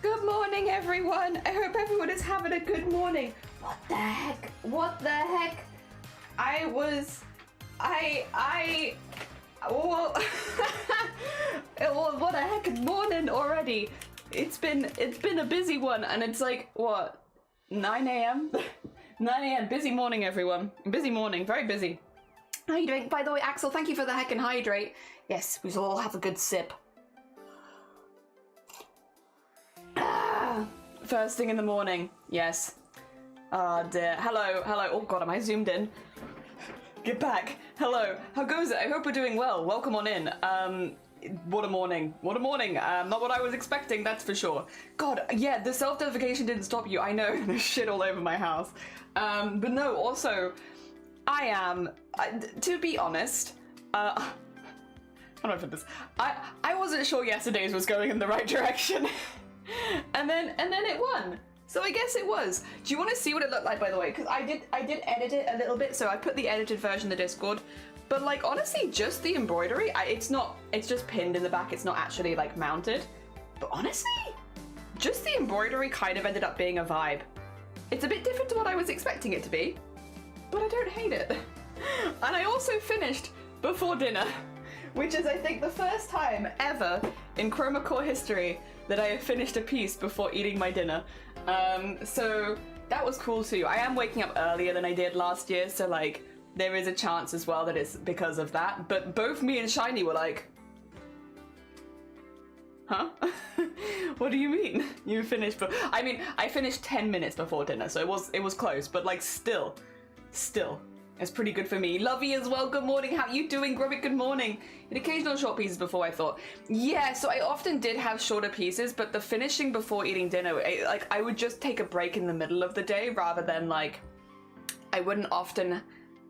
Good morning, everyone. I hope everyone is having a good morning. What the heck? What the heck? Well, what a heck morning already. It's been a busy one, and it's like, what, 9 a.m.? 9 a.m. Busy morning, everyone. Busy morning, very busy. How are you doing? By the way, Axel, thank you for the heckin' hydrate. Yes, we shall all have a good sip. First thing in the morning, yes. Oh dear. Hello. Oh god, am I zoomed in? Get back. Hello. How goes it? I hope we're doing well. Welcome on in. What a morning. What a morning. Not what I was expecting, that's for sure. God, yeah, the self-notification didn't stop you. I know, there's shit all over my house. But no, also, I am, to be honest, how do I put this? I wasn't sure yesterday's was going in the right direction. and then it won. So I guess it was. Do you want to see what it looked like, by the way? Because I did edit it a little bit, so I put the edited version in the Discord. But like, honestly, just the embroidery, it's just pinned in the back. It's not actually like mounted. But honestly, just the embroidery kind of ended up being a vibe. It's a bit different to what I was expecting it to be, but I don't hate it. And I also finished before dinner, which is, I think, the first time ever in Chroma Core history that I have finished a piece before eating my dinner. So that was cool too. I am waking up earlier than I did last year, so like, there is a chance as well that it's because of that. But both me and Shiny were like, huh? What do you mean? You finished, but I mean, I finished 10 minutes before dinner, so it was close, but like still, it's pretty good for me. Lovey as well, good morning. How you doing? Grubit, good morning. An occasional short pieces before I thought. Yeah, so I often did have shorter pieces, but the finishing before eating dinner, I would just take a break in the middle of the day rather than like, I wouldn't often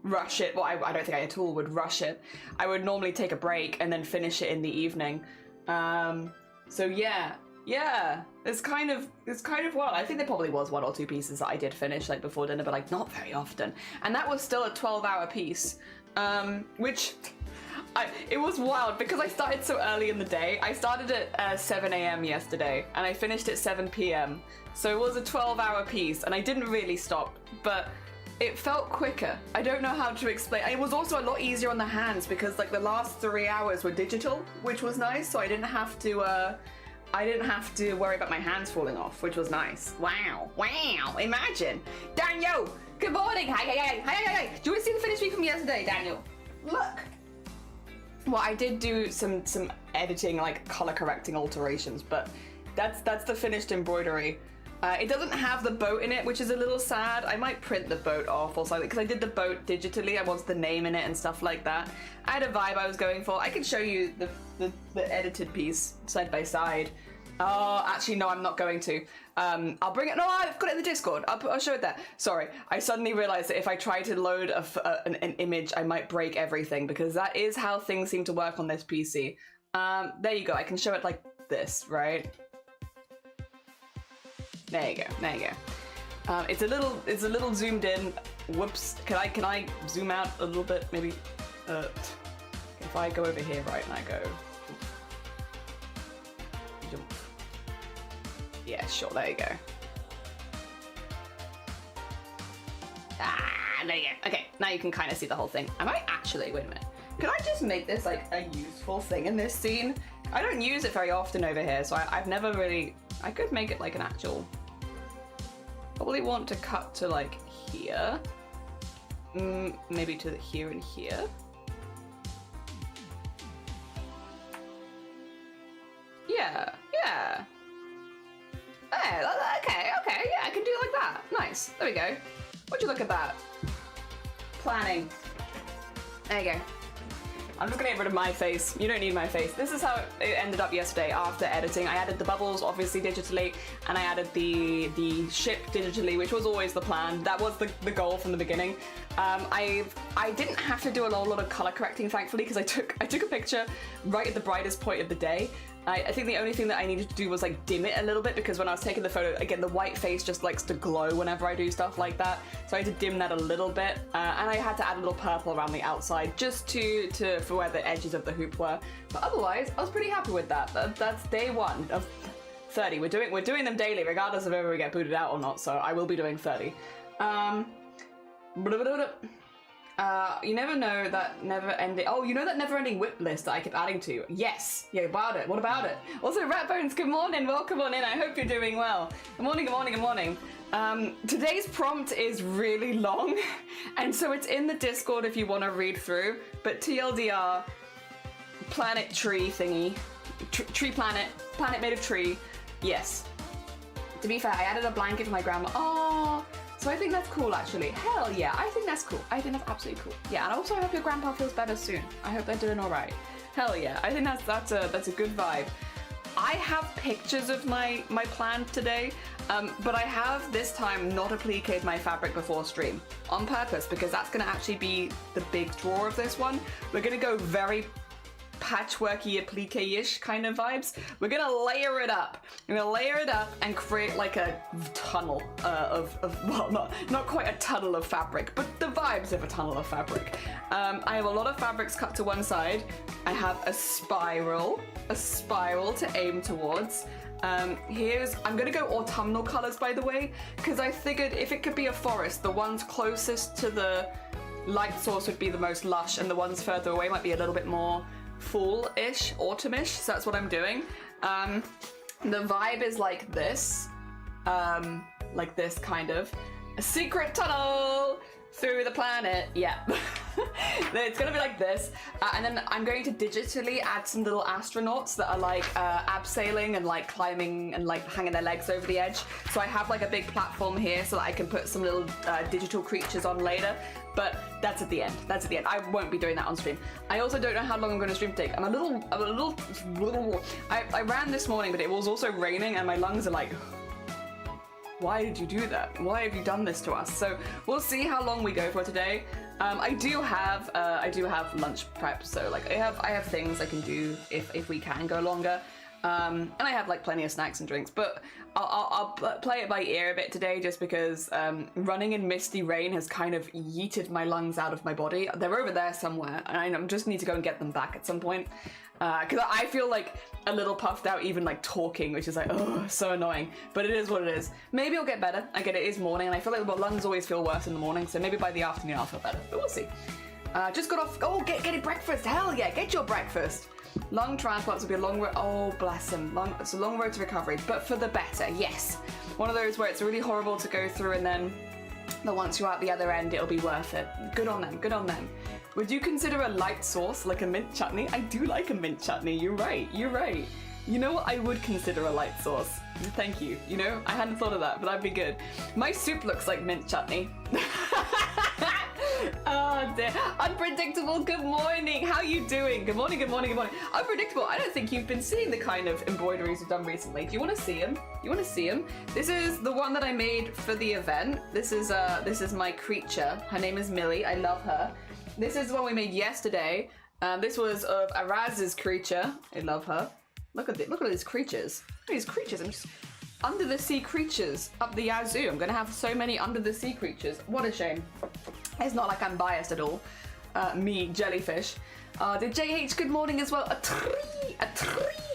rush it. Well, I don't think I at all would rush it. I would normally take a break and then finish it in the evening. So yeah, it's kind of wild. I think there probably was 1 or 2 pieces that I did finish like before dinner, but like not very often. And that was still a 12-hour piece, which it was wild because I started so early in the day. I started at 7 a.m. yesterday and I finished at 7 p.m. So it was a 12-hour piece and I didn't really stop, but it felt quicker. I don't know how to explain. It was also a lot easier on the hands because like the last 3 hours were digital, which was nice. So I didn't have to worry about my hands falling off, which was nice. Wow, imagine. Daniel, good morning. Hi. Do you want to see the finished piece from yesterday, Daniel? Look. Well, I did do some editing, like color correcting alterations, but that's the finished embroidery. It doesn't have the boat in it, which is a little sad. I might print the boat off or something, because I did the boat digitally. I wanted the name in it and stuff like that. I had a vibe I was going for. I can show you the edited piece side by side. Oh, actually, no, I'm not going to. I'll bring it. No, I've got it in the Discord. I'll show it there. Sorry, I suddenly realized that if I try to load an image, I might break everything, because that is how things seem to work on this PC. There you go. I can show it like this, right? There you go. It's a little zoomed in. Whoops. Can I zoom out a little bit? Maybe. If I go over here, right, and I go. Yeah, sure. There you go. There you go. Okay, now you can kind of see the whole thing. I might actually. Wait a minute. Could I just make this like a useful thing in this scene? I don't use it very often over here, so I've never really. I could make it like an actual. Probably want to cut to like here. Maybe to here and here. Yeah. Okay, yeah, I can do it like that. Nice, there we go. Would you look at that? Planning. There you go. I'm just gonna get rid of my face. You don't need my face. This is how it ended up yesterday after editing. I added the bubbles, obviously digitally, and I added the ship digitally, which was always the plan. That was the goal from the beginning. I didn't have to do a lot of color correcting, thankfully, because I took a picture right at the brightest point of the day. I think the only thing that I needed to do was like dim it a little bit, because when I was taking the photo, again, the white face just likes to glow whenever I do stuff like that. So I had to dim that a little bit, and I had to add a little purple around the outside just for where the edges of the hoop were. But otherwise, I was pretty happy with that. That's day one of 30. We're doing them daily, regardless of whether we get booted out or not. So I will be doing 30. You never know that never-ending... Oh, you know that never-ending whip list that I keep adding to? Yes. Yeah, about it. What about it? Also, Ratbones, good morning. Welcome on in. I hope you're doing well. Good morning, good morning, good morning. Today's prompt is really long, and so it's in the Discord if you want to read through, but TLDR, planet tree thingy, tree planet made of tree, yes. To be fair, I added a blanket for my grandma. Oh, so I think that's cool actually. Hell yeah, I think that's cool. I think that's absolutely cool. Yeah, and also I hope your grandpa feels better soon. I hope they're doing all right. Hell yeah, I think that's a good vibe. I have pictures of my plan today, but I have this time not appliqued my fabric before stream on purpose because that's going to actually be the big draw of this one. We're going to go very patchworky, applique-ish kind of vibes. We're going to layer it up. We're going to layer it up and create like a tunnel well, not quite a tunnel of fabric, but the vibes of a tunnel of fabric. I have a lot of fabrics cut to one side. I have a spiral to aim towards. I'm gonna go autumnal colors, by the way, because I figured if it could be a forest, the ones closest to the light source would be the most lush, and the ones further away might be a little bit more fall-ish, autumnish, so that's what I'm doing. The vibe is like this kind of. A secret tunnel through the planet, yeah. It's gonna be like this, and then I'm going to digitally add some little astronauts that are like abseiling and like climbing and like hanging their legs over the edge. So I have like a big platform here so that I can put some little digital creatures on later, but that's at the end. That's at the end. I won't be doing that on stream. I also don't know how long I'm going to stream take. I ran this morning, but it was also raining and my lungs are like, why did you do that? Why have you done this to us? So we'll see how long we go for today. I do have lunch prep, so like I have things I can do if we can go longer. And I have like plenty of snacks and drinks, but I'll play it by ear a bit today just because running in misty rain has kind of yeeted my lungs out of my body. They're over there somewhere, and I just need to go and get them back at some point. Because I feel like a little puffed out even like talking, which is like, oh, so annoying. But it is what it is. Maybe I'll get better. I get it is morning, and I feel like my lungs always feel worse in the morning, so maybe by the afternoon I'll feel better. But we'll see. Just got off. Oh, get breakfast. Hell yeah, get your breakfast. Long transplants will be a long road. Oh, bless them. It's a long road to recovery, but for the better. Yes. One of those where it's really horrible to go through, and then once you're at the other end, it'll be worth it. Good on them. Good on them. Would you consider a light sauce like a mint chutney? I do like a mint chutney. You're right. You're right. You know what? I would consider a light sauce. Thank you. You know, I hadn't thought of that, but that'd be good. My soup looks like mint chutney. Oh dear. Unpredictable, good morning. How you doing? Good morning, good morning, good morning. Unpredictable, I don't think you've been seeing the kind of embroideries we've done recently. Do you want to see them? You want to see them? This is the one that I made for the event. This is my creature. Her name is Millie. I love her. This is the one we made yesterday. This was of Araz's creature. I love her. Look at these creatures. Look at these creatures. I'm just under the sea creatures up the yazoo. I'm gonna have so many under the sea creatures. What a shame. It's not like I'm biased at all. Me, jellyfish. Did JH good morning as well? A tree.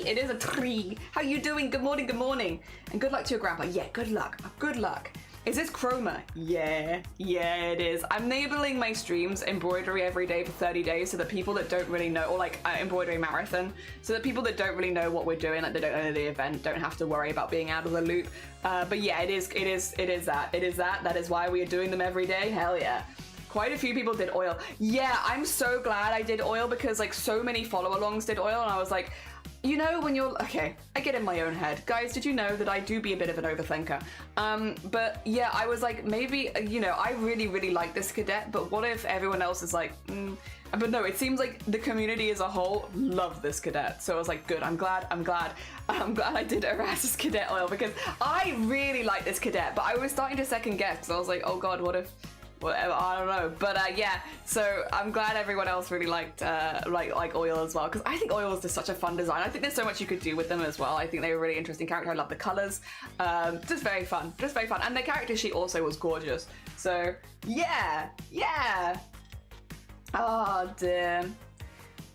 It is a tree. How you doing? Good morning, good morning. And good luck to your grandpa. Yeah, good luck. Good luck. Is this chroma? Yeah, it is. I'm enabling my streams embroidery every day for 30 days so that people that don't really know, or like Embroidery Marathon, so that people that don't really know what we're doing, like they don't know the event, don't have to worry about being out of the loop. But yeah, it is that. That is why we are doing them every day. Hell yeah. Quite a few people did oil. Yeah, I'm so glad I did oil because like so many follow-alongs did oil, and I was like, you know, when you're, okay, I get in my own head. Guys, did you know that I do be a bit of an overthinker? But yeah, I was like, maybe, you know, I really, really like this cadet, but what if everyone else is like, But no, it seems like the community as a whole love this cadet. So I was like, good, I'm glad I did Erasmus cadet oil because I really like this cadet, but I was starting to second guess because I was like, oh God, what if, whatever, I don't know, but yeah, so I'm glad everyone else really liked like oil as well, because I think oil is just such a fun design. I think there's so much you could do with them as well. I think they were a really interesting character. I love the colors, just very fun, and the character sheet also was gorgeous. So yeah. Oh dear.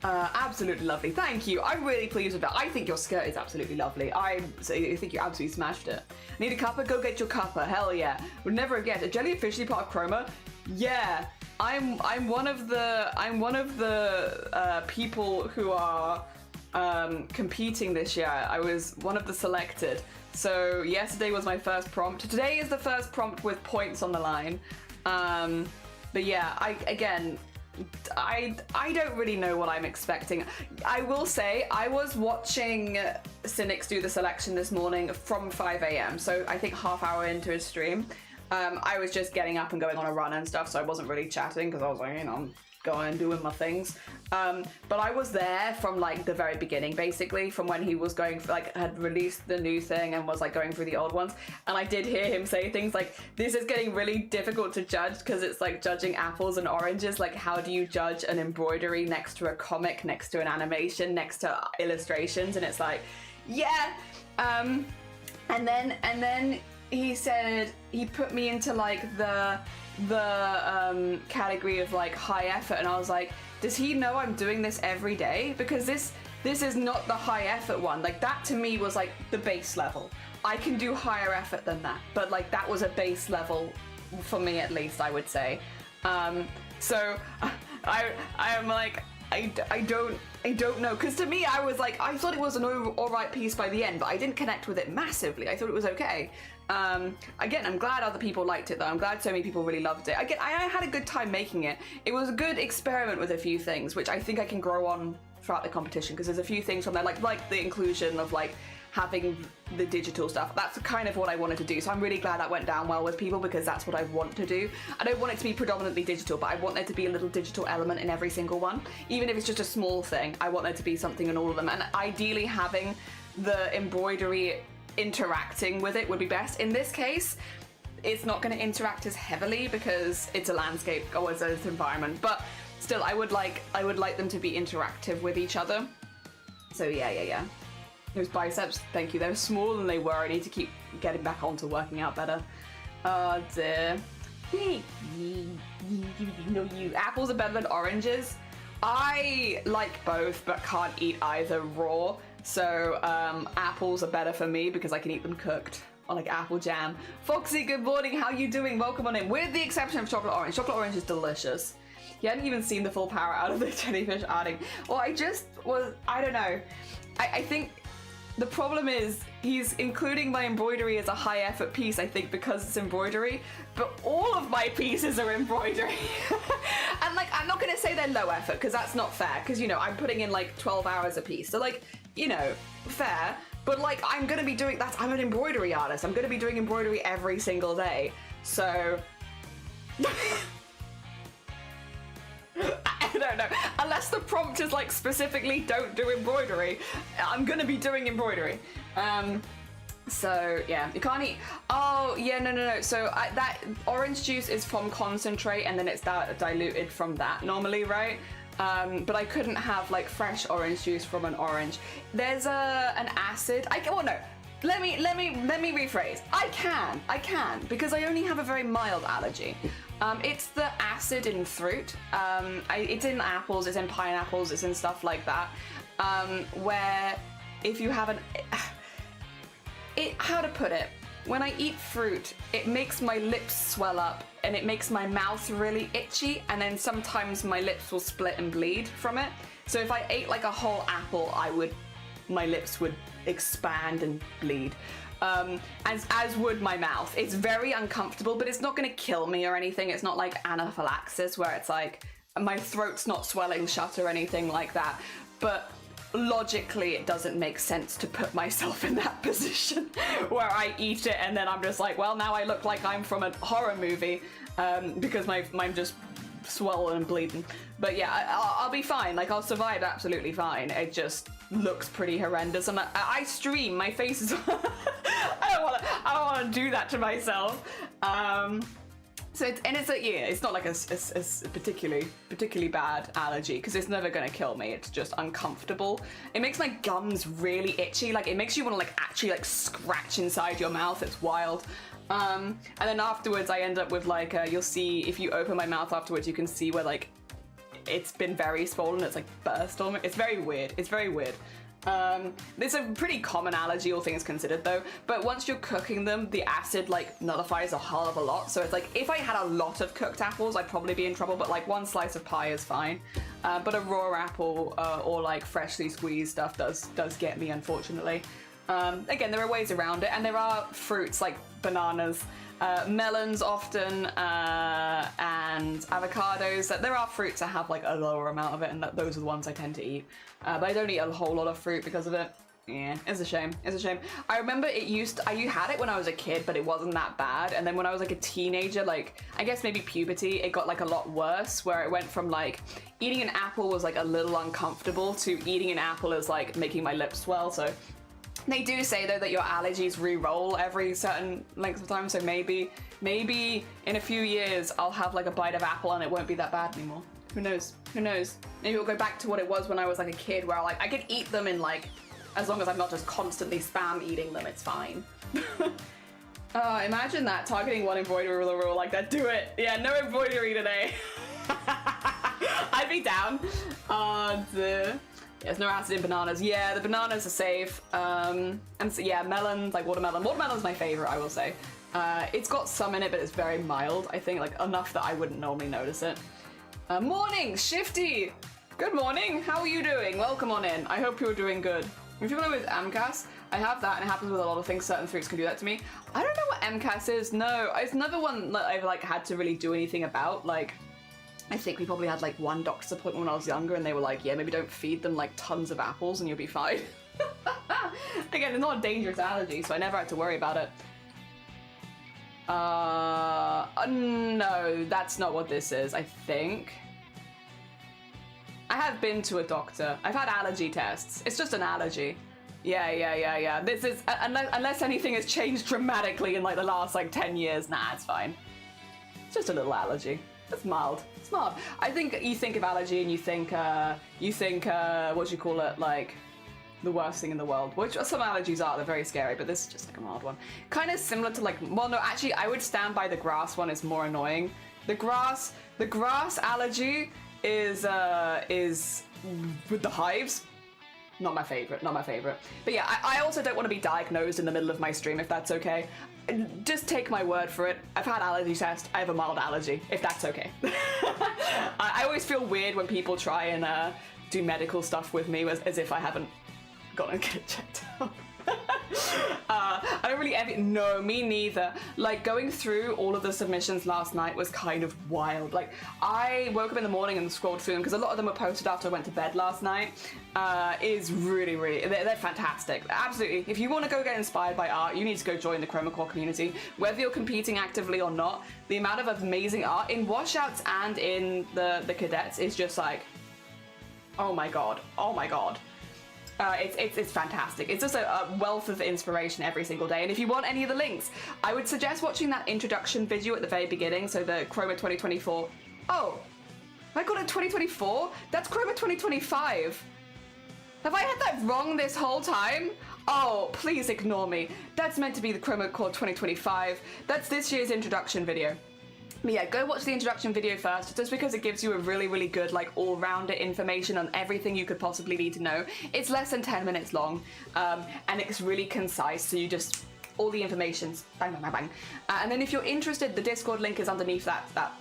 Absolutely lovely. Thank you. I'm really pleased with that. I think your skirt is absolutely lovely. I think you absolutely smashed it. Need a cuppa? Go get your cuppa. Hell yeah. Would never get a jelly officially part of Chroma? Yeah. I'm one of the people who are competing this year. I was one of the selected. So yesterday was my first prompt. Today is the first prompt with points on the line. But yeah, I don't really know what I'm expecting. I will say I was watching Cynics do the selection this morning from 5 a.m. So I think half hour into his stream. I was just getting up and going on a run and stuff, so I wasn't really chatting because I was like, I'm going and doing my things. But I was there from like the very beginning, basically, from when he was going for, like, had released the new thing and was like going through the old ones. And I did hear him say things like, this is getting really difficult to judge because it's like judging apples and oranges. Like, how do you judge an embroidery next to a comic, next to an animation, next to illustrations? And it's like, yeah. And then he said, he put me into like the category of like high effort, and I was like, does he know I'm doing this every day? Because this is not the high effort one. Like, that to me was like the base level. I can do higher effort than that, but like that was a base level for me, at least, I would say. So I am like, I don't know, because to me I was like, I thought it was an alright piece by the end, but I didn't connect with it massively. I thought it was okay. Again, I'm glad other people liked it though. I'm glad so many people really loved it. Again, I had a good time making it. It was a good experiment with a few things, which I think I can grow on throughout the competition, because there's a few things from there, like the inclusion of like having the digital stuff. That's kind of what I wanted to do. So I'm really glad that went down well with people, because that's what I want to do. I don't want it to be predominantly digital, but I want there to be a little digital element in every single one. Even if it's just a small thing, I want there to be something in all of them. And ideally having the embroidery interacting with it would be best. In this case, it's not going to interact as heavily because it's a landscape or it's an environment, but still I would like them to be interactive with each other. So yeah. Those biceps, thank you. They're smaller than they were. I need to keep getting back on to working out better. Oh dear. Apples are better than oranges. I like both, but can't eat either raw. So apples are better for me because I can eat them cooked, or like apple jam. Foxy, good morning. How you doing? Welcome on in. With the exception of chocolate orange. Chocolate orange is delicious. You hadn't even seen the full power out of the jellyfish adding. Well, I don't know. I think the problem is he's including my embroidery as a high effort piece, I think, because it's embroidery, but all of my pieces are embroidery. And like, I'm not gonna say they're low effort, because that's not fair, because, you know, I'm putting in like 12 hours a piece. So like, you know, fair, but like, I'm gonna be doing that. I'm an embroidery artist. I'm gonna be doing embroidery every single day. So I don't know. Unless the prompt is like specifically don't do embroidery, I'm gonna be doing embroidery. So yeah, you can't eat. Oh yeah, no. So that orange juice is from concentrate, and then it's diluted from that normally, right? But I couldn't have like fresh orange juice from an orange. There's an acid. Let me rephrase. I can, because I only have a very mild allergy. It's the acid in fruit. It's in apples, it's in pineapples, it's in stuff like that. Where if you have how to put it? When I eat fruit, it makes my lips swell up and it makes my mouth really itchy, and then sometimes my lips will split and bleed from it. So if I ate like a whole apple, my lips would expand and bleed. As would my mouth. It's very uncomfortable, but it's not gonna kill me or anything. It's not like anaphylaxis where it's like my throat's not swelling shut or anything like that. But logically, it doesn't make sense to put myself in that position where I eat it and then I'm just like, well, now I look like I'm from a horror movie because I'm just swollen and bleeding. But yeah, I'll be fine. Like, I'll survive absolutely fine. It just looks pretty horrendous, and I stream. My face is. I don't want to do that to myself. So it's not like a particularly bad allergy, because it's never gonna kill me. It's just uncomfortable. It makes my gums really itchy. Like, it makes you want to like actually like scratch inside your mouth. It's wild. And then afterwards I end up with like you'll see if you open my mouth afterwards, you can see where like it's been very swollen. It's like burst on me. It's very weird. It's very weird. It's a pretty common allergy, all things considered, though. But once you're cooking them, the acid like nullifies a hell of a lot. So it's like if I had a lot of cooked apples, I'd probably be in trouble. But like one slice of pie is fine. But a raw apple or like freshly squeezed stuff does get me, unfortunately. Again, there are ways around it, and there are fruits like bananas, melons often, and avocados. There are fruits that have like a lower amount of it, and those are the ones I tend to eat. But I don't eat a whole lot of fruit because of it. Yeah, it's a shame. It's a shame. I remember I had it when I was a kid, but it wasn't that bad. And then when I was like a teenager, like I guess maybe puberty, it got like a lot worse, where it went from like eating an apple was like a little uncomfortable to eating an apple is like making my lips swell. So they do say though that your allergies re-roll every certain length of time. So maybe in a few years I'll have like a bite of apple and it won't be that bad anymore. Who knows? Who knows? Maybe it'll go back to what it was when I was like a kid, where like I could eat them in like, as long as I'm not just constantly spam eating them, it's fine. Imagine that, targeting one embroidery rule like that. Do it. Yeah, no embroidery today. I'd be down. There's no acid in bananas. Yeah, the bananas are safe. And so, yeah, melons, like watermelon. Watermelon's my favorite, I will say. It's got some in it, but it's very mild. I think like enough that I wouldn't normally notice it. Morning, Shifty. Good morning. How are you doing? Welcome on in. I hope you're doing good. If you're familiar with MCAS, I have that, and it happens with a lot of things. Certain fruits can do that to me. I don't know what MCAS is. No, it's another one that I've like had to really do anything about. Like, I think we probably had like one doctor's appointment when I was younger, and they were like, yeah, maybe don't feed them like tons of apples and you'll be fine. Again, it's not a dangerous allergy, so I never had to worry about it. No, that's not what this is, I think. I have been to a doctor. I've had allergy tests. It's just an allergy. Yeah. This is, unless anything has changed dramatically in like the last like 10 years, nah, it's fine. It's just a little allergy. It's mild. It's mild. I think you think of allergy and you think, what do you call it, like the worst thing in the world, which some allergies are, they're very scary, but this is just like a mild one. Kind of similar to like, well, no, actually, I would stand by the grass one is more annoying. The grass allergy is with the hives. Not my favorite. But yeah, I also don't want to be diagnosed in the middle of my stream, if that's okay. Just take my word for it. I've had allergy tests. I have a mild allergy, if that's okay. I always feel weird when people try and do medical stuff with me as if I haven't gotten it checked out. I don't really ever. No, me neither. Like going through all of the submissions last night was kind of wild. Like I woke up in the morning and scrolled through them because a lot of them were posted after I went to bed last night. Is really, they're fantastic. Absolutely. If you want to go get inspired by art, you need to go join the Chroma Core community. Whether you're competing actively or not, the amount of amazing art in washouts and in the cadets is just like, oh my god. It's fantastic. It's just a wealth of inspiration every single day. And if you want any of the links, I would suggest watching that introduction video at the very beginning. So the Chroma 2024. Oh, I got it 2024? That's Chroma 2025. Have I had that wrong this whole time? Oh, please ignore me. That's meant to be the Chroma Core 2025. That's this year's introduction video. But yeah, go watch the introduction video first, just because it gives you a really, really good, like, all-rounder information on everything you could possibly need to know. It's less than 10 minutes long, and it's really concise, so you just, all the information's bang, bang, bang, bang. And then if you're interested, the Discord link is underneath that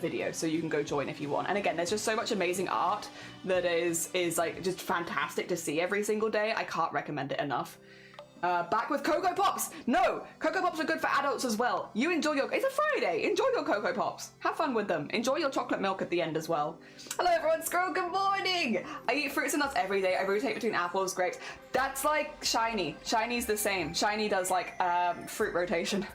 video, so you can go join if you want. And again, there's just so much amazing art that is like, just fantastic to see every single day. I can't recommend it enough. Back with Cocoa Pops! No! Cocoa Pops are good for adults as well. You enjoy it's a Friday! Enjoy your Cocoa Pops. Have fun with them. Enjoy your chocolate milk at the end as well. Hello everyone, Squirrel, good morning! I eat fruits and nuts every day. I rotate between apples, grapes. That's like Shiny. Shiny's the same. Shiny does like, fruit rotation.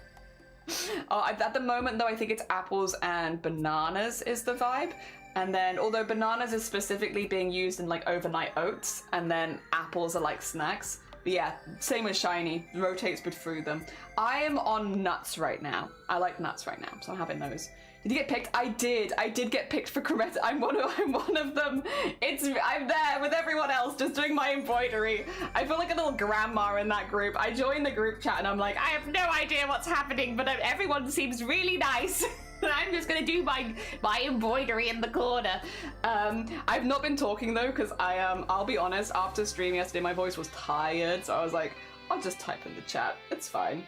At the moment though, I think it's apples and bananas is the vibe. And then, although bananas is specifically being used in like overnight oats, and then apples are like snacks. But yeah, same as Shiny, rotates through them. I am on nuts right now. I like nuts right now, so I'm having those. Did you get picked? I did get picked for Coretta. I'm one of them. I'm there with everyone else just doing my embroidery. I feel like a little grandma in that group. I joined the group chat and I'm like, I have no idea what's happening, but everyone seems really nice. I'm just gonna do my embroidery in the corner. I've not been talking though, because I'll be honest, after stream yesterday my voice was tired, so I was like, I'll just type in the chat, it's fine.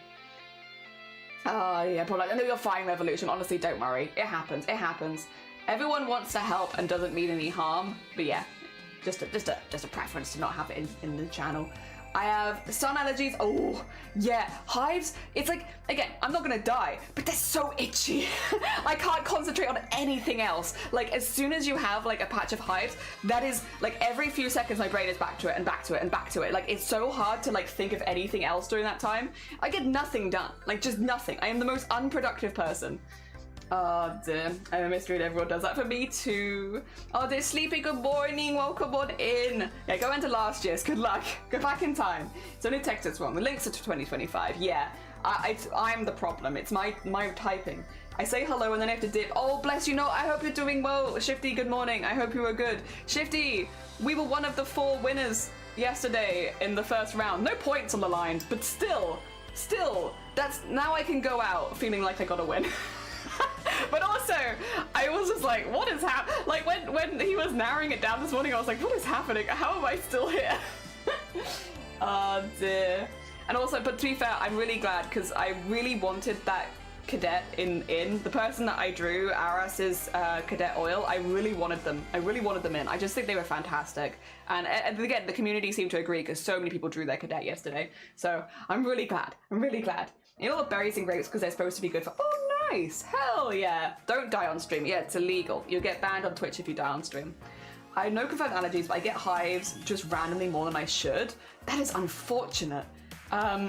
Oh yeah, probably. I know you're fine, Revolution, honestly, don't worry. It happens, it happens. Everyone wants to help and doesn't mean any harm, but yeah, just a preference to not have it in the channel. I have sun allergies. Oh, yeah. Hives. It's like, again, I'm not gonna die, but they're so itchy. I can't concentrate on anything else. Like, as soon as you have, like, a patch of hives, that is, like, every few seconds my brain is back to it and back to it and back to it. Like, it's so hard to, like, think of anything else during that time. I get nothing done. Like, just nothing. I am the most unproductive person. Oh dear, I'm a mystery and everyone does that for me too. Oh dear, Sleepy, good morning, welcome on in. Yeah, go into last year's, good luck. Go back in time. It's only text that's wrong, the links are to 2025, yeah. I'm the problem, it's my typing. I say hello and then I have to dip. Oh, bless you, no, I hope you're doing well. Shifty, good morning, I hope you were good. Shifty, we were one of the 4 winners yesterday in the first round. No points on the line, but still, that's, now I can go out feeling like I got a win. But also, I was just like, what is happening? Like, when he was narrowing it down this morning, I was like, what is happening? How am I still here? Oh dear. And also, but to be fair, I'm really glad, because I really wanted that cadet in. The person that I drew, Aras's cadet oil, I really wanted them. I really wanted them in. I just think they were fantastic. And again, the community seemed to agree, because so many people drew their cadet yesterday. So I'm really glad. I'm really glad. You know what, berries and grapes, because they're supposed to be good for. Oh, nice. Hell yeah. Don't die on stream. Yeah, it's illegal. You'll get banned on Twitch if you die on stream. I have no confirmed allergies, but I get hives just randomly more than I should. That is unfortunate.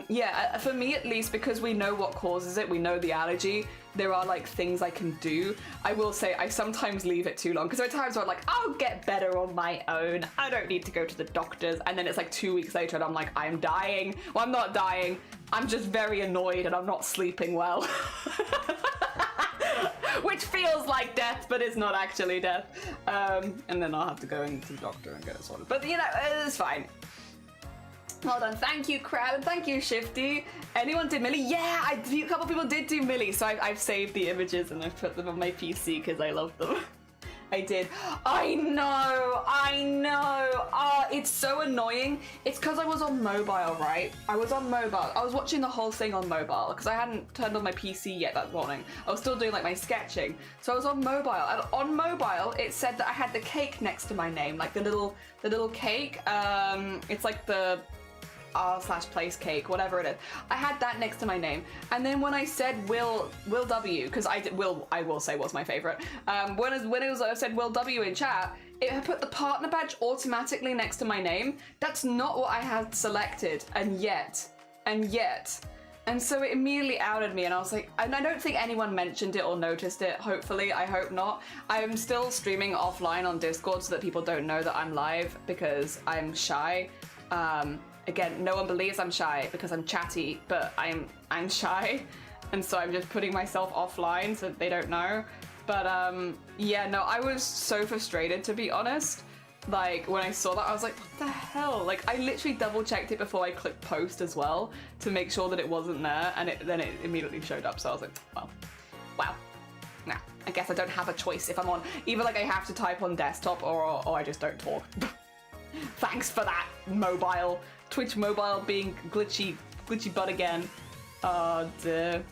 Yeah, for me at least, because we know what causes it, we know the allergy, there are like things I can do. I will say I sometimes leave it too long, because there are times where I'm like, I'll get better on my own, I don't need to go to the doctors, and then it's like 2 weeks later and I'm like, I'm dying. Well, I'm not dying, I'm just very annoyed and I'm not sleeping well. Which feels like death, but it's not actually death. And then I'll have to go into the doctor and get it sorted. But you know, it's fine. Well done. Thank you, Crab, and thank you, Shifty. Anyone did Millie? Yeah, a couple people did do Millie, so I've saved the images and I've put them on my PC because I love them. I did. I know. Oh, it's so annoying. It's because I was on mobile, right? I was on mobile. I was watching the whole thing on mobile because I hadn't turned on my PC yet that morning. I was still doing like my sketching. So I was on mobile, and on mobile it said that I had the cake next to my name, like the little cake. It's like the r/place cake, whatever it is. I had that next to my name, and then when I said Will W, because I will say was my favorite. When I said Will W in chat, it had put the partner badge automatically next to my name. That's not what I had selected, and yet, and so it immediately outed me, and I was like, and I don't think anyone mentioned it or noticed it. Hopefully, I hope not. I am still streaming offline on Discord so that people don't know that I'm live because I'm shy. Again, no one believes I'm shy because I'm chatty, but I'm shy, and so I'm just putting myself offline so they don't know. But yeah, no, I was so frustrated, to be honest. Like, when I saw that, I was like, what the hell? Like, I literally double checked it before I clicked post as well to make sure that it wasn't there, and then it immediately showed up. So I was like, well, wow. Nah, I guess I don't have a choice if I'm on. Either like I have to type on desktop or I just don't talk. Thanks for that, mobile. Twitch mobile being glitchy butt again. Oh dear.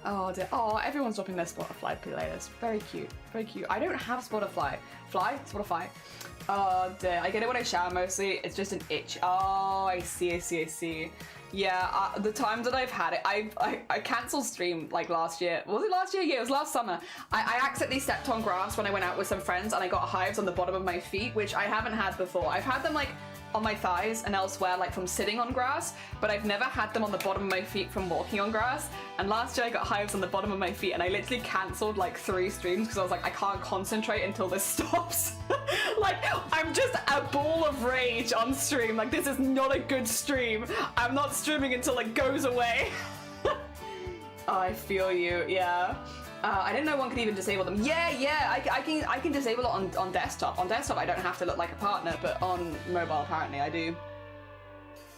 Oh dear. Oh, everyone's dropping their Spotify playlist. Very cute. Very cute. I don't have Spotify. Spotify. Oh dear. I get it when I shower mostly. It's just an itch. Oh, I see. Yeah, the times that I've had it, I cancelled stream like last year. Was it last year? Yeah, it was last summer. I accidentally stepped on grass when I went out with some friends and I got hives on the bottom of my feet, which I haven't had before. I've had them like on my thighs and elsewhere, like from sitting on grass, but I've never had them on the bottom of my feet from walking on grass. And last year I got hives on the bottom of my feet and I literally cancelled like 3 streams because I was like, I can't concentrate until this stops. Like, I'm just a ball of rage on stream. Like, this is not a good stream. I'm not streaming until it goes away. Oh, I feel you, yeah. I didn't know one could even disable them. Yeah, I can disable it on desktop. On desktop, I don't have to look like a partner, but on mobile, apparently, I do.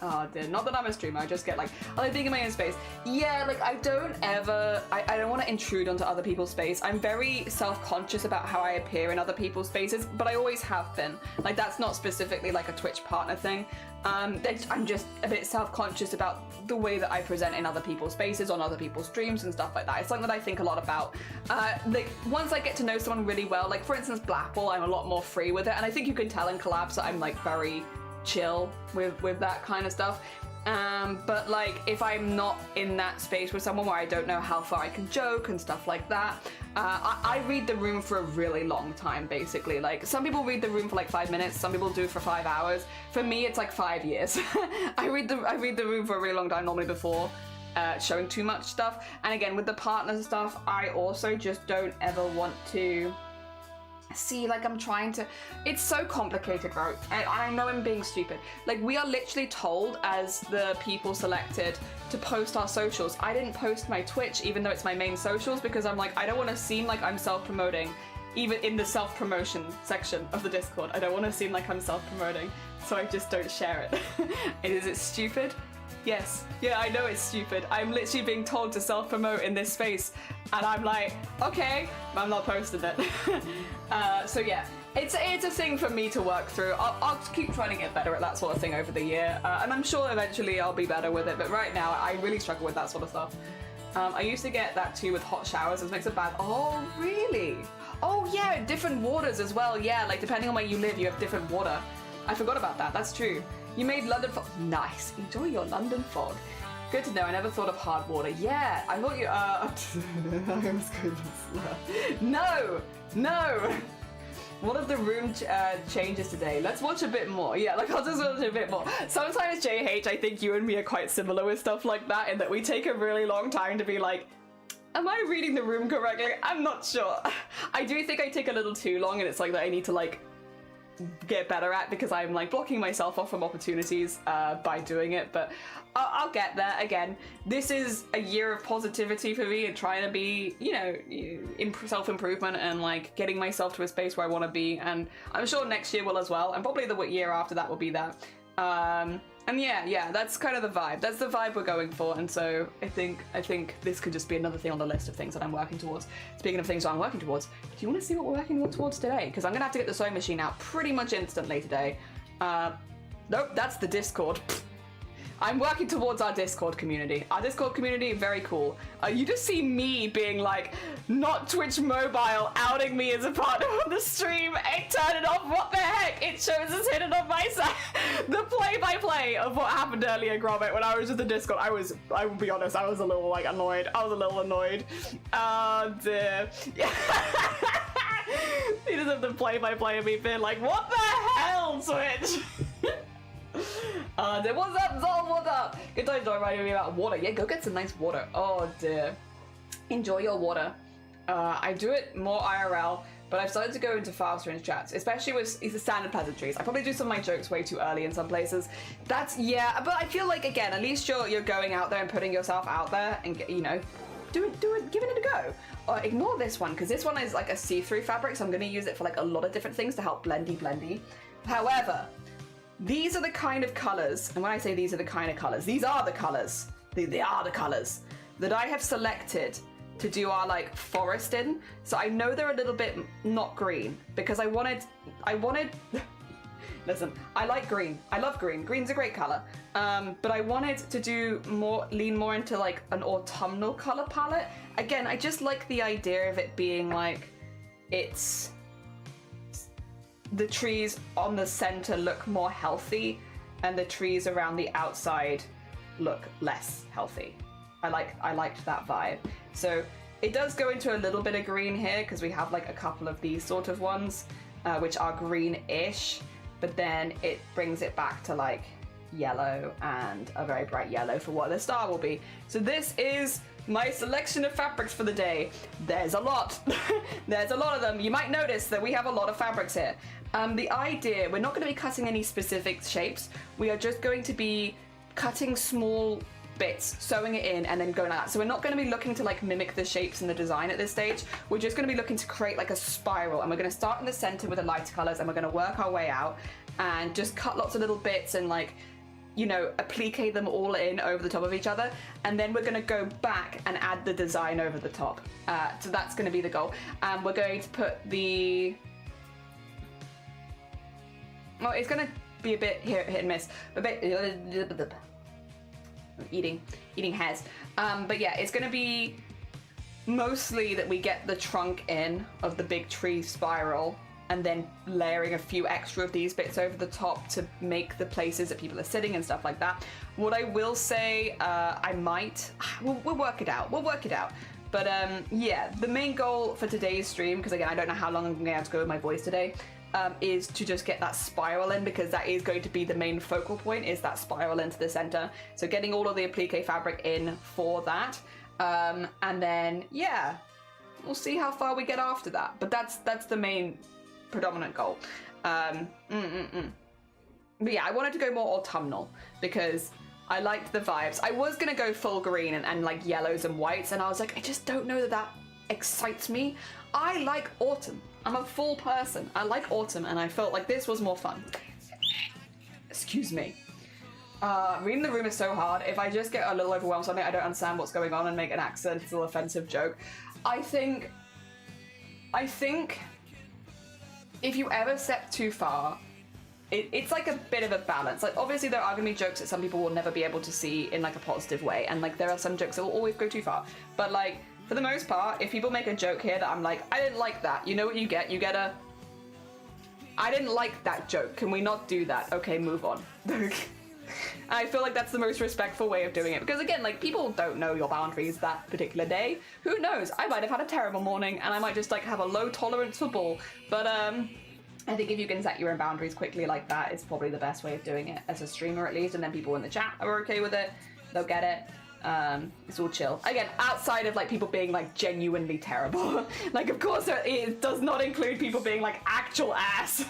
Oh dear, not that I'm a streamer, I just get like, I like being in my own space. Yeah, like I don't ever, I don't want to intrude onto other people's space. I'm very self-conscious about how I appear in other people's spaces, but I always have been. Like that's not specifically like a Twitch partner thing. I'm just a bit self-conscious about the way that I present in other people's spaces, on other people's streams and stuff like that. It's something that I think a lot about. Like once I get to know someone really well, like for instance Blackball, I'm a lot more free with it, and I think you can tell in collabs that I'm like very chill with that kind of stuff. But like if I'm not in that space with someone where I don't know how far I can joke and stuff like that, I read the room for a really long time, basically. Like some people read the room for like 5 minutes, some people do it for 5 hours. For me, it's like 5 years. I read the room for a really long time, normally before showing too much stuff. And again, with the partner stuff, I also just don't ever want to see like I'm trying to, it's so complicated, bro. And I know I'm being stupid. Like we are literally told as the people selected to post our socials. I didn't post my Twitch even though it's my main socials, because I'm like, I don't want to seem like I'm self-promoting even in the self-promotion section of the Discord. I don't want to seem like I'm self-promoting, so I just don't share it. And is it stupid? Yes. Yeah, I know it's stupid. I'm literally being told to self-promote in this space, and I'm like, okay, I'm not posting it. So yeah, it's a thing for me to work through. I'll keep trying to get better at that sort of thing over the year, and I'm sure eventually I'll be better with it, but right now I really struggle with that sort of stuff. I used to get that too with hot showers. It makes it bad. Oh, really? Oh yeah, different waters as well. Yeah, like depending on where you live, you have different water. I forgot about that. That's true. You made London fog. Nice. Enjoy your London fog. Good to know. I never thought of hard water. Yeah, I thought you. I was going to slur. No, no. What are the room changes today? Let's watch a bit more. Yeah, like I'll just watch a bit more. Sometimes JH, I think you and me are quite similar with stuff like that, in that we take a really long time to be like, am I reading the room correctly? I'm not sure. I do think I take a little too long, and it's like that I need to like get better at, because I'm like blocking myself off from opportunities by doing it, but I'll get there. Again, this is a year of positivity for me and trying to be, you know, self-improvement and like getting myself to a space where I want to be, and I'm sure next year will as well, and probably the year after that will be that. And yeah, that's kind of the vibe. That's the vibe we're going for, and so I think this could just be another thing on the list of things that I'm working towards. Speaking of things I'm working towards, do you want to see what we're working towards today? Because I'm gonna have to get the sewing machine out pretty much instantly today. Nope, that's the Discord. I'm working towards our Discord community. Our Discord community, very cool. You just see me being like, not Twitch mobile, outing me as a partner on the stream. Hey, turn it off, what the heck? It shows it's hidden on my side. The play-by-play of what happened earlier, Gromit, when I was with the Discord, I will be honest, I was a little like annoyed. Oh dear. Yeah. He does have the play-by-play of me being like, what the hell, Twitch? What's up, Zol? What's up? Good time to writing me about water. Yeah, go get some nice water. Oh dear. Enjoy your water. I do it more IRL, but I've started to go into faster in chats, especially with the standard pleasantries. I probably do some of my jokes way too early in some places. Yeah, but I feel like, again, at least you're going out there and putting yourself out there and, you know, do it, giving it a go. Ignore this one, because this one is like a see-through fabric, so I'm going to use it for like a lot of different things to help blendy. However, these are the kind of colors, and when I say these are the kind of colors, these are the colors. They are the colors that I have selected to do our like forest in. So I know they're a little bit not green, because I wanted. Listen, I like green. I love green. Green's a great color. But I wanted to lean more into like an autumnal color palette. Again, I just like the idea of it being like, the trees on the center look more healthy, and the trees around the outside look less healthy. I liked that vibe. So it does go into a little bit of green here, because we have like a couple of these sort of ones, which are green-ish, but then it brings it back to like yellow, and a very bright yellow for what the star will be. So this is my selection of fabrics for the day. There's a lot. There's a lot of them. You might notice that we have a lot of fabrics here. The idea, we're not going to be cutting any specific shapes. We are just going to be cutting small bits, sewing it in, and then going like that. So we're not going to be looking to like mimic the shapes in the design at this stage. We're just going to be looking to create like a spiral, and we're going to start in the center with the lighter colors, and we're going to work our way out and just cut lots of little bits and like you know, applique them all in over the top of each other, and then we're going to go back and add the design over the top. So that's going to be the goal. And we're going to put the... Well, it's going to be a bit hit and miss. A bit... Eating hairs. But yeah, it's going to be mostly that we get the trunk in of the big tree spiral, and then layering a few extra of these bits over the top to make the places that people are sitting and stuff like that. What I will say, we'll work it out. We'll work it out. But yeah, the main goal for today's stream, because again, I don't know how long I'm going to have to go with my voice today, is to just get that spiral in, because that is going to be the main focal point, is that spiral into the center. So getting all of the applique fabric in for that. And then, yeah, we'll see how far we get after that. But that's the main predominant goal. But yeah, I wanted to go more autumnal because I liked the vibes. I was gonna go full green and like yellows and whites, and I was like, I just don't know that excites me. I like autumn. I'm a fall person. I like autumn, and I felt like this was more fun. Excuse me. Reading the room is so hard. If I just get a little overwhelmed suddenly, I don't understand what's going on and make an accidental offensive joke. I think if you ever step too far, it's like a bit of a balance. Like, obviously there are gonna be jokes that some people will never be able to see in like a positive way, and like there are some jokes that will always go too far. But like, for the most part, if people make a joke here that I'm like, I didn't like that, you know what you get? You get a, I didn't like that joke. Can we not do that? Okay, move on. I feel like that's the most respectful way of doing it, because again, like, people don't know your boundaries that particular day. Who knows? I might have had a terrible morning and I might just like have a low tolerance for bull. But I think if you can set your own boundaries quickly like that, it's probably the best way of doing it as a streamer, at least. And then people in the chat are okay with it. They'll get it. It's all chill. Again, outside of like people being like genuinely terrible. Like, of course it does not include people being like actual ass.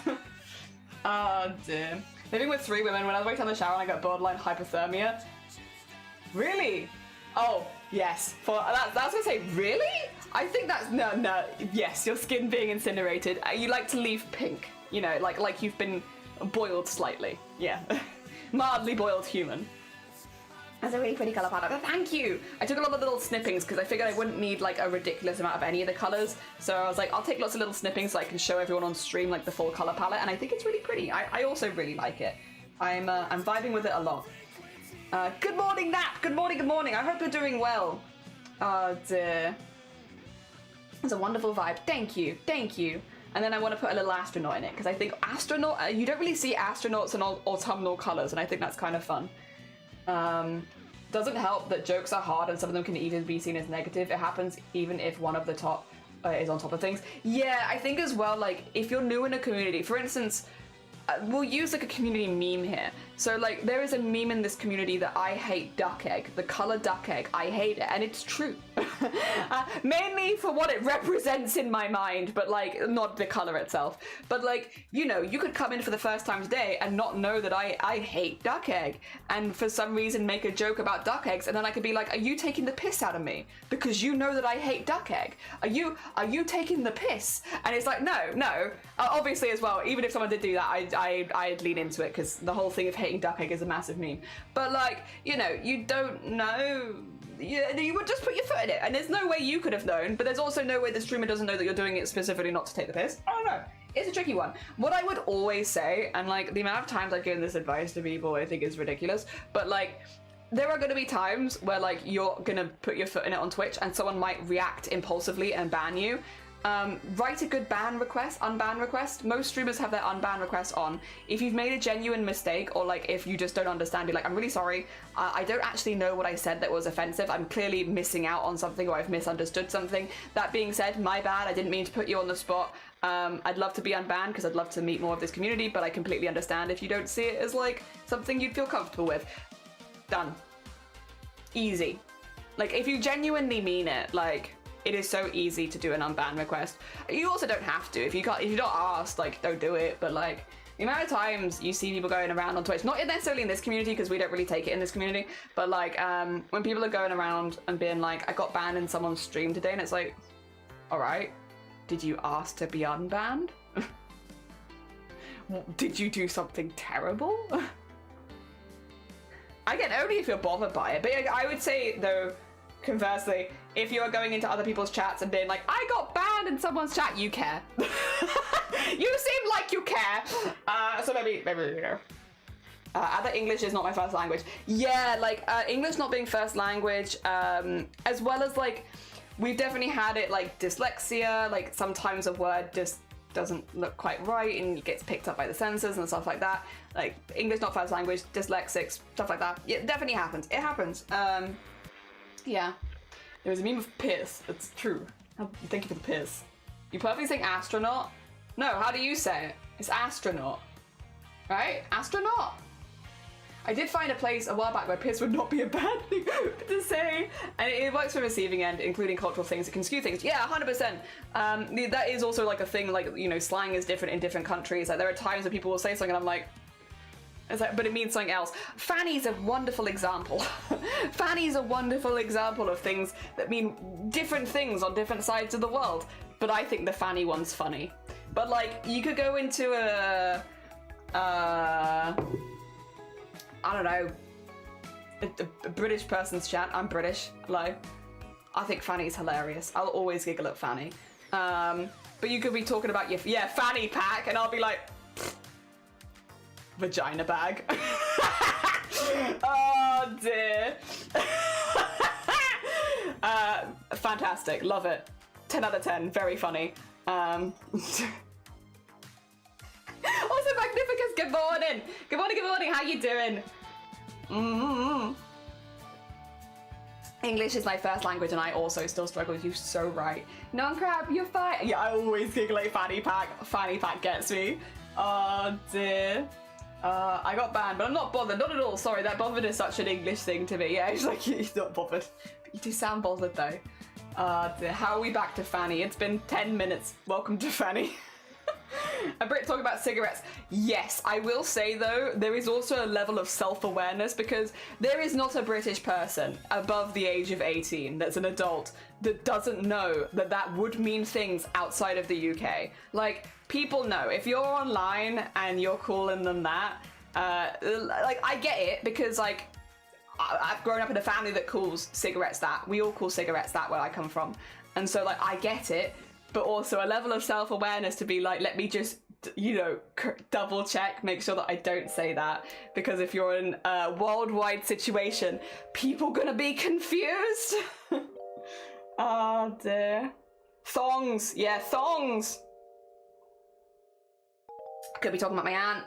Oh dear. Living with 3 women, when I was waiting on the shower and I got borderline hypothermia. Really? Oh, yes. That's gonna say, really? I think that's, no, yes, your skin being incinerated. You like to leave pink, you know, like you've been boiled slightly. Yeah. Mildly boiled human. That's a really pretty colour palette. Thank you! I took a lot of little snippings because I figured I wouldn't need like a ridiculous amount of any of the colours. So I was like, I'll take lots of little snippings so I can show everyone on stream like the full colour palette, and I think it's really pretty. I also really like it. I'm vibing with it a lot. Good morning, Nat! Good morning, good morning. I hope you're doing well. Oh dear. It's a wonderful vibe. Thank you, thank you. And then I want to put a little astronaut in it because I think astronaut, you don't really see astronauts in autumnal colours, and I think that's kind of fun. Doesn't help that jokes are hard and some of them can even be seen as negative. It happens even if one of the top is on top of things. Yeah, I think as well, like, if you're new in a community, for instance, we'll use like a community meme here. So like, there is a meme in this community that I hate duck egg, the color duck egg. I hate it, and it's true. Mainly for what it represents in my mind, but like, not the color itself. But like, you know, you could come in for the first time today and not know that I hate duck egg, and for some reason make a joke about duck eggs, and then I could be like, are you taking the piss out of me? Because you know that I hate duck egg. Are you taking the piss? And it's like, no. Obviously as well, even if someone did do that, I'd lean into it, because the whole thing of hating duck egg is a massive meme. But like, you know, you don't know. You would just put your foot in it, and there's no way you could have known, but there's also no way the streamer doesn't know that you're doing it specifically not to take the piss. I don't know. It's a tricky one. What I would always say, and like the amount of times I've given this advice to people, I think is ridiculous, but like, there are going to be times where like you're going to put your foot in it on Twitch and someone might react impulsively and ban you. Write a good unban request. Most streamers have their unban request on. If you've made a genuine mistake, or like if you just don't understand, you're like, I'm really sorry, I don't actually know what I said that was offensive, I'm clearly missing out on something, or I've misunderstood something. That being said, my bad, I didn't mean to put you on the spot. I'd love to be unbanned because I'd love to meet more of this community, but I completely understand if you don't see it as like something you'd feel comfortable with. Done. Easy. Like, if you genuinely mean it, like, it is so easy to do an unban request. You also don't have to. If you're not asked, like, don't do it. But like, the amount of times you see people going around on Twitch, not necessarily in this community because we don't really take it in this community, but like, when people are going around and being like, I got banned in someone's stream today, and it's like, all right, did you ask to be unbanned? Did you do something terrible? Again, only if you're bothered by it. But I would say, though, conversely, if you're going into other people's chats and being like, I got banned in someone's chat, you care. You seem like you care. So maybe, you know. Other English is not my first language. Yeah, like, English not being first language, as well as, like, we've definitely had it, like, dyslexia, like, sometimes a word just doesn't look quite right and it gets picked up by the censors and stuff like that. Like, English not first language, dyslexics, stuff like that. Yeah, it definitely happens. It happens. Yeah. There was a meme of piss. It's true. Thank you for the piss. You perfectly saying astronaut? No, how do you say it? It's astronaut. Right? Astronaut. I did find a place a while back where piss would not be a bad thing to say, and it works for receiving end, including cultural things. It can skew things. Yeah, 100%. That is also like a thing. Like, you know, slang is different in different countries. Like, there are times when people will say something, and I'm like, it's like, but it means something else. Fanny's a wonderful example. Fanny's a wonderful example of things that mean different things on different sides of the world. But I think the fanny one's funny. But like, you could go into I don't know, a British person's chat. I'm British. Hello. I think Fanny's hilarious. I'll always giggle at Fanny. But you could be talking about your fanny pack, and I'll be like, vagina bag. Oh dear. Fantastic. Love it. 10 out of 10. Very funny. Also, Magnificus, good morning. Good morning, good morning. How you doing? English is my first language, and I also still struggle with you. So right. Non-crab, you're fine. Yeah, I always giggle at fanny pack. Fanny pack gets me. Oh dear. I got banned, but I'm not bothered. Not at all. Sorry, that bothered is such an English thing to me. Yeah, it's like, you're not bothered. But you do sound bothered though. Dear. How are we back to Fanny? It's been 10 minutes. Welcome to Fanny. A Brit talking about cigarettes. Yes, I will say though, there is also a level of self-awareness, because there is not a British person above the age of 18 that's an adult that doesn't know that that would mean things outside of the UK. Like, people know. If you're online and you're calling them that, like, I get it, because like, I've grown up in a family that calls cigarettes that. We all call cigarettes that where I come from. And so like, I get it. But also a level of self-awareness to be like, let me just, you know, double check, make sure that I don't say that. Because if you're in a worldwide situation, people gonna be confused. Oh dear. Thongs, yeah, thongs. Could be talking about my aunt,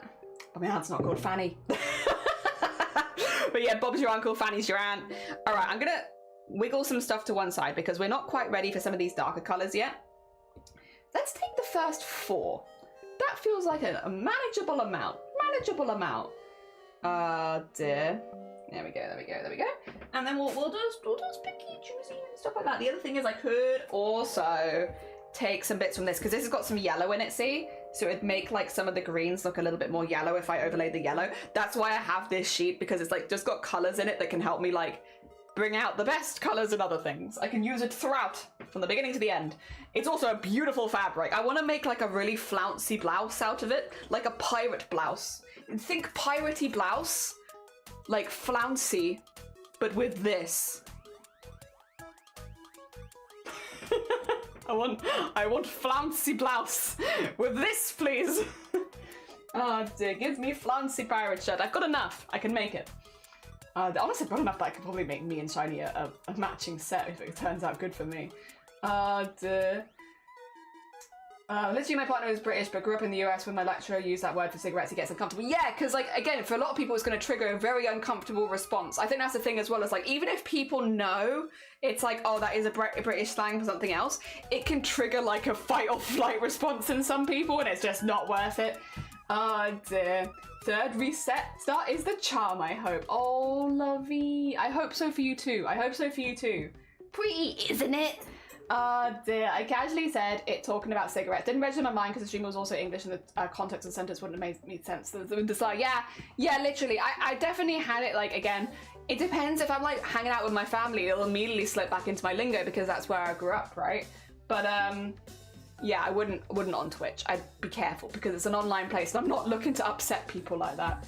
but my aunt's not called Fanny. But yeah, Bob's your uncle, Fanny's your aunt. All right, I'm gonna wiggle some stuff to one side because we're not quite ready for some of these darker colors yet. Let's take the first 4. That feels like a manageable amount. Manageable amount. Dear. There we go, there we go, there we go. And then we'll just picky, choosy and stuff like that. The other thing is I could also take some bits from this, because this has got some yellow in it, see? So it'd make like some of the greens look a little bit more yellow if I overlaid the yellow. That's why I have this sheet, because it's like just got colors in it that can help me like bring out the best colors and other things. I can use it throughout, from the beginning to the end. It's also a beautiful fabric. I want to make like a really flouncy blouse out of it, like a pirate blouse. And think piratey blouse, like flouncy, but with this. I want flouncy blouse with this, please. Oh dear, give me flouncy pirate shirt. I've got enough. I can make it. Honestly, I've got enough that I could probably make me and Shiny a matching set if it turns out good for me. Literally, my partner is British but grew up in the US. When my lecturer used that word for cigarettes, he gets uncomfortable. Yeah, because like, again, for a lot of people, it's going to trigger a very uncomfortable response. I think that's the thing as well, as like, even if people know it's like, oh, that is a British slang for something else, it can trigger like a fight or flight response in some people, and it's just not worth it. Oh dear. Third reset start is the charm, I hope. Oh, lovey. I hope so for you too. I hope so for you too. Pretty, isn't it? Oh dear. I casually said it talking about cigarettes. Didn't register in my mind because the stream was also English and the context of the sentence wouldn't have made sense. Yeah, literally. I definitely had it like, again, it depends. If I'm like hanging out with my family, it'll immediately slip back into my lingo because that's where I grew up, right? But yeah, I wouldn't on Twitch. I'd be careful because it's an online place and I'm not looking to upset people like that.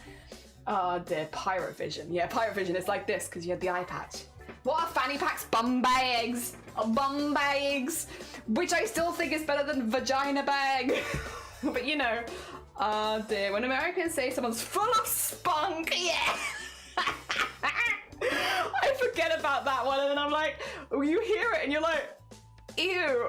Oh dear, pirate vision. Yeah, pirate vision is like this because you had the eye patch. What are fanny packs? Bum bags. Bum bags. Which I still think is better than vagina bag. But you know, oh dear, when Americans say someone's full of spunk, yeah. I forget about that one and then I'm like, you hear it and you're like, ew.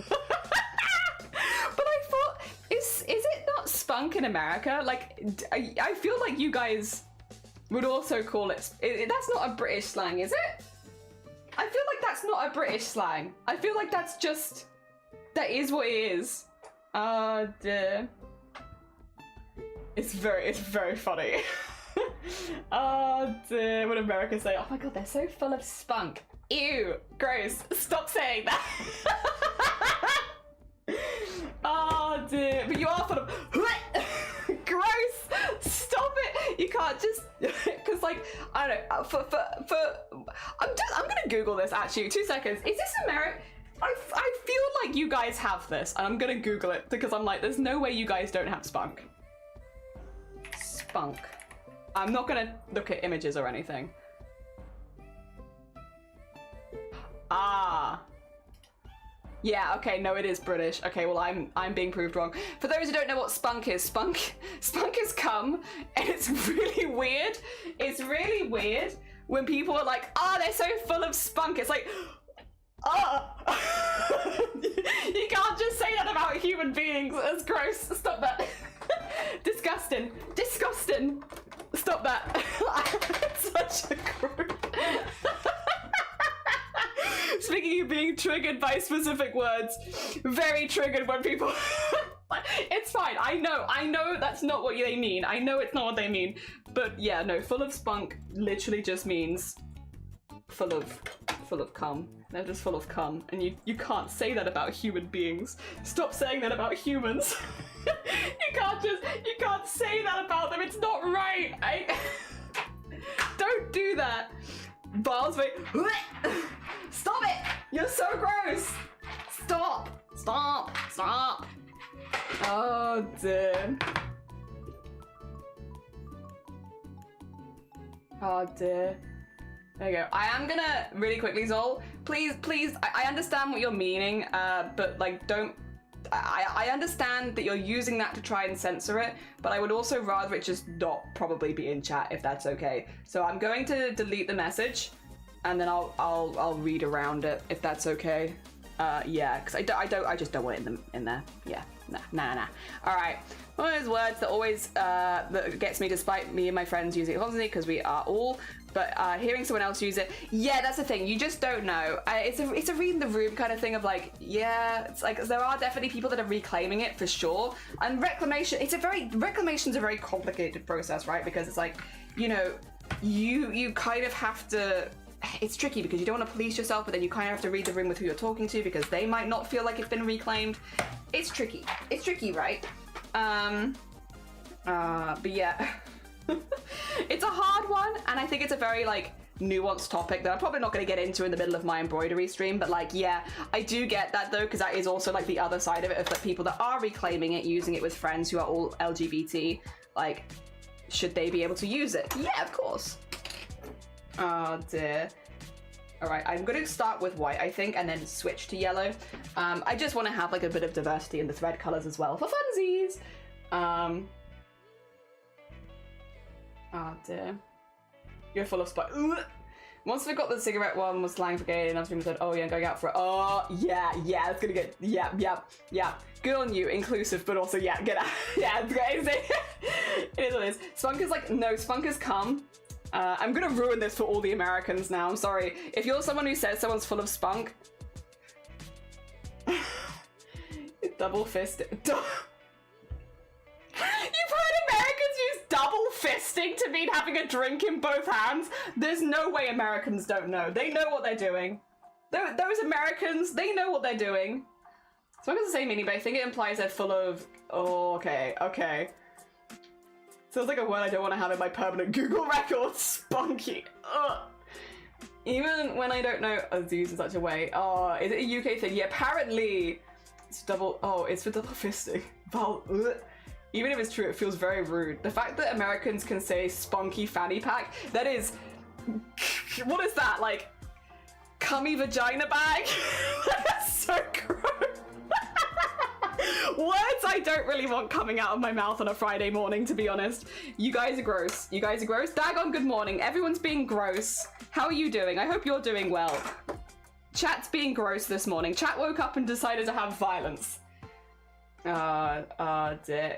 But I thought, is it not spunk in America? Like, I feel like you guys would also call it, that's not a British slang, is it? I feel like that's not a British slang. I feel like that's just, that is what it is. Dear. It's very funny. Oh dear, when Americans say, oh my god, they're so full of spunk. Ew, gross, stop saying that. Oh dear, but you are full of gross, stop it. You can't just, because like, I don't know, I'm gonna Google this actually, 2 seconds. Is this American? I feel like you guys have this, and I'm gonna Google it because I'm like, there's no way you guys don't have spunk. Spunk. I'm not gonna look at images or anything. Ah. Yeah, okay, no, it is British. Okay, well, I'm being proved wrong. For those who don't know what spunk is is cum, and it's really weird. It's really weird when people are like, oh, they're so full of spunk. It's like, oh. You can't just say that about human beings. That's gross. Stop that. Disgusting. Disgusting. Stop that. Such a gross. Speaking of being triggered by specific words, very triggered when people... It's fine, I know that's not what they mean. I know it's not what they mean. But yeah, no, full of spunk literally just means full of cum. They're just full of cum. And you can't say that about human beings. Stop saying that about humans. You can't say that about them. It's not right. Don't do that. Bars, wait. Stop it! You're so gross! Stop! Stop! Stop! Oh dear. Oh dear. There you go. I am gonna really quickly, Zol. Please, I understand what you're meaning, but like don't... I understand that you're using that to try and censor it, but I would also rather it just not probably be in chat if that's okay. So I'm going to delete the message. And then I'll read around it if that's okay. Yeah, because I just don't want it in there. Yeah, nah. All right, one of those words that always that gets me, despite me and my friends using it constantly because we are all. But hearing someone else use it, yeah, that's the thing. You just don't know. It's a reading the room kind of thing of like, yeah, it's like there are definitely people that are reclaiming it for sure. And reclamation's a very complicated process, right? Because it's like, you know, you kind of have to. It's tricky because you don't want to police yourself, but then you kind of have to read the room with who you're talking to because they might not feel like it's been reclaimed. It's tricky. It's tricky, right? But yeah. It's a hard one, and I think it's a very, like, nuanced topic that I'm probably not going to get into in the middle of my embroidery stream, but, like, yeah, I do get that, though, because that is also, like, the other side of it, of the people that are reclaiming it, using it with friends who are all LGBT, like, should they be able to use it? Yeah, of course. Oh dear. Alright, I'm going to start with white, I think, and then switch to yellow. I just want to have like a bit of diversity in the thread colours as well, for funsies! Oh dear. You're full of spite. Once we got the cigarette one was slang for gay, and other people said, oh yeah, I'm going out for it. Oh, yeah, it's gonna get, yeah. Good on you, inclusive, but also, yeah, get out. Yeah, it's crazy. It is what it is. Spunk is like, no, spunk is cum. I'm gonna ruin this for all the Americans now, I'm sorry. If you're someone who says someone's full of spunk... Double fisted. You've heard Americans use double fisting to mean having a drink in both hands? There's no way Americans don't know. They know what they're doing. Those Americans, they know what they're doing. Spunk has the same meaning, but I think it implies they're full of... Oh, okay. Sounds like a word I don't want to have in my permanent Google records. Spunky. Ugh. Even when I don't know, it's used in such a way. Oh, is it a UK thing? Yeah, apparently it's double. Oh, it's for double fisting. Even if it's true, it feels very rude. The fact that Americans can say spunky fanny pack, that is... What is that? Like, cummy vagina bag? That's so gross. Words I don't really want coming out of my mouth on a Friday morning, to be honest. You guys are gross. You guys are gross. Dagon, good morning. Everyone's being gross. How are you doing? I hope you're doing well. Chat's being gross this morning. Chat woke up and decided to have violence. Dear.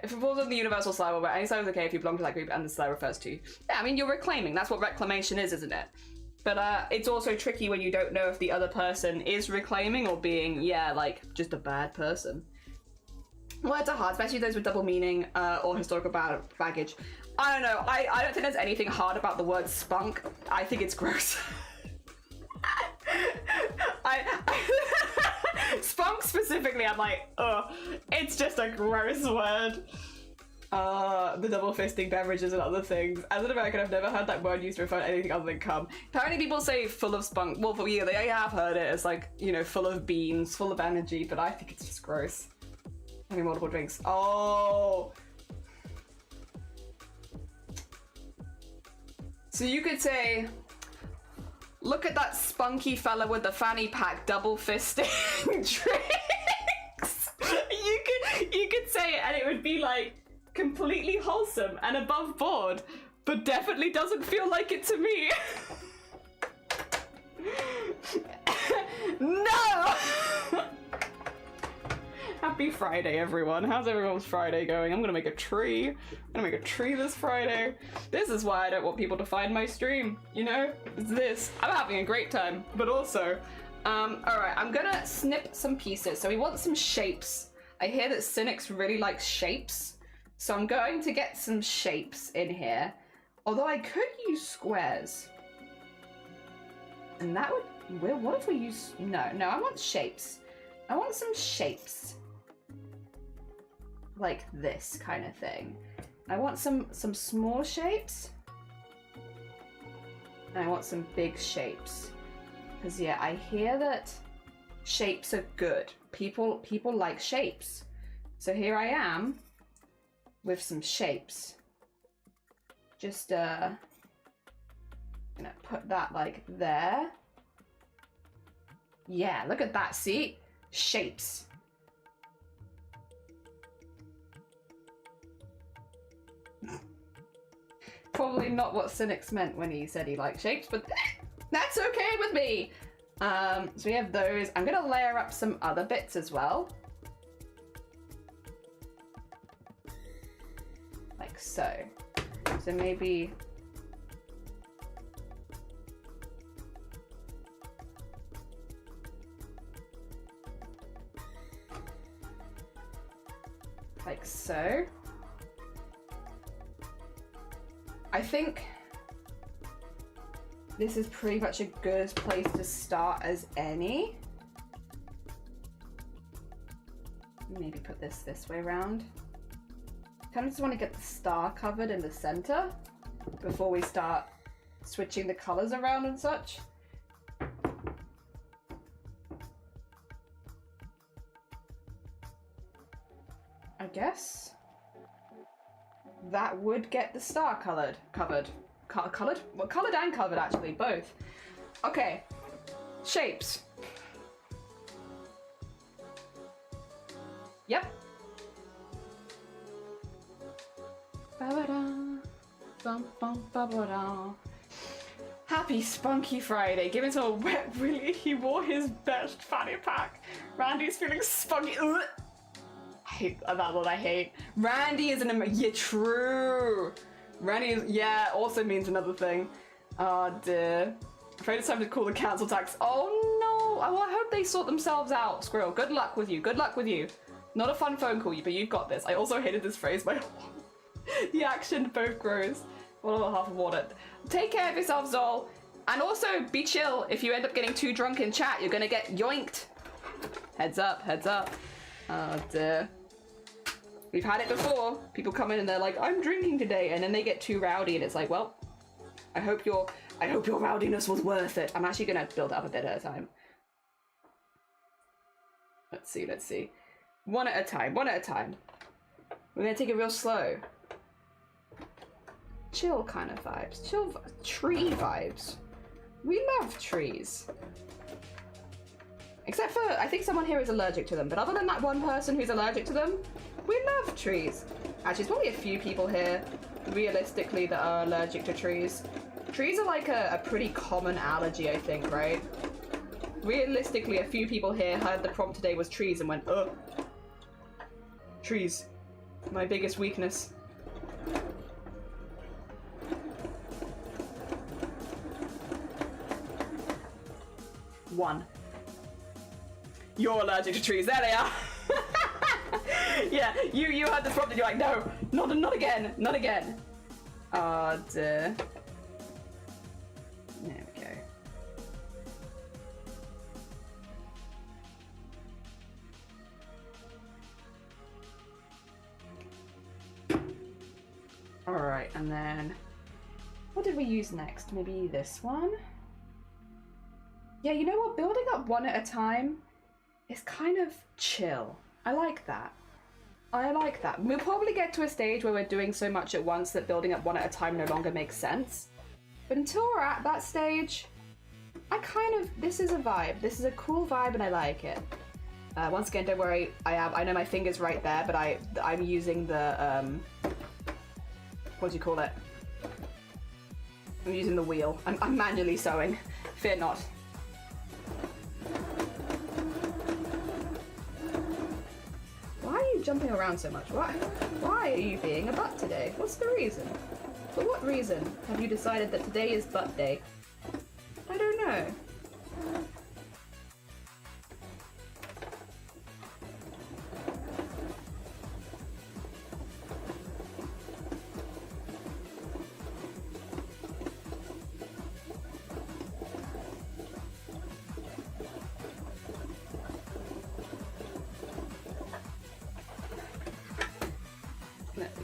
If it falls on the universal slur, but any slur is okay if you belong to that group and the slur refers to you. Yeah, I mean, you're reclaiming. That's what reclamation is, isn't it? But it's also tricky when you don't know if the other person is reclaiming or being, yeah, like, just a bad person. Words are hard, especially those with double meaning or historical baggage. I don't know. I don't think there's anything hard about the word spunk. I think it's gross. Spunk specifically, I'm like, ugh. It's just a gross word. The double fisting beverages and other things. As an American, I've never heard that word used to refer to anything other than cum. Apparently people say full of spunk. Well, for you, they have heard it as like, you know, full of beans, full of energy, but I think it's just gross. Having multiple drinks. Oh. So you could say, look at that spunky fella with the fanny pack double fisting drinks. You could say it and it would be like completely wholesome and above board, but definitely doesn't feel like it to me. No! Happy Friday, everyone. How's everyone's Friday going? I'm gonna make a tree. I'm gonna make a tree this Friday. This is why I don't want people to find my stream, you know? It's this. I'm having a great time, but also, alright, I'm gonna snip some pieces. So we want some shapes. I hear that Cynics really likes shapes, so I'm going to get some shapes in here. Although I could use squares. And that would, what if we use, no, I want shapes. I want some shapes. Like this kind of thing. I want some small shapes. And I want some big shapes. Because yeah, I hear that shapes are good. People like shapes. So here I am with some shapes. Just gonna put that like there. Yeah, look at that, see? Shapes. Probably not what Cynics meant when he said he liked shapes, but that's okay with me. So we have those. I'm gonna layer up some other bits as well. Like so. So maybe... like so. I think this is pretty much a good place to start as any. Maybe put this way around. Kind of just want to get the star covered in the center before we start switching the colors around and such. I guess that would get the star covered. Well, colored and covered actually, both. Okay, shapes. Yep. Happy Spunky Friday. Give it a wet willy. He wore his best fanny pack. Randy's feeling spunky. Ugh. I hate that one. I hate. Randy is yeah, true. Randy is, yeah, also means another thing. Oh dear. Afraid it's time to call the council tax. Oh no. Well, I hope they sort themselves out, Squirrel. Good luck with you. Good luck with you. Not a fun phone call, but you've got this. I also hated this phrase by the action both grows. One and a half of water. Take care of yourselves all. And also be chill. If you end up getting too drunk in chat, you're gonna get yoinked. Heads up, heads up. Oh dear. We've had it before. People come in and they're like, I'm drinking today, and then they get too rowdy and it's like, well, I hope your rowdiness was worth it. I'm actually gonna build up a bit at a time. Let's see. One at a time. We're gonna take it real slow. Chill kind of vibes. Chill tree vibes. We love trees. Except for, I think someone here is allergic to them, but other than that one person who's allergic to them, we love trees. Actually, there's probably a few people here, realistically, that are allergic to trees. Trees are like a pretty common allergy, I think, right? Realistically, a few people here heard the prompt today was trees and went, ugh. Trees. My biggest weakness. One. You're allergic to trees. There they are. Yeah, you heard the prompt and you're like, no, not again, not again. Oh dear. There we go. Alright, and then what did we use next? Maybe this one? Yeah, you know what? Building up one at a time is kind of chill. I like that. I like that. We'll probably get to a stage where we're doing so much at once that building up one at a time no longer makes sense. But until we're at that stage, this is a vibe. This is a cool vibe and I like it. Once again, don't worry, I know my finger's right there, but I'm using the, what do you call it? I'm using the wheel. I'm manually sewing. Fear not. Why are you jumping around so much? Why are you being a butt today? What's the reason? For what reason have you decided that today is butt day? I don't know.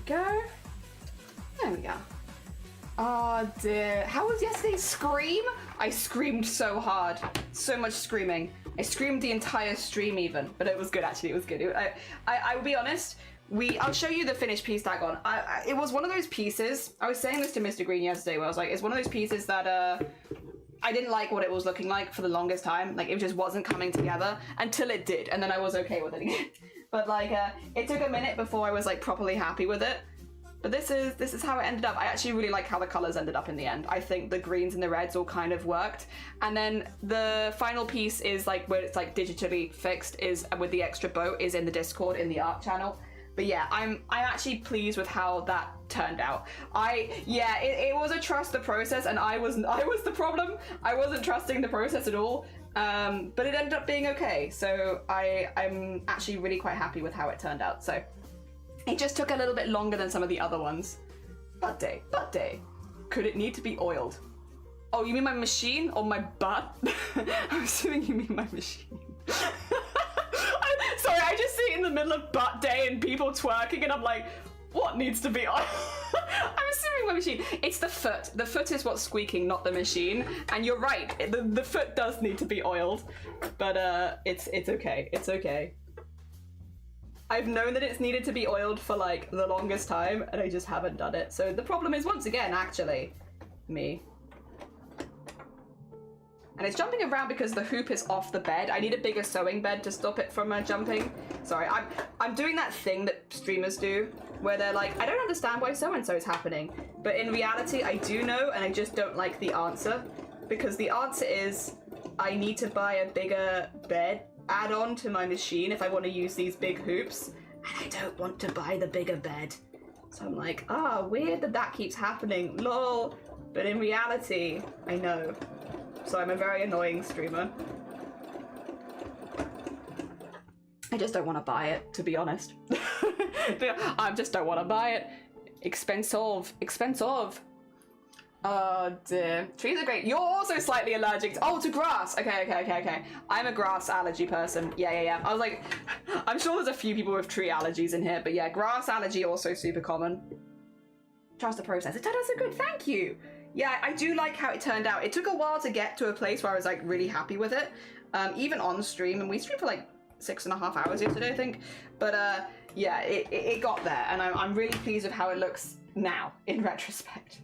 Go. There we go. Oh dear. How was yesterday's scream? I screamed so hard. So much screaming. I screamed the entire stream even, but it was good actually. It was good. I will be honest. I'll show you the finished piece tag on. It was one of those pieces. I was saying this to Mr. Green yesterday where I was like, it's one of those pieces that I didn't like what it was looking like for the longest time. Like it just wasn't coming together until it did, and then I was okay with it again. But like, it took a minute before I was like properly happy with it. But this is how it ended up. I actually really like how the colors ended up in the end. I think the greens and the reds all kind of worked. And then the final piece is like where it's like digitally fixed is with the extra bow is in the Discord in the art channel. But yeah, I'm actually pleased with how that turned out. It was a trust the process, and I was the problem. I wasn't trusting the process at all. But it ended up being okay. So I'm actually really quite happy with how it turned out. So it just took a little bit longer than some of the other ones. Butt day. Could it need to be oiled? Oh, you mean my machine or my butt? I'm assuming you mean my machine. Sorry, I just see it in the middle of butt day and people twerking and I'm like, what needs to be oiled? I'm assuming my machine. It's the foot. The foot is what's squeaking, not the machine. And you're right, the foot does need to be oiled. But it's okay. It's okay. I've known that it's needed to be oiled for like the longest time and I just haven't done it. So the problem is once again, actually, me. And it's jumping around because the hoop is off the bed. I need a bigger sewing bed to stop it from jumping. Sorry, I'm doing that thing that streamers do where they're like, I don't understand why so-and-so is happening. But in reality, I do know, and I just don't like the answer. Because the answer is, I need to buy a bigger bed add-on to my machine if I want to use these big hoops. And I don't want to buy the bigger bed. So I'm like, weird that keeps happening, lol. But in reality, I know. So I'm a very annoying streamer. I just don't want to buy it, to be honest. I just don't want to buy it. Expensive. Oh dear. Trees are great. You're also slightly allergic to grass. Okay. I'm a grass allergy person. Yeah. I was like, I'm sure there's a few people with tree allergies in here, but yeah, grass allergy also super common. Trust the process. It turned out so good. Thank you. Yeah, I do like how it turned out. It took a while to get to a place where I was like really happy with it. Even on stream, and we streamed for like 6.5 hours yesterday, I think. But yeah, it got there, and I'm really pleased with how it looks now, in retrospect.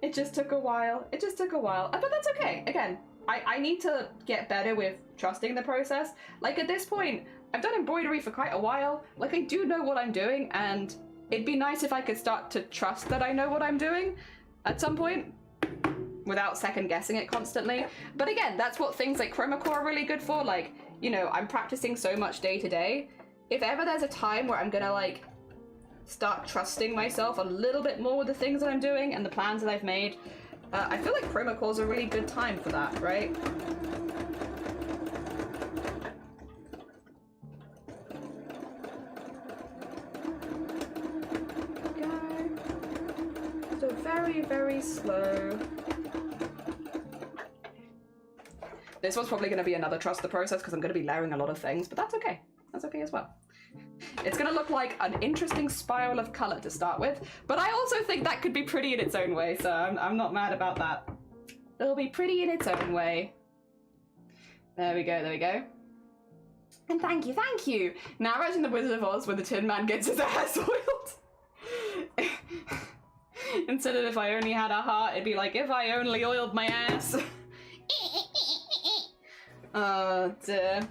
It just took a while. It just took a while, but that's okay. Again, I need to get better with trusting the process. Like, at this point, I've done embroidery for quite a while. Like, I do know what I'm doing, and it'd be nice if I could start to trust that I know what I'm doing at some point, without second guessing it constantly. But again, that's what things like chroma core are really good for. Like, you know, I'm practicing so much day to day. If ever there's a time where I'm gonna like start trusting myself a little bit more with the things that I'm doing and the plans that I've made, I feel like chroma core is a really good time for that, right? Go. So very, very slow. This one's probably going to be another trust the process because I'm going to be layering a lot of things, but that's okay. That's okay as well. It's going to look like an interesting spiral of color to start with, but I also think that could be pretty in its own way, so I'm not mad about that. It'll be pretty in its own way. There we go, there we go. And thank you, thank you. Now imagine the Wizard of Oz where the Tin Man gets his ass oiled. Instead of if I only had a heart, it'd be like, if I only oiled my ass. Oh dear.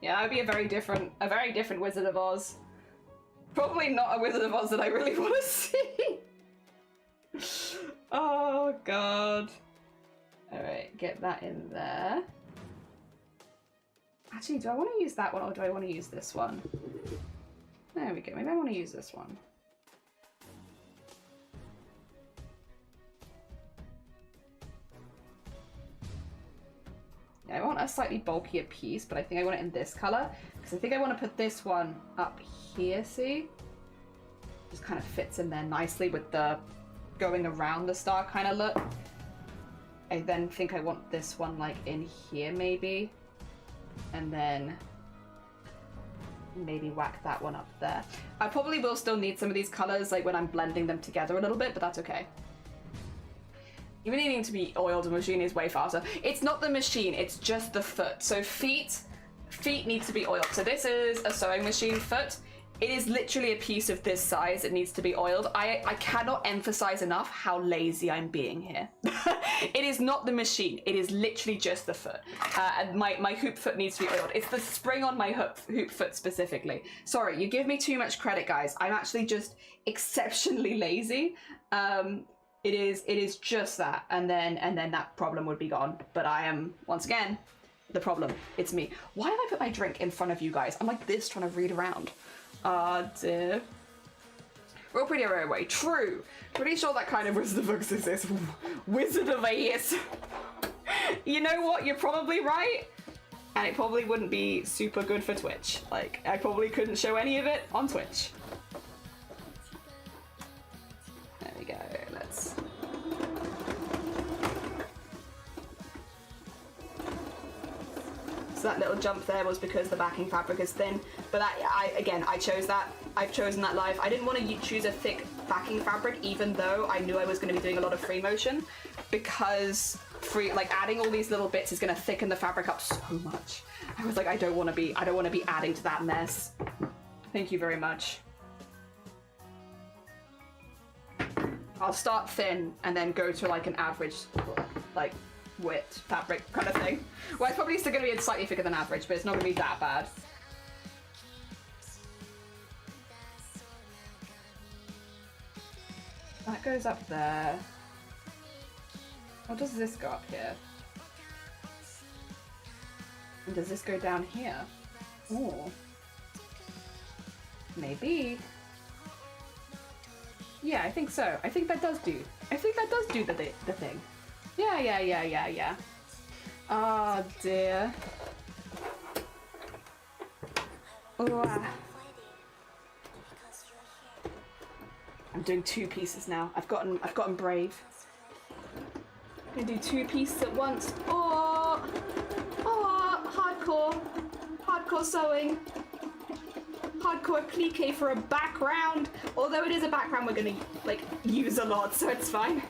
Yeah, that would be a very different Wizard of Oz. Probably not a Wizard of Oz that I really want to see. Oh god. Alright, get that in there. Actually, do I want to use that one or do I want to use this one? There we go, maybe I want to use this one. I want a slightly bulkier piece, but I think I want it in this color because I think I want to put this one up here, see? Just kind of fits in there nicely with the going around the star kind of look. I then think I want this one like in here maybe, and then maybe whack that one up there. I probably will still need some of these colors like when I'm blending them together a little bit, but that's okay. Even needing to be oiled, the machine is way faster. It's not the machine, it's just the foot. So feet need to be oiled. So this is a sewing machine foot. It is literally a piece of this size that needs to be oiled. I cannot emphasize enough how lazy I'm being here. It is not the machine, it is literally just the foot. And my hoop foot needs to be oiled. It's the spring on my hoop foot specifically. Sorry, you give me too much credit, guys. I'm actually just exceptionally lazy. It is just that, and then that problem would be gone. But I am, once again, the problem. It's me. Why did I put my drink in front of you guys? I'm like this trying to read around. Ah, dear. Real pretty way. True. Pretty sure that kind of Wizard of Oz is this. Wizard of Oz. You know what? You're probably right. And it probably wouldn't be super good for Twitch. Like, I probably couldn't show any of it on Twitch. There we go. Let's... So that little jump there was because the backing fabric is thin, but that, I chose that. I've chosen that live. I didn't want to choose a thick backing fabric, even though I knew I was going to be doing a lot of free motion, because adding all these little bits is going to thicken the fabric up so much. I was like, I don't want to be adding to that mess. Thank you very much. I'll start thin and then go to like an average, like, width fabric kind of thing. Well, it's probably still going to be slightly thicker than average, but it's not going to be that bad. That goes up there. What does this go up here? And does this go down here? Ooh. Maybe. Yeah, I think so. I think that does do the thing. Yeah. Oh dear. Oh. I'm doing two pieces now. I've gotten brave. I'm gonna do two pieces at once. Oh, hardcore sewing. Hardcore applique for a background. Although it is a background we're gonna like use a lot, so it's fine.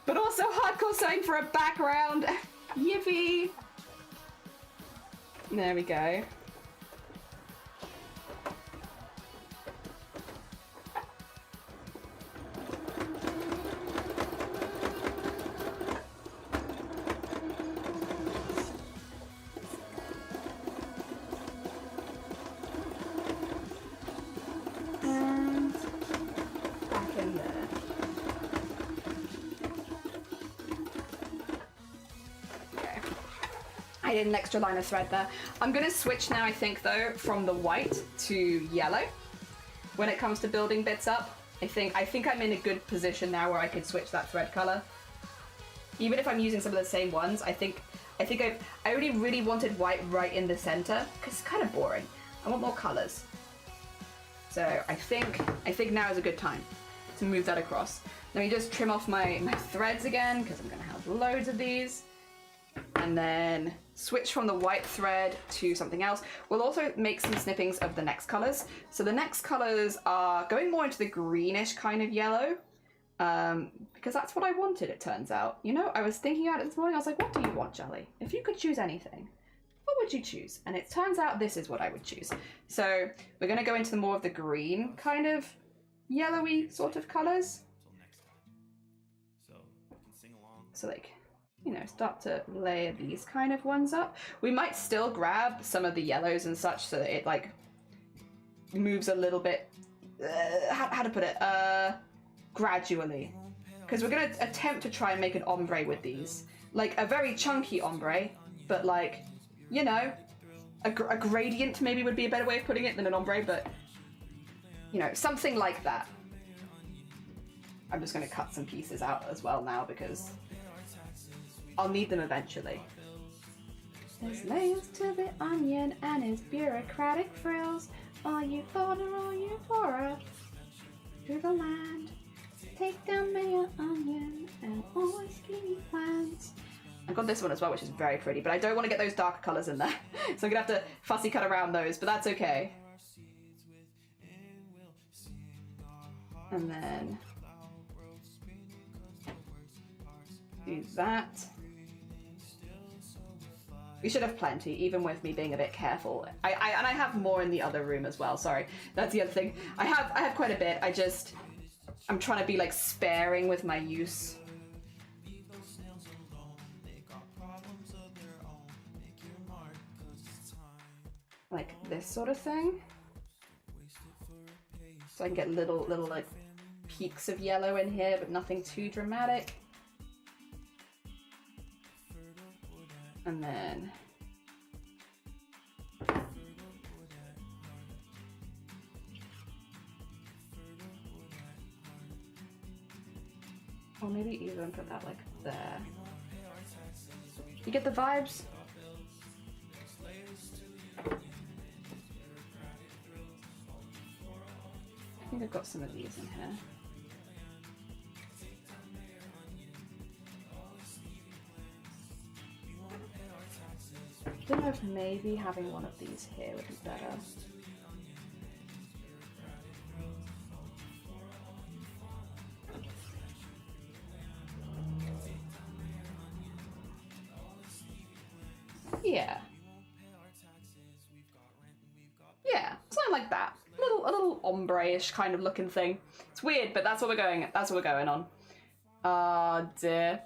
But also hardcore sewing for a background. Yippee! There we go. added an extra line of thread there. I'm gonna switch now, I think, though, from the white to yellow. When it comes to building bits up, I think I'm in a good position now where I could switch that thread color. Even if I'm using some of the same ones, I only really wanted white right in the center because it's kind of boring. I want more colors. So I think now is a good time to move that across. Let me just trim off my threads again because I'm gonna have loads of these. And then switch from the white thread to something else. We'll also make some snippings of the next colors. So the next colors are going more into the greenish kind of yellow, because that's what I wanted, it turns out. You know, I was thinking about it this morning, I was like, what do you want, Jelly? If you could choose anything, what would you choose? And it turns out this is what I would choose. So we're gonna go into more of the green kind of yellowy sort of colors. So like, you know, start to layer these kind of ones up. We might still grab some of the yellows and such so that it like moves a little bit, how to put it, gradually. Because we're gonna attempt to try and make an ombre with these. Like a very chunky ombre, but like, you know, a gradient maybe would be a better way of putting it than an ombre, but you know, something like that. I'm just gonna cut some pieces out as well now because I'll need them eventually. There's layers to the onion and its bureaucratic frills. All you fodder, all you flora, through the land. Take down mayor onion and always skinny plants. I've got this one as well, which is very pretty, but I don't want to get those darker colours in there. So I'm gonna have to fussy cut around those, but that's okay. And then do that. We should have plenty, even with me being a bit careful. And I have more in the other room as well. Sorry, that's the other thing. I have quite a bit. I'm trying to be like sparing with my use. Like this sort of thing. So I can get little like peaks of yellow in here, but nothing too dramatic. And then or maybe even put that like there. You get the vibes? I think I've got some of these in here. I don't know if maybe having one of these here would be better. Yeah. Yeah, something like that. A little ombre-ish kind of looking thing. It's weird, but that's what we're going. That's what we're going on. Dear.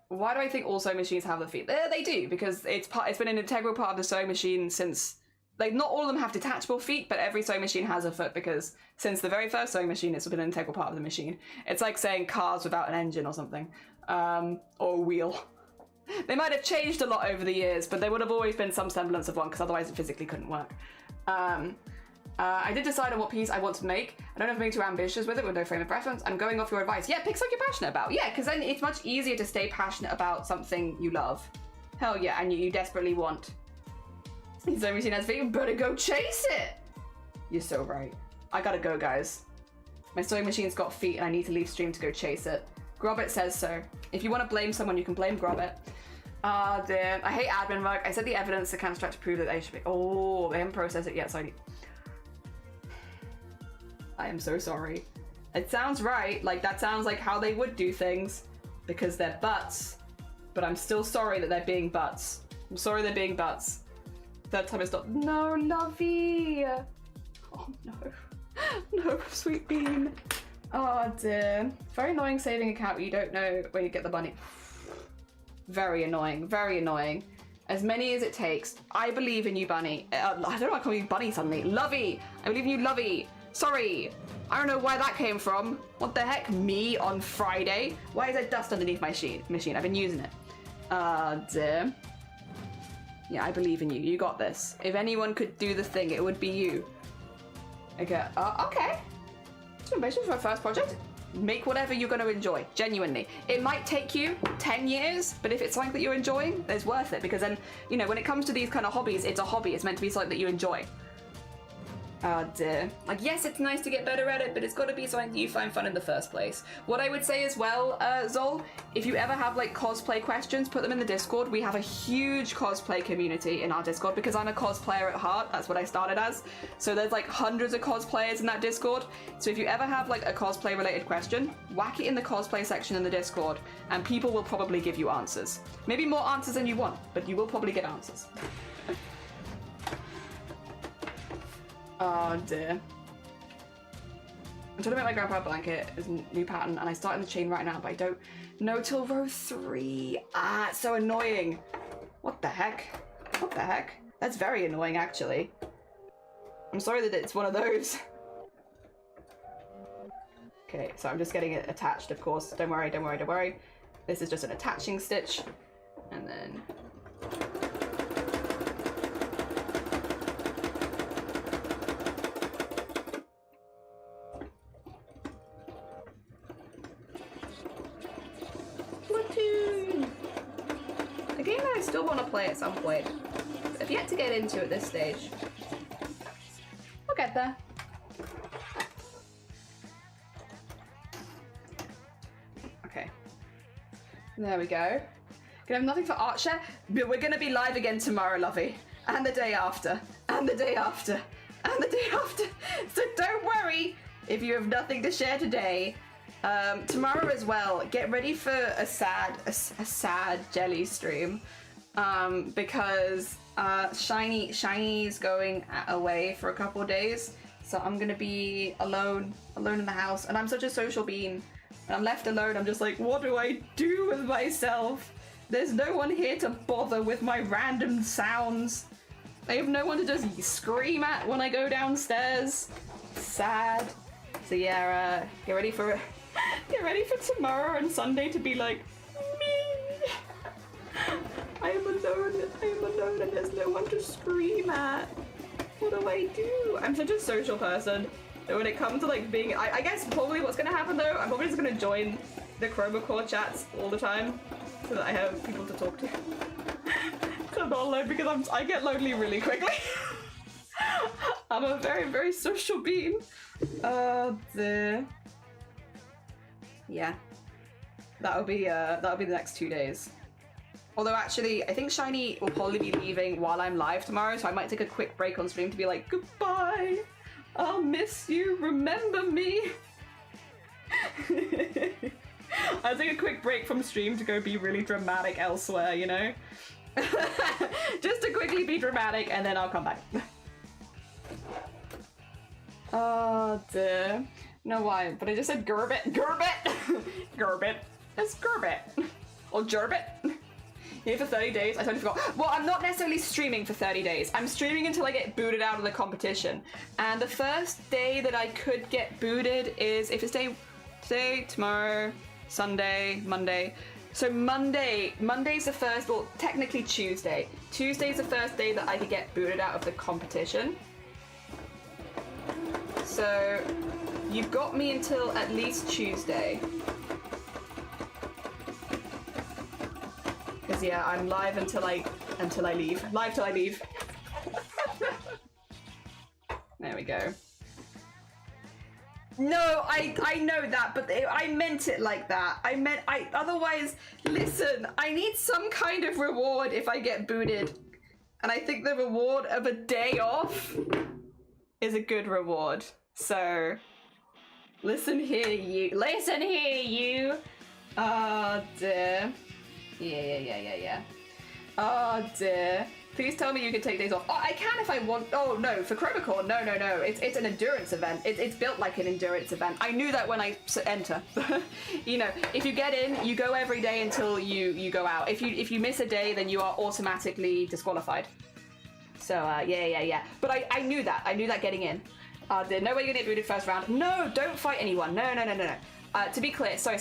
Why do I think all sewing machines have the feet? They do, because it's been an integral part of the sewing machine since, like, not all of them have detachable feet, but every sewing machine has a foot, because since the very first sewing machine, it's been an integral part of the machine. It's like saying cars without an engine or something, or a wheel. They might have changed a lot over the years, but there would have always been some semblance of one, because otherwise it physically couldn't work. I did decide on what piece I want to make. I don't have to be too ambitious with it with no frame of reference. I'm going off your advice. Yeah, pick something you're passionate about. Yeah, because then it's much easier to stay passionate about something you love. Hell yeah, and you desperately want. Sewing machine has feet, you better go chase it. You're so right. I gotta go, guys. My sewing machine's got feet and I need to leave stream to go chase it. Grobit says so. If you want to blame someone, you can blame Grobit. Dear. I hate admin work. I said the evidence to construct to prove that they should be. Oh, they haven't processed it yet, so I am so sorry. It sounds right. Like, that sounds like how they would do things because they're butts. But I'm still sorry that they're being butts. I'm sorry they're being butts. Third time it's not. No, lovey. Oh, no. No, sweet bean. Oh, dear. Very annoying saving account where you don't know where you get the money. Very annoying. Very annoying. As many as it takes. I believe in you, Bunny. I don't know why I call you Bunny suddenly. Lovey. I believe in you, Lovey. Sorry, I don't know why that came from. What the heck? Me on Friday? Why is there dust underneath my machine? I've been using it. Dear. Yeah, I believe in you. You got this. If anyone could do the thing, it would be you. Okay. Okay. So basically, for my first project, make whatever you're going to enjoy. Genuinely, it might take you 10 years, but if it's something that you're enjoying, it's worth it. Because then, you know, when it comes to these kind of hobbies, it's a hobby. It's meant to be something that you enjoy. Oh dear. Like, yes, it's nice to get better at it, but it's got to be something that you find fun in the first place. What I would say as well, Zol, if you ever have like cosplay questions, put them in the Discord. We have a huge cosplay community in our Discord because I'm a cosplayer at heart. That's what I started as. So there's like hundreds of cosplayers in that Discord. So if you ever have like a cosplay related question, whack it in the cosplay section in the Discord and people will probably give you answers. Maybe more answers than you want, but you will probably get answers. Oh dear. I'm trying to make my grandpa blanket as a new pattern and I start in the chain right now, but I don't know till row 3. Ah, it's so annoying. What the heck? What the heck? That's very annoying actually. I'm sorry that it's one of those. Okay, so I'm just getting it attached, of course. Don't worry, don't worry, don't worry. This is just an attaching stitch. And then... A game that I still want to play at some point. I've yet to get into at this stage. We'll get there. Okay. There we go. Gonna have nothing for art share, but we're gonna be live again tomorrow, lovey. And the day after. And the day after. And the day after. So don't worry if you have nothing to share today. Tomorrow as well, get ready for a sad jelly stream, because Shiny's going away for a couple of days, so I'm gonna be alone in the house, and I'm such a social being, and I'm left alone. I'm just like, what do I do with myself? There's no one here to bother with my random sounds. I have no one to just scream at when I go downstairs. Sad. So yeah, get ready for tomorrow and Sunday to be like, me. I am alone and there's no one to scream at. What do I do? I'm such a social person that when it comes to like being, I guess probably what's gonna happen though, I'm probably just gonna join the Chroma Core chats all the time so that I have people to talk to. I'm not alone because I get lonely really quickly. I'm a very, very social being. Yeah, that'll be the next 2 days. Although actually, I think Shiny will probably be leaving while I'm live tomorrow, so I might take a quick break on stream to be like, goodbye, I'll miss you, remember me. I'll take a quick break from stream to go be really dramatic elsewhere, you know? Just to quickly be dramatic, and then I'll come back. Oh dear. No, why? But I just said gerbit. Gerbit! Gerbit. It's gerbit. Or gerbit. Here for 30 days. I totally forgot. Well, I'm not necessarily streaming for 30 days. I'm streaming until I get booted out of the competition. And the first day that I could get booted is if it's today, tomorrow, Sunday, Monday. So Monday's the first, well, technically Tuesday. Tuesday's the first day that I could get booted out of the competition. So you've got me until at least Tuesday. Because yeah, I'm live until I leave. Live till I leave. There we go. No, I know that, but I meant it like that. Otherwise, listen, I need some kind of reward if I get booted. And I think the reward of a day off is a good reward. So, listen here, you. Listen here, you. Oh, dear. Yeah. Oh, dear. Please tell me you can take days off. Oh, I can if I want. Oh, no, for Chroma Core, no. It's an endurance event. It's built like an endurance event. I knew that when I enter. You know, if you get in, you go every day until you go out. If you miss a day, then you are automatically disqualified. So, yeah. But I knew that. I knew that getting in. No way you're gonna get booted first round. No, don't fight anyone. No. to be clear, sorry.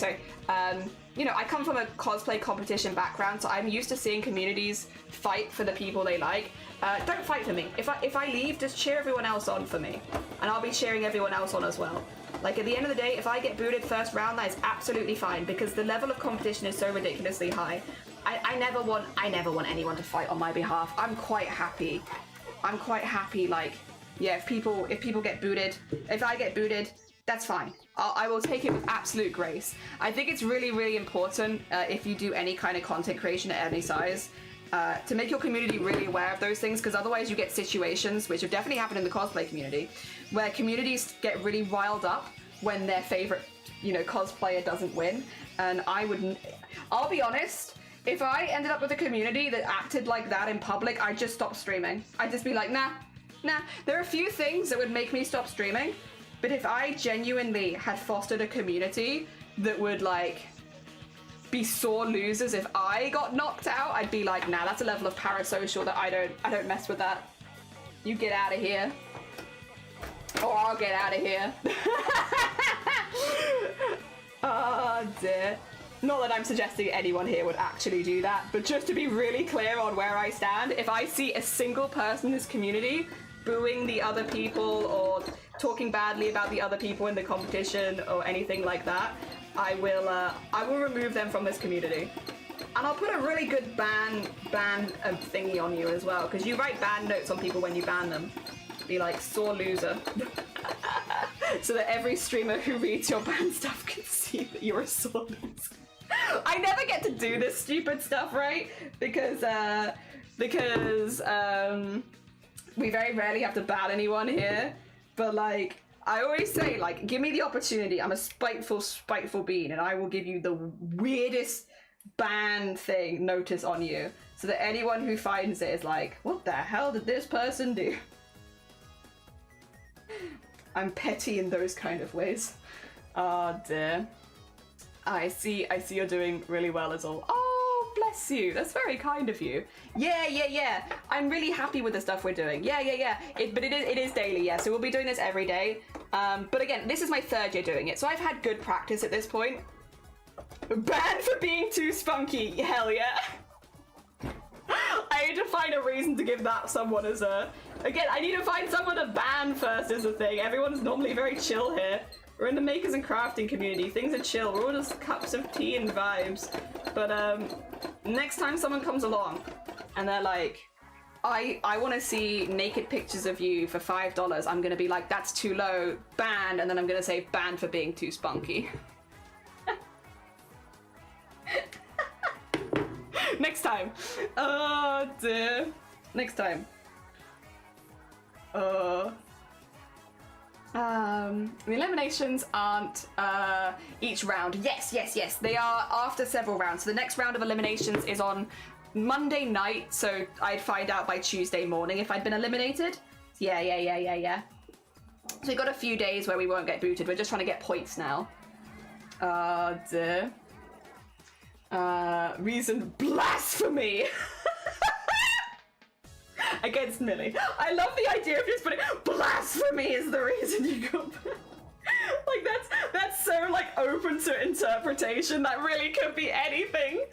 You know, I come from a cosplay competition background, so I'm used to seeing communities fight for the people they like. Don't fight for me. If I leave, just cheer everyone else on for me, and I'll be cheering everyone else on as well. Like, at the end of the day, if I get booted first round, that is absolutely fine, because the level of competition is so ridiculously high. I never want anyone to fight on my behalf. I'm quite happy, like, yeah, if people get booted, if I get booted, that's fine. I will take it with absolute grace. I think it's really, really important if you do any kind of content creation at any size, to make your community really aware of those things, because otherwise you get situations, which have definitely happened in the cosplay community, where communities get really riled up when their favorite, you know, cosplayer doesn't win. And I'll be honest, if I ended up with a community that acted like that in public, I'd just stop streaming. I'd just be like, nah. There are a few things that would make me stop streaming, but if I genuinely had fostered a community that would, like, be sore losers if I got knocked out, I'd be like, nah, that's a level of parasocial that I don't mess with that. You get out of here. Or I'll get out of here. Oh dear. Not that I'm suggesting anyone here would actually do that, but just to be really clear on where I stand, if I see a single person in this community booing the other people or talking badly about the other people in the competition or anything like that, I will remove them from this community. And I'll put a really good ban thingy on you as well, because you write ban notes on people when you ban them. Be like, sore loser. So that every streamer who reads your ban stuff can see that you're a sore loser. I never get to do this stupid stuff, right? Because we very rarely have to ban anyone here. But, like, I always say, like, give me the opportunity. I'm a spiteful bean, and I will give you the weirdest ban thing notice on you, so that anyone who finds it is like, what the hell did this person do? I'm petty in those kind of ways. Oh dear. I see you're doing really well as all. Oh, bless you. That's very kind of you. Yeah. I'm really happy with the stuff we're doing. Yeah. But it is daily, yeah. So we'll be doing this every day. But again, this is my third year doing it, so I've had good practice at this point. Banned for being too spunky. Hell yeah. I need to find a reason to give that someone as a... Again, I need to find someone to ban first is the thing. Everyone's normally very chill here. We're in the makers and crafting community. Things are chill. We're all just cups of tea and vibes. But next time someone comes along and they're like, I want to see naked pictures of you for $5, I'm going to be like, that's too low, banned, and then I'm going to say banned for being too spunky. Next time. Oh dear. Next time. The eliminations aren't each round. Yes. They are after several rounds. So the next round of eliminations is on Monday night, so I'd find out by Tuesday morning if I'd been eliminated. Yeah. So we got a few days where we won't get booted. We're just trying to get points now. Dear. Reason blasphemy. Against Millie. I love the idea of just putting blasphemy is the reason you got like that's so like open to interpretation. That really could be anything.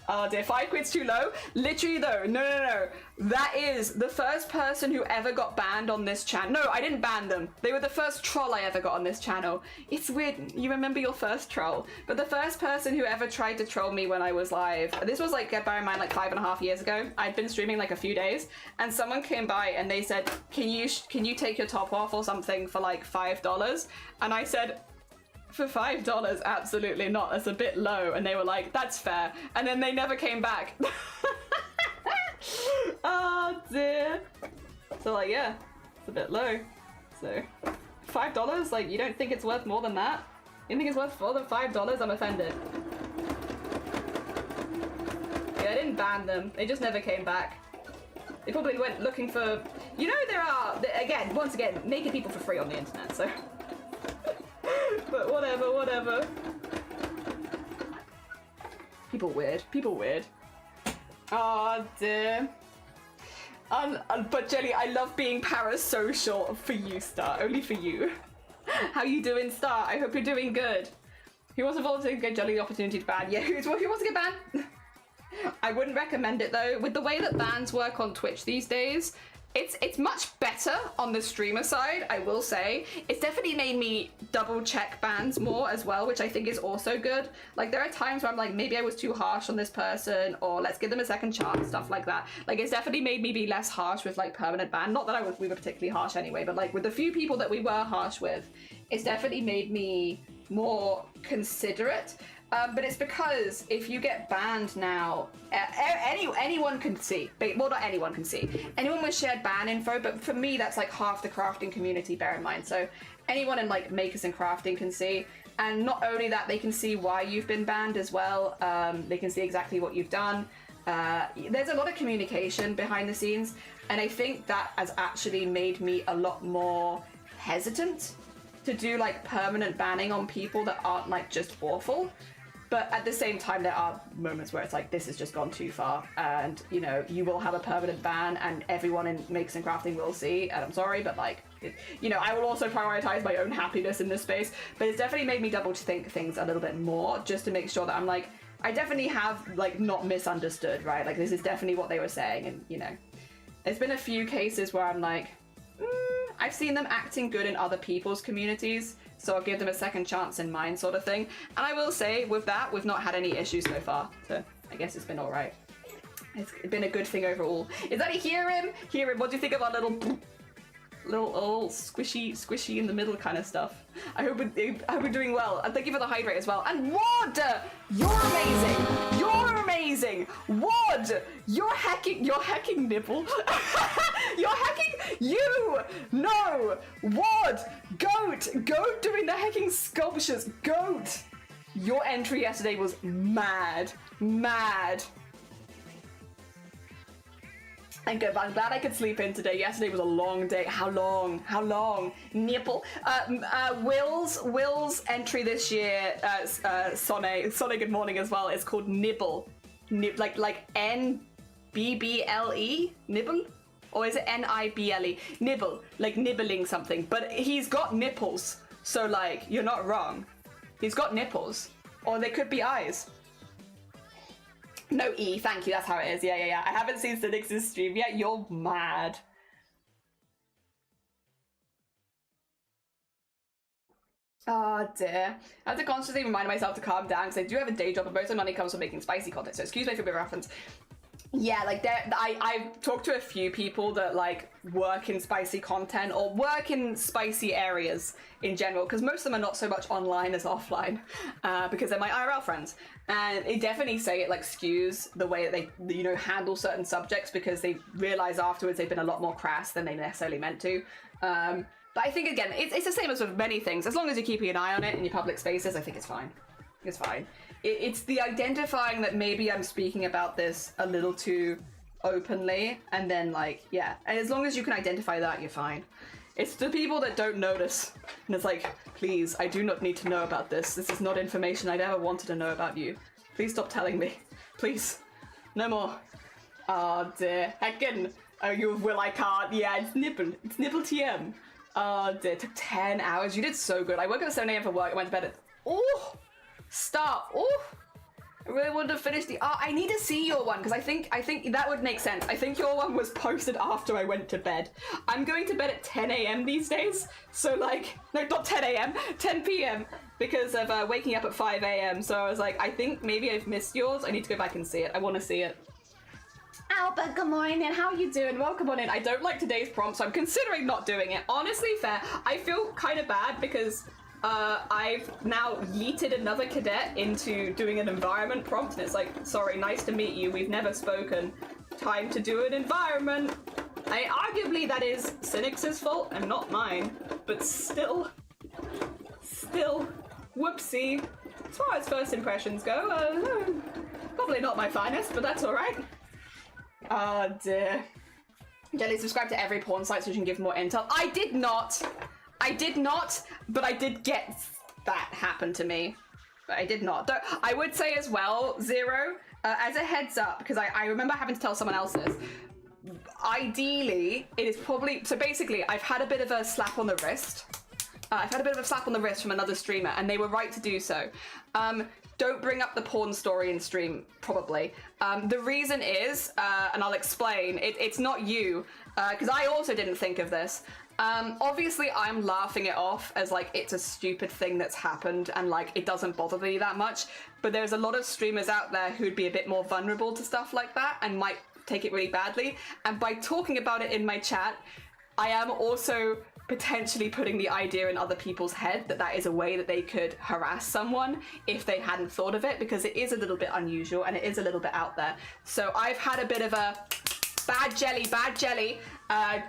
Oh dear, 5 quid's too low. Literally though, no. That is the first person who ever got banned on this channel. No, I didn't ban them. They were the first troll I ever got on this channel. It's weird, you remember your first troll. But the first person who ever tried to troll me when I was live, this was like, bear in mind, like 5.5 years ago. I'd been streaming like a few days, and someone came by and they said, can you take your top off or something for like $5? And I said, for $5, absolutely not. That's a bit low. And they were like, that's fair. And then they never came back. Oh dear. So like, yeah, it's a bit low. So $5, like, you don't think it's worth more than that? You think it's worth more than $5? I'm offended. Yeah, I didn't ban them. They just never came back. They probably went looking for, you know, there are, again, once again, naked people for free on the internet, so. But whatever. People weird. Oh dear. But Jelly, I love being parasocial for you, Star. Only for you. How you doing, Star? I hope you're doing good. Who wants to volunteer to get Jelly the opportunity to ban? Yeah, who wants to get banned? I wouldn't recommend it though. With the way that bans work on Twitch these days, it's much better on the streamer side, I will say. It's definitely made me double check bans more as well, which I think is also good. Like there are times where I'm like, maybe I was too harsh on this person, or let's give them a second chance, stuff like that. Like it's definitely made me be less harsh with like permanent ban. Not that we were particularly harsh anyway, but like with the few people that we were harsh with, it's definitely made me more considerate. But it's because if you get banned now, anyone can see. Well, not anyone can see. Anyone with shared ban info, but for me, that's like half the crafting community, bear in mind. So anyone in like makers and crafting can see. And not only that, they can see why you've been banned as well. They can see exactly what you've done. There's a lot of communication behind the scenes. And I think that has actually made me a lot more hesitant to do like permanent banning on people that aren't like just awful. But at the same time, there are moments where it's like, this has just gone too far. And, you know, you will have a permanent ban and everyone in makes and crafting will see. And I'm sorry, but like, you know, I will also prioritize my own happiness in this space. But it's definitely made me double think things a little bit more just to make sure that I'm like, I definitely have like not misunderstood, right? Like this is definitely what they were saying. And, you know, there's been a few cases where I'm like, I've seen them acting good in other people's communities, so I'll give them a second chance in mine, sort of thing. And I will say, with that, we've not had any issues so far, so I guess it's been all right. It's been a good thing overall. Is that a hear him? Hear him, what do you think of our little squishy in the middle kind of stuff? I hope we're doing well, and thank you for the hydrate as well. And Wad, you're amazing. You're amazing. Wad, you're hacking nipple. You're hacking you. No, Wad, goat doing the hacking sculptures. Goat, your entry yesterday was mad. And good, but I'm glad I could sleep in today. Yesterday was a long day. How long? Nipple. Will's entry this year, Sonne, good morning as well, is called Nibble. Like N-B-B-L-E? Nibble? Or is it N-I-B-L-E? Nibble, like nibbling something. But he's got nipples, so like, you're not wrong. He's got nipples. Or they could be eyes. No E, thank you, that's how it is. Yeah. I haven't seen Cynix's stream yet. You're mad. Oh dear. I have to constantly remind myself to calm down because I do have a day job and most of the money comes from making spicy content. So excuse me for the reference. Yeah, like I've talked to a few people that like work in spicy content or work in spicy areas in general, because most of them are not so much online as offline, because they're my IRL friends, and they definitely say it like skews the way that they, you know, handle certain subjects because they realize afterwards they've been a lot more crass than they necessarily meant to. But I think again, it's the same as with many things. As long as you're keeping an eye on it in your public spaces, I think it's fine. It's fine. It's the identifying that maybe I'm speaking about this a little too openly, and then like, yeah. And as long as you can identify that, you're fine. It's the people that don't notice. And it's like, please, I do not need to know about this. This is not information I'd ever wanted to know about you. Please stop telling me. Please. No more. Oh dear. Heckin'. Oh, you have Will, I can't. Yeah, it's nipple. It's nipple TM. Oh dear. It took 10 hours. You did so good. I woke up at 7 a.m. for work. I went to bed at... Oh! Stop. Oh! I really wanted to finish the... I need to see your one, because I think that would make sense. I think your one was posted after I went to bed. I'm going to bed at 10 a.m. these days, so like... No, not 10 a.m. 10 p.m. because of waking up at 5 a.m. So I was like, I think maybe I've missed yours. I need to go back and see it. I want to see it. Albert, good morning. How are you doing? Welcome on in. I don't like today's prompt, so I'm considering not doing it. Honestly, fair. I feel kind of bad because... I've now yeeted another cadet into doing an environment prompt, and it's like, sorry, nice to meet you, we've never spoken. Time to do an environment. Arguably that is Cynix's fault and not mine, but still, whoopsie. As far as first impressions go, probably not my finest, but that's alright. Oh dear. Jelly, subscribe to every porn site so you can give more intel. I did not, but I did get that happen to me. But I did not. Though I would say as well, Zero, as a heads up, because I remember having to tell someone else this, ideally, it is probably... So basically, I've had a bit of a slap on the wrist I've had a bit of a slap on the wrist from another streamer, and they were right to do so. Don't bring up the porn story in stream, probably. The reason is, and I'll explain, it's not you, because I also didn't think of this. Obviously, I'm laughing it off as, like, it's a stupid thing that's happened, and, like, it doesn't bother me that much. But there's a lot of streamers out there who'd be a bit more vulnerable to stuff like that, and might take it really badly. And by talking about it in my chat, I am also potentially putting the idea in other people's head that that is a way that they could harass someone if they hadn't thought of it, because it is a little bit unusual and it is a little bit out there. So I've had a bit of a bad jelly,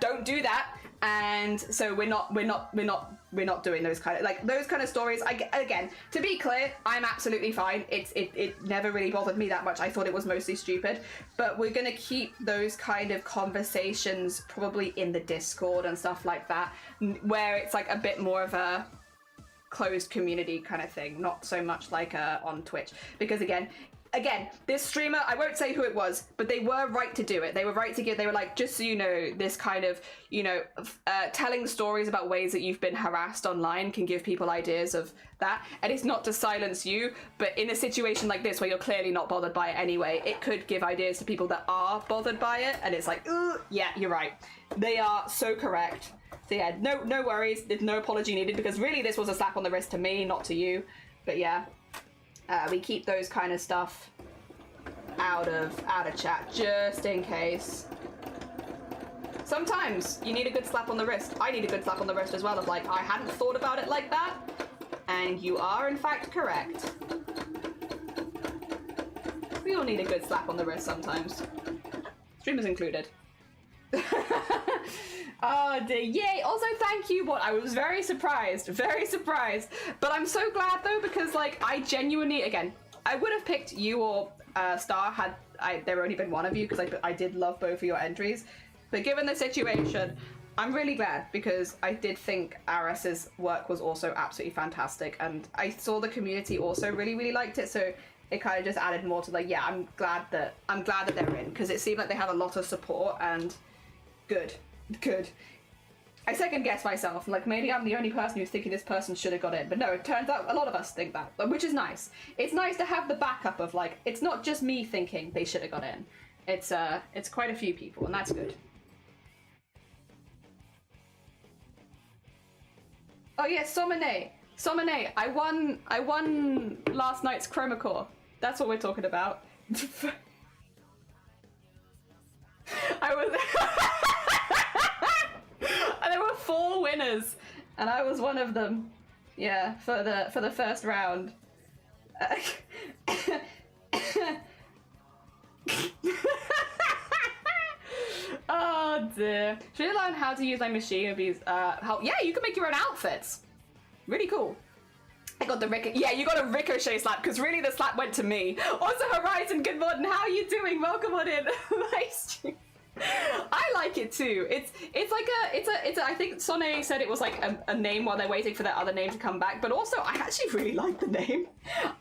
don't do that. And so we're not doing those kind of stories. Again, to be clear, I'm absolutely fine. It never really bothered me that much. I thought it was mostly stupid, but we're gonna keep those kind of conversations probably in the Discord and stuff like that, where it's like a bit more of a closed community kind of thing, not so much like on Twitch, because again, this streamer, I won't say who it was, but they were right to do it. They were right to give, they were like, just so you know, this kind of, you know, telling stories about ways that you've been harassed online can give people ideas of that. And it's not to silence you, but in a situation like this where you're clearly not bothered by it anyway, it could give ideas to people that are bothered by it. And it's like, ooh, yeah, you're right. They are so correct. So yeah, no worries. There's no apology needed, because really this was a slap on the wrist to me, not to you. But yeah. We keep those kind of stuff out of chat, just in case. Sometimes you need a good slap on the wrist. I need a good slap on the wrist as well, of like, I hadn't thought about it like that, and you are in fact correct. We all need a good slap on the wrist sometimes. Streamers included. Oh dear, yay! Also, thank you, I was very surprised. But I'm so glad though, because like, I genuinely, again, I would have picked you or Star had there only been one of you, because I did love both of your entries. But given the situation, I'm really glad, because I did think Aris's work was also absolutely fantastic, and I saw the community also really liked it, so it kind of just added more to like, yeah, I'm glad that they're in, because it seemed like they have a lot of support, and good. I second guess myself, like maybe I'm the only person who's thinking this person should have got in, but no, it turns out a lot of us think that, which is nice. It's nice to have the backup of like, it's not just me thinking they should have got in. It's quite a few people, and that's good. Oh yeah, Somene, I won last night's Chroma Core. That's what we're talking about. I was and there were 4 winners, and I was one of them. Yeah, for the first round. Oh dear. Should I learn how to use my machine? Yeah, you can make your own outfits. Really cool. I got the yeah, you got a ricochet slap, because really the slap went to me. Also, Horizon, good morning. How are you doing? Welcome on in. Nice. I like it too. It's I think Sonne said it was like a name while they're waiting for their other name to come back, but also I actually really like the name.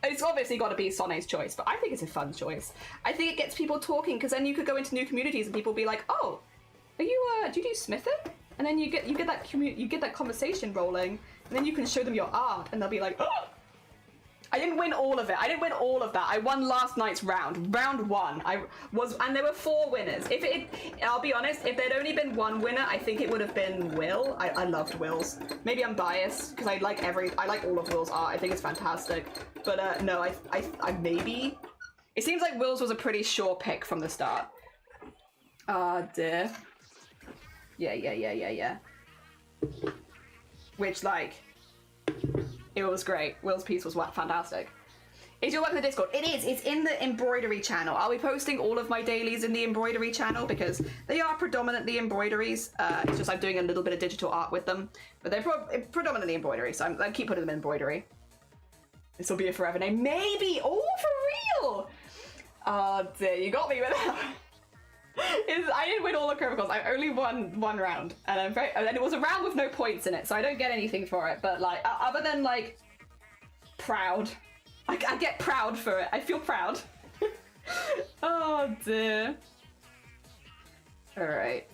It's obviously got to be Sonne's choice, but I think it's a fun choice. I think it gets people talking, because then you could go into new communities and people be like, oh, are you do you do smithing? And then you get that conversation rolling, and then you can show them your art, and they'll be like, oh. I didn't win all of it. I didn't win all of that. I won last night's round. Round 1. And there were 4 winners. I'll be honest, if there'd only been 1 winner, I think it would have been Will. I loved Will's. Maybe I'm biased, because I like all of Will's art. I think it's fantastic. But no, I maybe. It seems like Will's was a pretty sure pick from the start. Ah, dear. Yeah. Which, like, it was great. Will's piece was fantastic. Is your work in the Discord? It is. It's in the embroidery channel. I'll be posting all of my dailies in the embroidery channel, because they are predominantly embroideries. It's just I'm doing a little bit of digital art with them, but they're predominantly embroidery, so I keep putting them in embroidery. This will be a forever name. Maybe. Oh, for real. Oh, dear. You got me with that. I didn't win all the Chroma Cores. I only won 1 round, and and it was a round with no points in it, so I don't get anything for it. But like, other than like, proud, I get proud for it. I feel proud. Oh dear. All right.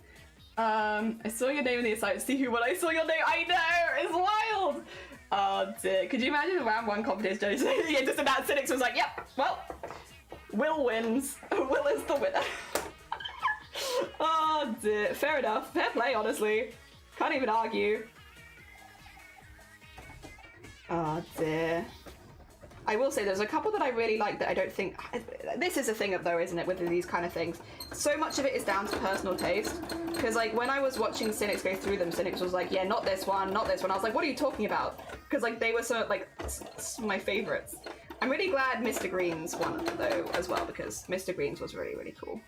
I saw your name in the assignment. See who when I saw your name. I know, it's wild. Oh dear. Could you imagine the round one competition? Yeah, just about Cynics was like, yep, well, Will wins. Will is the winner. Oh dear. Fair enough. Fair play, honestly. Can't even argue. Oh dear. I will say there's a couple that I really like that I don't think... This is a thing though, isn't it, with these kind of things? So much of it is down to personal taste. Because like when I was watching Cynics go through them, Cynics was like, yeah, not this one, not this one. I was like, what are you talking about? Because like they were so like my favorites. I'm really glad Mr. Green's won though as well, because Mr. Green's was really, really cool.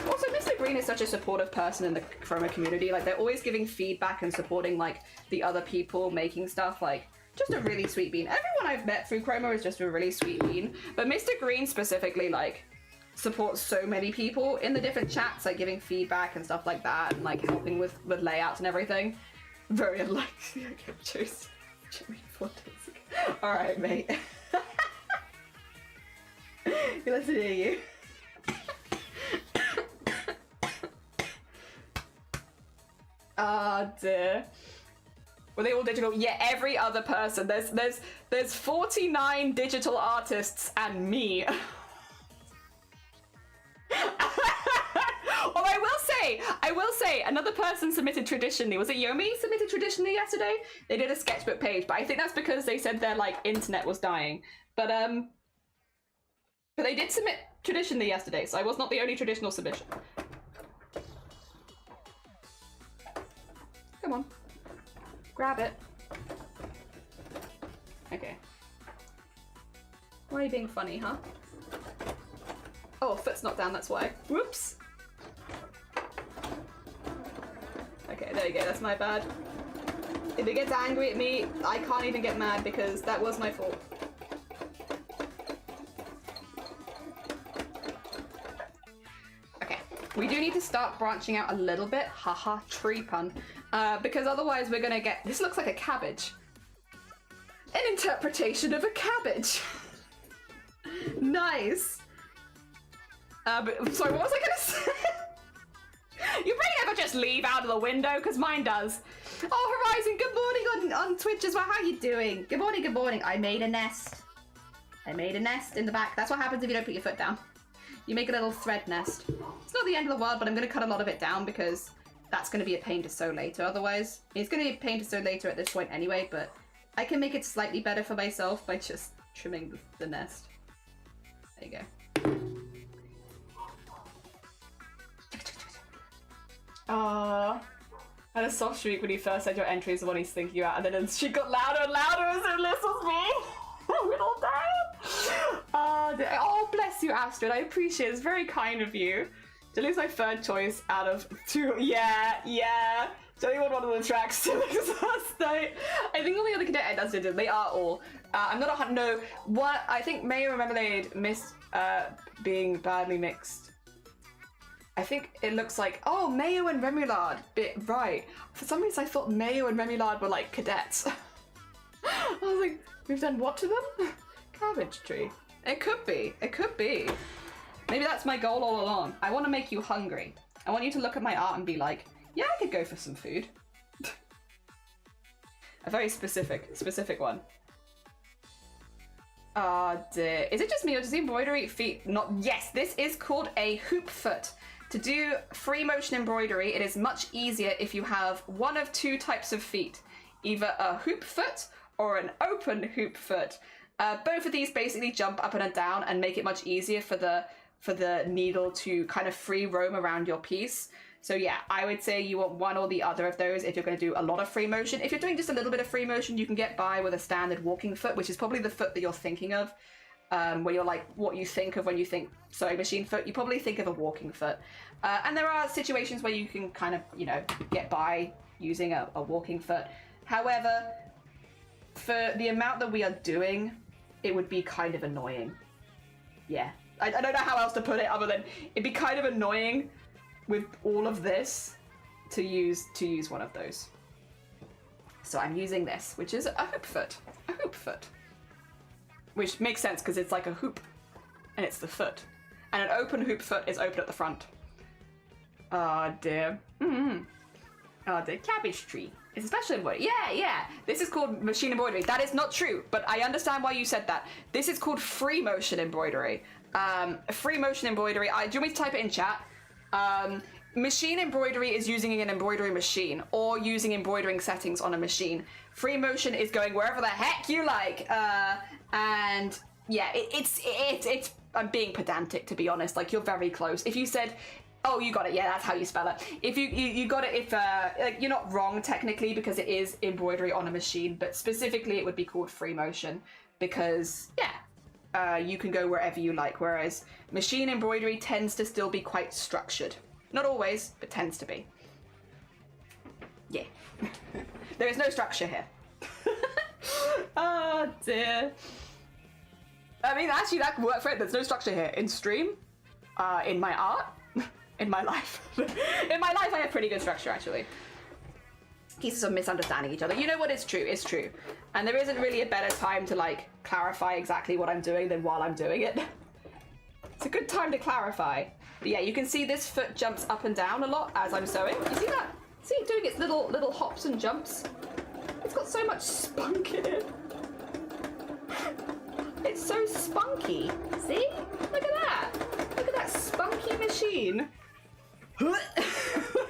Also, Mr. Green is such a supportive person in the Chroma community. Like they're always giving feedback and supporting like the other people making stuff. Like just a really sweet bean. Everyone I've met through Chroma is just a really sweet bean. But Mr. Green specifically like supports so many people in the different chats, like giving feedback and stuff like that, and like helping with layouts and everything. Very unlikely I get chosen. All right, mate. Let's hear you. Ah, dear. Were they all digital? Yeah, every other person. There's 49 digital artists and me. Well, I will say, another person submitted traditionally. Was it Yomi submitted traditionally yesterday? They did a sketchbook page, but I think that's because they said their like internet was dying. But they did submit traditionally yesterday, so I was not the only traditional submission. Come on. Grab it. Okay. Why are you being funny, huh? Oh, foot's not down, that's why. Whoops. Okay, there you go, that's my bad. If it gets angry at me, I can't even get mad because that was my fault. Okay, we do need to start branching out a little bit. Haha, tree pun. Because otherwise we're gonna get... This looks like a cabbage. An interpretation of a cabbage. Nice. But, sorry, what was I gonna say? Your brain ever just leave out of the window? Because mine does. Oh, Horizon, good morning on Twitch as well. How you doing? Good morning, good morning. I made a nest. I made a nest in the back. That's what happens if you don't put your foot down. You make a little thread nest. It's not the end of the world, but I'm going to cut a lot of it down because that's going to be a pain to sew later otherwise. It's going to be a pain to sew later at this point anyway, but I can make it slightly better for myself by just trimming the nest. There you go. I had a soft shriek when he first said your entry is the one he's thinking about, and then she got louder and louder as it listens me. We're all down. Oh, bless you, Astrid. I appreciate it. It's very kind of you. Jelly's my third choice out of two. Yeah. Jelly won one of the tracks last night. I think all the other cadet does did. They are all. I'm not no. What I think Mayo and Remoulade missed being badly mixed. I think it looks like, oh, Mayo and Remoulade. Right. For some reason I thought Mayo and Remoulade were like cadets. I was like, we've done what to them? Cabbage tree. It could be. It could be. Maybe that's my goal all along. I want to make you hungry. I want you to look at my art and be like, yeah, I could go for some food. A very specific one. Dear. Is it just me or does the embroidery feet not? Yes, this is called a hoop foot. To do free motion embroidery, it is much easier if you have one of two types of feet. Either a hoop foot or an open hoop foot. Both of these basically jump up and down and make it much easier for the needle to kind of free roam around your piece. So yeah, I would say you want one or the other of those if you're going to do a lot of free motion. If you're doing just a little bit of free motion, you can get by with a standard walking foot, which is probably the foot that you're thinking of. When you're like, what you think of when you think sewing machine foot, you probably think of a walking foot. And there are situations where you can kind of, get by using a walking foot. However, for the amount that we are doing, it would be kind of annoying. Yeah, I don't know how else to put it other than it'd be kind of annoying with all of this to use one of those. So I'm using this, which is a hoop foot. Which makes sense because it's like a hoop and it's the foot. And an open hoop foot is open at the front. Oh dear. Oh, the cabbage tree. It's a special embroidery. Yeah. This is called machine embroidery. That is not true, but I understand why you said that. This is called free motion embroidery. Free motion embroidery. Do you want me to type it in chat? Machine embroidery is using an embroidery machine or using embroidering settings on a machine. Free motion is going wherever the heck you like. And yeah, it's I'm being pedantic, to be honest. Like, you're very close. If you said, oh, you got it. Yeah, that's how you spell it. If you got it, if like, you're not wrong technically, because it is embroidery on a machine, but specifically it would be called free motion because yeah, you can go wherever you like. Whereas machine embroidery tends to still be quite structured. Not always, but tends to be. Yeah. There is no structure here. Oh dear. I mean, actually, that could work for it. There's no structure here. In stream, in my art, in my life. In my life, I have pretty good structure, actually. Cases of misunderstanding each other. You know what? It's true. It's true. And there isn't really a better time to, like, clarify exactly what I'm doing than while I'm doing it. It's a good time to clarify. But yeah, you can see this foot jumps up and down a lot as I'm sewing. You see that? See it doing its little hops and jumps? It's got so much spunk in it. It's so spunky. See? Look at that. Look at that spunky machine.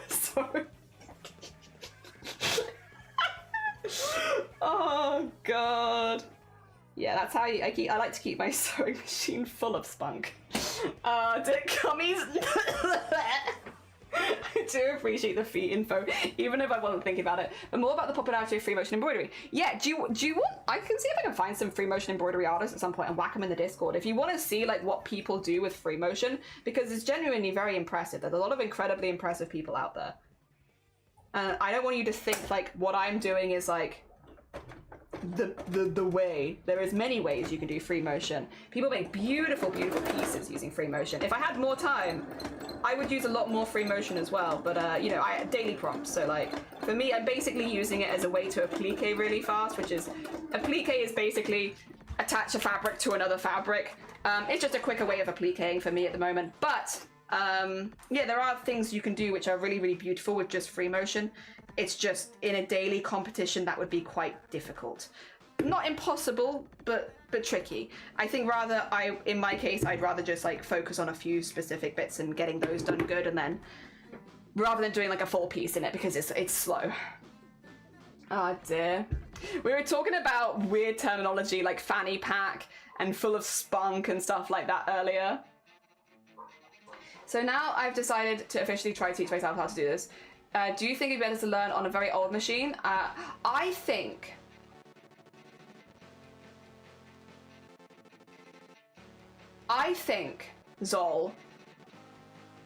Sorry. Oh god. Yeah, that's how I like to keep my sewing machine full of spunk. Dick cummies. I do appreciate the fee info, even if I wasn't thinking about it. But more about the popularity of free motion embroidery. Yeah, do you want? I can see if I can find some free motion embroidery artists at some point and whack them in the Discord. If you want to see like what people do with free motion, because it's genuinely very impressive. There's a lot of incredibly impressive people out there. And I don't want you to think like what I'm doing is like the way. There is many ways you can do free motion. People make beautiful pieces using free motion. If I had more time, I would use a lot more free motion as well, but you know, I daily prompts, so like for me, I'm basically using it as a way to applique really fast, which is applique is basically attach a fabric to another fabric. It's just a quicker way of appliquing for me at the moment, but yeah, there are things you can do which are really beautiful with just free motion. It's just in a daily competition that would be quite difficult. Not impossible, but tricky. I think rather in my case, I'd rather just like focus on a few specific bits and getting those done good, and then rather than doing like a full piece in it because it's slow. Oh dear. We were talking about weird terminology like fanny pack and full of spunk and stuff like that earlier. So now I've decided to officially try to teach myself how to do this. Do you think it'd be better to learn on a very old machine? I think Zol,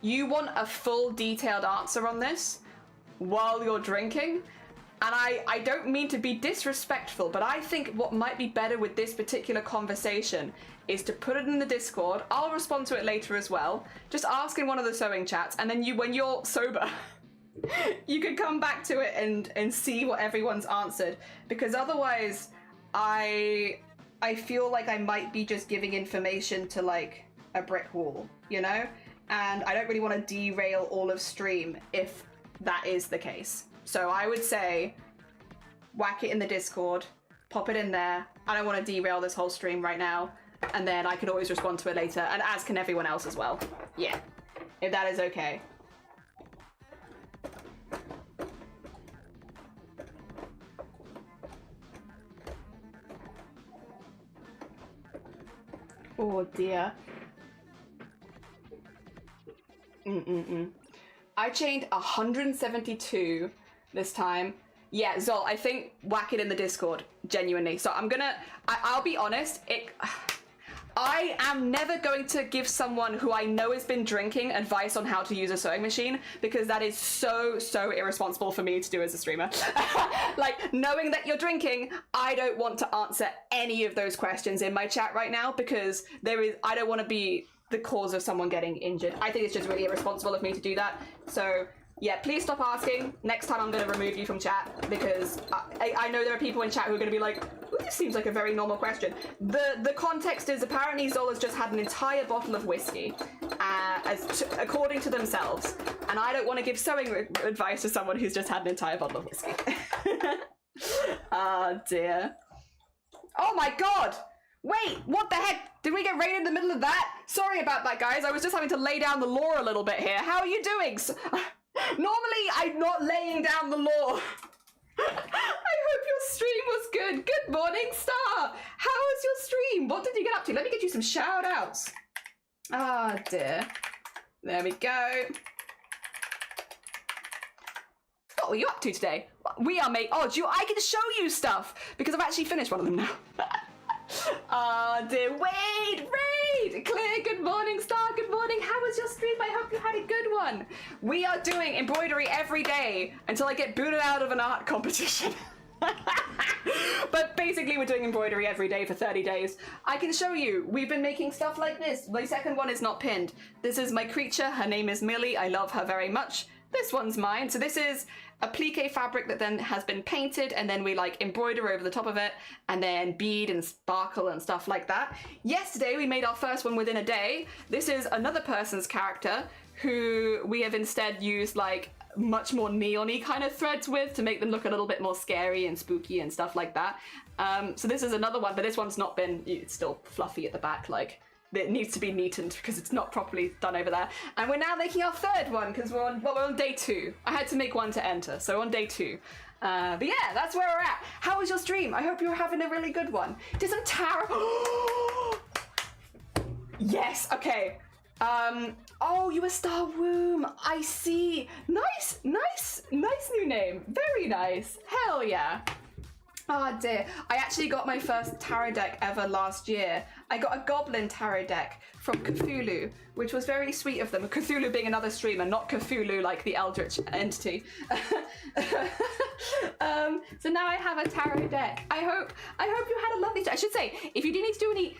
you want a full detailed answer on this while you're drinking. And I don't mean to be disrespectful, but I think what might be better with this particular conversation is to put it in the Discord. I'll respond to it later as well. Just ask in one of the sewing chats, and then when you're sober, you can come back to it and see what everyone's answered. Because otherwise, I feel like I might be just giving information to like a brick wall, you know? And I don't really want to derail all of stream if that is the case. So I would say, whack it in the Discord, pop it in there. I don't want to derail this whole stream right now. And then I can always respond to it later, and as can everyone else as well. Yeah, if that is okay. Oh dear. I chained 172 this time. Yeah, Zol, I think whack it in the Discord, genuinely. So I'll be honest, I am never going to give someone who I know has been drinking advice on how to use a sewing machine, because that is so irresponsible for me to do as a streamer. Like, knowing that you're drinking, I don't want to answer any of those questions in my chat right now, because I don't want to be the cause of someone getting injured. I think it's just really irresponsible of me to do that. So Yeah, please stop asking. Next time I'm going to remove you from chat because I know there are people in chat who are going to be like, "Ooh, this seems like a very normal question." The context is apparently Zola's just had an entire bottle of whiskey, according to themselves, and I don't want to give sewing advice to someone who's just had an entire bottle of whiskey. Oh dear. Oh my god! Wait, what the heck? Did we get raided in the middle of that? Sorry about that, guys. I was just having to lay down the law a little bit here. How are you doing? Normally, I'm not laying down the law. I hope your stream was good. Good morning, Star. How was your stream? What did you get up to? Let me get you some shout outs. Ah, dear. There we go. What were you up to today? We are mate. Oh, I can show you stuff because I've actually finished one of them now. Oh dear. Wait, Raid! Claire, good morning. Star, good morning. How was your stream? I hope you had a good one. We are doing embroidery every day until I get booted out of an art competition. But basically we're doing embroidery every day for 30 days. I can show you. We've been making stuff like this. My second one is not pinned. This is my creature. Her name is Millie. I love her very much. This one's mine. So this is applique fabric that then has been painted, and then we like embroider over the top of it and then bead and sparkle and stuff like that. Yesterday we made our first one within a day. This is another person's character who we have instead used like much more neon-y kind of threads with to make them look a little bit more scary and spooky and stuff like that. So this is another one, but this one's not been, it's still fluffy at the back, like it needs to be neatened because it's not properly done over there. And we're now making our third one because we're on day 2. I had to make one to enter, so on day 2. But yeah, that's where we're at. How was your stream? I hope you're having a really good one. Did some tarot. Yes, okay. Oh, you were Star Womb. I see. Nice new name. Very nice. Hell yeah. Oh dear. I actually got my first tarot deck ever last year. I got a Goblin tarot deck from Cthulhu, which was very sweet of them. Cthulhu being another streamer, not Cthulhu like the Eldritch entity. So now I have a tarot deck. I hope you had a lovely day. I should say, if you do need to do any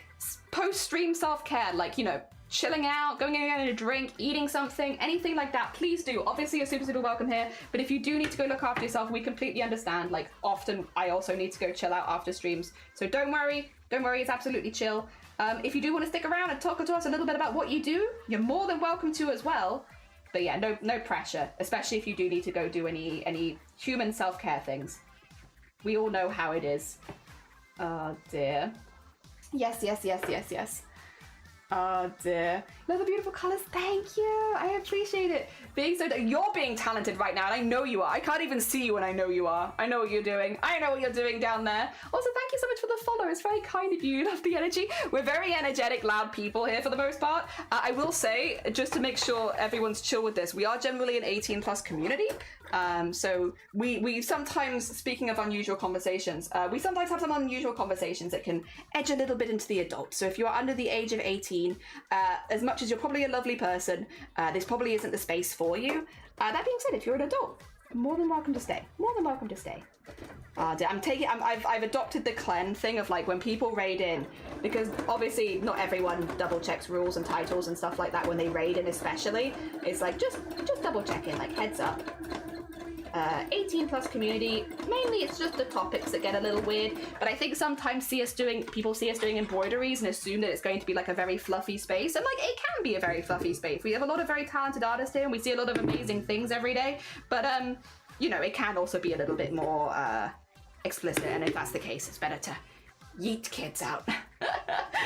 post-stream self-care, like, you know, chilling out, going in and a drink, eating something, anything like that, please do. Obviously you're super welcome here, but if you do need to go look after yourself, we completely understand. Like, often I also need to go chill out after streams, so don't worry, it's absolutely chill. If you do want to stick around and talk to us a little bit about what you do, you're more than welcome to as well. But yeah, no pressure, especially if you do need to go do any human self-care things. We all know how it is. Oh dear. Yes. Oh dear. Love the beautiful colours. Thank you. I appreciate it. You're being talented right now, and I know you are. I can't even see you, and I know you are. I know what you're doing. I know what you're doing down there. Also, thank you so much for the follow. It's very kind of you. Love the energy. We're very energetic, loud people here for the most part. I will say, just to make sure everyone's chill with this, we are generally an 18+ community. So we sometimes, speaking of unusual conversations, we sometimes have some unusual conversations that can edge a little bit into the adult. So if you're under the age of 18, as much as you're probably a lovely person, this probably isn't the space for you. That being said, if you're an adult, more than welcome to stay. I've adopted the clean thing of like when people raid in, because obviously not everyone double checks rules and titles and stuff like that when they raid in, especially. It's like just double checking, like heads up. 18+ community, mainly it's just the topics that get a little weird, but I think sometimes people see us doing embroideries and assume that it's going to be like a very fluffy space, and like it can be a very fluffy space. We have a lot of very talented artists here and we see a lot of amazing things every day, but you know, it can also be a little bit more explicit, and if that's the case, it's better to yeet kids out.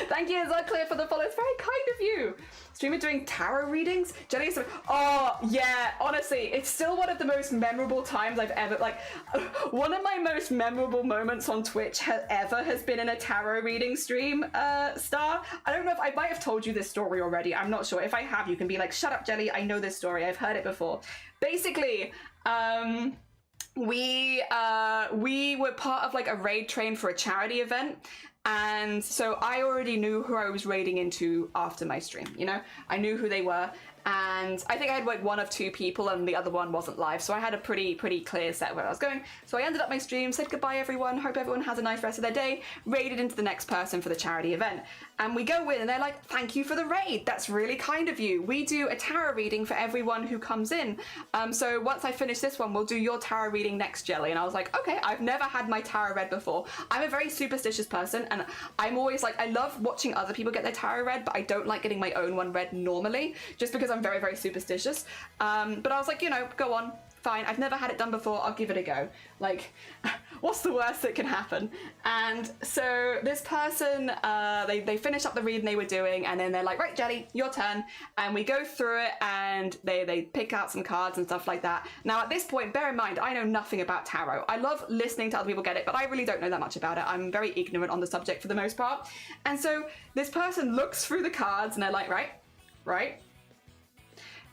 Thank you, Clear, for the follow. It's very kind of you. Streamer doing tarot readings? Jelly is oh yeah, honestly, it's still one of the most memorable times I've ever, like, one of my most memorable moments on Twitch has been in a tarot reading stream, Star. I don't know if I might have told you this story already. I'm not sure. If I have, you can be like, shut up, Jelly, I know this story. I've heard it before. Basically, we were part of like a raid train for a charity event, and so I already knew who I was raiding into after my stream, you know? I knew who they were, and I think I had like one of two people and the other one wasn't live, so I had a pretty clear set where I was going. So I ended up my stream, said goodbye everyone, hope everyone has a nice rest of their day, raided into the next person for the charity event, and we go in and they're like, thank you for the raid, that's really kind of you. We do a tarot reading for everyone who comes in, so once I finish this one we'll do your tarot reading next, Jelly. And I was like, okay, I've never had my tarot read before. I'm a very superstitious person and I'm always like, I love watching other people get their tarot read, but I don't like getting my own one read normally, just because I'm very superstitious. But I was like, you know, go on, fine. I've never had it done before. I'll give it a go. Like, what's the worst that can happen? And so this person, they finished up the reading they were doing, and then they're like, right, Jelly, your turn. And we go through it, and they pick out some cards and stuff like that. Now, at this point, bear in mind, I know nothing about tarot. I love listening to other people get it, but I really don't know that much about it. I'm very ignorant on the subject for the most part. And so this person looks through the cards, and they're like, right.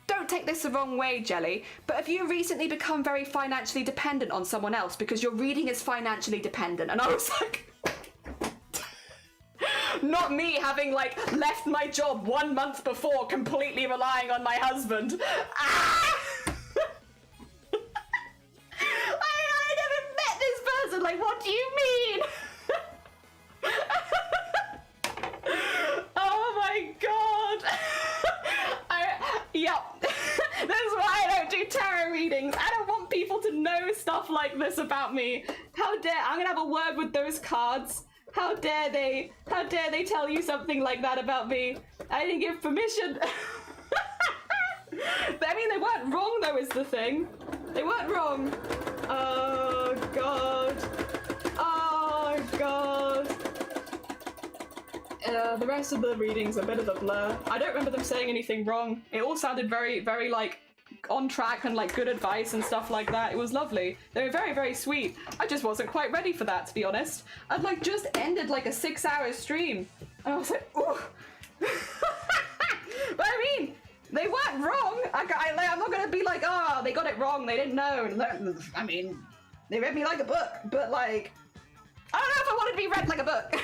Don't take this the wrong way, Jelly, but have you recently become very financially dependent on someone else because your reading is financially dependent? And I was like, not me having like left my job 1 month before, completely relying on my husband. Ah! I never met this person, like, what do you mean? Oh my god. Yep. That's why I don't do tarot readings. I don't want people to know stuff like this about me. How dare, I'm gonna have a word with those cards. How dare they tell you something like that about me? I didn't give permission. I mean, they weren't wrong though, is the thing. They weren't wrong. Oh god. Oh god. The rest of the readings are a bit of a blur. I don't remember them saying anything wrong. It all sounded very like on track and like good advice and stuff like that. It was lovely. They were very sweet. I just wasn't quite ready for that, to be honest. I'd like just ended like a 6-hour stream and I was like, ooh. But I mean, they weren't wrong. I'm not gonna be like, oh, they got it wrong, they didn't know. I mean, they read me like a book, but like, I don't know if I wanted to be read like a book.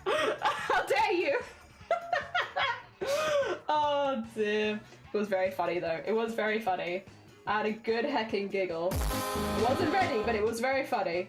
How dare you? Oh dear. It was very funny though. It was very funny. I had a good hecking giggle. Wasn't ready, but it was very funny.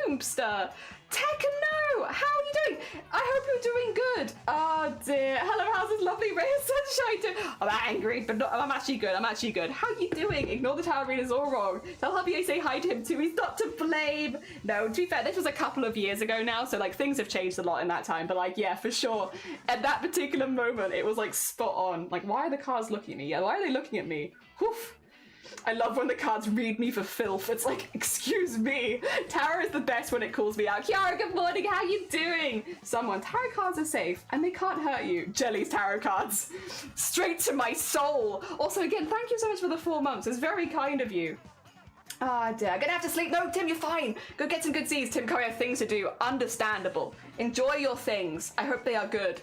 Hoomster. Techno! How are you doing? I hope you're doing good. Oh dear. Hello, how's this lovely ray of sunshine doing? I'm angry, but I'm actually good. I'm actually good. How are you doing? Ignore the tarot readers all wrong. Tell hubby say hi to him too. He's not to blame. No, to be fair, this was a couple of years ago now, so like things have changed a lot in that time. But like, yeah, for sure. At that particular moment, it was like spot on. Like, why are the cards looking at me? Yeah, why are they looking at me? Woof. I love when the cards read me for filth. It's like, excuse me. Tarot is the best when it calls me out. Kiara, good morning. How you doing? Someone, tarot cards are safe and they can't hurt you. Jelly's tarot cards. Straight to my soul. Also, again, thank you so much for the 4 months. It's very kind of you. Ah, dear. I'm gonna have to sleep. No, Tim, you're fine. Go get some good Z's. Tim Curry have things to do. Understandable. Enjoy your things. I hope they are good.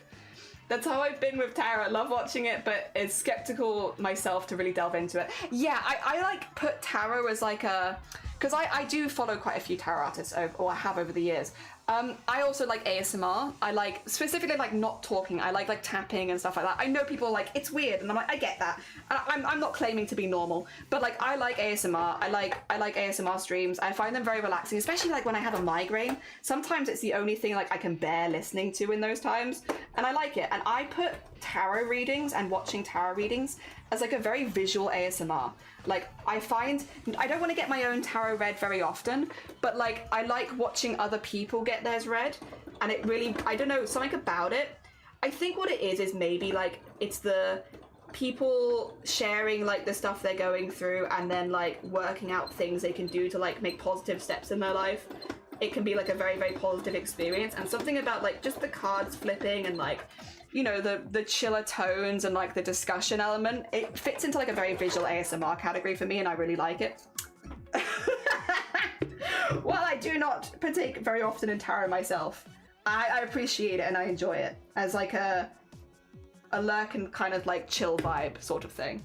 That's how I've been with tarot. I love watching it, but it's skeptical myself to really delve into it. Yeah, I like put tarot as like a... Because I do follow quite a few tarot artists, or I have over the years. I also like ASMR. I like, specifically like not talking. I like tapping and stuff like that. I know people are like, it's weird, and I'm like, I get that. And I'm not claiming to be normal, but like I like ASMR. I like ASMR streams. I find them very relaxing, especially like when I have a migraine. Sometimes it's the only thing like I can bear listening to in those times, and I like it. And I put tarot readings and watching tarot readings as like a very visual ASMR. Like, I find, I don't want to get my own tarot read very often, but like, I like watching other people get theirs read, and it really, I don't know, something about it. I think what it is maybe like, it's the people sharing like the stuff they're going through and then like working out things they can do to like make positive steps in their life. It can be like a very positive experience, and something about like just the cards flipping and like, you know, the chiller tones and like the discussion element, it fits into like a very visual ASMR category for me, and I really like it. While I do not partake very often in tarot myself, I appreciate it and I enjoy it as like a lurk and kind of like chill vibe sort of thing.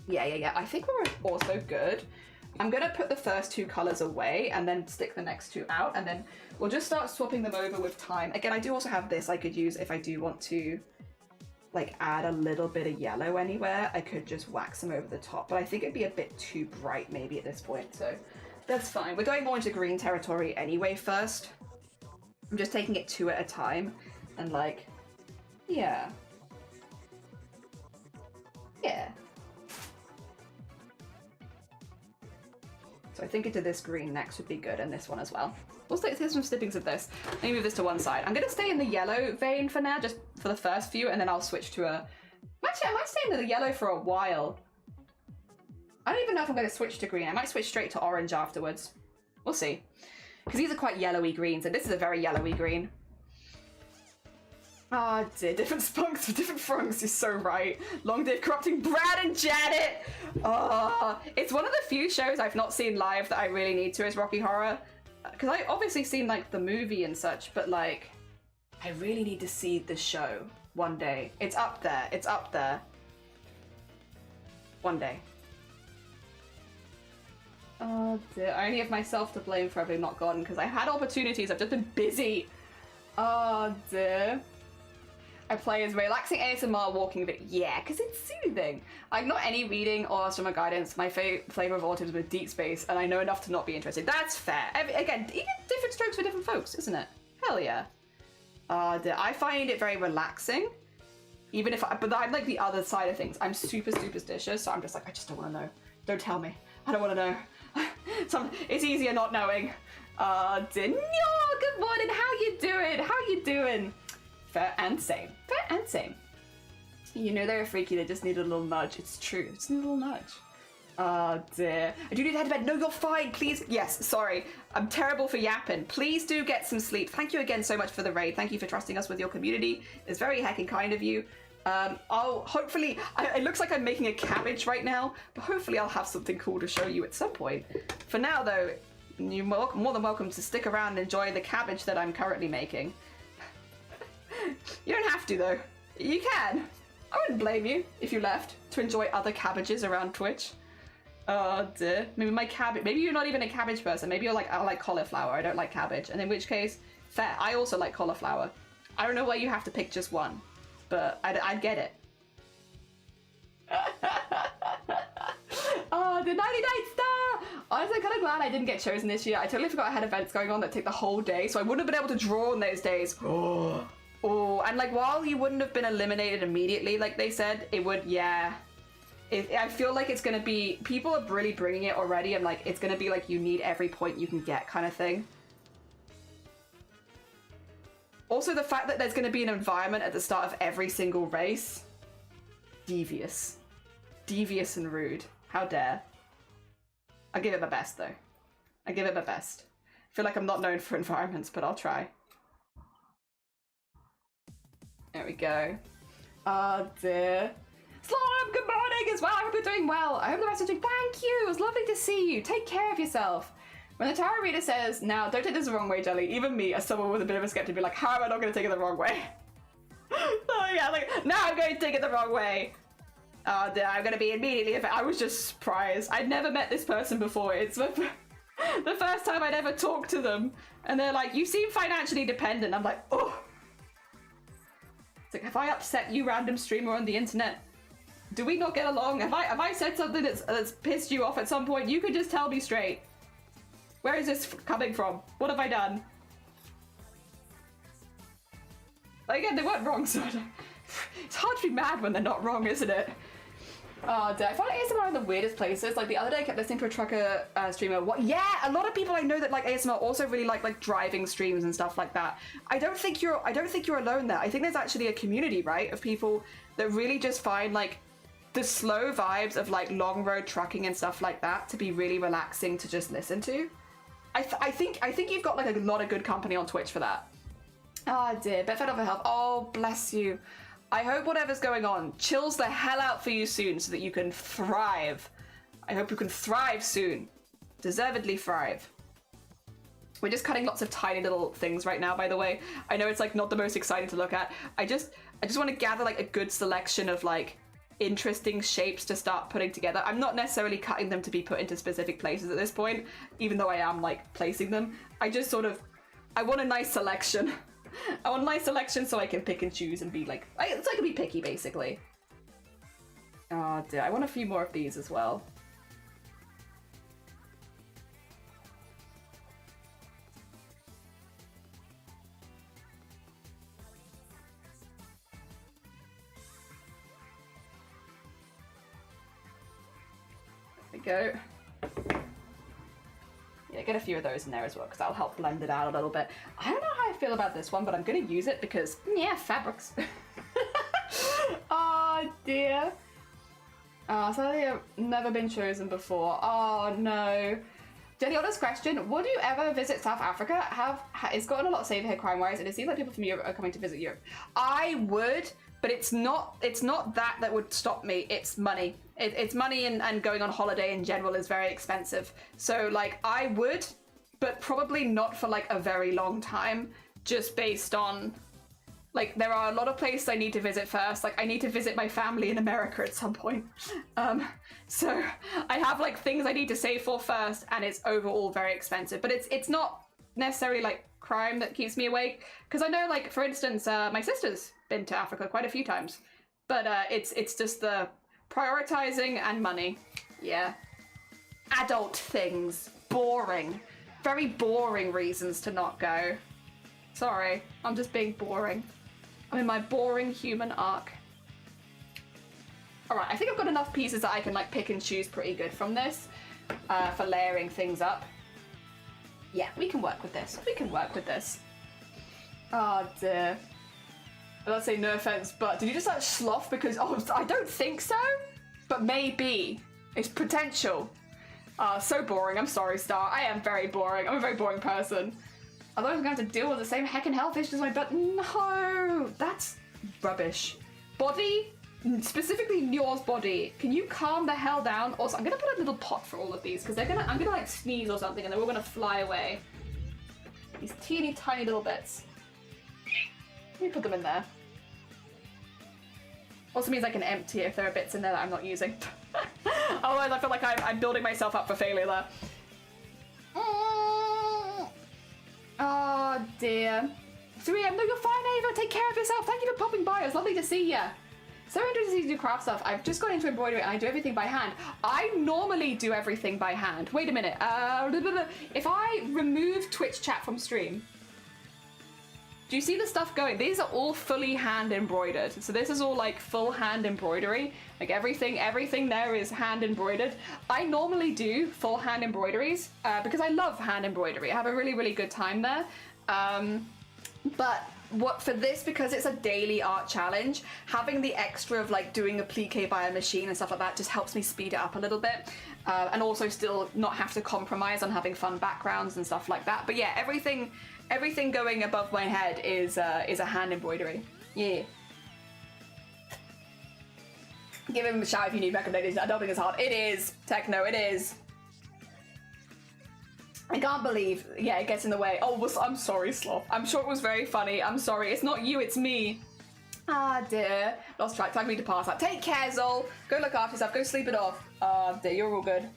Yeah. I think we're also good. I'm gonna put the first 2 colors away and then stick the next 2 out, and then we'll just start swapping them over with time. Again, I do also have this I could use if I do want to like add a little bit of yellow anywhere, I could just wax them over the top. But I think it'd be a bit too bright maybe at this point, so that's fine. We're going more into green territory anyway first. I'm just taking it 2 at a time and like, yeah. Yeah. So I think into this green next would be good, and this one as well. We'll take some snippings of this. Let me move this to one side. I'm gonna stay in the yellow vein for now, just for the first few, and then I'll switch to a... Actually, I might stay in the yellow for a while. I don't even know if I'm gonna switch to green. I might switch straight to orange afterwards. We'll see. Because these are quite yellowy greens, and this is a very yellowy green. Ah, oh dear, different spunks for different frunks, you're so right. Long day of corrupting Brad and Janet! Oh, it's one of the few shows I've not seen live that I really need to is Rocky Horror. Because I obviously seen like the movie and such, but like, I really need to see the show one day. It's up there, it's up there. One day. Oh dear, I only have myself to blame for having not gone because I've had opportunities, I've just been busy. Oh dear. I play as relaxing ASMR walking a bit. Yeah, because it's soothing. Like, not any reading or astronomer guidance. My flavor of autism with deep space, and I know enough to not be interested. That's fair. Again, even different strokes for different folks, isn't it? Hell yeah. I find it very relaxing. Even if but I'm like the other side of things. I'm super superstitious, so I'm just like, I just don't want to know. Don't tell me. I don't want to know. It's easier not knowing. Good morning. How you doing? How you doing? Fair and same. Fair and same. You know they're freaky, they just need a little nudge. It's true. It's a little nudge. Oh dear. I do need to head to bed. No, you're fine. Please. Yes, sorry. I'm terrible for yapping. Please do get some sleep. Thank you again so much for the raid. Thank you for trusting us with your community. It's very heckin' kind of you. I'll hopefully, it looks like I'm making a cabbage right now, but hopefully I'll have something cool to show you at some point. For now though, you're more than welcome to stick around and enjoy the cabbage that I'm currently making. You don't have to though. You can. I wouldn't blame you if you left to enjoy other cabbages around Twitch. Oh dear. Maybe my cabbage. Maybe you're not even a cabbage person. Maybe you're like, I like cauliflower. I don't like cabbage. And in which case, fair. I also like cauliflower. I don't know why you have to pick just one, but I'd get it. Oh, the 99 star! Honestly, I'm kind of glad I didn't get chosen this year. I totally forgot I had events going on that take the whole day, so I wouldn't have been able to draw on those days. Oh, and like while you wouldn't have been eliminated immediately, like they said, it would, yeah. I feel like it's gonna be, people are really bringing it already, and like it's gonna be like you need every point you can get kind of thing. Also, the fact that there's gonna be an environment at the start of every single race. Devious. Devious and rude. How dare. I'll give it my best though. I give it my best. I feel like I'm not known for environments, but I'll try. There we go. Oh dear. Slime, good morning as well. I hope you're doing well. I hope the rest are doing. Thank you. It was lovely to see you. Take care of yourself. When the tarot reader says, now don't take this the wrong way, Jelly. Even me, as someone with a bit of a skeptic, be like, how am I not going to take it the wrong way? Oh yeah, like, now I'm going to take it the wrong way. Oh dear, I'm going to be immediately. I was just surprised. I'd never met this person before. It's the first time I'd ever talked to them. And they're like, you seem financially dependent. I'm like, oh. It's like, have I upset you, random streamer on the internet? Do we not get along? Have I said something that's pissed you off at some point? You could just tell me straight. Where is this coming from? What have I done? Again, they weren't wrong, so it's hard to be mad when they're not wrong, isn't it? Oh, I found ASMR in the weirdest places. Like the other day, I kept listening to a trucker streamer. What? Yeah, a lot of people I know that like ASMR also really like driving streams and stuff like that. I don't think you're alone there. I think there's actually a community, right, of people that really just find like the slow vibes of like long road trucking and stuff like that to be really relaxing to just listen to. I think you've got like a lot of good company on Twitch for that. Oh dear, bet fed up for health. Oh, bless you. I hope whatever's going on chills the hell out for you soon so that you can thrive. I hope you can thrive soon. Deservedly thrive. We're just cutting lots of tiny little things right now, by the way. I know it's like not the most exciting to look at. I just want to gather like a good selection of like interesting shapes to start putting together. I'm not necessarily cutting them to be put into specific places at this point, even though I am like placing them. I just sort of, I want a nice selection. I want my selection so I can pick and choose and be like, so I can be picky basically. Oh dear, I want a few more of these as well. There we go. Yeah, get a few of those in there as well because that'll help blend it out a little bit. I don't know how I feel about this one, but I'm gonna use it because, yeah, fabrics. Oh dear. Oh, so they have never been chosen before. Oh no. Jenny, honest question, would you ever visit South Africa? It's gotten a lot safer here crime-wise, and it seems like people from Europe are coming to visit Europe. I would, but it's not that would stop me. It's money. It's money, and going on holiday in general is very expensive. So like I would, but probably not for like a very long time, just based on like there are a lot of places I need to visit first. Like I need to visit my family in America at some point. So I have like things I need to save for first, and it's overall very expensive. But it's not necessarily like crime that keeps me awake, because I know like for instance my sister's been to Africa quite a few times, but it's just the prioritizing and money. Yeah, adult things, boring, very boring reasons to not go. Sorry, I'm just being boring. I'm in my boring human arc. All right, I think I've got enough pieces that I can like pick and choose pretty good from this for layering things up. Yeah, we can work with this. We can work with this. Oh dear. Let's say no offense, but did you just like sloth because, oh, I don't think so, but maybe. It's potential. So boring. I'm sorry, Star. I am very boring. I'm a very boring person. Otherwise I'm going to have to deal with the same heckin' health issues as my butt. No, that's rubbish. Body, specifically yours body, can you calm the hell down? Also, I'm gonna put a little pot for all of these because I'm gonna like sneeze or something and they're all gonna fly away. These teeny tiny little bits. Let me put them in there. Also means I can empty it if there are bits in there that I'm not using. Otherwise I feel like I'm building myself up for failure there. Oh dear. 3am, no, you're fine, Ava. Take care of yourself. Thank you for popping by. It was lovely to see you. So interesting to do craft stuff. I've just got into embroidery and I do everything by hand. I normally do everything by hand. Wait a minute. If I remove Twitch chat from stream, do you see the stuff going? These are all fully hand embroidered. So this is all like full hand embroidery. Like everything there is hand embroidered. I normally do full hand embroideries because I love hand embroidery. I have a really, really good time there. But what for this, because it's a daily art challenge, having the extra of like doing a plique by a machine and stuff like that just helps me speed it up a little bit. And also still not have to compromise on having fun backgrounds and stuff like that. But yeah, everything going above my head is a hand embroidery. Yeah. Give him a shout if you need recommendations. I don't think it's hard. It is. Techno, it is. I can't believe, yeah, it gets in the way. Oh, I'm sorry, Sloth. I'm sure it was very funny. I'm sorry. It's not you, it's me. Ah, dear. Lost track. Time for me to pass out. Take care, Zol. Go look after yourself. Go sleep it off. Ah, dear. You're all good.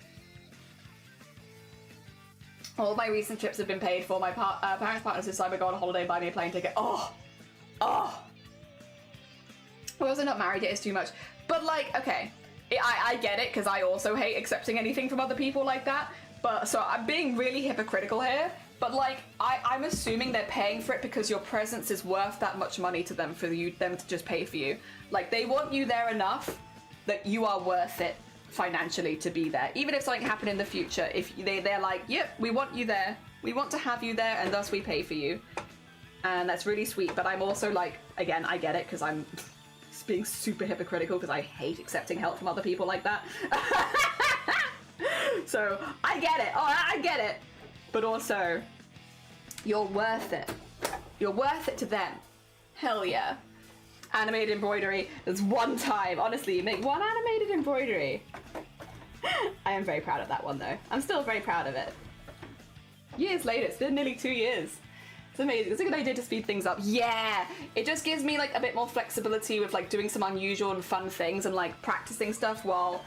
All my recent trips have been paid for. My parents' partners decided to go on a holiday and buy me a plane ticket. Oh. Oh. We're also not married yet. It's too much. But, like, okay. I get it, because I also hate accepting anything from other people like that. But, so I'm being really hypocritical here. But, like, I'm assuming they're paying for it because your presence is worth that much money to them for them to just pay for you. Like, they want you there enough that you are worth it financially to be there. Even if something happened in the future, if they're like, yep, we want you there. We want to have you there, and thus we pay for you. And that's really sweet. But I'm also like, again, I get it because I'm being super hypocritical because I hate accepting help from other people like that. So I get it. Oh, I get it. But also, you're worth it. You're worth it to them. Hell yeah. Animated embroidery. There's one time, honestly, you make one animated embroidery. I am very proud of that one though. I'm still very proud of it. Years later, it's been nearly 2 years. It's amazing. It's a good idea to speed things up. Yeah, it just gives me like a bit more flexibility with like doing some unusual and fun things and like practicing stuff while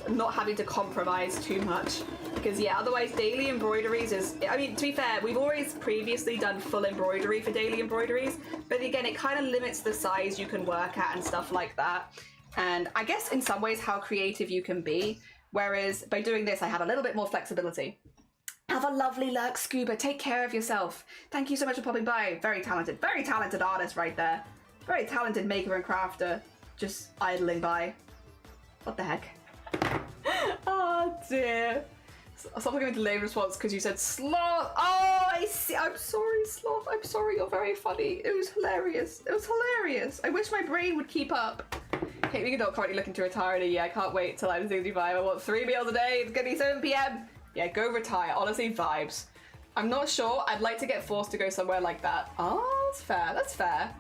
not having to compromise too much. Because yeah, otherwise daily embroideries is, I mean, to be fair, we've always previously done full embroidery for daily embroideries, but again, it kind of limits the size you can work at and stuff like that. And I guess in some ways how creative you can be, whereas by doing this, I have a little bit more flexibility. Have a lovely lurk, Scuba. Take care of yourself. Thank you so much for popping by. Very talented artist right there. Very talented maker and crafter. Just idling by. What the heck? Oh dear. Stop giving a delayed response because you said sloth. Oh, I see. I'm sorry, sloth. I'm sorry. You're very funny. It was hilarious. It was hilarious. I wish my brain would keep up. Hate being adult, currently looking to retire in a year. I can't wait till I'm 65. I want 3 meals a day. It's gonna be 7 p.m. Yeah, go retire. Honestly, vibes. I'm not sure. I'd like to get forced to go somewhere like that. Oh, that's fair. That's fair.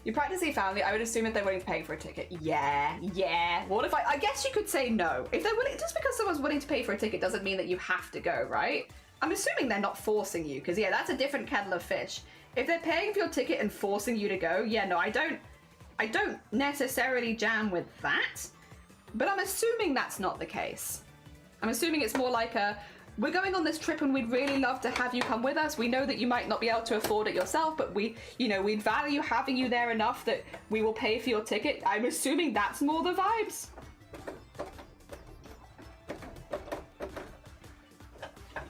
You practically family, I would assume that they're willing to pay for a ticket. Yeah. What if I guess you could say no. If they're willing, just because someone's willing to pay for a ticket doesn't mean that you have to go, right? I'm assuming they're not forcing you, because yeah, that's a different kettle of fish. If they're paying for your ticket and forcing you to go, yeah, no, I don't necessarily jam with that, but I'm assuming that's not the case. I'm assuming it's more like a, we're going on this trip and we'd really love to have you come with us. We know that you might not be able to afford it yourself, but we'd value having you there enough that we will pay for your ticket. I'm assuming that's more the vibes.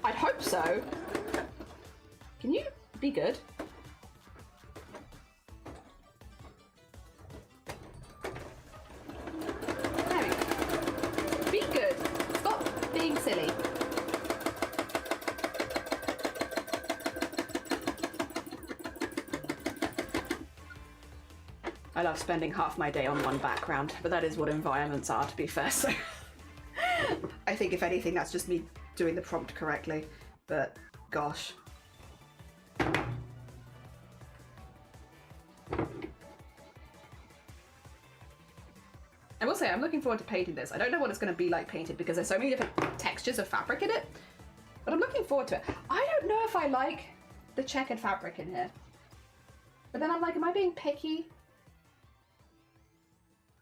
I'd hope so. Can you be good? There we go. Be good. Stop being silly. I love spending half my day on one background, but that is what environments are, to be fair, so I think if anything that's just me doing the prompt correctly, but gosh. I will say I'm looking forward to painting this. I don't know what it's going to be like painted because there's so many different textures of fabric in it, but I'm looking forward to it. I don't know if I like the checkered fabric in here, but then I'm like, am I being picky?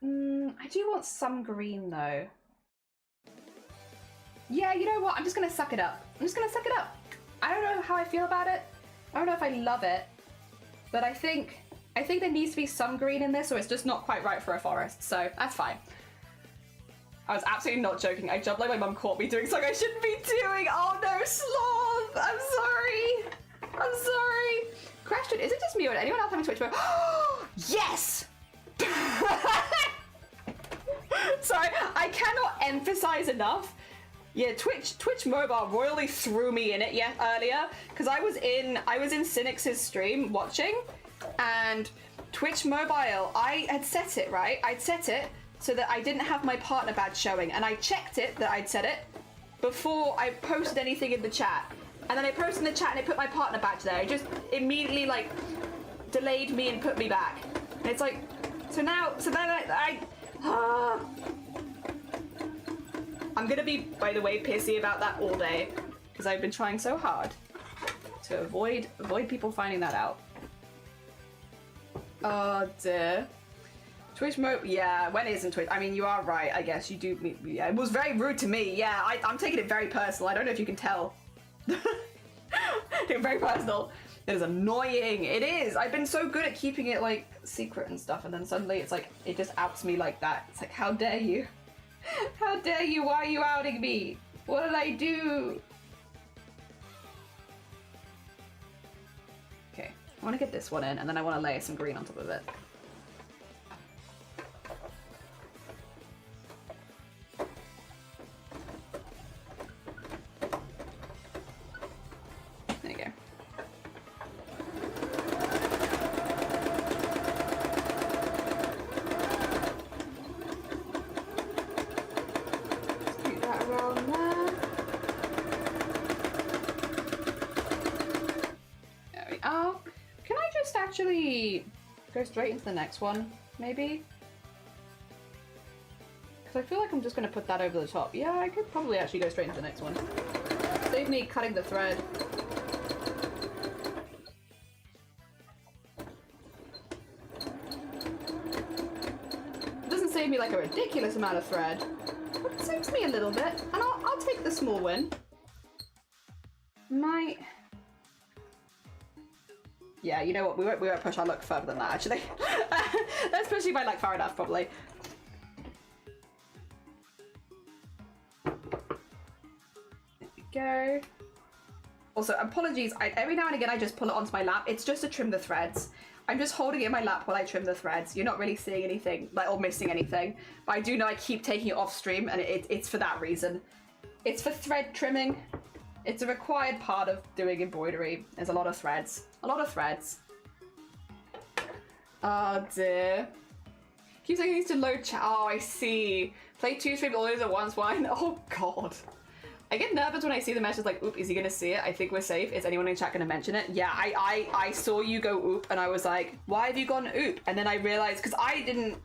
I do want some green though. Yeah, you know what? I'm just gonna suck it up. I'm just gonna suck it up. I don't know how I feel about it. I don't know if I love it, but I think there needs to be some green in this, or it's just not quite right for a forest. So that's fine. I was absolutely not joking. I jumped like my mum caught me doing something I shouldn't be doing. Oh no, sloth! I'm sorry. I'm sorry. Question: is it just me or anyone else having Twitch mode? Yes. Sorry, I cannot emphasize enough. Yeah, Twitch mobile royally threw me in it earlier because I was in Cynix's stream watching, and Twitch mobile, I had set it right. I'd set it so that I didn't have my partner badge showing, and I checked it that I'd set it before I posted anything in the chat, and then I posted in the chat and I put my partner badge there. It just immediately like delayed me and put me back, and it's like. So then I'm gonna be, by the way, pissy about that all day because I've been trying so hard to avoid people finding that out. Oh dear. Twitch mode, yeah. When isn't Twitch? I mean, you are right. I guess you do. Yeah, it was very rude to me. Yeah, I'm taking it very personal. I don't know if you can tell. It's very personal. It is annoying. It is. I've been so good at keeping it like secret and stuff, and then suddenly it's like it just outs me like that. It's like, how dare you? How dare you? Why are you outing me? What did I do? Okay, I want to get this one in, and then I want to layer some green on top of it. There you go. Actually go straight into the next one, maybe? Because I feel like I'm just going to put that over the top. Yeah, I could probably actually go straight into the next one. Save me cutting the thread. It doesn't save me like a ridiculous amount of thread, but it saves helps me a little bit, and I'll take the small win. Yeah, you know what? We won't push our luck further than that, actually. Let's push you by like far enough, probably. There we go. Also, apologies. Every now and again, I just pull it onto my lap. It's just to trim the threads. I'm just holding it in my lap while I trim the threads. You're not really seeing anything, like, or missing anything. But I do know I keep taking it off stream, and it's for that reason. It's for thread trimming. It's a required part of doing embroidery. There's a lot of threads. A lot of threads. Oh dear. Keep saying these to load chat. Oh, I see. Play 2 streams all those at once. Why? Oh god. I get nervous when I see the message like, oop, is he gonna see it? I think we're safe. Is anyone in chat gonna mention it? Yeah, I saw you go oop and I was like, why have you gone oop? And then I realized, because I didn't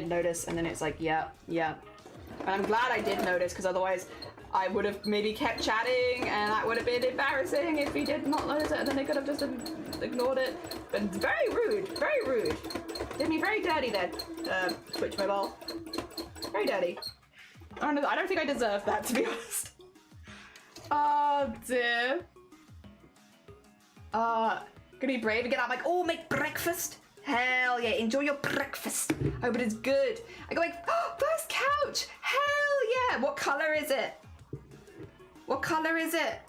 notice, and then it's like, yeah. And I'm glad I did notice, because otherwise I would have maybe kept chatting and that would have been embarrassing if he did not notice it, and then they could have just ignored it. But very rude, very rude. Did me very dirty there, Twitch mobile. Very dirty. I don't think I deserve that, to be honest. Oh dear. Gonna be brave and get out like, oh, make breakfast. Hell yeah, enjoy your breakfast. I hope it is good. I go like, oh, first couch. Hell yeah. What color is it? What color is it?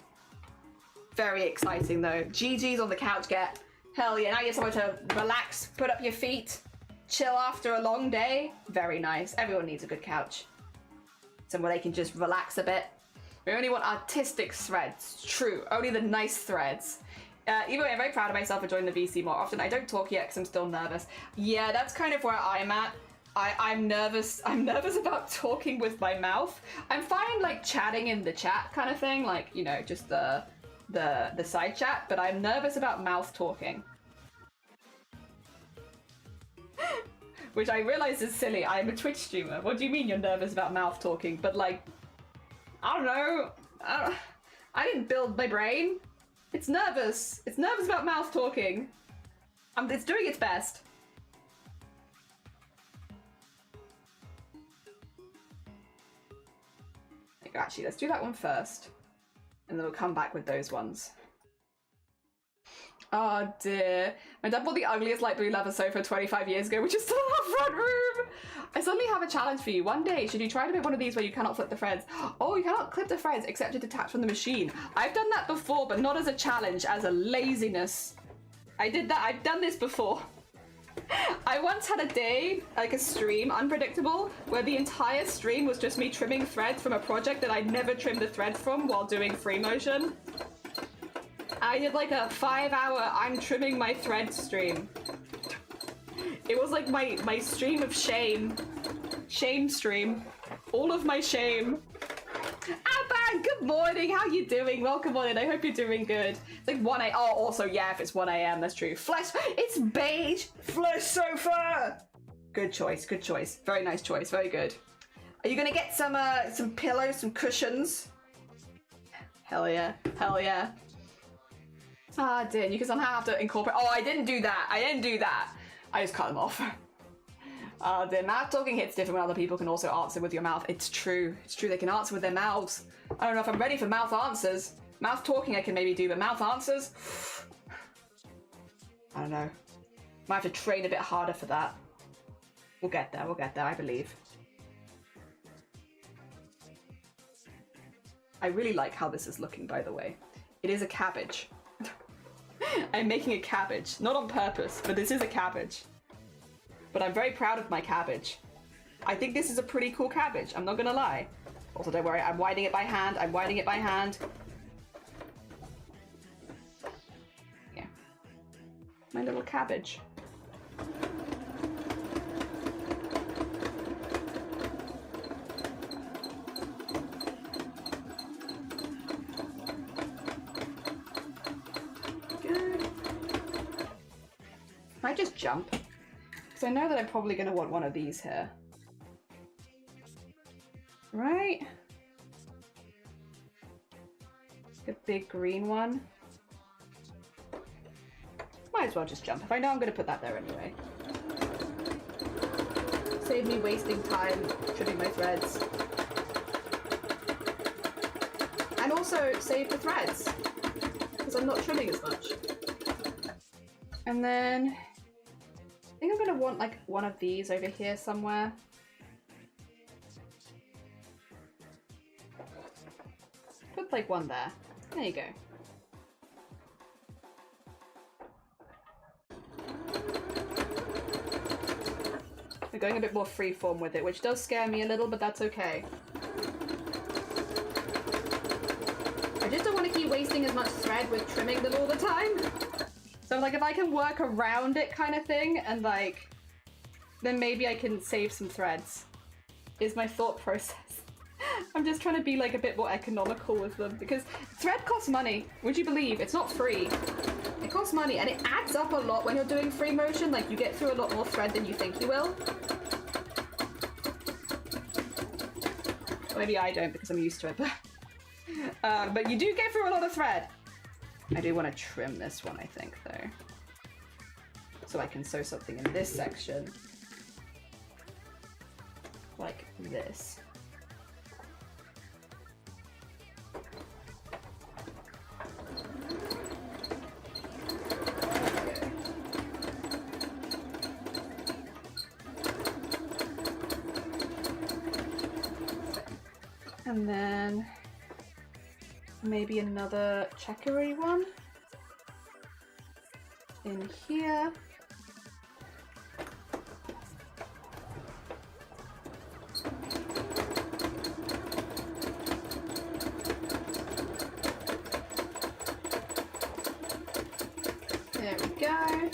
Very exciting though. GG's on the couch, get. Hell yeah, now you have somewhere to relax, put up your feet, chill after a long day. Very nice. Everyone needs a good couch. Somewhere they can just relax a bit. We only want artistic threads. True, only the nice threads. Even though I'm very proud of myself for joining the VC more often. I don't talk yet because I'm still nervous. Yeah, that's kind of where I'm at. I'm nervous. I'm nervous about talking with my mouth. I'm fine like chatting in the chat kind of thing, like, you know, just the side chat, but I'm nervous about mouth talking. Which I realize is silly. I'm a Twitch streamer. What do you mean you're nervous about mouth talking? But like, I don't know. I didn't build my brain. It's nervous. It's nervous about mouth talking. It's doing its best. Actually, let's do that one first. And then we'll come back with those ones. Oh dear. My dad bought the ugliest light blue leather sofa 25 years ago, which is still in our front room. I suddenly have a challenge for you. One day, should you try to make one of these where you cannot flip the threads? Oh, you cannot clip the threads except to detach from the machine. I've done that before, but not as a challenge, as a laziness. I did that. I've done this before. I once had a day, like a stream, unpredictable, where the entire stream was just me trimming threads from a project that I'd never trimmed the threads from while doing free motion. I did like a 5-hour I'm trimming my threads stream. It was like my stream of shame. Shame stream. All of my shame. Abba, good morning. How you doing? Welcome on in. I hope you're doing good. It's like 1 a.m. Oh, also, yeah, if it's 1 a.m., that's true. Flesh. It's beige. Flesh sofa. Good choice. Good choice. Very nice choice. Very good. Are you gonna get some pillows, some cushions? Hell yeah. Hell yeah. Ah, dear. You can somehow have to incorporate. Oh, I didn't do that. I didn't do that. I just cut them off. The mouth talking hits different when other people can also answer with your mouth. It's true. It's true. They can answer with their mouths. I don't know if I'm ready for mouth answers. Mouth talking I can maybe do, but mouth answers? I don't know. Might have to train a bit harder for that. We'll get there. We'll get there, I believe. I really like how this is looking, by the way. It is a cabbage. I'm making a cabbage. Not on purpose, but this is a cabbage. But I'm very proud of my cabbage. I think this is a pretty cool cabbage, I'm not gonna lie. Also, don't worry, I'm winding it by hand. I'm winding it by hand. Yeah. My little cabbage. Good. I just jump. Because I know that I'm probably going to want one of these here. Right? The big green one. Might as well just jump if I know I'm going to put that there anyway. Save me wasting time trimming my threads. And also save the threads, because I'm not trimming as much. And then I think I'm gonna want like one of these over here somewhere. Put like one there. There you go. We're going a bit more freeform with it, which does scare me a little, but that's okay. I just don't want to keep wasting as much thread with trimming them all the time. So like if I can work around it kind of thing, and like, then maybe I can save some threads, is my thought process. I'm just trying to be like a bit more economical with them, because thread costs money. Would you believe? It's not free. It costs money, and it adds up a lot when you're doing free motion. Like, you get through a lot more thread than you think you will. Or maybe I don't, because I'm used to it. But you do get through a lot of thread. I do want to trim this one, I think, though. So I can sew something in this section. Like this. And then maybe another checkery one in here. There we go.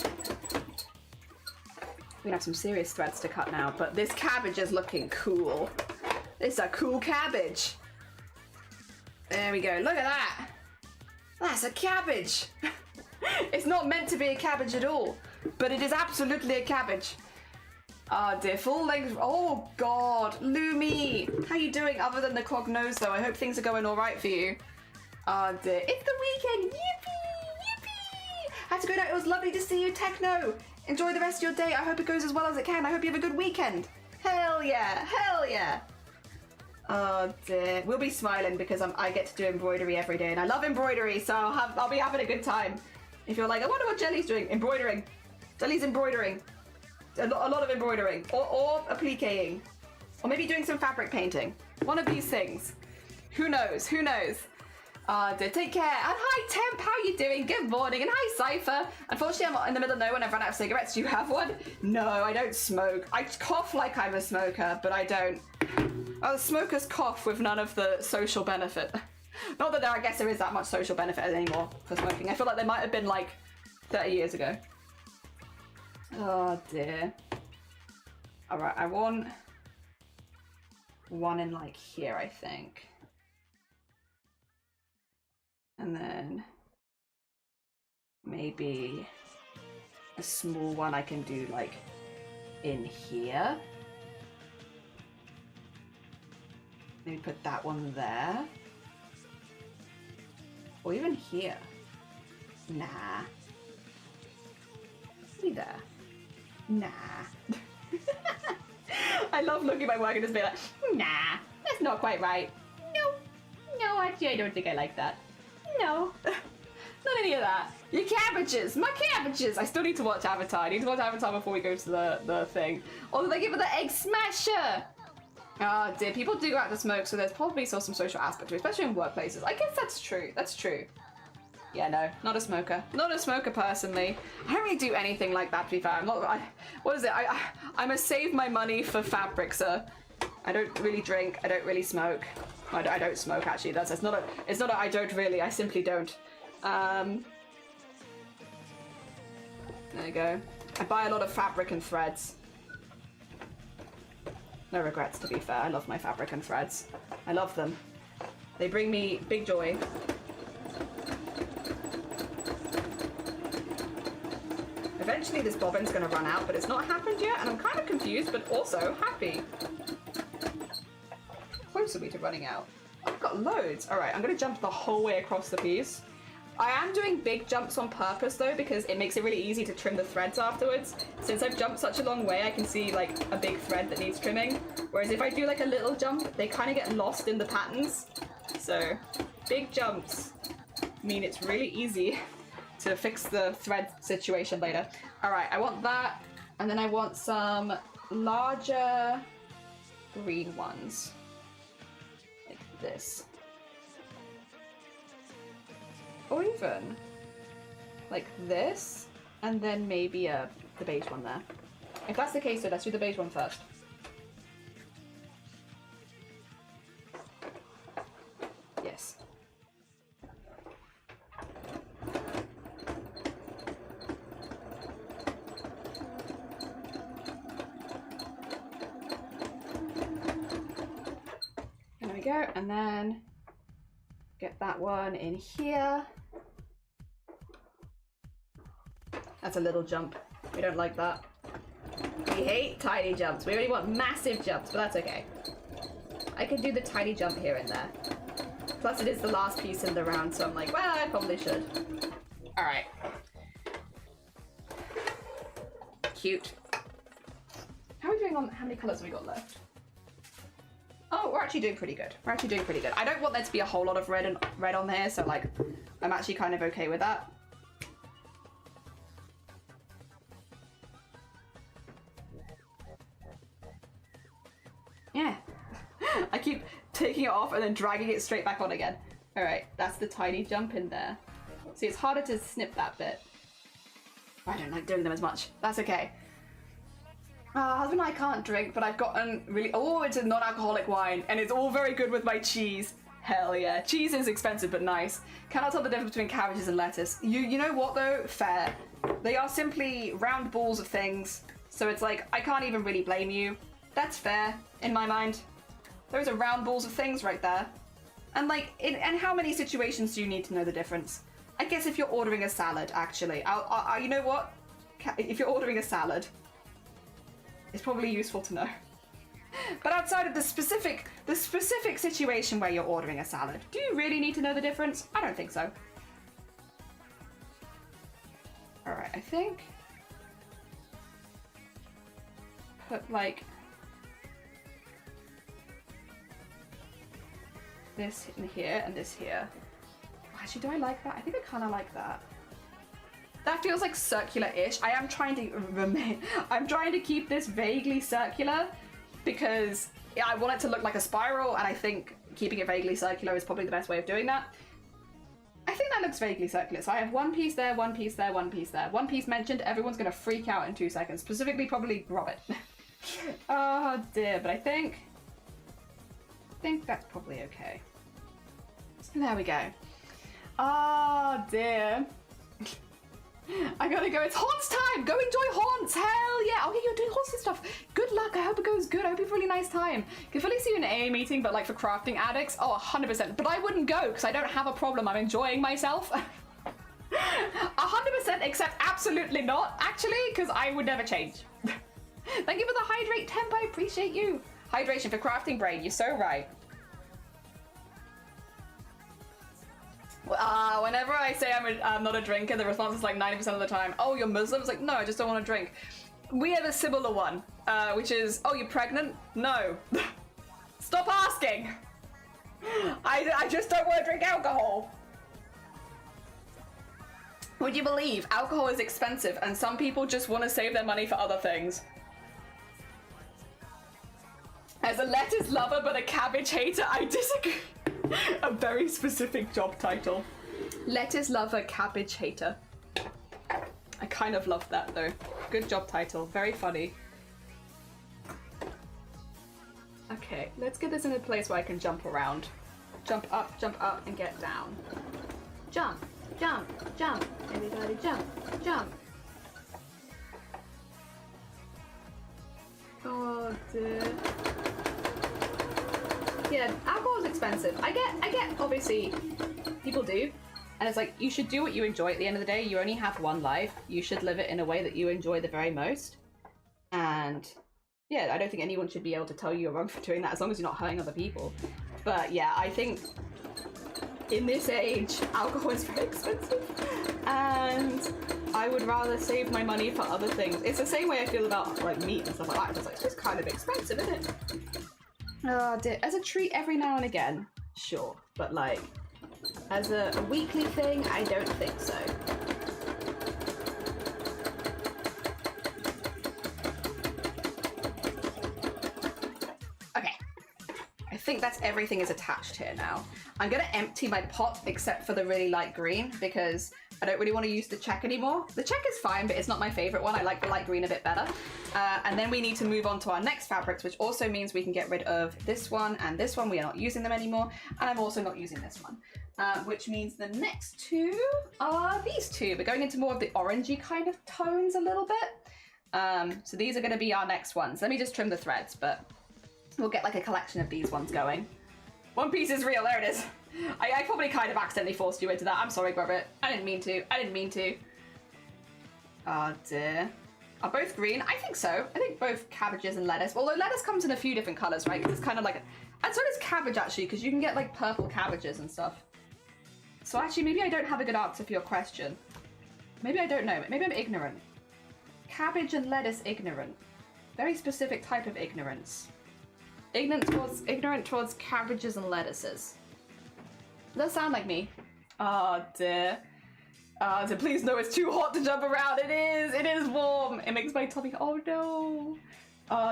We have some serious threads to cut now, but this cabbage is looking cool. It's a cool cabbage. There we go, look at that. That's a cabbage. It's not meant to be a cabbage at all, but it is absolutely a cabbage. Oh dear, full length, oh God, Lumi. How you doing other than the clogged nose though? I hope things are going all right for you. Oh dear, it's the weekend, yippee, yippee. Had to go now, it was lovely to see you, Techno. Enjoy the rest of your day, I hope it goes as well as it can. I hope you have a good weekend. Hell yeah, hell yeah. Oh dear, we'll be smiling because I get to do embroidery every day, and I love embroidery, so I'll be having a good time. If you're like, I wonder what Jelly's doing, embroidering. Jelly's embroidering. A lot of embroidering, or appliquing, or maybe doing some fabric painting. One of these things. Who knows? Who knows? Dear, take care. And hi Temp, how you doing? Good morning. And hi Cypher. Unfortunately, I'm in the middle of nowhere and I've run out of cigarettes. Do you have one? No, I don't smoke. I cough like I'm a smoker, but I don't. Oh, smokers cough with none of the social benefit. Not that I guess there is that much social benefit anymore for smoking. I feel like there might have been like 30 years ago. Oh dear. Alright, I want one in like here, I think. And then maybe a small one I can do like in here. Maybe put that one there. Or even here. Nah. See there. Nah. I love looking at my work and just being like, nah, that's not quite right. No, actually I don't think I like that. No. Not any of that. Your cabbages! My cabbages! I still need to watch Avatar. I need to watch Avatar before we go to the thing. Although they give it the egg smasher! Oh dear, people do go out to smoke, so there's probably still some social aspect to it, especially in workplaces. I guess that's true. That's true. Yeah, no, not a smoker. Not a smoker personally. I don't really do anything like that, to be fair. I'm not. What is it? I must save my money for fabric, sir. I don't really drink. I don't really smoke. I don't smoke actually. It's not a I don't really. I simply don't. There you go. I buy a lot of fabric and threads. No regrets, to be fair. I love my fabric and threads. I love them. They bring me big joy. Eventually this bobbin's gonna run out, but it's not happened yet, and I'm kind of confused, but also happy. How close are we to running out? I've got loads. All right, I'm gonna jump the whole way across the piece. I am doing big jumps on purpose though, because it makes it really easy to trim the threads afterwards. Since I've jumped such a long way, I can see like a big thread that needs trimming. Whereas if I do like a little jump, they kind of get lost in the patterns. So big jumps mean it's really easy to fix the thread situation later. All right, I want that. And then I want some larger green ones. Like this. Or even like this, and then maybe the beige one there. If that's the case, so let's do the beige one first. Yes. There we go, and then get that one in here. That's a little jump. We don't like that. We hate tiny jumps. We really want massive jumps, but that's okay. I could do the tiny jump here and there. Plus it is the last piece in the round, so I'm like, well, I probably should. All right. Cute. How are we doing on, how many colors have we got left? Oh, we're actually doing pretty good. We're actually doing pretty good. I don't want there to be a whole lot of red on there, so like, I'm actually kind of okay with that. Yeah. I keep taking it off and then dragging it straight back on again. All right, that's the tiny jump in there. See, it's harder to snip that bit. I don't like doing them as much. That's okay. Husband and I can't drink, but I've gotten really... Oh, it's a non-alcoholic wine, and it's all very good with my cheese. Hell yeah. Cheese is expensive, but nice. Cannot tell the difference between cabbages and lettuce. You know what, though? Fair. They are simply round balls of things, so it's like, I can't even really blame you. That's fair, in my mind. Those are round balls of things right there. And like, and how many situations do you need to know the difference? I guess if you're ordering a salad, actually. You know what? If you're ordering a salad, it's probably useful to know. But outside of the specific situation where you're ordering a salad, do you really need to know the difference? I don't think so. All right, I think put like this in here and this here. Actually, do I like that? I think I kind of like that. That feels like circular-ish. I'm trying to keep this vaguely circular because I want it to look like a spiral, and I think keeping it vaguely circular is probably the best way of doing that. I think that looks vaguely circular. So I have one piece there, one piece there, one piece there. One piece mentioned, everyone's gonna freak out in 2 seconds. Specifically, probably Robert. Oh dear, but I think that's probably okay. There we go. Oh dear. I gotta go. It's haunts time! Go enjoy haunts! Hell yeah! Oh yeah, you're doing haunts and stuff. Good luck. I hope it goes good. I hope you have a really nice time. Can fully see you in an AA meeting, but like for crafting addicts, oh 100%. But I wouldn't go because I don't have a problem. I'm enjoying myself. 100%, except absolutely not, actually, because I would never change. Thank you for the hydrate temp. I appreciate you. Hydration for crafting brain. You're so right. Whenever I say I'm not a drinker, the response is like 90% of the time, oh, you're Muslim? It's like, no, I just don't want to drink. We have a similar one, which is, oh, you're pregnant? No. Stop asking. I just don't want to drink alcohol. Would you believe alcohol is expensive and some people just want to save their money for other things? As a lettuce lover but a cabbage hater, I disagree. A very specific job title. Lettuce lover, cabbage hater. I kind of love that though. Good job title, very funny. Okay, let's get this in a place where I can jump around. Jump up and get down. Jump, jump, jump. Everybody jump, jump. Oh dear. Yeah, alcohol is expensive. I get, obviously, people do. And it's like, you should do what you enjoy at the end of the day. You only have one life. You should live it in a way that you enjoy the very most. And yeah, I don't think anyone should be able to tell you you're wrong for doing that as long as you're not hurting other people. But yeah, I think in this age, alcohol is very expensive, and I would rather save my money for other things. It's the same way I feel about like meat and stuff like that. It's like, it's kind of expensive, isn't it? Oh dear. As a treat every now and again, sure, but like as a weekly thing, I don't think so. Okay, I think that's everything is attached here now. I'm gonna empty my pot except for the really light green because I don't really want to use the check anymore. The check is fine, but it's not my favorite one. I like the light green a bit better. And then we need to move on to our next fabrics, which also means we can get rid of this one and this one. We are not using them anymore. And I'm also not using this one, which means the next two are these two. We're going into more of the orangey kind of tones a little bit. So these are going to be our next ones. Let me just trim the threads, but we'll get like a collection of these ones going. One piece is real, there it is. I probably kind of accidentally forced you into that. I'm sorry, Robert. I didn't mean to. I didn't mean to. Oh dear. Are both green? I think so. I think both cabbages and lettuce. Although lettuce comes in a few different colors, right? Because it's kind of like, and so does cabbage actually, because you can get like purple cabbages and stuff. So actually, maybe I don't have a good answer for your question. Maybe I don't know. Maybe I'm ignorant. Cabbage and lettuce ignorant. Very specific type of ignorance. Ignorant towards cabbages and lettuces. Does sound like me. Oh dear. So please no, it's too hot to jump around. It is warm. It makes my tummy, oh no.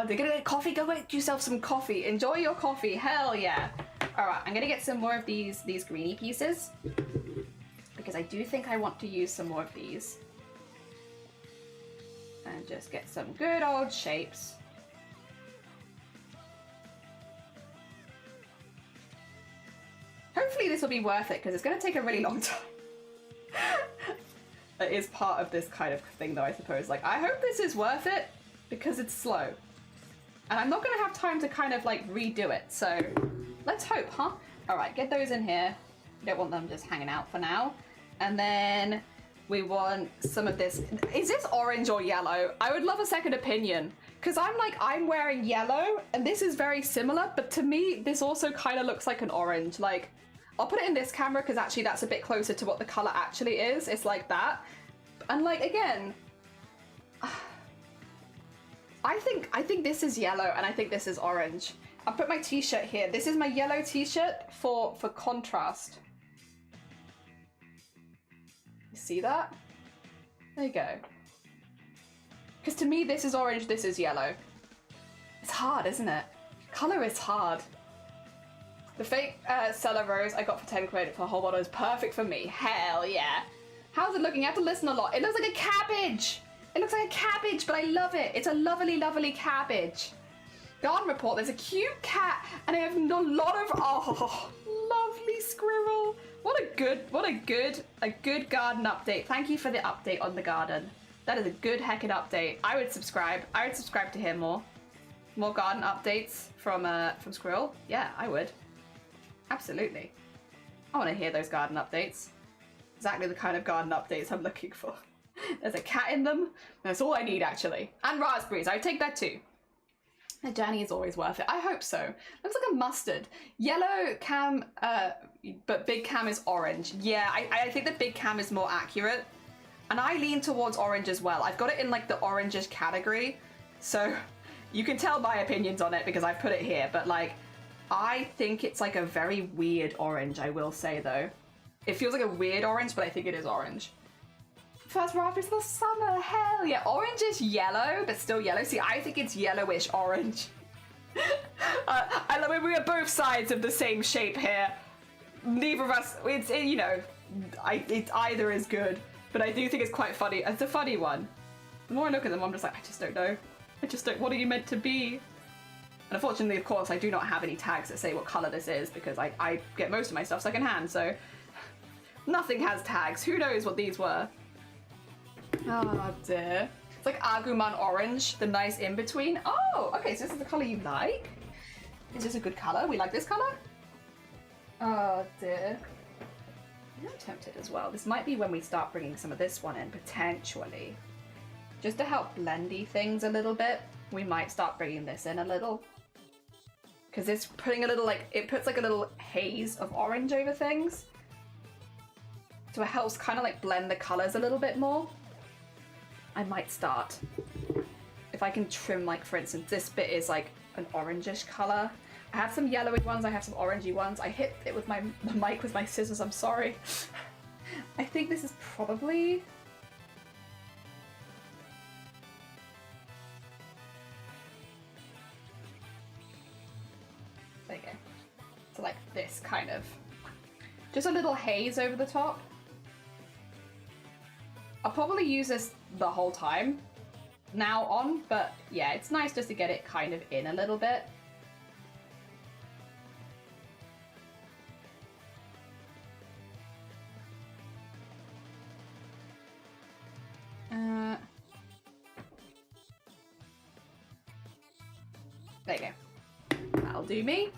They're gonna get coffee, go get yourself some coffee. Enjoy your coffee, hell yeah. All right, I'm gonna get some more of these greeny pieces because I do think I want to use some more of these. And just get some good old shapes. Hopefully this will be worth it because it's going to take a really long time. That is part of this kind of thing though, I suppose. Like, I hope this is worth it because it's slow. And I'm not going to have time to kind of like redo it. So let's hope, huh? All right, get those in here. We don't want them just hanging out for now. And then we want some of this. Is this orange or yellow? I would love a second opinion. Because I'm wearing yellow and this is very similar, but to me, this also kind of looks like an orange. Like, I'll put it in this camera because actually that's a bit closer to what the color actually is. It's like that. And like, again, I think this is yellow and I think this is orange. I'll put my t-shirt here. This is my yellow t-shirt for contrast. You see that? There you go. Because to me, this is orange, this is yellow. It's hard, isn't it? Color is hard. The fake Cellar Rose I got for 10 quid for a whole bottle is perfect for me. Hell yeah. How's it looking? You have to listen a lot. It looks like a cabbage. It looks like a cabbage, but I love it. It's a lovely, lovely cabbage. Garden report, there's a cute cat and I have a lot of, oh, lovely squirrel. What a good garden update. Thank you for the update on the garden. That is a good heckin' update. I would subscribe. I would subscribe to hear more garden updates from Squirrel. Yeah, I would. Absolutely. I want to hear those garden updates. Exactly the kind of garden updates I'm looking for. There's a cat in them. That's all I need, actually. And raspberries. I would take that too. The journey is always worth it. I hope so. Looks like a mustard. Yellow cam, but big cam is orange. Yeah, I think the big cam is more accurate. And I lean towards orange as well. I've got it in like the orangish category. So you can tell my opinions on it because I've put it here. But like, I think it's like a very weird orange, I will say though. It feels like a weird orange, but I think it is orange. First raspberries of the summer, hell yeah. Orange is yellow, but still yellow. See, I think it's yellowish orange. I love it. We are both sides of the same shape here. Neither of us, you know, it either is good. But I do think it's quite funny. It's a funny one. The more I look at them, I'm just like, I just don't know. What are you meant to be? And unfortunately, of course, I do not have any tags that say what color this is because I get most of my stuff secondhand, so nothing has tags. Who knows what these were? Oh dear. It's like Agumon orange, the nice in-between. Oh, okay, so this is the color you like? Is this a good color? We like this color? Oh dear. I'm tempted as well. This might be when we start bringing some of this one in, potentially. Just to help blendy things a little bit, we might start bringing this in a little. Because it's putting a little, like, it puts like a little haze of orange over things. So it helps kind of like blend the colors a little bit more. I might start. If I can trim, like for instance, this bit is like an orangish color. I have some yellowy ones, I have some orangey ones. I hit it with my mic with my scissors, I'm sorry. I think this is probably... There you go. So like this kind of. Just a little haze over the top. I'll probably use this the whole time now on, but yeah, it's nice just to get it kind of in a little bit. There you go. That'll do me.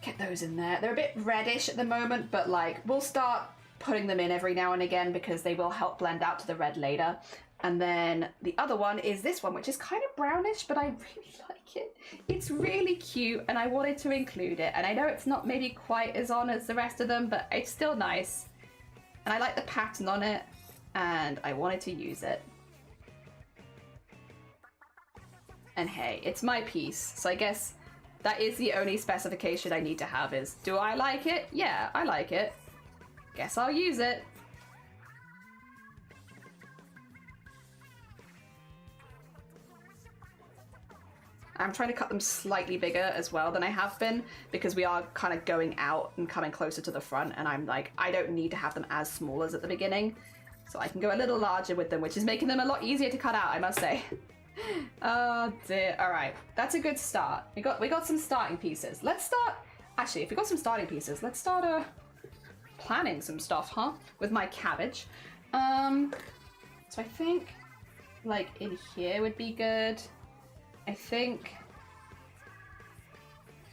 Get those in there. They're a bit reddish at the moment, but like we'll start putting them in every now and again because they will help blend out to the red later. And then the other one is this one, which is kind of brownish, but I really like it. It's really cute and I wanted to include it. And I know it's not maybe quite as on as the rest of them, but it's still nice. And I like the pattern on it and I wanted to use it. And hey, it's my piece. So I guess that is the only specification I need to have is, do I like it? Yeah, I like it. Guess I'll use it. I'm trying to cut them slightly bigger as well than I have been because we are kind of going out and coming closer to the front and I'm like, I don't need to have them as small as at the beginning. So I can go a little larger with them, which is making them a lot easier to cut out, I must say. Oh dear. All right, that's a good start. We got some starting pieces. Let's start. Actually, if we got some starting pieces, let's start planning some stuff, huh? With my cabbage. So I think like in here would be good. I think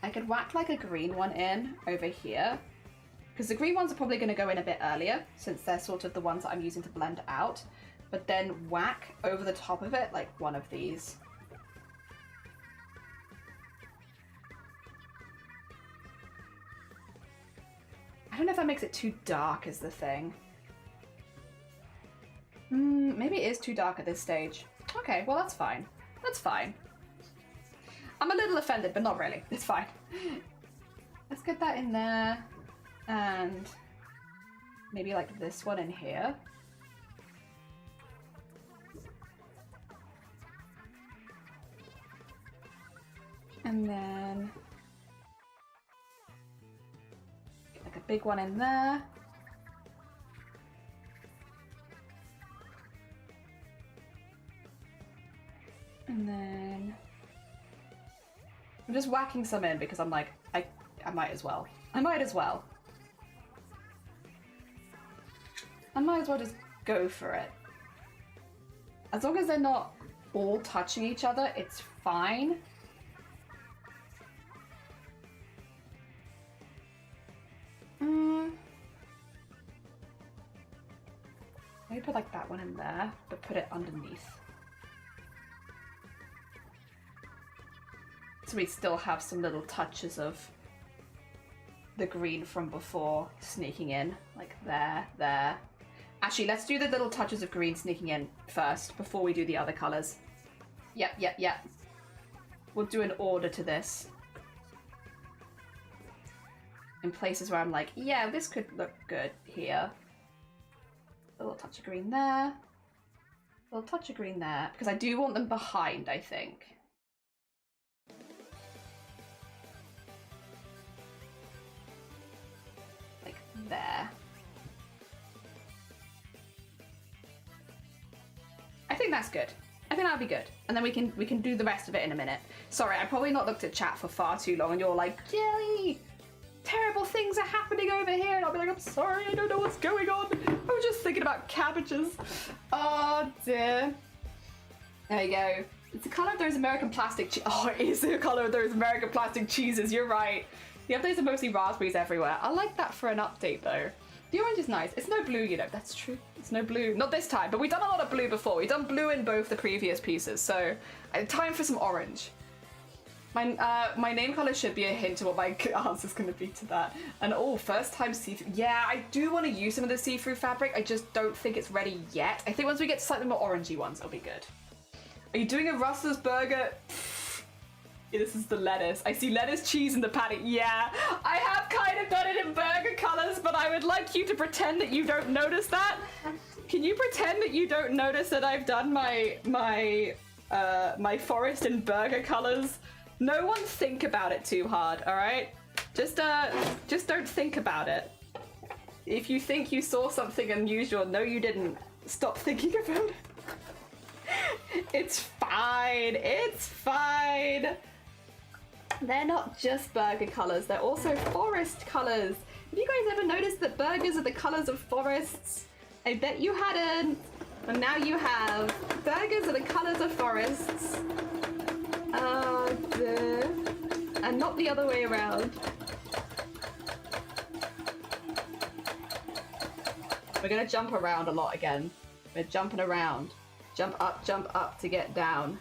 I could whack like a green one in over here because the green ones are probably going to go in a bit earlier since they're sort of the ones that I'm using to blend out. But then whack over the top of it like one of these. I don't know if that makes it too dark is the thing. Maybe it is too dark at this stage. Okay, well that's fine. That's fine. I'm a little offended, but not really. It's fine. Let's get that in there. And maybe like this one in here. And then get like a big one in there. And then I'm just whacking some in because I'm like, I might as well. I might as well. I might as well just go for it. As long as they're not all touching each other, it's fine. Maybe put like that one in there, but put it underneath. So we still have some little touches of the green from before sneaking in, like there, there. Actually, let's do the little touches of green sneaking in first before we do the other colors. Yep, yep, yep. We'll do an order to this. In places where I'm like, yeah, this could look good here. A little touch of green there. A little touch of green there. Because I do want them behind, I think. Like there. I think that's good. I think that'll be good. And then we can do the rest of it in a minute. Sorry, I probably not looked at chat for far too long and you're like, Jelly! Terrible things are happening over here, and I'll be like, I'm sorry, I don't know what's going on. I was just thinking about cabbages. Oh dear. There you go. It's the colour of those American plastic oh, it is the colour of those American plastic cheeses, you're right. The updates are mostly raspberries everywhere. I like that for an update though. The orange is nice. It's no blue, you know, that's true. It's no blue. Not this time, but we've done a lot of blue before. We've done blue in both the previous pieces, so time for some orange. My name color should be a hint to what my answer's going to be to that. And oh, first time see-through. Yeah, I do want to use some of the see-through fabric. I just don't think it's ready yet. I think once we get slightly more orangey ones, it'll be good. Are you doing a Rustler's burger? Yeah, this is the lettuce. I see lettuce, cheese, and the patty. Yeah, I have kind of done it in burger colors, but I would like you to pretend that you don't notice that. Can you pretend that you don't notice that I've done my forest in burger colors? No one think about it too hard, all right? Just don't think about it. If you think you saw something unusual, no, you didn't. Stop thinking about it. It's fine. It's fine. They're not just burger colors. They're also forest colors. Have you guys ever noticed that burgers are the colors of forests? I bet you hadn't. And now you have. Burgers are the colors of forests. And not the other way around. We're gonna jump around a lot again. We're jumping around. Jump up to get down.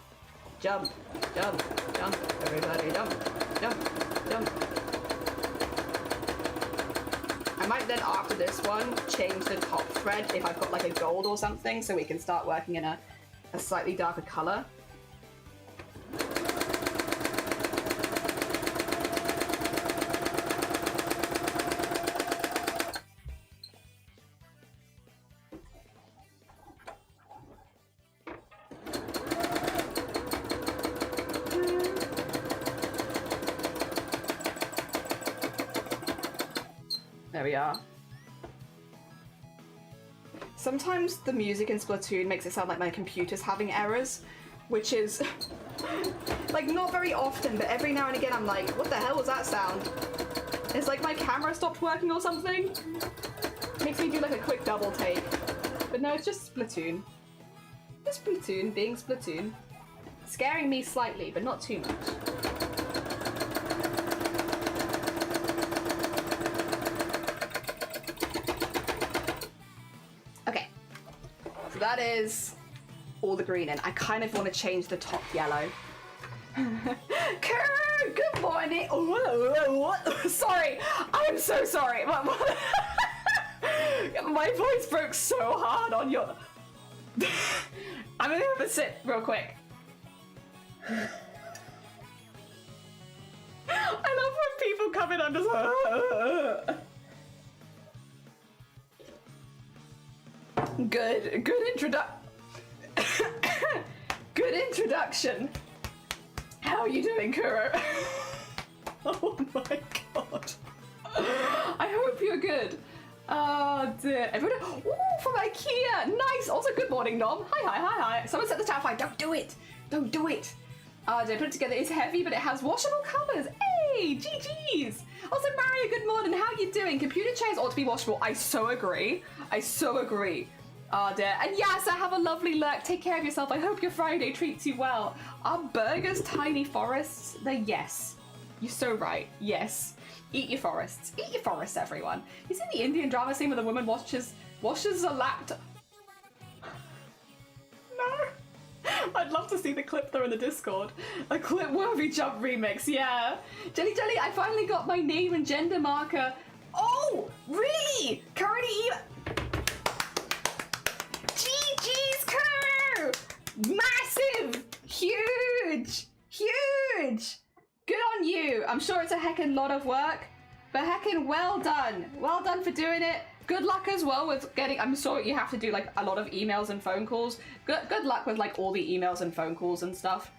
Jump, jump, jump. Everybody jump, jump, jump. I might then, after this one, change the top thread if I've got like a gold or something, so we can start working in a slightly darker color. There we are. Sometimes the music in Splatoon makes it sound like my computer's having errors, which is like not very often, but every now and again I'm like, what the hell was that sound? It's like my camera stopped working or something. Makes me do like a quick double take. But no, it's just Splatoon. Just Splatoon being Splatoon. Scaring me slightly, but not too much. That is all the green in. I kind of want to change the top yellow. Karen, good morning. Sorry, I'm so sorry. My voice broke so hard on your... I'm gonna have a sit real quick. I love when people come in and just... Good introduction. How are you doing, Kuro? Oh my god. I hope you're good. Oh dear. Everyone, ooh, from IKEA. Nice. Also, good morning, Nom. Hi. Someone set the tower fire. Don't do it. Don't do it. Oh dear, put it together. It's heavy, but it has washable covers. Hey, GG's. Also, Mario, good morning. How you doing? Computer chairs ought to be washable. I so agree. Oh dear. And yes, I have a lovely lurk. Take care of yourself. I hope your Friday treats you well. Are burgers tiny forests? They're yes. You're so right. Yes. Eat your forests. Eat your forests, everyone. You see the Indian drama scene where the woman washes a laptop? No. I'd love to see the clip there in the Discord. A clip-worthy jump remix, yeah. Jelly, I finally got my name and gender marker. Oh, really? Currently GG's Kuru! Massive! Huge! Good on you! I'm sure it's a heckin' lot of work, but heckin' well done! Well done for doing it. Good luck as well with getting, I'm sure you have to do like a lot of emails and phone calls. Good luck with like all the emails and phone calls and stuff.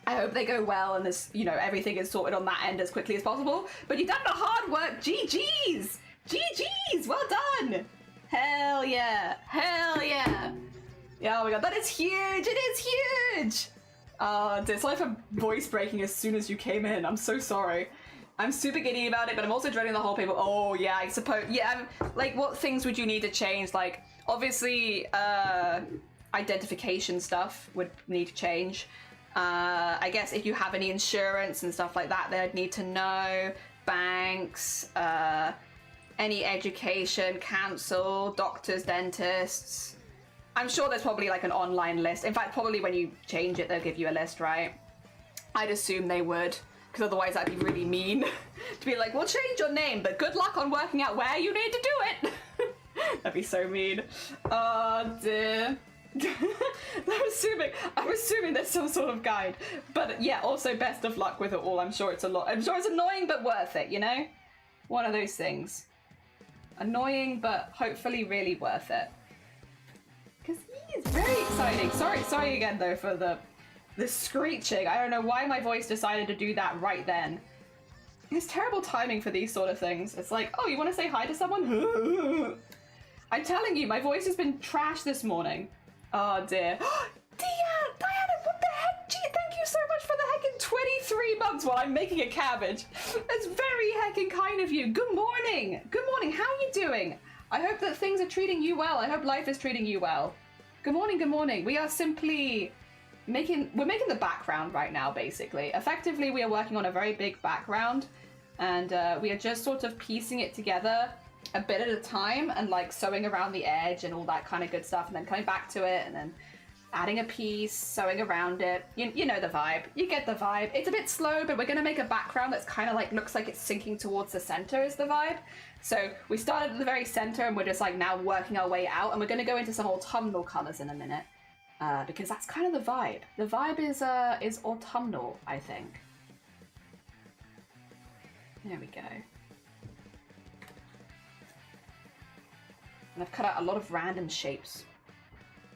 I hope they go well and this, you know, everything is sorted on that end as quickly as possible. But you've done the hard work. GG's! GG's! Well done! Hell yeah! Hell yeah! Yeah, oh my god, that is huge! It is huge! Sorry for voice breaking as soon as you came in. I'm so sorry. I'm super giddy about it, but I'm also dreading the whole people. Oh yeah, I suppose. Yeah, like what things would you need to change? Like obviously, identification stuff would need to change. I guess if you have any insurance and stuff like that, they'd need to know. Banks, any education, council, doctors, dentists. I'm sure there's probably like an online list. In fact, probably when you change it, they'll give you a list, right? I'd assume they would, because otherwise that'd be really mean to be like, we'll change your name, but good luck on working out where you need to do it. That'd be so mean. Oh dear. I'm assuming there's some sort of guide, but yeah, also best of luck with it all. I'm sure it's annoying but worth it, you know? One of those things. Annoying but hopefully really worth it. Because he is very exciting. Sorry again though for the screeching. I don't know why my voice decided to do that right then. It's terrible timing for these sort of things. It's like, oh, you want to say hi to someone? I'm telling you, my voice has been trashed this morning. Oh dear. Diana, what the heck? Gee, thank you so much for the heckin' 23 months while I'm making a cabbage. That's very heckin' kind of you. Good morning. Good morning. How are you doing? I hope that things are treating you well. I hope life is treating you well. Good morning, good morning. We are simply making the background right now, basically. Effectively, we are working on a very big background, and we are just sort of piecing it together a bit at a time and like sewing around the edge and all that kind of good stuff, and then coming back to it and then adding a piece, sewing around it. You know the vibe. You get the vibe. It's a bit slow, but we're going to make a background that's kind of like looks like it's sinking towards the center is the vibe. So we started at the very center and we're just like now working our way out, and we're going to go into some autumnal colors in a minute because that's kind of the vibe. The vibe is autumnal, I think. There we go. And I've cut out a lot of random shapes.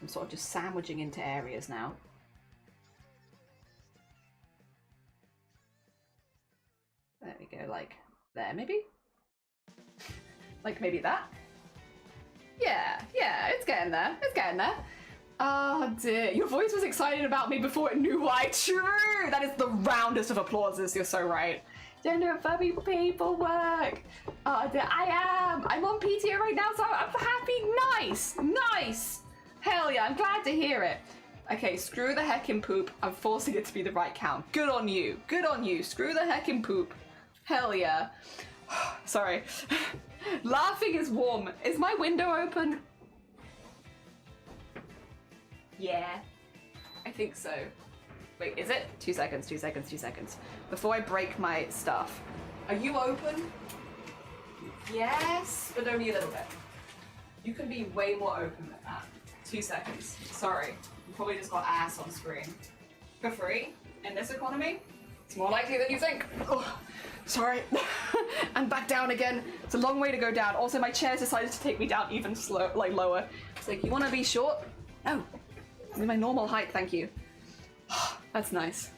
I'm sort of just sandwiching into areas now. There we go, like there maybe? Like maybe that? Yeah, it's getting there, it's getting there. Oh dear, your voice was excited about me before it knew why. True! That is the roundest of applauses, you're so right. Gender furby paperwork. Oh dear, I'm on PTO right now, so I'm happy. Nice. Hell yeah, I'm glad to hear it. Okay, screw the heckin' poop. I'm forcing it to be the right count. Good on you. Screw the heckin' poop. Hell yeah. Sorry. Laughing is warm. Is my window open? Yeah, I think so. Wait, is it? 2 seconds. Before I break my stuff. Are you open? Yes, but only a little bit. You can be way more open than that. 2 seconds. Sorry. You probably just got ass on screen. For free? In this economy? It's more likely than you think. Oh, sorry. And back down again. It's a long way to go down. Also, my chair's decided to take me down even lower. It's like, you want to be short? No. I'm my normal height, thank you. That's nice.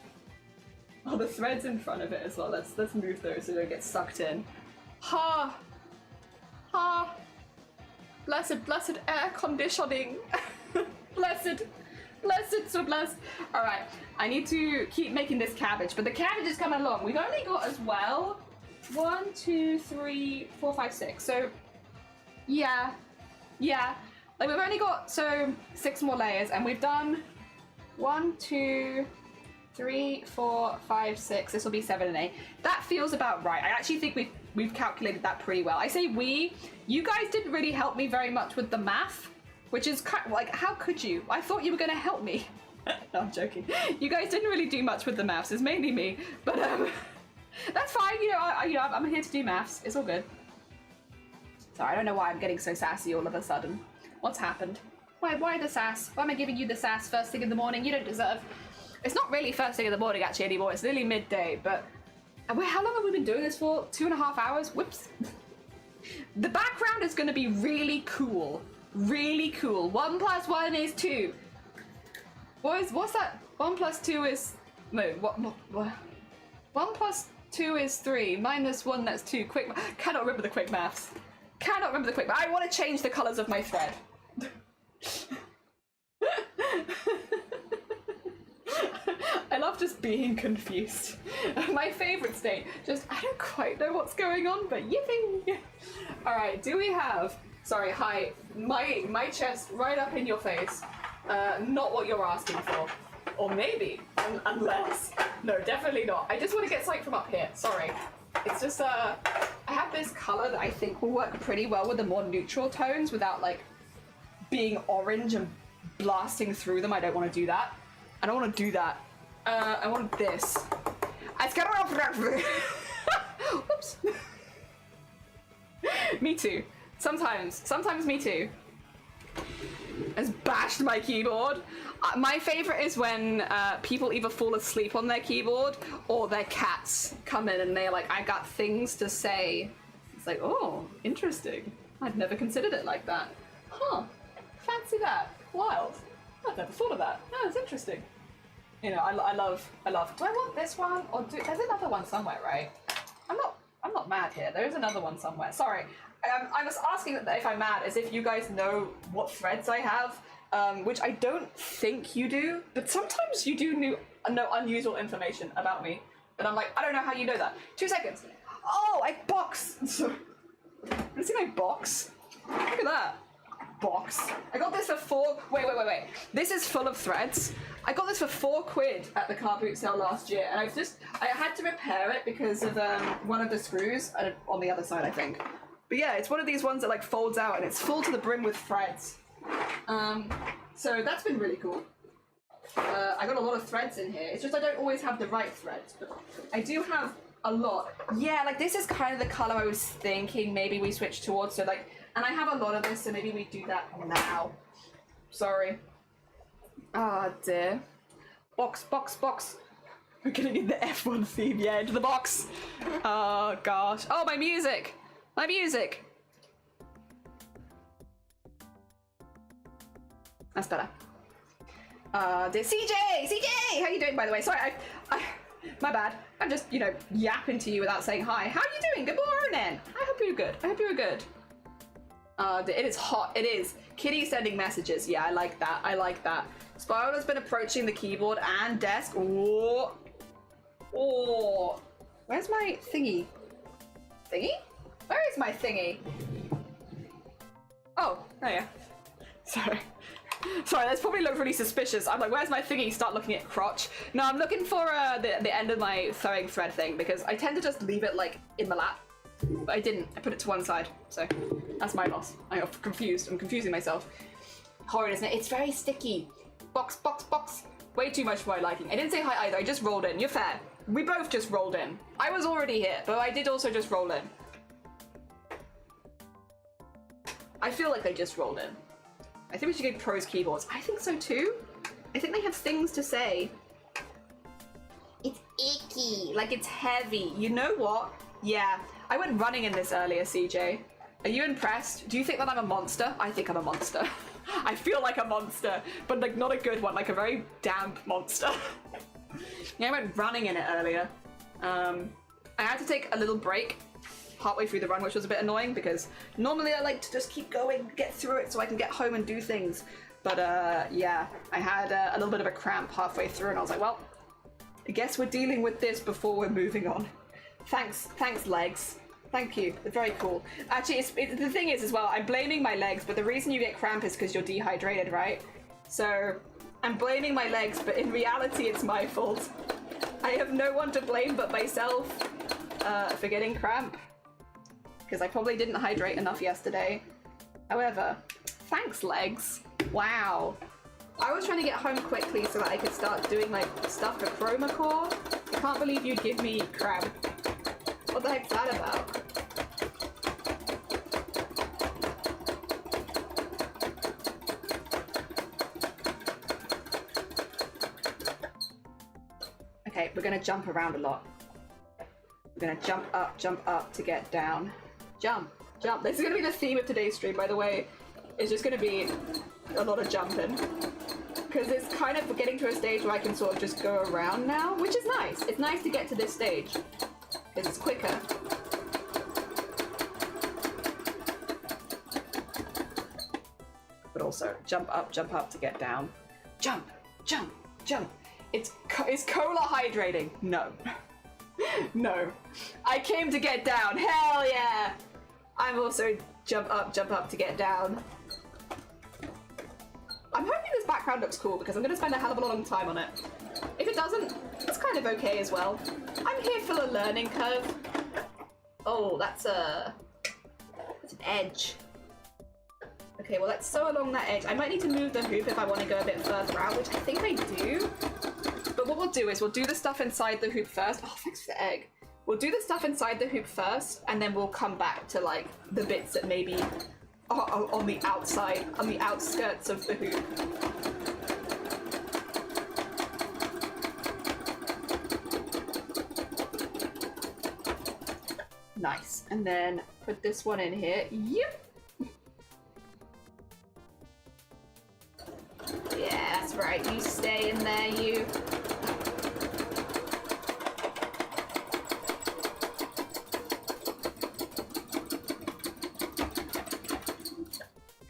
Oh, the thread's in front of it as well. Let's move those so they don't get sucked in. Ha! Blessed air conditioning. blessed, so blessed. All right, I need to keep making this cabbage, but the cabbage is coming along. We've only got as well 1, 2, 3, 4, 5, 6. So yeah. Like we've only got 6 more layers, and we've done 1, 2, 3, 4, 5, 6. This will be 7 and 8. That feels about right. I actually think we've calculated that pretty well. I say we. You guys didn't really help me very much with the math, which is kind of like, how could you? I thought you were going to help me. No, I'm joking. You guys didn't really do much with the maths. It's mainly me, but that's fine. I'm here to do maths. It's all good. Sorry, I don't know why I'm getting so sassy all of a sudden. What's happened? Why the sass? Why am I giving you the sass first thing in the morning? You don't deserve. It's not really first thing in the morning actually anymore. It's nearly midday, but how long have we been doing this for? 2.5 hours? Whoops. The background is going to be really cool. Really cool. 1 + 1 is 2. What's that? 1 + 2 is... No, what? 1 + 2 is 3. -1, that's 2. Quick... Cannot remember the quick maths. I want to change the colours of my thread. I love just being confused. My favourite state. Just, I don't quite know what's going on, but yippee! Alright, do we have... Sorry, hi. My chest right up in your face. Not what you're asking for. Or maybe. Unless... No, definitely not. I just want to get something from up here. Sorry. It's just, I have this colour that I think will work pretty well with the more neutral tones without, like, being orange and blasting through them. I don't want to do that. I don't want to do that. I want this. I scared off. Whoops. Me too. Sometimes me too. Has bashed my keyboard. My favorite is when people either fall asleep on their keyboard or their cats come in and they're like, I got things to say. It's like, oh, interesting. I'd never considered it like that. Huh, fancy that. Wild. I've never thought of that. No, it's interesting. You know, I love, do I want this one? Or there's another one somewhere, right? I'm not mad here. There is another one somewhere. Sorry. I was asking if I'm mad as if you guys know what threads I have, which I don't think you do, but sometimes you do know unusual information about me. And I'm like, I don't know how you know that. 2 seconds. Oh, I box. So, you see my box? Look at that. Box. I got this for 4. Wait. This is full of threads. I got this for 4 quid at the car boot sale last year, and I had to repair it because of one of the screws on the other side, I think. But yeah, it's one of these ones that like folds out and it's full to the brim with threads. So that's been really cool. I got a lot of threads in here. It's just I don't always have the right threads, but I do have a lot. Yeah, like this is kind of the color I was thinking maybe we switch towards. So like, and I have a lot of this, so maybe we do that now. Sorry. Ah, dear. Box. We're gonna need the F1 theme, yeah, into the box. Oh gosh. Oh, my music. That's better. Dear CJ, how you doing, by the way? Sorry, I my bad. I'm just, you know, yapping to you without saying hi. How are you doing? Good morning. I hope you're good. It is hot. It is. Kitty sending messages. Yeah, I like that. Spirala's been approaching the keyboard and desk. Oh. Where's my thingy? Where is my thingy? Oh, yeah. Sorry, that's probably looked really suspicious. I'm like, where's my thingy? Start looking at crotch. No, I'm looking for the end of my sewing thread thing because I tend to just leave it like in my lap. But I didn't. I put it to one side. So that's my loss. I'm confused. I'm confusing myself. Horrid, isn't it? It's very sticky. Box. Way too much for my liking. I didn't say hi either. I just rolled in. You're fair. We both just rolled in. I was already here, but I did also just roll in. I feel like they just rolled in. I think we should get pros keyboards. I think so too. I think they have things to say. It's icky. Like it's heavy. You know what? Yeah. I went running in this earlier, CJ. Are you impressed? Do you think that I'm a monster? I think I'm a monster. I feel like a monster, but like not a good one, like a very damp monster. Yeah, I went running in it earlier. I had to take a little break partway through the run, which was a bit annoying because normally I like to just keep going, get through it so I can get home and do things. But yeah, I had a little bit of a cramp halfway through and I was like, well, I guess we're dealing with this before we're moving on. Thanks legs. Thank you. They're very cool. Actually, the thing is as well, I'm blaming my legs, but the reason you get cramp is because you're dehydrated, right? So I'm blaming my legs, but in reality, it's my fault. I have no one to blame but myself for getting cramp, because I probably didn't hydrate enough yesterday. However, thanks legs. Wow. I was trying to get home quickly so that I could start doing like stuff for Chroma Core. I can't believe you'd give me cramp. What the heck's that about? Okay, we're gonna jump around a lot. We're gonna jump up to get down. Jump. This is gonna be the theme of today's stream, by the way. It's just gonna be a lot of jumping. Because it's kind of getting to a stage where I can sort of just go around now, which is nice. It's nice to get to this stage. Because it's quicker. But also, jump up to get down. Jump. Is cola hydrating? No. No. I came to get down. Hell yeah! I'm also jump up to get down. I'm hoping this background looks cool because I'm going to spend a hell of a long time on it. If it doesn't, it's kind of okay as well. I'm here for the learning curve. Oh, that's an edge. Okay, well let's sew along that edge. I might need to move the hoop if I want to go a bit further out, which I think I do. But what we'll do is we'll do the stuff inside the hoop first. Oh, thanks for the egg. We'll do the stuff inside the hoop first, and then we'll come back to like the bits that maybe are on the outside, on the outskirts of the hoop. Nice. And then put this one in here. Yep. Yeah, that's right. You stay in there, you.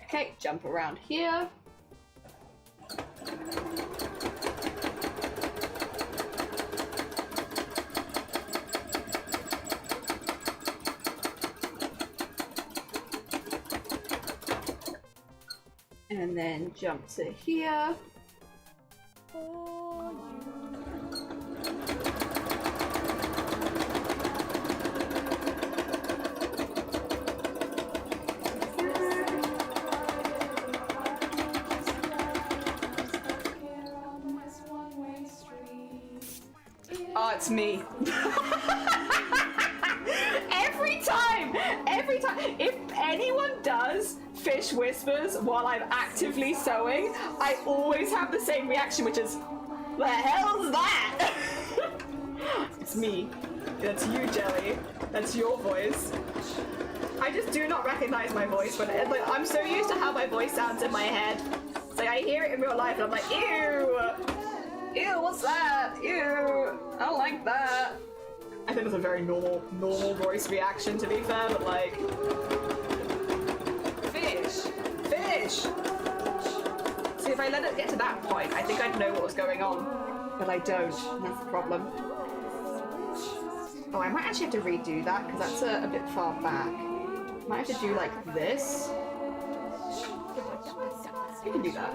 Okay, jump around here. And then jump to here. Oh, it's me. Every time, if anyone does fish whispers while I'm actively sewing, I always have the same reaction, which is, the hell's that? It's me. That's you, Jelly. That's your voice. I just do not recognize my voice when like, I'm so used to how my voice sounds in my head. It's like I hear it in real life and I'm like, ew! Ew, what's that? Ew! I don't like that. I think it's a very normal voice reaction, to be fair, but like... Fish! Fish! See, if I let it get to that point, I think I'd know what was going on. But I don't, and that's the problem. Oh, I might actually have to redo that, because that's a bit far back. Might have to do like this. You can do that.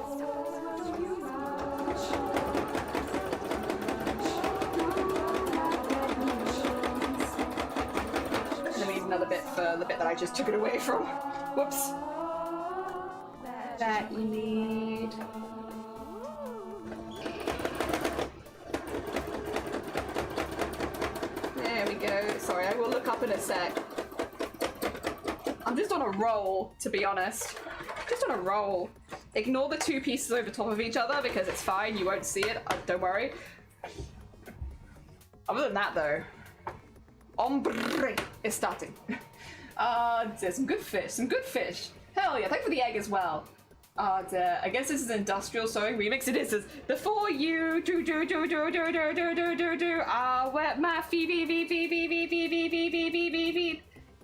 Another bit for the bit that I just took it away from. Whoops. That you need. There we go. Sorry, I will look up in a sec. I'm just on a roll, to be honest. Just on a roll. Ignore the two pieces over top of each other because it's fine. You won't see it. Don't worry. Other than that, though. Ombre is starting. There's some good fish, Hell yeah, thanks for the egg as well. I guess this is industrial sewing remix. It is. Before you do I'll wet my feet.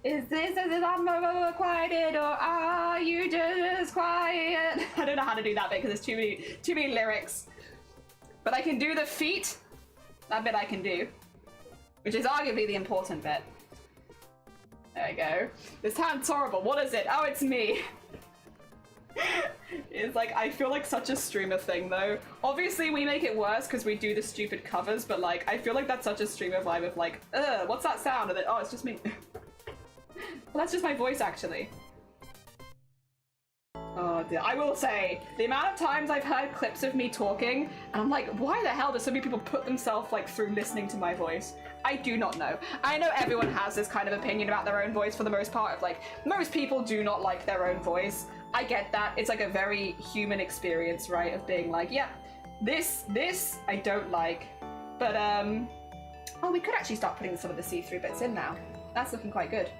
Is this I'm quiet or are you just quiet? I don't know how to do that bit because there's too many lyrics. But I can do the feet. That bit I can do. Which is arguably the important bit. There we go. This sounds horrible. What is it? Oh, it's me. It's like, I feel like such a streamer thing though. Obviously we make it worse because we do the stupid covers, but like, I feel like that's such a streamer vibe of like, what's that sound? And then, oh, it's just me. Well, that's just my voice actually. Oh dear. I will say, the amount of times I've heard clips of me talking, and I'm like, why the hell do so many people put themselves like through listening to my voice? I do not know. I know everyone has this kind of opinion about their own voice for the most part, of like, most people do not like their own voice. I get that. It's like a very human experience, right? Of being like, yeah, this I don't like. But, oh, we could actually start putting some of the see-through bits in now. That's looking quite good.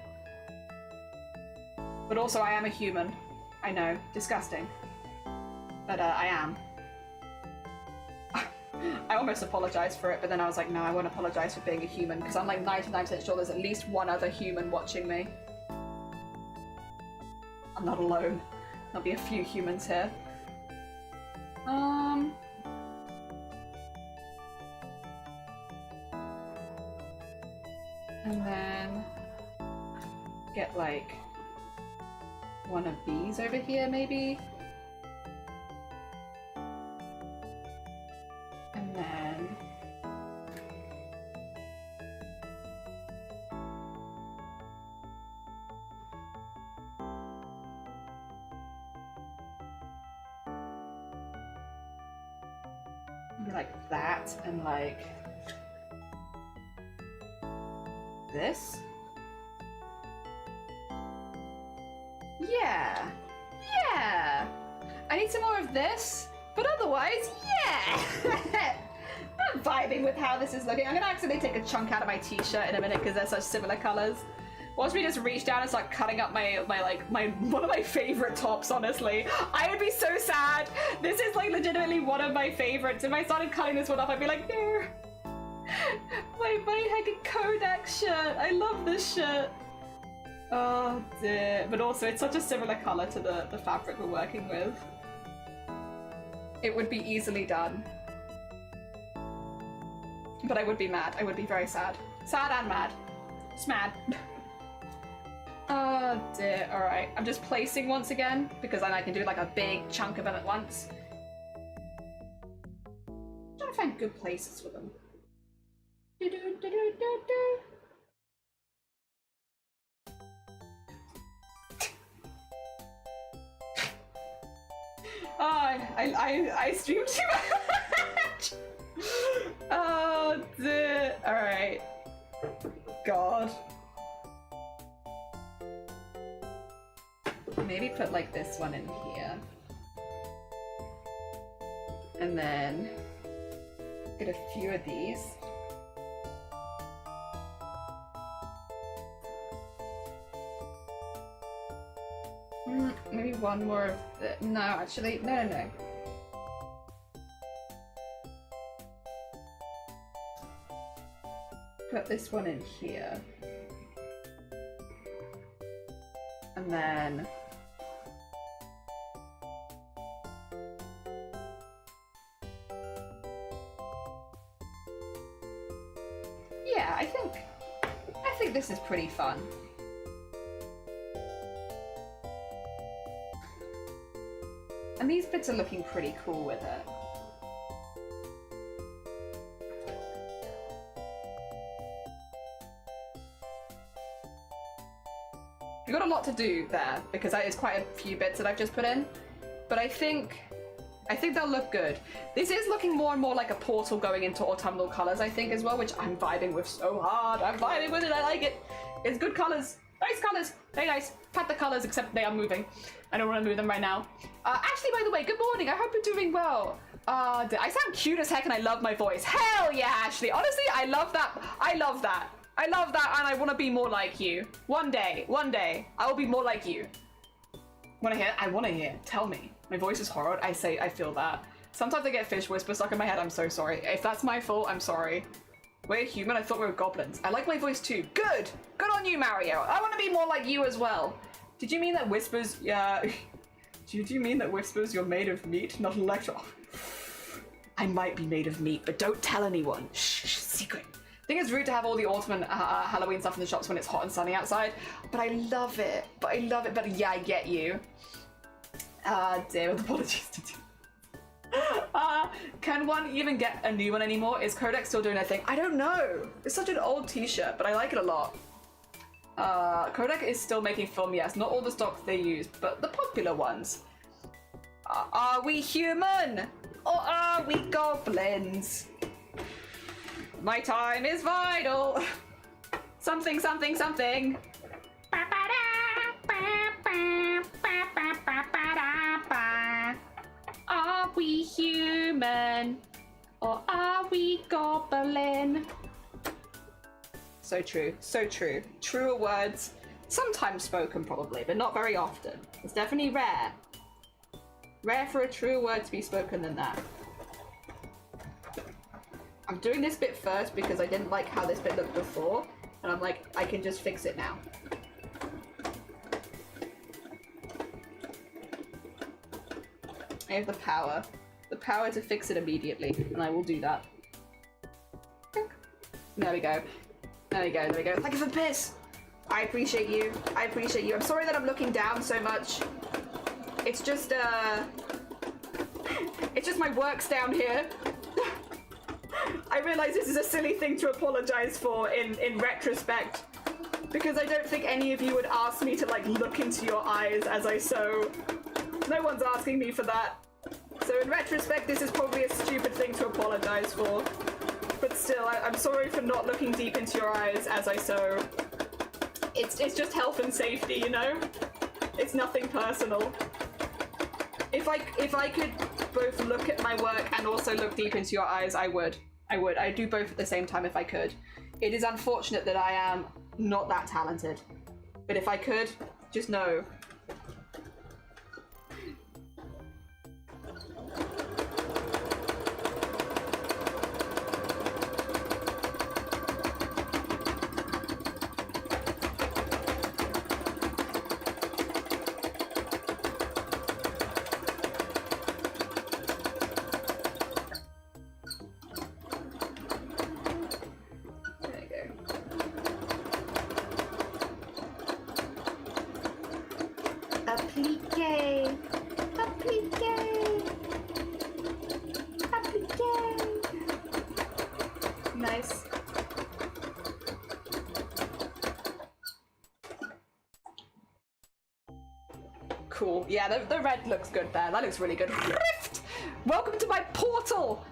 But also, I am a human. I know, disgusting. But I am. I almost apologized for it, but then I was like, no, I won't apologize for being a human, because I'm like 99% sure there's at least one other human watching me. I'm not alone. There'll be a few humans here. And then get like one of these over here, maybe. And then like that and like this. Yeah. Yeah. I need some more of this, but otherwise, yeah. I'm vibing with how this is looking. I'm gonna accidentally take a chunk out of my t-shirt in a minute because they're such similar colors. Watch me just reach down and start cutting up my one of my favorite tops, honestly. I would be so sad. This is like legitimately one of my favorites. If I started cutting this one up, I'd be like, no. My heckin' Kodak shirt. I love this shirt. Oh dear. But also it's such a similar color to the fabric we're working with. It would be easily done. But I would be mad. I would be very sad. Sad and mad. Smad. Oh dear, alright. I'm just placing once again, because then I can do like a big chunk of them at once. I'm trying to find good places for them. Oh, I streamed too much! Oh dear, alright. God. Maybe put like this one in here. And then get a few of these. Maybe one more of the— no, actually, no. Put this one in here. And then yeah, I think this is pretty fun. And these bits are looking pretty cool with it. We've got a lot to do there because that is quite a few bits that I've just put in, but I think they'll look good. This is looking more and more like a portal going into autumnal colors, I think, as well, which I'm vibing with so hard. I'm vibing with it. I like it. It's good colors. Nice colors. Very nice. Pat the colors, except they are moving. I don't want to move them right now. Ashley, by the way, good morning. I hope you're doing well. I sound cute as heck and I love my voice. Hell yeah, Ashley. Honestly, I love that. I love that. I love that, and I want to be more like you. One day, I will be more like you. Want to hear? I want to hear. Tell me. My voice is horrid. I feel that. Sometimes I get fish whisper stuck in my head. I'm so sorry. If that's my fault, I'm sorry. We're human. I thought we were goblins. I like my voice too. Good. Good on you, Mario. I want to be more like you as well. Did you mean that whispers? Yeah. Did you mean that whispers you're made of meat, not electro? I might be made of meat, but don't tell anyone. Shh. Secret. I think it's rude to have all the autumn and Halloween stuff in the shops when it's hot and sunny outside, but I love it. But yeah, I get you. Dear, with apologies to do. Can one even get a new one anymore? Is Kodak still doing their thing? I don't know. It's such an old t-shirt, but I like it a lot. Kodak is still making film, yes. Not all the stocks they use, but the popular ones. Are we human? Or are we goblins? My time is vital. Something. Are we human? Or are we goblin? So true, so true. Truer words, sometimes spoken probably, but not very often. It's definitely rare. Rare for a truer word to be spoken than that. I'm doing this bit first because I didn't like how this bit looked before, and I'm like, I can just fix it now. I have the power to fix it immediately, and I will do that. There we go. Thank you for the piss. I appreciate you. I'm sorry that I'm looking down so much. It's just my work's down here. I realise this is a silly thing to apologise for in retrospect, because I don't think any of you would ask me to like look into your eyes as I sew. No one's asking me for that. So in retrospect, this is probably a stupid thing to apologize for. But still, I'm sorry for not looking deep into your eyes as I sew. It's just health and safety, you know? It's nothing personal. If I could both look at my work and also look deep into your eyes, I would. I'd do both at the same time if I could. It is unfortunate that I am not that talented. But if I could, just know. Nice. Cool. Yeah, the red looks good there. That looks really good. Rift! Welcome to my portal!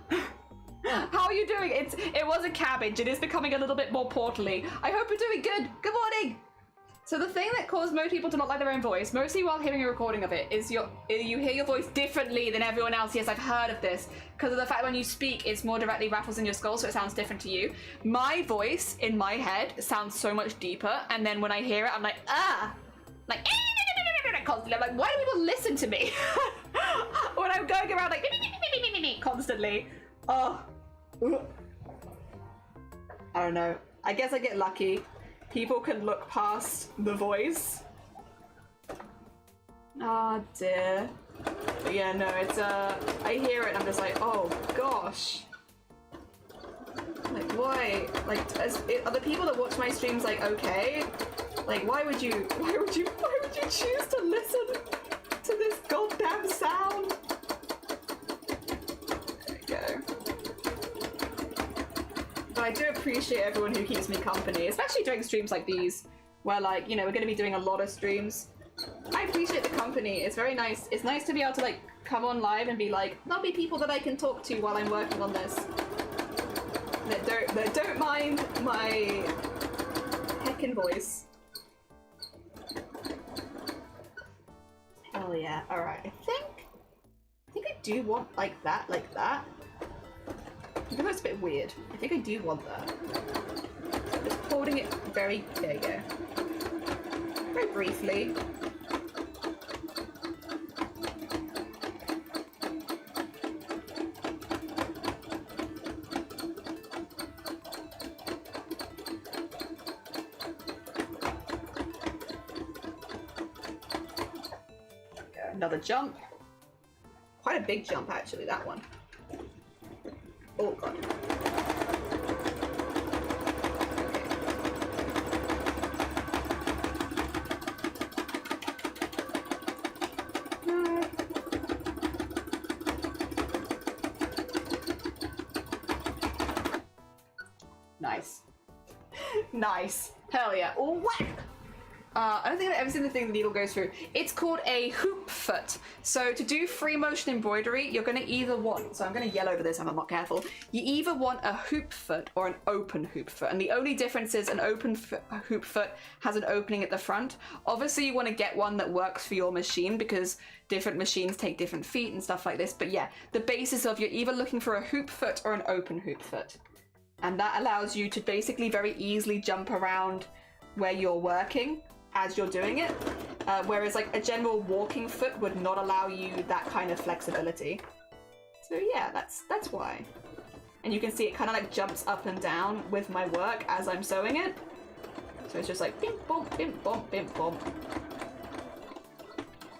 How are you doing? It was a cabbage. It is becoming a little bit more portally. I hope you're doing good. Good morning! So the thing that caused most people to not like their own voice, mostly while hearing a recording of it, is you hear your voice differently than everyone else. Yes, I've heard of this. Because of the fact when you speak, it's more directly rattles in your skull, so it sounds different to you. My voice, in my head, sounds so much deeper, and then when I hear it, I'm like, ah! Like, constantly. I'm like, why do people listen to me? When I'm going around like, constantly. Oh. I don't know. I guess I get lucky. People can look past the voice. Oh dear. But yeah, no, it's I hear it and I'm just like, oh gosh. Like why? Like are the people that watch my streams like okay? Like why would you choose to listen to this goddamn sound? There we go. But I do appreciate everyone who keeps me company, especially during streams like these, where like, you know, we're going to be doing a lot of streams. I appreciate the company. It's very nice. It's nice to be able to like come on live and be like, there'll be people that I can talk to while I'm working on this. That don't mind my heckin' voice. Hell yeah. Alright, I think I do want like that. I think that's a bit weird. I think I do want that. Just holding it very... There you go. Very briefly. Go. Another jump. Quite a big jump actually, that one. Oh god. Nice. Nice. Hell yeah. Oh, whack! I don't think I've ever seen the thing the needle goes through. It's called a hoop foot. So to do free motion embroidery, you're going to either want, so I'm going to yell over this if I'm not careful, you either want a hoop foot or an open hoop foot. And the only difference is an open hoop foot has an opening at the front. Obviously you want to get one that works for your machine because different machines take different feet and stuff like this. But yeah, the basis of you're either looking for a hoop foot or an open hoop foot. And that allows you to basically very easily jump around where you're working as you're doing it, whereas like a general walking foot would not allow you that kind of flexibility. So yeah, that's why. And you can see it kind of like jumps up and down with my work as I'm sewing it. So it's just like bimp bump, bimp bump, bimp bump.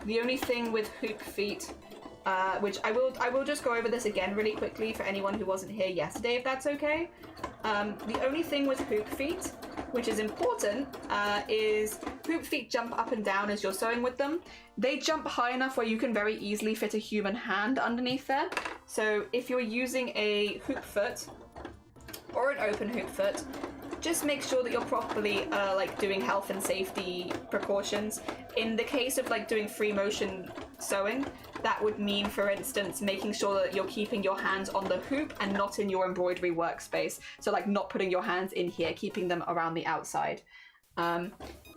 The only thing with hoop feet, which I will just go over this again really quickly for anyone who wasn't here yesterday, if that's okay. The only thing with hoop feet, which is important, is hoop feet jump up and down as you're sewing with them. They jump high enough where you can very easily fit a human hand underneath there. So if you're using a hoop foot or an open hoop foot, just make sure that you're properly like doing health and safety precautions. In the case of like doing free motion sewing, that would mean, for instance, making sure that you're keeping your hands on the hoop and not in your embroidery workspace. So like not putting your hands in here, keeping them around the outside.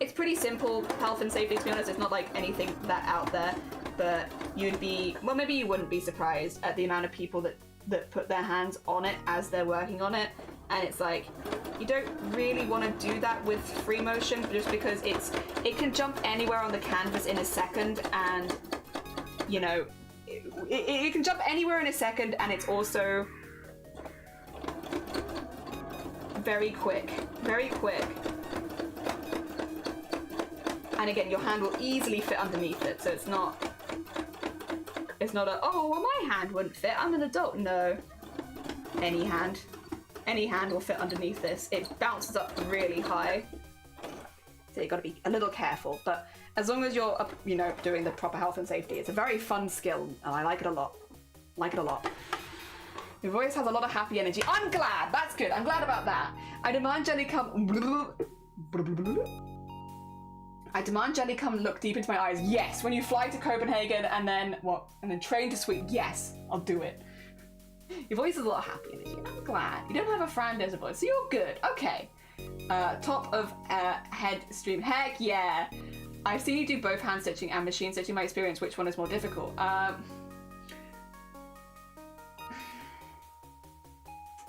It's pretty simple health and safety, to be honest. It's not like anything that out there, but you'd be, well, maybe you wouldn't be surprised at the amount of people that put their hands on it as they're working on it. And it's like, you don't really want to do that with free motion, just because it can jump anywhere on the canvas in a second, and you know, it can jump anywhere in a second, and it's also very quick, very quick. And again, your hand will easily fit underneath it, so it's not a, oh, well, my hand wouldn't fit, I'm an adult. No, any hand will fit underneath this. It bounces up really high, so you got to be a little careful. But as long as you're, you know, doing the proper health and safety, it's a very fun skill, and I like it a lot. Your voice has a lot of happy energy. I'm glad. That's good. I'm glad about that. I demand Jelly come look deep into my eyes. Yes. When you fly to Copenhagen and then what? And then train to Sweden. Yes, I'll do it. Your voice has a lot of happy energy. I'm glad. You don't have a friend as a voice, so you're good. Okay. Top of head stream. Heck yeah. I've seen you do both hand stitching and machine stitching. My experience, which one is more difficult?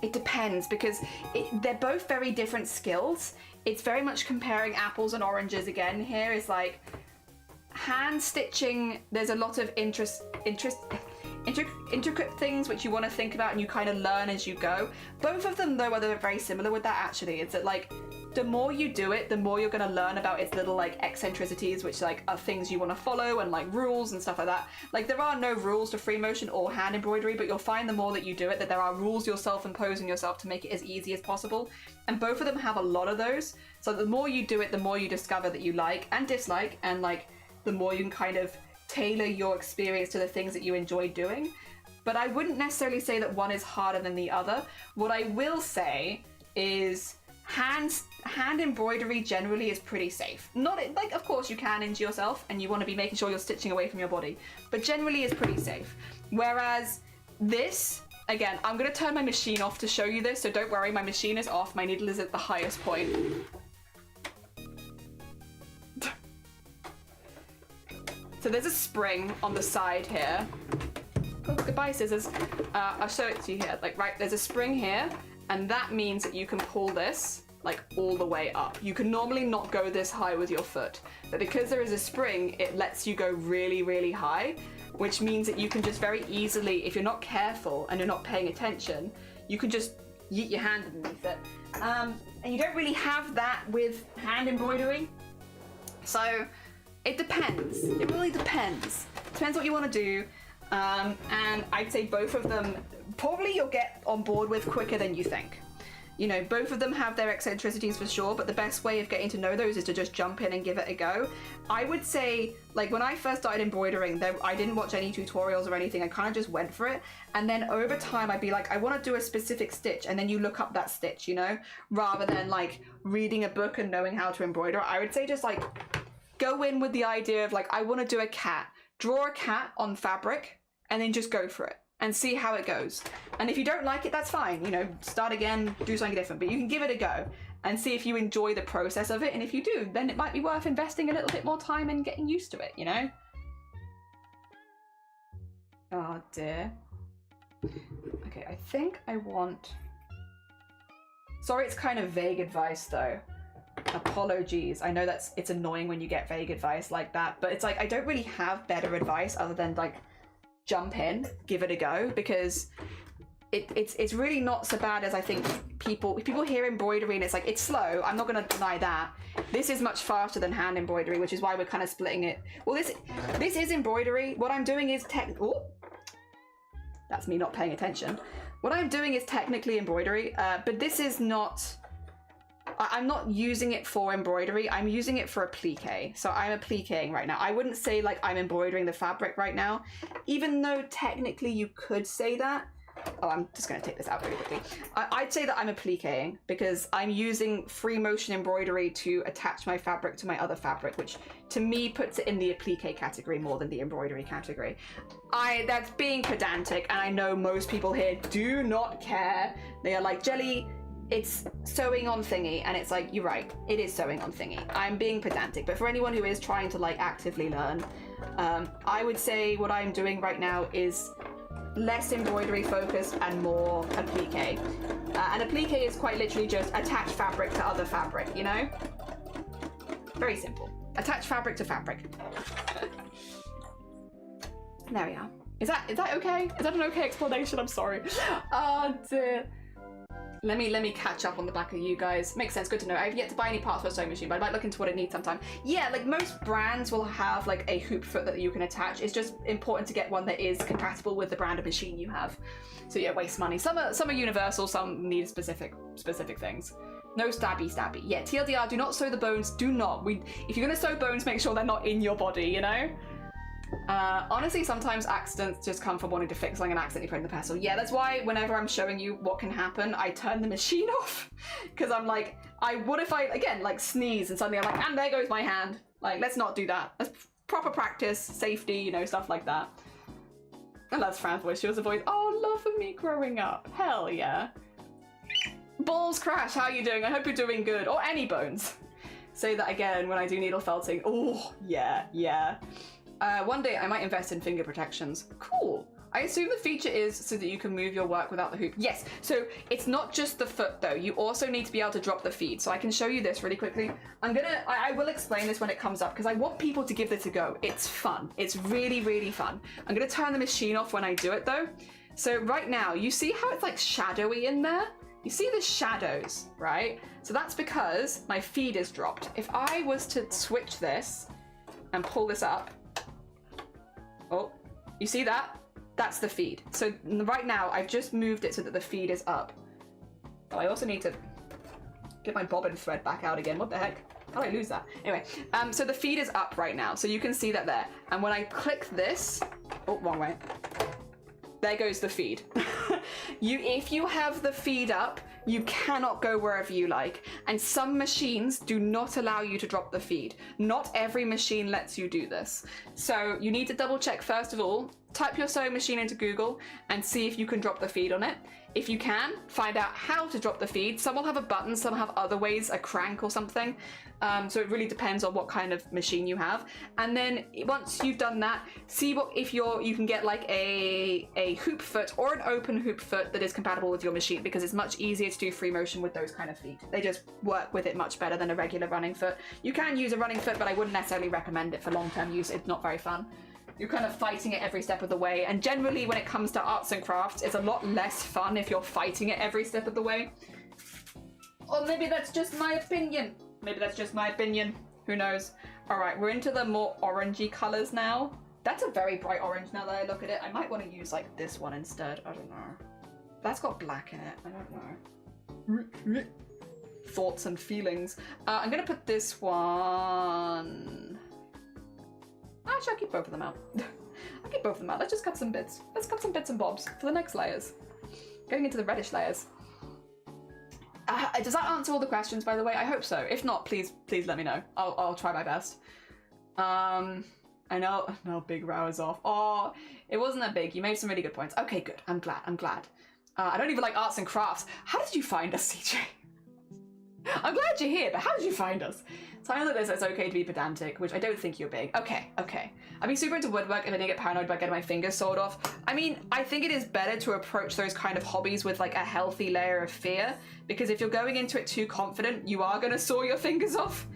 It depends, because they're both very different skills. It's very much comparing apples and oranges again here. Is like hand stitching, there's a lot of intricate things which you want to think about and you kind of learn as you go. Both of them, though, are very similar with that, actually. It's that, like, the more you do it, the more you're going to learn about its little, like, eccentricities, which, like, are things you want to follow, and, like, rules and stuff like that. Like, there are no rules to free motion or hand embroidery, but you'll find the more that you do it that there are rules you're self-imposing yourself to make it as easy as possible. And both of them have a lot of those. So the more you do it, the more you discover that you like and dislike, and, like, the more you can kind of tailor your experience to the things that you enjoy doing. But I wouldn't necessarily say that one is harder than the other. What I will say is hand embroidery generally is pretty safe. Not like, of course you can injure yourself and you want to be making sure you're stitching away from your body, but generally is pretty safe. Whereas this, again, I'm going to turn my machine off to show you this, so don't worry, my machine is off, my needle is at the highest point. So there's a spring on the side here. Oh, goodbye, scissors. I'll show it to you here. Like, right, there's a spring here, and that means that you can pull this, like, all the way up. You can normally not go this high with your foot, but because there is a spring, it lets you go really, really high, which means that you can just very easily, if you're not careful and you're not paying attention, you can just yeet your hand underneath it. And you don't really have that with hand embroidery. So it depends. It really depends. Depends what you want to do. And I'd say both of them probably you'll get on board with quicker than you think. You know, both of them have their eccentricities for sure, but the best way of getting to know those is to just jump in and give it a go. I would say, like, when I first started embroidering, I didn't watch any tutorials or anything. I kind of just went for it. And then over time, I'd be like, I want to do a specific stitch. And then you look up that stitch, you know, rather than like reading a book and knowing how to embroider. I would say just like go in with the idea of like, I want to do a cat. Draw a cat on fabric and then just go for it and see how it goes. And if you don't like it, that's fine. You know, start again, do something different, but you can give it a go and see if you enjoy the process of it. And if you do, then it might be worth investing a little bit more time and getting used to it, you know? Oh dear. Okay, I think I want... Sorry, it's kind of vague advice though. Apologies. I know it's annoying when you get vague advice like that, but it's like, I don't really have better advice other than like, jump in, give it a go, because it's really not so bad as I think people hear embroidery and it's like, it's slow. I'm not going to deny that. This is much faster than hand embroidery, which is why we're kind of splitting it. Well, this is embroidery. What I'm doing is that's me not paying attention. What I'm doing is technically embroidery, but this is not... I'm not using it for embroidery. I'm using it for applique. So I'm appliquing right now. I wouldn't say like I'm embroidering the fabric right now, even though technically you could say that. oh, I'm just going to take this out really quickly. I'd say that I'm appliquing because I'm using free motion embroidery to attach my fabric to my other fabric, which to me puts it in the applique category more than the embroidery category. That's being pedantic, and I know most people here do not care. They are like, Jelly, it's sewing on thingy, and it's like, you're right, it is sewing on thingy. I'm being pedantic, but for anyone who is trying to like actively learn, I would say what I'm doing right now is less embroidery focused and more applique. And applique is quite literally just attach fabric to other fabric, you know? Very simple. Attach fabric to fabric. There we are. Is that okay? Is that an okay explanation? I'm sorry. Oh dear. Let me catch up on the back of you guys. Makes sense, good to know. I've yet to buy any parts for a sewing machine, but I might look into what it needs sometime. Yeah, like most brands will have like a hoop foot that you can attach. It's just important to get one that is compatible with the brand of machine you have. So yeah, waste money. Some are universal, some need specific things. No stabby. Yeah, TLDR, do not sew the bones. Do not. If you're gonna sew bones, make sure they're not in your body, you know? Honestly, sometimes accidents just come from wanting to fix something and accidentally putting the pestle. Yeah, that's why whenever I'm showing you what can happen, I turn the machine off. Because I'm like, what if I, again, like sneeze and suddenly I'm like, and there goes my hand. Like, let's not do that. That's proper practice, safety, you know, stuff like that. And that's Fran's voice. She was a voice. Oh, love of me growing up. Hell yeah. Balls Crash, how are you doing? I hope you're doing good. Or any bones. Say that again when I do needle felting. Oh, yeah. One day I might invest in finger protections. Cool. I assume the feature is so that you can move your work without the hoop. Yes, so it's not just the foot though. You also need to be able to drop the feed. So I can show you this really quickly. I will explain this when it comes up because I want people to give this a go. It's fun. It's really, really fun. I'm gonna turn the machine off when I do it though. So right now, you see how it's like shadowy in there? You see the shadows, right? So that's because my feed is dropped. If I was to switch this and pull this up, oh, you see that? That's the feed. So right now, I've just moved it so that the feed is up. Oh, I also need to get my bobbin thread back out again. What the heck? How did I lose that? Anyway, so the feed is up right now. So you can see that there. And when I click this, oh, wrong way. There goes the feed. If you have the feed up, you cannot go wherever you like. And some machines do not allow you to drop the feed. Not every machine lets you do this. So you need to double check first of all, type your sewing machine into Google and see if you can drop the feed on it. If you can, find out how to drop the feed. Some will have a button, some have other ways, a crank or something. So it really depends on what kind of machine you have. And then once you've done that, see if you can get like a hoop foot or an open hoop foot that is compatible with your machine, because it's much easier to do free motion with those kind of feet. They just work with it much better than a regular running foot. You can use a running foot, but I wouldn't necessarily recommend it for long-term use. It's not very fun. You're kind of fighting it every step of the way. And generally when it comes to arts and crafts, it's a lot less fun if you're fighting it every step of the way. Or maybe that's just my opinion. Who knows? All right, we're into the more orangey colors now. That's a very bright orange now that I look at it. I might want to use like this one instead. I don't know. That's got black in it. I don't know. Thoughts and feelings. I'm gonna put this one. Actually, I'll keep both of them out. Let's just cut some bits. Let's cut some bits and bobs for the next layers. Getting into the reddish layers. Does that answer all the questions, by the way? I hope so. If not, please let me know. I'll try my best. I know. No, big row is off. Oh, it wasn't that big. You made some really good points. Okay, good. I'm glad. I don't even like arts and crafts. How did you find us, CJ? I'm glad you're here, but how did you find us? So I know that it's okay to be pedantic, which I don't think you're being. Okay. I'd be super into woodwork if I didn't get paranoid about getting my fingers sawed off. I mean, I think it is better to approach those kind of hobbies with like a healthy layer of fear, because if you're going into it too confident, you are gonna saw your fingers off.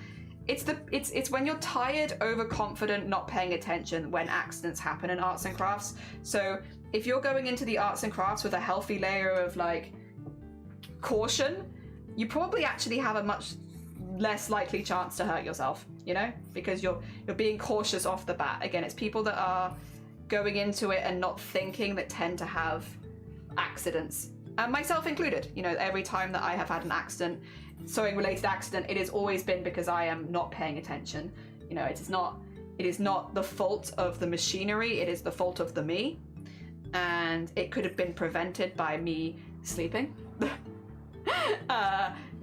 It's when you're tired, overconfident, not paying attention when accidents happen in arts and crafts. So if you're going into the arts and crafts with a healthy layer of like caution, you probably actually have a much less likely chance to hurt yourself, you know, because you're being cautious off the bat. Again, it's people that are going into it and not thinking that tend to have accidents, and myself included. You know, every time that I have had an accident, sewing related accident, it has always been because I am not paying attention. You know, it is not the fault of the machinery, it is the fault of the me. and it could have been prevented by me sleeping,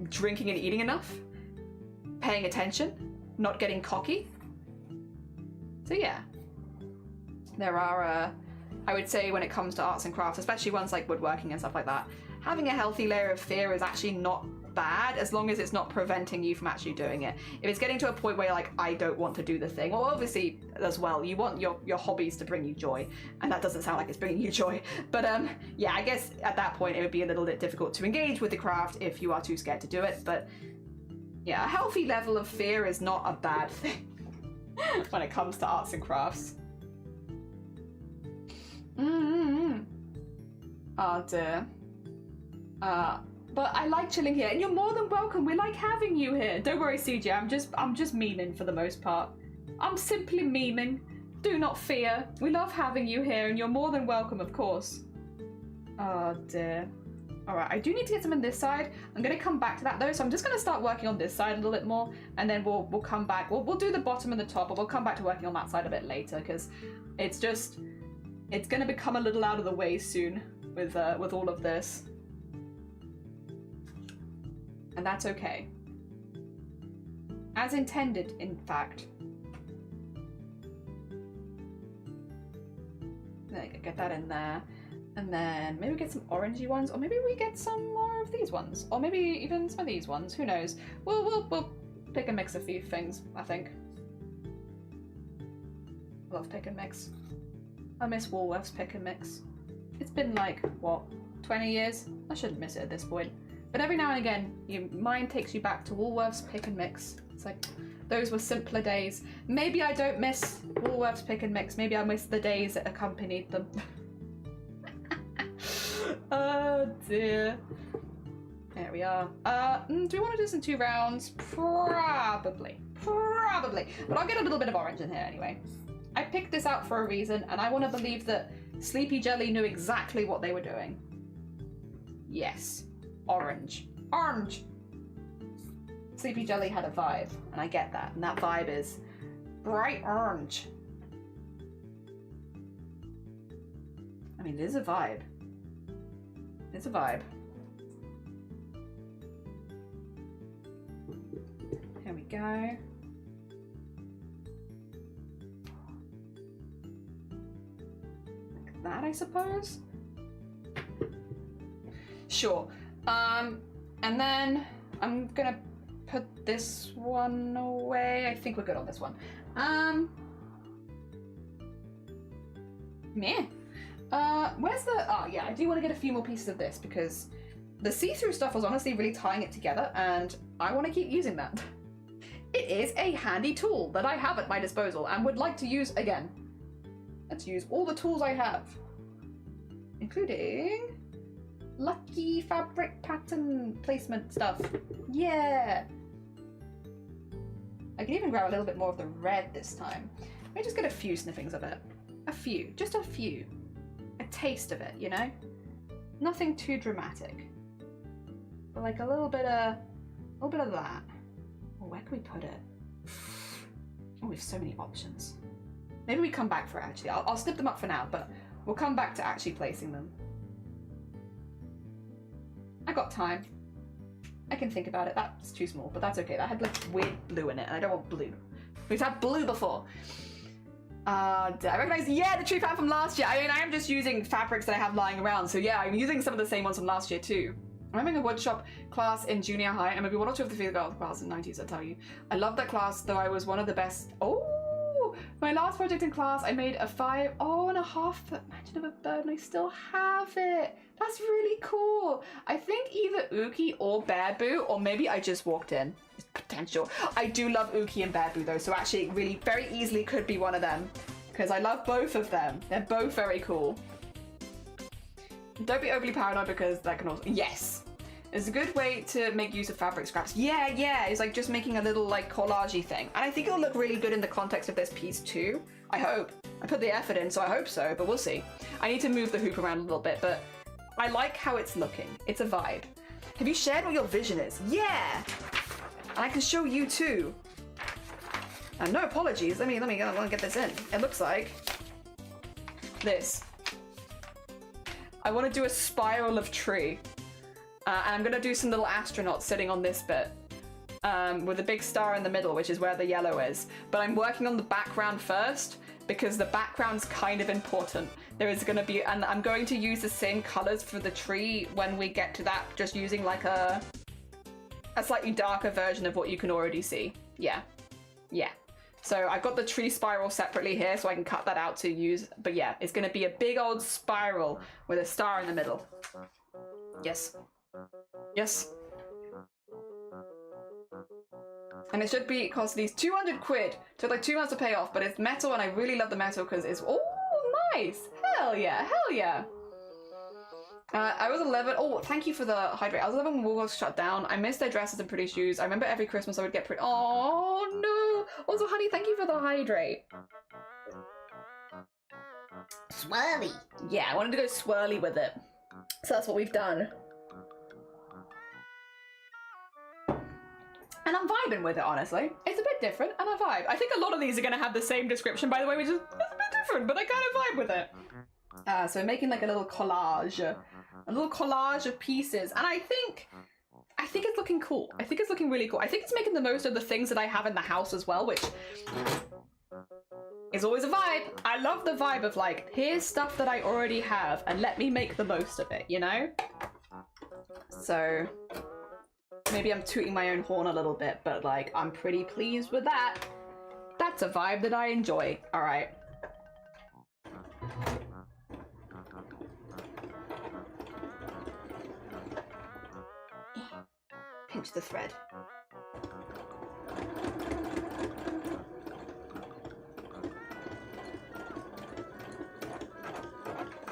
drinking and eating enough, paying attention, not getting cocky. So yeah, there are, I would say when it comes to arts and crafts, especially ones like woodworking and stuff like that, having a healthy layer of fear is actually not bad as long as it's not preventing you from actually doing it. If it's getting to a point where you're like, I don't want to do the thing, well, obviously as well, you want your hobbies to bring you joy, and that doesn't sound like it's bringing you joy. But yeah, I guess at that point it would be a little bit difficult to engage with the craft if you are too scared to do it. But yeah, a healthy level of fear is not a bad thing when it comes to arts and crafts. Oh dear. But I like chilling here, and you're more than welcome. We like having you here. Don't worry, CJ. I'm just memeing for the most part. I'm simply memeing. Do not fear. We love having you here, and you're more than welcome, of course. Oh dear. All right, I do need to get some on this side. I'm gonna come back to that though, so I'm just gonna start working on this side a little bit more, and then we'll come back. We'll do the bottom and the top, but we'll come back to working on that side a bit later because it's gonna become a little out of the way soon with all of this. And that's okay. As intended, in fact. There you go, get that in there. And then maybe get some orangey ones, or maybe we get some more of these ones, or maybe even some of these ones, who knows. We'll pick a mix of a few things, I think. Love pick and mix. I miss Woolworths pick and mix. It's been like, what, 20 years? I shouldn't miss it at this point. But every now and again, your mind takes you back to Woolworths pick and mix. It's like, those were simpler days. Maybe I don't miss Woolworths pick and mix. Maybe I miss the days that accompanied them. Oh dear. There we are. Do we want to do this in 2 rounds? Probably. But I'll get a little bit of orange in here anyway. I picked this out for a reason, and I want to believe that Sleepy Jelly knew exactly what they were doing. Yes. Orange. Orange! Sleepy Jelly had a vibe, and I get that, and that vibe is bright orange. I mean, it is a vibe. It's a vibe. Here we go. Like that, I suppose? Sure. And then I'm gonna put this one away. I think we're good on this one. Meh. Where's the, oh yeah, I do want to get a few more pieces of this because the see-through stuff was honestly really tying it together, and I want to keep using that. It is a handy tool that I have at my disposal and would like to use again. Let's use all the tools I have, including lucky fabric pattern placement stuff. Yeah! I can even grab a little bit more of the red this time. Let me just get a few sniffings of it. A few, just a few. A taste of it, you know? Nothing too dramatic. But like a little bit of that. Oh, where can we put it? Oh, we have so many options. Maybe we come back for it actually. I'll snip them up for now, but we'll come back to actually placing them. I got time. I can think about it. That's too small, but that's okay. That had like weird blue in it, and I don't want blue. We've had blue before. I recognize, yeah, the tree fan from last year. I mean, I am just using fabrics that I have lying around, so yeah, I'm using some of the same ones from last year too. I'm having a woodshop class in junior high, and maybe 1 or 2 of the female class in the 90s, I tell you. I love that class, though I was one of the best. Oh! My last project in class, I made a 5.5 foot mansion of a bird, and I still have it. That's really cool. I think either Uki or Bearboo, or maybe I just walked in. It's potential. I do love Uki and Bearboo though, so actually it really very easily could be one of them, because I love both of them. They're both very cool. Don't be overly paranoid, because that can also, yes. It's a good way to make use of fabric scraps. Yeah, it's like just making a little like collage-y thing. And I think it'll look really good in the context of this piece too. I hope. I put the effort in, so I hope so, but we'll see. I need to move the hoop around a little bit, but I like how it's looking. It's a vibe. Have you shared what your vision is? Yeah! And I can show you too. And no apologies. Let me get this in. It looks like this. I want to do a spiral of tree. And I'm going to do some little astronauts sitting on this bit. With a big star in the middle, which is where the yellow is. But I'm working on the background first, because the background's kind of important. There is going to be, and I'm going to use the same colors for the tree when we get to that, just using like a slightly darker version of what you can already see. Yeah. Yeah. So I've got the tree spiral separately here, so I can cut that out to use. But yeah, it's going to be a big old spiral with a star in the middle. Yes. Yes. And it should be cost these 200 quid. Took like 2 months to pay off, but it's metal and I really love the metal because it's, oh, nice. Hell yeah, hell yeah. I was 11, oh, thank you for the hydrate. I was 11 when Woolworths shut down. I missed their dresses and pretty shoes. I remember every Christmas I would get pretty, oh no. Also, honey, thank you for the hydrate. Swirly. Yeah, I wanted to go swirly with it. So that's what we've done. And I'm vibing with it, honestly. It's a bit different, and I vibe. I think a lot of these are going to have the same description, by the way, which is a bit different, but I kind of vibe with it. So I'm making like a little collage of pieces, and I think it's looking cool. I think it's looking really cool. I think it's making the most of the things that I have in the house as well, which is always a vibe. I love the vibe of like, here's stuff that I already have, and let me make the most of it, you know? So maybe I'm tooting my own horn a little bit, but like, I'm pretty pleased with that. That's a vibe that I enjoy. All right. Pinch the thread.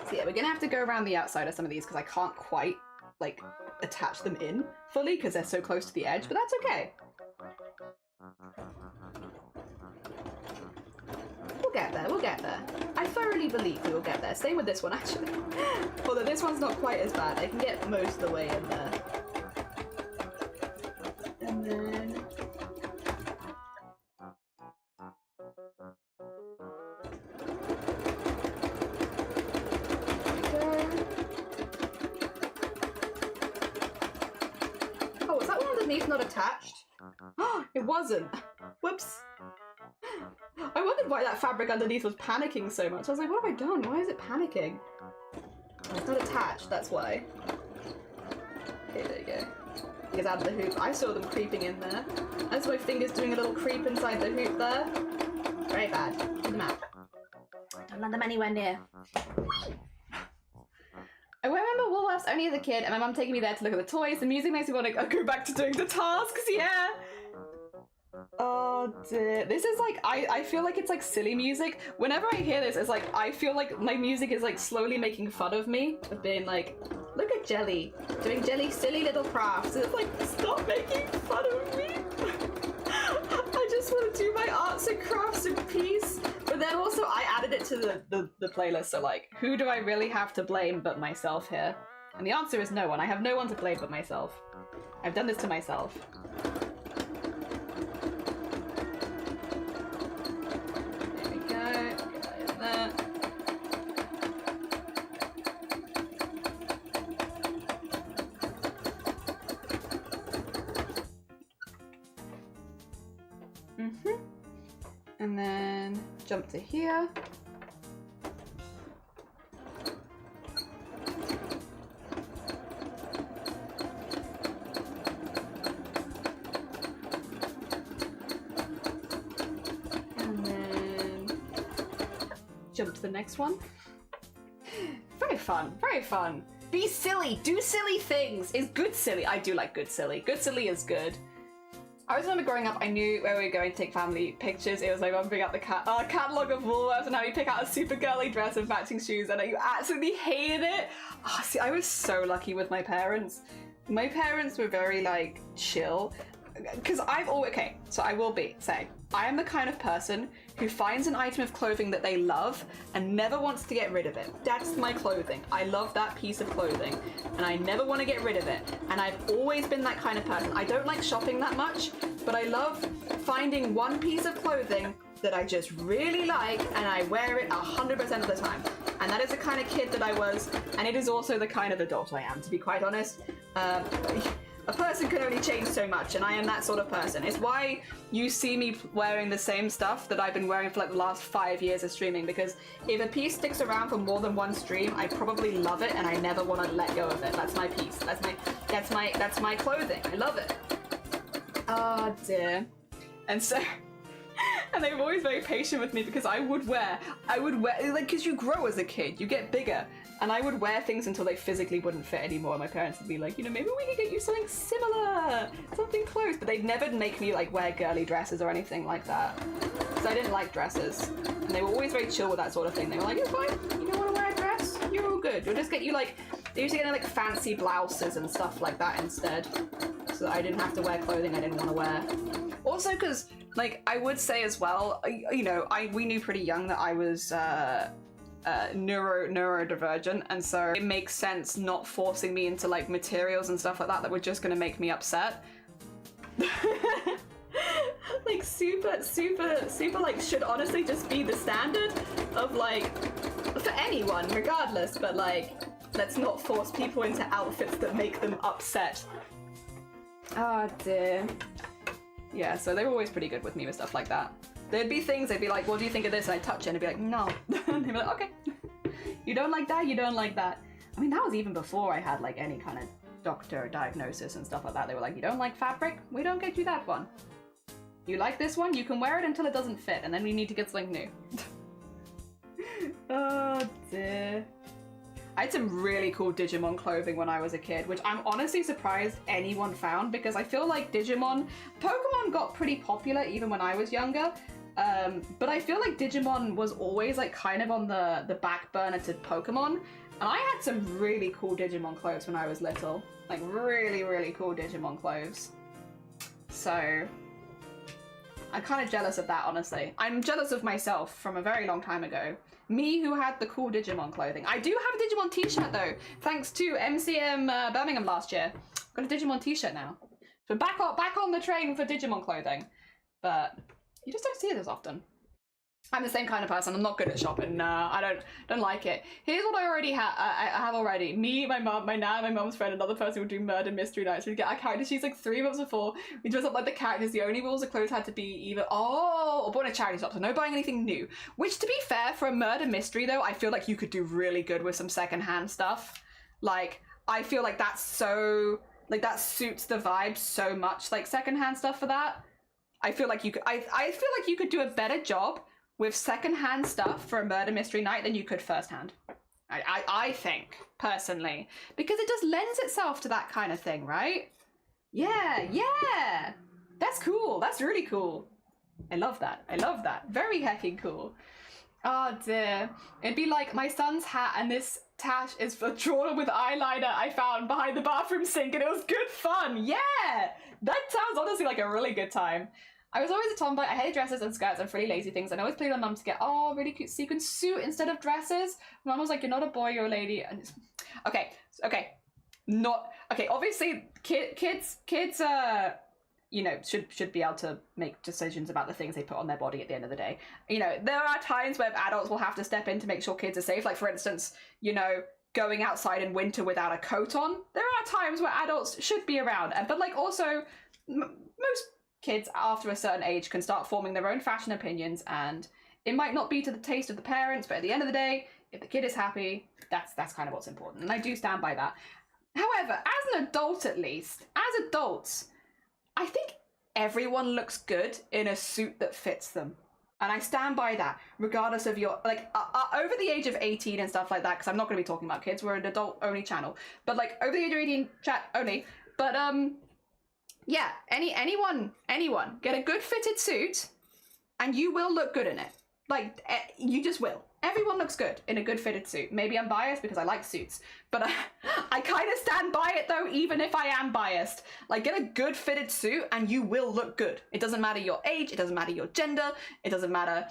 So yeah, we're gonna have to go around the outside of some of these because I can't quite like attach them in fully because they're so close to the edge, but that's okay. We'll get there, we'll get there. I thoroughly believe we will get there. Same with this one actually. Although this one's not quite as bad. I can get most of the way in there. And then not attached. It wasn't. Whoops. I wondered why that fabric underneath was panicking so much. I was like, what have I done? Why is it panicking? Oh, it's not attached, that's why. Okay, there you go. It gets out of the hoop. I saw them creeping in there. That's my fingers doing a little creep inside the hoop there. Very bad. Get them out. Don't let them anywhere near. I remember Woolworths only as a kid, and my mum taking me there to look at the toys. The music makes me want to go back to doing the tasks, yeah! Oh dear. This is like, I feel like it's like silly music. Whenever I hear this, it's like, I feel like my music is like slowly making fun of me. Of being like, look at Jelly, doing Jelly's silly little crafts. It's like, stop making fun of me. I just want to do my arts and crafts in peace. But then also I added it to the playlist, so like, who do I really have to blame but myself here? And the answer is no one. I have no one to blame but myself. I've done this to myself. There we go. Get that in there. And then jump to here. And then jump to the next one. Very fun, very fun. Be silly, do silly things. Is good silly. I do like good silly. Good silly is good. I always remember growing up, I knew where we were going to take family pictures. It was like, I'm picking out the catalogue of Woolworths and how you pick out a super girly dress and matching shoes, and you absolutely hated it. Oh, see, I was so lucky with my parents. My parents were very, like, chill. Because I've always, okay, so I will say, I am the kind of person who finds an item of clothing that they love and never wants to get rid of it. That's my clothing. I love that piece of clothing and I never want to get rid of it. And I've always been that kind of person. I don't like shopping that much, but I love finding one piece of clothing that I just really like, and I wear it 100% of the time. And that is the kind of kid that I was, and it is also the kind of adult I am, to be quite honest. A person can only change so much, and I am that sort of person. It's why you see me wearing the same stuff that I've been wearing for like the last 5 years of streaming, because if a piece sticks around for more than one stream, I probably love it and I never want to let go of it. That's my piece. That's my clothing. I love it. Oh dear. And so and they were always very patient with me because I would wear like, because you grow as a kid, you get bigger. And I would wear things until they physically wouldn't fit anymore. My parents would be like, you know, maybe we could get you something similar, something close. But they'd never make me like wear girly dresses or anything like that. Because I didn't like dresses. And they were always very chill with that sort of thing. They were like, it's fine, you don't want to wear a dress? You're all good. We'll just get you like, they used to get like fancy blouses and stuff like that instead. So that I didn't have to wear clothing I didn't want to wear. Also because, like, I would say as well, you know, we knew pretty young that I was, neurodivergent, and so it makes sense not forcing me into like materials and stuff like that were just gonna make me upset. Like super like should honestly just be the standard of like for anyone regardless, but like let's not force people into outfits that make them upset. Oh dear. Yeah, so they were always pretty good with me with stuff like that. There'd be things, they'd be like, what do you think of this? And I'd touch it and I'd be like, no. And they'd be like, okay. You don't like that? You don't like that. I mean, that was even before I had like any kind of doctor diagnosis and stuff like that. They were like, you don't like fabric? We don't get you that one. You like this one? You can wear it until it doesn't fit, and then we need to get something new. Oh dear. I had some really cool Digimon clothing when I was a kid, which I'm honestly surprised anyone found, because I feel like Pokemon got pretty popular even when I was younger, but I feel like Digimon was always like kind of on the back burner to Pokemon, and I had some really cool Digimon clothes when I was little, like really, really cool Digimon clothes. So I'm kind of jealous of that, honestly. I'm jealous of myself from a very long time ago. Me who had the cool Digimon clothing. I do have a Digimon t-shirt though, thanks to MCM Birmingham last year. Got a Digimon t-shirt now. So back on the train for Digimon clothing. But you just don't see it as often. I'm the same kind of person. I'm not good at shopping. I don't like it. Here's what I already have. I have already. Me, my mum, my nan, my mum's friend, another person would do murder mystery nights. We'd get our characters. She's like 3 months before. We dress up like the characters. The only rules of clothes had to be either or bought in a charity shop, so no buying anything new. Which, to be fair, for a murder mystery though, I feel like you could do really good with some secondhand stuff. Like, I feel like that's so that suits the vibe so much. Like secondhand stuff for that. I feel like you could. I feel like you could do a better job with secondhand stuff for a murder mystery night than you could firsthand. I think, personally. Because it just lends itself to that kind of thing, right? Yeah. That's cool. That's really cool. I love that. Very hecking cool. Oh dear. It'd be like my son's hat, and this tash is drawn with eyeliner I found behind the bathroom sink, and it was good fun. Yeah! That sounds honestly like a really good time. I was always a tomboy. I hated dresses and skirts and frilly lazy things, and I always played on mum to get really cute sequin suit instead of dresses. Mum was like, "You're not a boy, you're a lady." And it's... okay. Obviously, kids, you know, should be able to make decisions about the things they put on their body at the end of the day. You know, there are times where adults will have to step in to make sure kids are safe. Like, for instance, you know, going outside in winter without a coat on. There are times where adults should be around, but like also most kids after a certain age can start forming their own fashion opinions, and it might not be to the taste of the parents, but at the end of the day, if the kid is happy, that's kind of what's important, and I do stand by that. However, as an adult, at least, as adults, I think everyone looks good in a suit that fits them. And I stand by that, regardless of your, like, over the age of 18 and stuff like that, because I'm not going to be talking about kids, we're an adult-only channel, but, like, over the age of 18, chat only, but, yeah, anyone, get a good fitted suit, and you will look good in it. Like, you just will. Everyone looks good in a good fitted suit. Maybe I'm biased because I like suits, but I kind of stand by it though, even if I am biased. Like, get a good fitted suit and you will look good. It doesn't matter your age, it doesn't matter your gender, it doesn't matter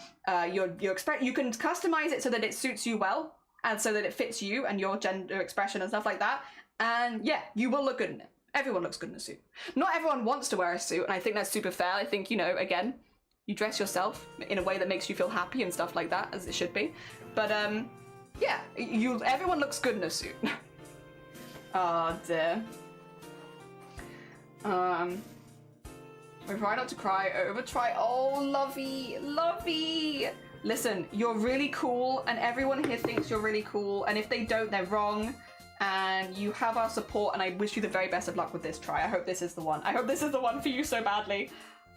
your expression. You can customize it so that it suits you well, and so that it fits you and your gender expression and stuff like that. And yeah, you will look good in it. Everyone looks good in a suit. Not everyone wants to wear a suit, and I think that's super fair. I think, you know, again, you dress yourself in a way that makes you feel happy and stuff like that, as it should be. But yeah, everyone looks good in a suit. Oh dear. We try not to cry, over try. Oh, Lovey. Listen, you're really cool, and everyone here thinks you're really cool, and if they don't, they're wrong. And you have our support, and I wish you the very best of luck with this try. I hope this is the one. I hope this is the one for you so badly.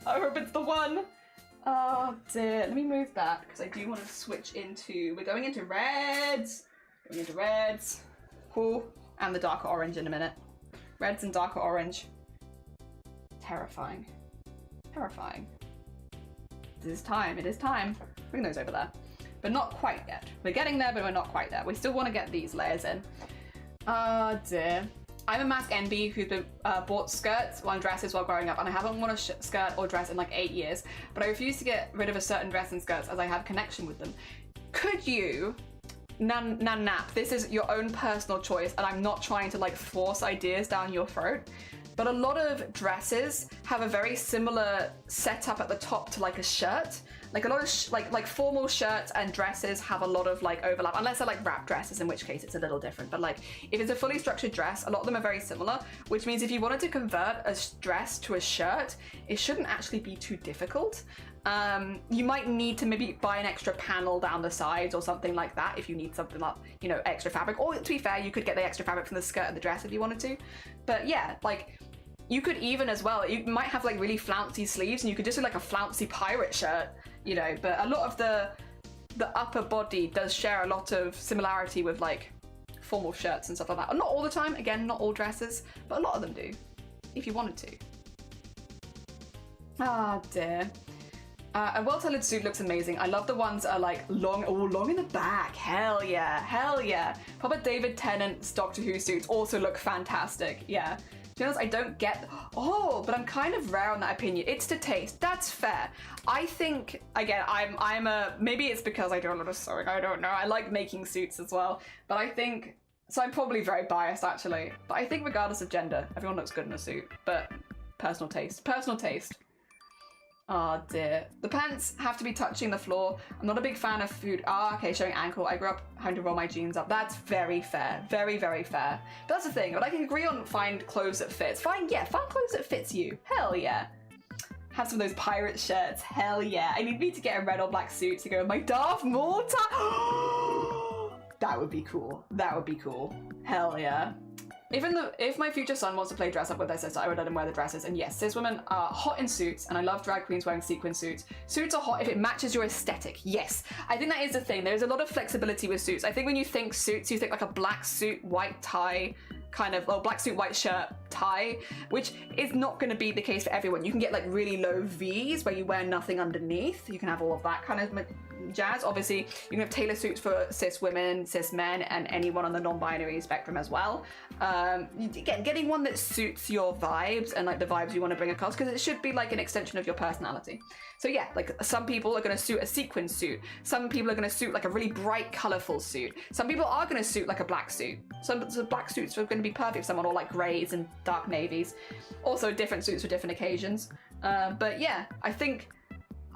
I hope it's the one. Oh dear. Let me move that, because I do want to switch into... We're going into reds. Cool. And the darker orange in a minute. Reds and darker orange. Terrifying. It is time. Bring those over there. But not quite yet. We're getting there, but we're not quite there. We still want to get these layers in. Oh dear. I'm a mask envy who's been bought skirts and dresses while growing up, and I haven't worn a skirt or dress in like 8 years, but I refuse to get rid of a certain dress and skirts as I have connection with them. Could you, Nap, this is your own personal choice, and I'm not trying to like force ideas down your throat, but a lot of dresses have a very similar setup at the top to like a shirt. Like a lot of like formal shirts and dresses have a lot of like overlap, unless they're like wrap dresses, in which case it's a little different. But like if it's a fully structured dress, a lot of them are very similar, which means if you wanted to convert a dress to a shirt, it shouldn't actually be too difficult. You might need to maybe buy an extra panel down the sides or something like that if you need something like, you know, extra fabric. Or to be fair, you could get the extra fabric from the skirt and the dress if you wanted to. But yeah, like you could even as well, you might have like really flouncy sleeves and you could just do like a flouncy pirate shirt, you know, but a lot of the upper body does share a lot of similarity with like formal shirts and stuff like that. Not all the time, again, not all dresses, but a lot of them do, if you wanted to. Ah, dear. A well-tailored suit looks amazing. I love the ones that are like long in the back. Hell yeah. Proper David Tennant's Doctor Who suits also look fantastic, yeah. To be honest, I don't get, but I'm kind of rare on that opinion. It's to taste, that's fair. I think, again, maybe it's because I do a lot of sewing, I don't know. I like making suits as well, but I think, so I'm probably very biased actually, but I think regardless of gender, everyone looks good in a suit, but personal taste. Oh dear. The pants have to be touching the floor. I'm not a big fan of food. Okay, showing ankle. I grew up having to roll my jeans up. That's very fair. Very, very fair. But that's the thing. But I can agree on find clothes that fits. Find clothes that fits you. Hell yeah. Have some of those pirate shirts. Hell yeah. I need me to get a red or black suit to go with my Darth Maul tie. That would be cool. Hell yeah. If my future son wants to play dress up with their sister, I would let him wear the dresses. And yes, cis women are hot in suits, and I love drag queens wearing sequin suits. Suits are hot if it matches your aesthetic. Yes, I think that is the thing. There's a lot of flexibility with suits. I think when you think suits, you think like a black suit, white tie, kind of, black suit, white shirt, tie, which is not going to be the case for everyone. You can get like really low V's where you wear nothing underneath. You can have all of that kind of jazz. Obviously, you can have tailor suits for cis women, cis men, and anyone on the non-binary spectrum as well. Getting one that suits your vibes and like the vibes you want to bring across, because it should be like an extension of your personality. So yeah, like some people are going to suit a sequin suit. Some people are going to suit like a really bright, colorful suit. Some people are going to suit like a black suit. Some black suits are going to be perfect for someone, or like grays and dark navies. Also different suits for different occasions. But yeah, I think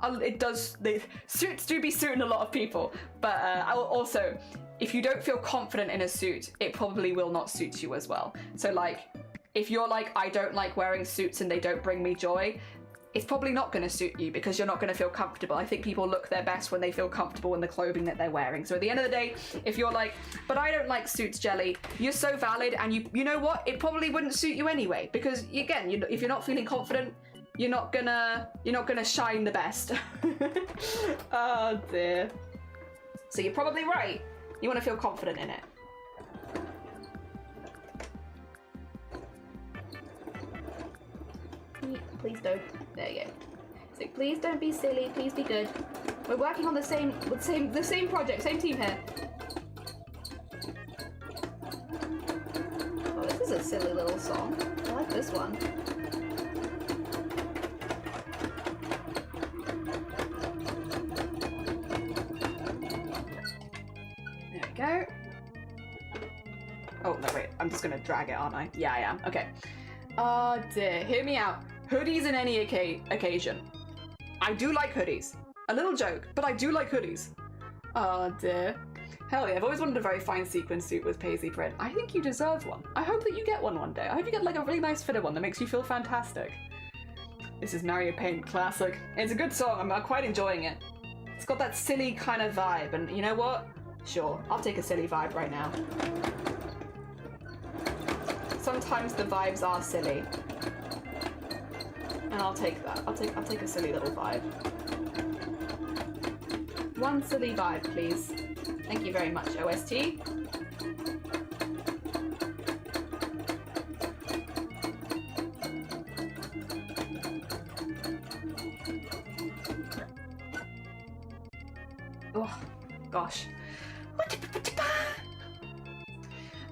the suits do be suiting a lot of people, but also if you don't feel confident in a suit, it probably will not suit you as well. So like if you're like, I don't like wearing suits and they don't bring me joy, it's probably not going to suit you because you're not going to feel comfortable. I think people look their best when they feel comfortable in the clothing that they're wearing. So at the end of the day, if you're like, but I don't like suits, Jelly, you're so valid, and you know what, it probably wouldn't suit you anyway, because again, if you're not feeling confident, you're not gonna shine the best. Oh dear. So you're probably right. You want to feel confident in it. Please don't. There you go. So please don't be silly. Please be good. We're working on the same project, same team here. Oh, this is a silly little song. I like this one. Go. Oh, no, wait. I'm just gonna drag it, aren't I? Yeah, I am. Okay. Oh, dear. Hear me out. Hoodies in any occasion. I do like hoodies. A little joke, but I do like hoodies. Oh dear. Hell yeah, I've always wanted a very fine sequin suit with paisley print. I think you deserve one. I hope that you get one day. I hope you get like a really nice fitted one that makes you feel fantastic. This is Mario Paint classic. It's a good song, I'm quite enjoying it. It's got that silly kind of vibe, and you know what? Sure, I'll take a silly vibe right now. Sometimes the vibes are silly. And I'll take that. I'll take a silly little vibe. One silly vibe, please. Thank you very much, OST. Oh, gosh.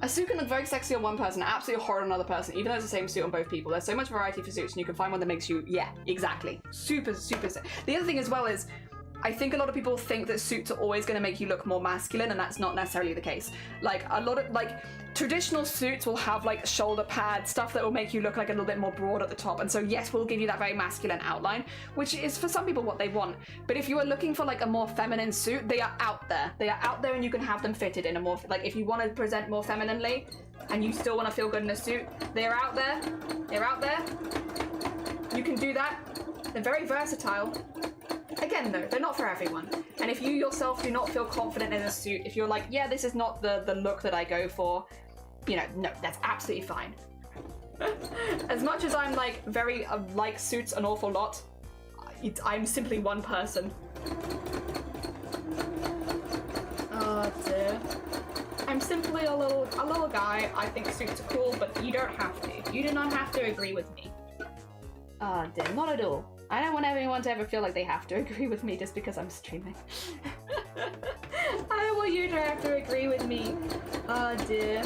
A suit can look very sexy on one person, absolutely horrid on another person, even though it's the same suit on both people. There's so much variety for suits, and you can find one that makes you, yeah, exactly. Super, super sick. The other thing as well is, I think a lot of people think that suits are always going to make you look more masculine, and that's not necessarily the case. Like, a lot of, like, traditional suits will have, like, shoulder pads, stuff that will make you look like a little bit more broad at the top, and so yes, we'll give you that very masculine outline, which is for some people what they want. But if you are looking for, like, a more feminine suit, they are out there. They are out there, and you can have them fitted in a more, like, if you want to present more femininely, and you still want to feel good in a suit, they are out there. They're out there. You can do that. They're very versatile. Again though, they're not for everyone. And if you yourself do not feel confident in a suit, if you're like, yeah, this is not the look that I go for, you know, no, that's absolutely fine. As much as I'm like very, like suits an awful lot, I'm simply one person. Oh dear. I'm simply a little guy. I think suits are cool, but you don't have to. You do not have to agree with me. Oh dear, not at all. I don't want everyone to ever feel like they have to agree with me just because I'm streaming. I don't want you to have to agree with me. Oh dear.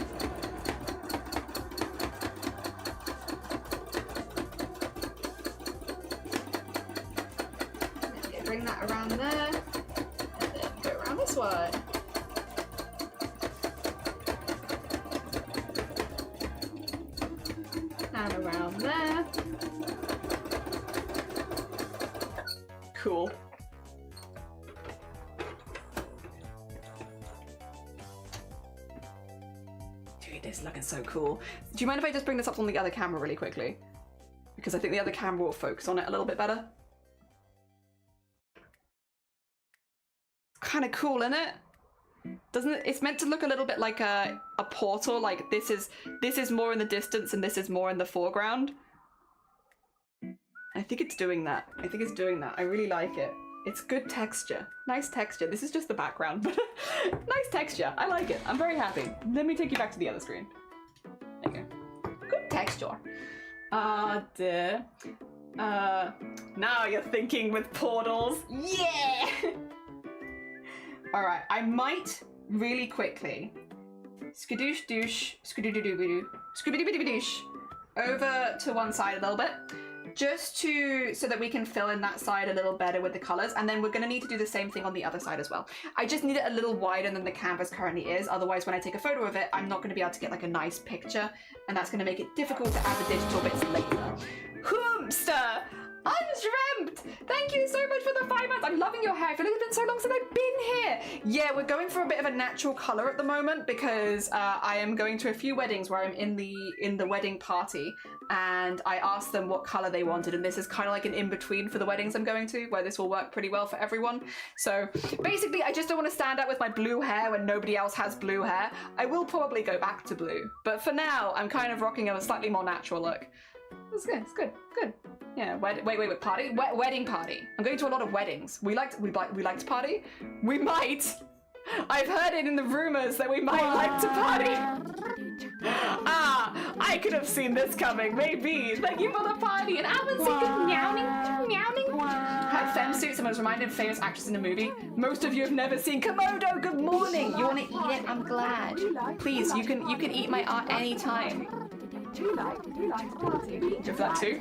Okay, bring that around there. And then go around this way. And around there. Cool. Dude, this is looking so cool. Do you mind if I just bring this up on the other camera really quickly? Because I think the other camera will focus on it a little bit better. Kind of cool, isn't it? Doesn't it? It's meant to look a little bit like a portal, like this is more in the distance and this is more in the foreground. I think it's doing that. I think it's doing that. I really like it. It's good texture. Nice texture. This is just the background, but nice texture. I like it. I'm very happy. Let me take you back to the other screen. There you go. Good texture. Dear. Now you're thinking with portals. Yeah! Alright, I might really quickly skadoosh doosh, skadoo-doo-doo-doo, scooby-doo-doo-doosh over to one side a little bit. Just so that we can fill in that side a little better with the colors, and then we're going to need to do the same thing on the other side as well. I just need it a little wider than the canvas currently is, otherwise when I take a photo of it, I'm not going to be able to get like a nice picture, and that's going to make it difficult to add the digital bits later. Hoomster! Undreamt! Thank you so much for the 5 months. I'm loving your hair. I feel like it's been so long since I've been here. Yeah, we're going for a bit of a natural color at the moment because I am going to a few weddings where I'm in the wedding party, and I asked them what color they wanted, and this is kind of like an in-between for the weddings I'm going to, where this will work pretty well for everyone. So basically, I just don't want to stand out with my blue hair when nobody else has blue hair. I will probably go back to blue, but for now, I'm kind of rocking a slightly more natural look. It's good, it's good, good. Yeah, wait, party? Wedding party. I'm going to a lot of weddings. We like to party? We might. I've heard it in the rumors that we might like to party. I could have seen this coming, maybe. Thank you for the party. And I've been singing meowing. Have femme suits, and I was reminded of a famous actress in a movie. Most of you have never seen Komodo. Good morning. You want to eat it? I'm glad. Please, you can eat my art anytime. Do you like to party? Give that too.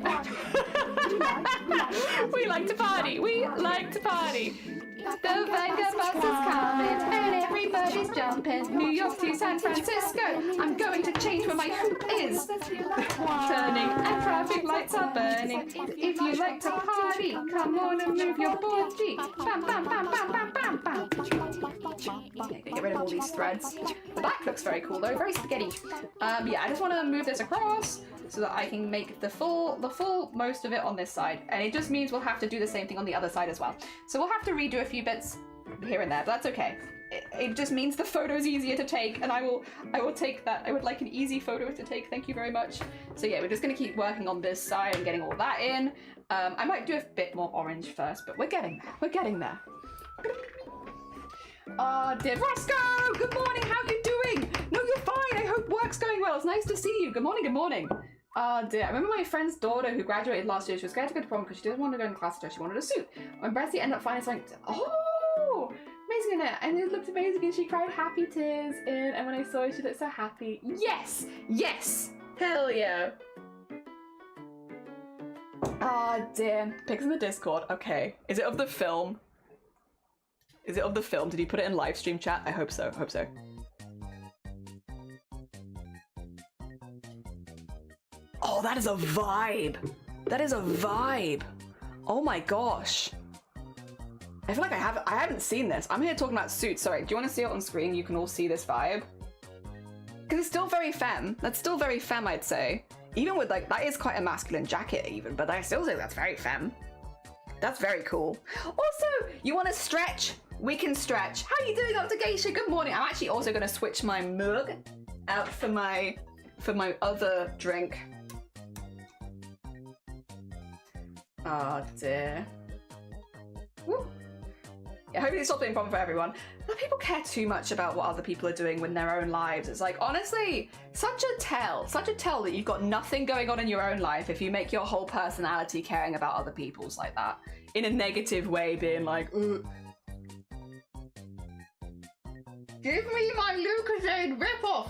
We like to party. We like to party. The Vega bus is coming and everybody's jumping. New York to San Francisco. I'm going to change where my hoop is. Turning and traffic lights are burning. If you like to party, come on and move your body. Bam, bam, bam, bam, bam, bam, bam. Get rid of all these threads. The back looks very cool though, very spaghetti. Yeah, I just want to move this across so that I can make the full most of it on this side. And it just means we'll have to do the same thing on the other side as well. So we'll have to redo a few bits here and there, but that's okay. It just means the photo's easier to take, and I will take that. I would like an easy photo to take, thank you very much. So yeah, we're just gonna keep working on this side and getting all that in. I might do a bit more orange first, but we're getting there. Dear Roscoe, good morning, how you doing? No, you're fine, I hope work's going well. It's nice to see you. Good morning, good morning. Dear, I remember my friend's daughter who graduated last year. She was scared to go to prom because she didn't want to go in class today. She wanted a suit. When Betsy ended up finding something, oh, amazing in it, and it looked amazing, and she cried happy tears in. And when I saw her, she looked so happy. Yes, yes, hell yeah. Dear, pics in the Discord. Okay, is it of the film? Is it of the film? Did you put it in live stream chat? I hope so. Hope so. Oh, that is a vibe. That is a vibe. Oh my gosh. I feel like I haven't seen this. I'm here talking about suits. Sorry, do you want to see it on screen? You can all see this vibe. Because it's still very femme. That's still very femme, I'd say. Even with like, that is quite a masculine jacket even, but I still say that's very femme. That's very cool. Also, you want to stretch? We can stretch. How are you doing, Dr. Geisha? Good morning. I'm actually also going to switch my mug out for my other drink. Oh dear. Woo. Yeah, hopefully it's not being a problem for everyone. But people care too much about what other people are doing in their own lives. It's like, honestly, such a tell that you've got nothing going on in your own life if you make your whole personality caring about other people's like that. In a negative way, being like, ugh. Give me my Lucozade ripoff!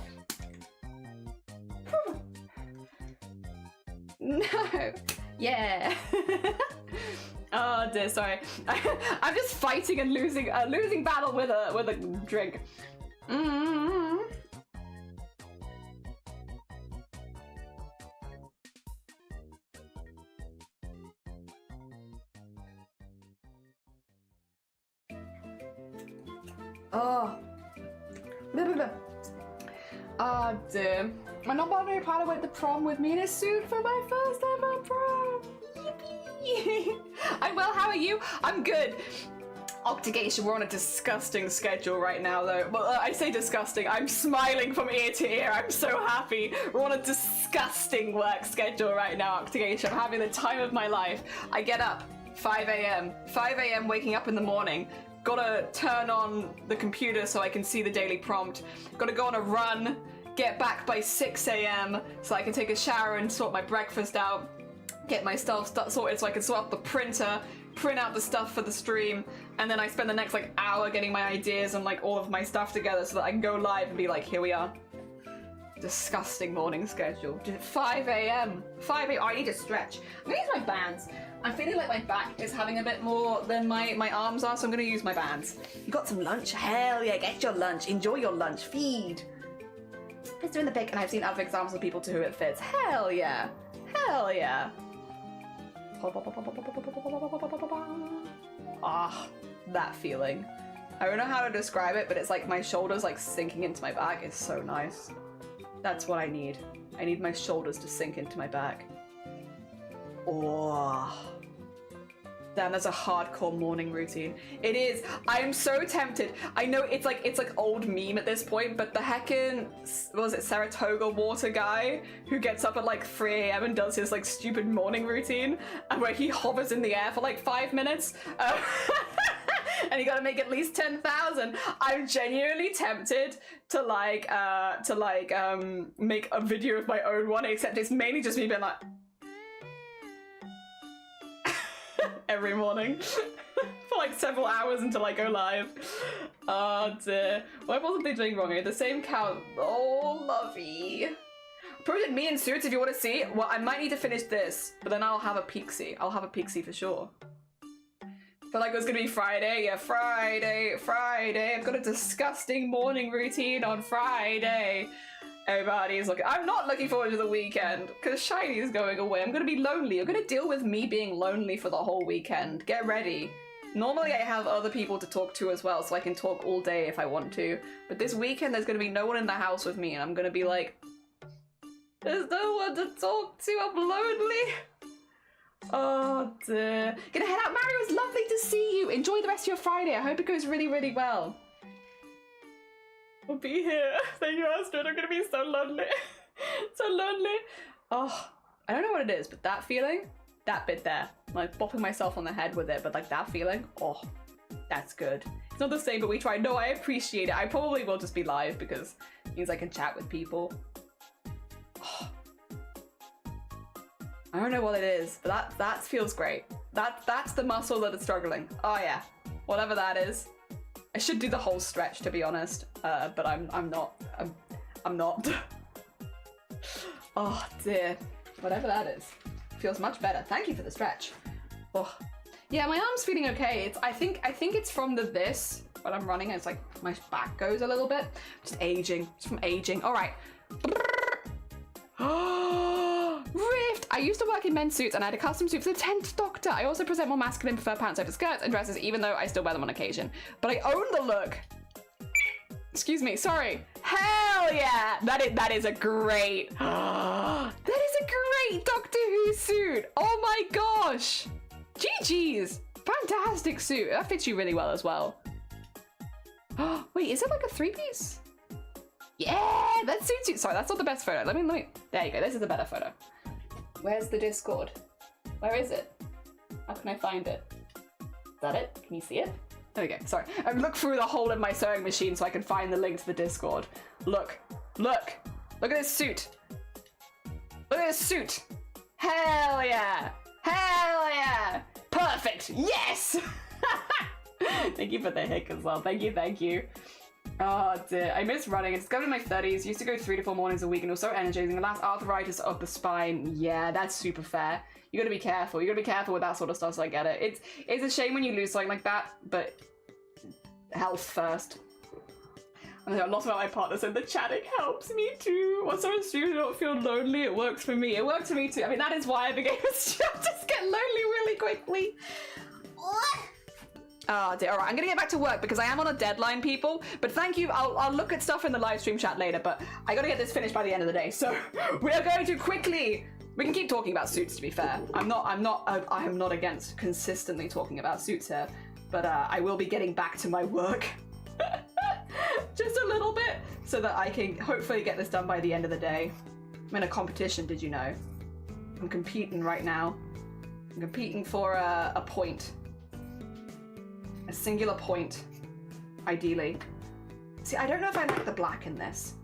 No. Yeah. Oh dear, sorry. I'm just fighting and losing battle with a drink. Oh. Oh dear. My non-binary partner went to prom with me in a suit for my first ever prom. Yippee! I'm well, how are you? I'm good. Octagation, we're on a disgusting schedule right now though. Well, I say disgusting, I'm smiling from ear to ear. I'm so happy. We're on a disgusting work schedule right now, Octagation. I'm having the time of my life. I get up 5 a.m. 5 a.m. waking up in the morning. Gotta turn on the computer so I can see the daily prompt. Gotta go on a run. Get back by 6 a.m. so I can take a shower and sort my breakfast out. Get my stuff sorted so I can sort out the printer, print out the stuff for the stream, and then I spend the next like hour getting my ideas and like all of my stuff together so that I can go live and be like, here we are. Disgusting morning schedule. 5 a.m. 5 a.m. Oh, I need to stretch. I'm gonna use my bands. I'm feeling like my back is having a bit more than my arms are, so I'm gonna use my bands. You got some lunch? Hell yeah, get your lunch. Enjoy your lunch. Feed. It's doing the pic, and I've seen other examples of people to who it fits. Hell yeah. Hell yeah. Ah, that feeling. I don't know how to describe it, but it's like my shoulders like sinking into my back. It's so nice. That's what I need. I need my shoulders to sink into my back. Oh. Damn, that's a hardcore morning routine. It is. I am so tempted. I know it's like old meme at this point, but the heckin', what was it, Saratoga water guy who gets up at like 3 a.m. and does his like stupid morning routine, and where he hovers in the air for like 5 minutes. And you gotta make at least 10,000. I'm genuinely tempted to make a video of my own one, except it's mainly just me being like every morning for like several hours until I go live. Oh dear. What wasn't they doing wrong here? The same count. Oh, lovey. Project me in suits if you want to see. Well, I might need to finish this, but then I'll have a peek-see. I'll have a peek-see for sure. Felt like it was gonna be Friday. Yeah, Friday. I've got a disgusting morning routine on Friday. Everybody's looking. I'm not looking forward to the weekend because Shiny is going away. I'm gonna be lonely. You're gonna deal with me being lonely for the whole weekend. Get ready. Normally I have other people to talk to as well, so I can talk all day if I want to. But this weekend there's gonna be no one in the house with me, and I'm gonna be like, there's no one to talk to. I'm lonely. Oh dear. Gonna head out. Mario, it's lovely to see you. Enjoy the rest of your Friday. I hope it goes really, really well. I'll be here. Thank you, Astrid. I'm gonna be so lonely. So lonely. Oh, I don't know what it is, but that feeling, that bit there, like bopping myself on the head with it, but like that feeling, oh, that's good. It's not the same, but we tried. No, I appreciate it. I probably will just be live because it means I can chat with people. Oh. I don't know what it is, but that feels great. That's the muscle that is struggling. Oh yeah, whatever that is. I should do the whole stretch, to be honest, but I'm not. I'm not. Oh dear, whatever that is, feels much better. Thank you for the stretch. Oh, yeah, my arm's feeling okay. I think it's from this when I'm running. It's like my back goes a little bit. Just aging. It's from aging. All right. Rift! I used to work in men's suits and I had a custom suit for the 10th Doctor. I also present more masculine, prefer pants over skirts and dresses, even though I still wear them on occasion. But I own the look. Excuse me, sorry. Hell yeah! That is a great... that is a great Doctor Who suit! Oh my gosh! GG's! Fantastic suit. That fits you really well as well. Wait, is it like a 3-piece? Yeah, that suits you. Sorry, that's not the best photo. Let me. There you go. This is a better photo. Where's the Discord? Where is it? How can I find it? Is that it? Can you see it? There we go. Sorry. I looked through the hole in my sewing machine so I can find the link to the Discord. Look. Look. Look at this suit. Look at this suit. Hell yeah. Hell yeah. Perfect. Yes. Thank you for the hick as well. Thank you. Thank you. Oh dear, I miss running. I discovered in my 30s, used to go 3 to 4 mornings a week and it was so energizing. The last arthritis of the spine, yeah, that's super fair. You gotta be careful. You gotta be careful with that sort of stuff, so I get it. It's a shame when you lose something like that, but health first. And there are lots of my partners and the chatting helps me too. When someone streams, I don't feel lonely, it works for me. It works for me too. I mean, that is why I became a streamer, just get lonely really quickly. Oh dear, all right, I'm gonna get back to work because I am on a deadline, people. But thank you, I'll look at stuff in the live stream chat later, but I gotta get this finished by the end of the day. So we are going to quickly, we can keep talking about suits to be fair. I am not against consistently talking about suits here, but I will be getting back to my work just a little bit so that I can hopefully get this done by the end of the day. I'm in a competition, did you know? I'm competing right now. I'm competing for a point. A singular point, ideally. See, I don't know if I like the black in this.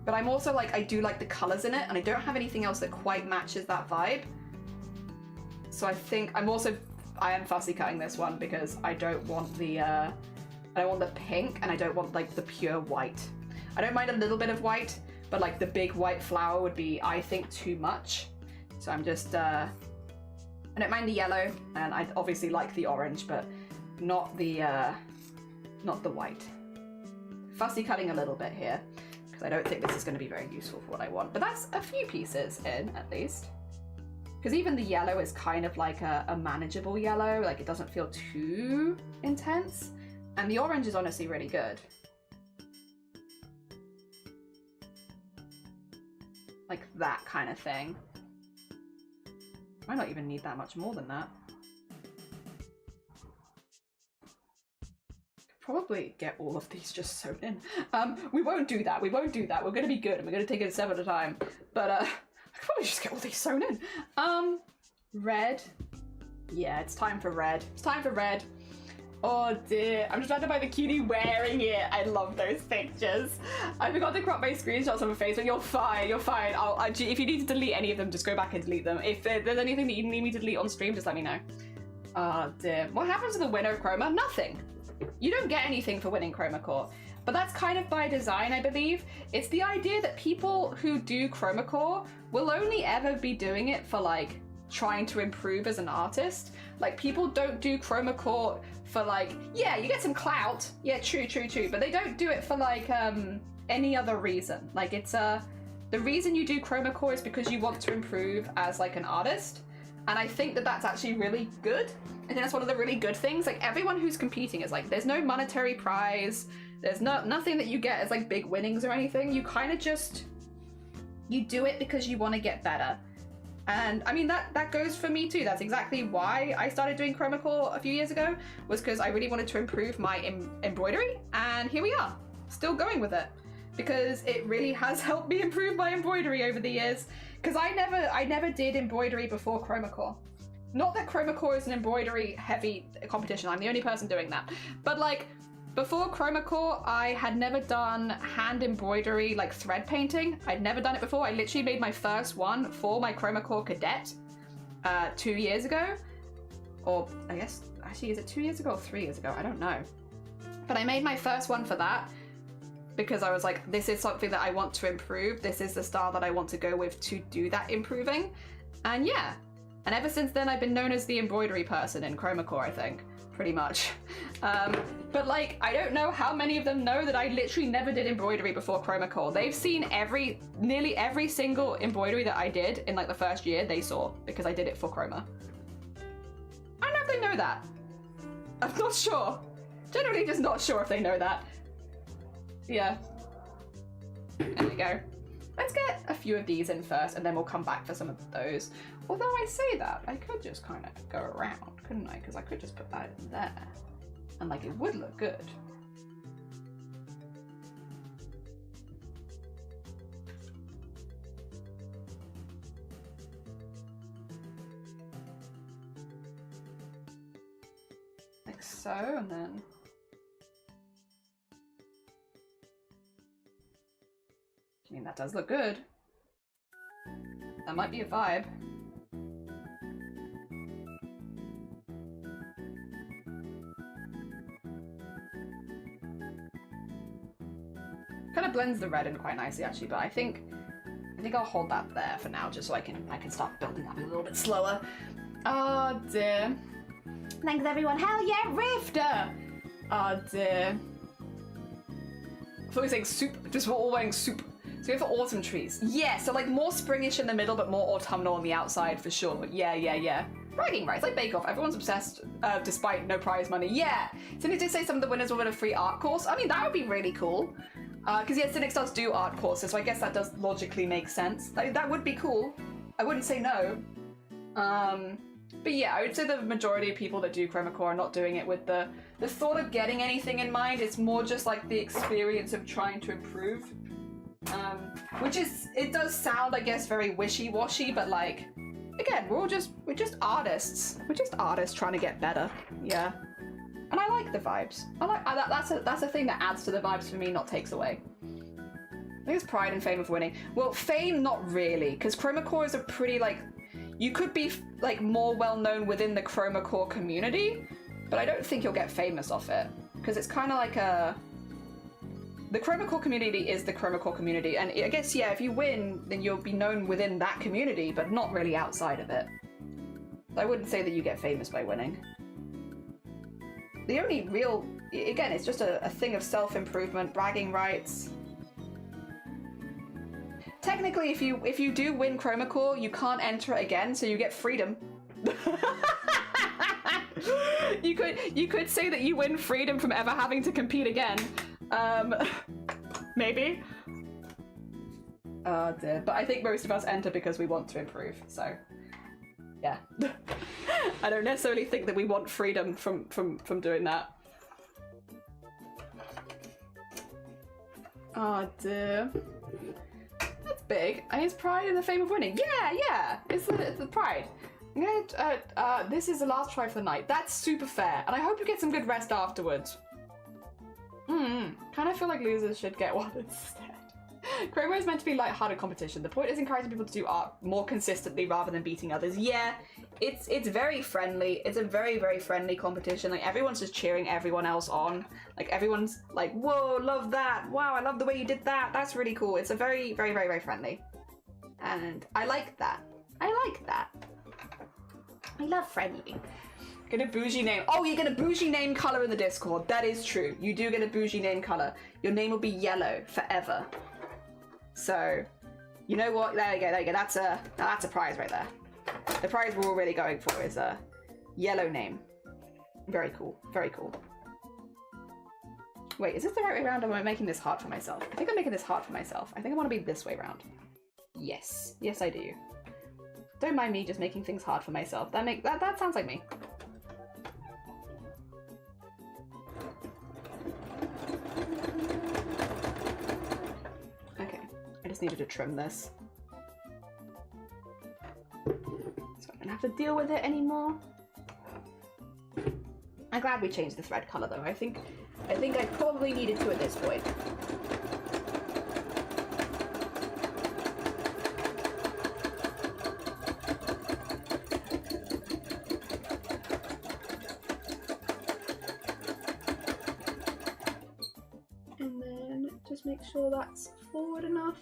But I'm also like, I do like the colors in it, and I don't have anything else that quite matches that vibe. So I think I am fussy cutting this one because I don't want the, I don't want the pink, and I don't want like the pure white. I don't mind a little bit of white, but like the big white flower would be, I think, too much. So I'm just, I don't mind the yellow, and I obviously like the orange, but not the white. Fussy cutting a little bit here, because I don't think this is going to be very useful for what I want. But that's a few pieces in, at least. Because even the yellow is kind of like a manageable yellow, like it doesn't feel too intense. And the orange is honestly really good. Like that kind of thing. I might not even need that much more than that. Probably get all of these just sewn in. We won't do that. We won't do that. We're going to be good and we're going to take it a step at a time. But I could probably just get all these sewn in. Red. Yeah, it's time for red. It's time for red. Oh dear, I'm just about to buy the cutie wearing it. I love those pictures. I forgot to crop my screenshots on my Facebook. You're fine, you're fine. If you need to delete any of them, just go back and delete them. If there's anything that you need me to delete on stream, just let me know. Oh dear. What happens to the winner of Chroma? Nothing. You don't get anything for winning Chroma Core. But that's kind of by design, I believe. It's the idea that people who do Chroma Core will only ever be doing it for like trying to improve as an artist. Like people don't do Chroma Core for like, yeah, you get some clout. Yeah, true. But they don't do it for like, any other reason. Like it's the reason you do chroma core is because you want to improve as like an artist. And I think that that's actually really good. I think that's one of the really good things. Like everyone who's competing is like, there's no monetary prize. There's nothing that you get as like big winnings or anything. You kind of just, you do it because you want to get better. And I mean, that goes for me too. That's exactly why I started doing chroma core a few years ago, was because I really wanted to improve my embroidery. And here we are, still going with it, because it really has helped me improve my embroidery over the years. Because I never did embroidery before chroma core. Not that chroma core is an embroidery heavy competition. I'm the only person doing that. But like before chroma core, I had never done hand embroidery, like thread painting. I'd never done it before. I literally made my first one for my chroma core cadet 2 years ago. Or I guess, actually, is it 2 years ago or 3 years ago? I don't know. But I made my first one for that, because I was like, this is something that I want to improve. This is the style that I want to go with to do that improving. And yeah, and ever since then I've been known as the embroidery person in chroma core, I think, pretty much. But like, I don't know how many of them know that I literally never did embroidery before chroma core. They've seen nearly every single embroidery that I did in like the first year, they saw, because I did it for chroma. I don't know if they know that. I'm not sure. Generally just not sure if they know that. Yeah, there we go. Let's get a few of these in first, and then we'll come back for some of those. Although I say that, I could just kind of go around, couldn't I? Because I could just put that in there, and like it would look good. Like so, and then I mean, that does look good. That might be a vibe. Kind of blends the red in quite nicely, actually, but I think I'll hold that there for now, just so I can start building up a little bit slower. Oh dear. Thanks everyone. Hell yeah, Rifter! Oh dear. I thought we were saying soup, just we're all wearing soup. So we have for autumn trees. Yeah, so like more springish in the middle, but more autumnal on the outside for sure. Yeah. Bragging rights, like Bake Off. Everyone's obsessed despite no prize money. Yeah. Cynic did say some of the winners will win a free art course. I mean, that would be really cool. Because yeah, Cynic does do art courses, so I guess that does logically make sense. That would be cool. I wouldn't say no. But yeah, I would say the majority of people that do chroma core are not doing it with the thought of getting anything in mind. It's more just like the experience of trying to improve. Which is, it does sound, I guess, very wishy-washy, but like, again, we're just artists. We're just artists trying to get better. Yeah. And I like the vibes. That's a thing that adds to the vibes for me, not takes away. I think it's pride and fame of winning. Well, fame, not really, because chroma core is a pretty, like, you could be like more well-known within the chroma core community, but I don't think you'll get famous off it, because it's kind of like the chroma core community is the chroma core community, and I guess, yeah, if you win, then you'll be known within that community, but not really outside of it. So I wouldn't say that you get famous by winning. The only real, again, it's just a thing of self-improvement, bragging rights. Technically, if you do win chroma core, you can't enter it again, so you get freedom. You could say that you win freedom from ever having to compete again. Maybe. Oh dear. But I think most of us enter because we want to improve, so yeah. I don't necessarily think that we want freedom from doing that. Oh dear. That's big. And it's pride in the fame of winning. Yeah. It's the pride. I'm gonna, this is the last try for the night. That's super fair. And I hope you get some good rest afterwards. Kind of feel like losers should get one instead. Chroma is meant to be light-hearted competition. The point is encouraging people to do art more consistently rather than beating others. Yeah, it's very friendly. It's a very, very friendly competition. Like, everyone's just cheering everyone else on. Like, everyone's like, whoa, love that. Wow, I love the way you did that. That's really cool. It's a very, very, very, very friendly. And I like that. I like that. I love friendly. Get a bougie name. Oh, you get a bougie name color in the Discord. That is true. You do get a bougie name color. Your name will be yellow forever. So, you know what? There you go. There you go. That's a prize right there. The prize we're all really going for is a yellow name. Very cool. Very cool. Wait, is this the right way around, or am I making this hard for myself? I think I'm making this hard for myself. I think I want to be this way around. Yes. Yes, I do. Don't mind me just making things hard for myself. That sounds like me. Okay. I just needed to trim this. So I don't have to deal with it anymore. I'm glad we changed this red color though. I think I probably needed to at this point. And then just make sure that's forward enough.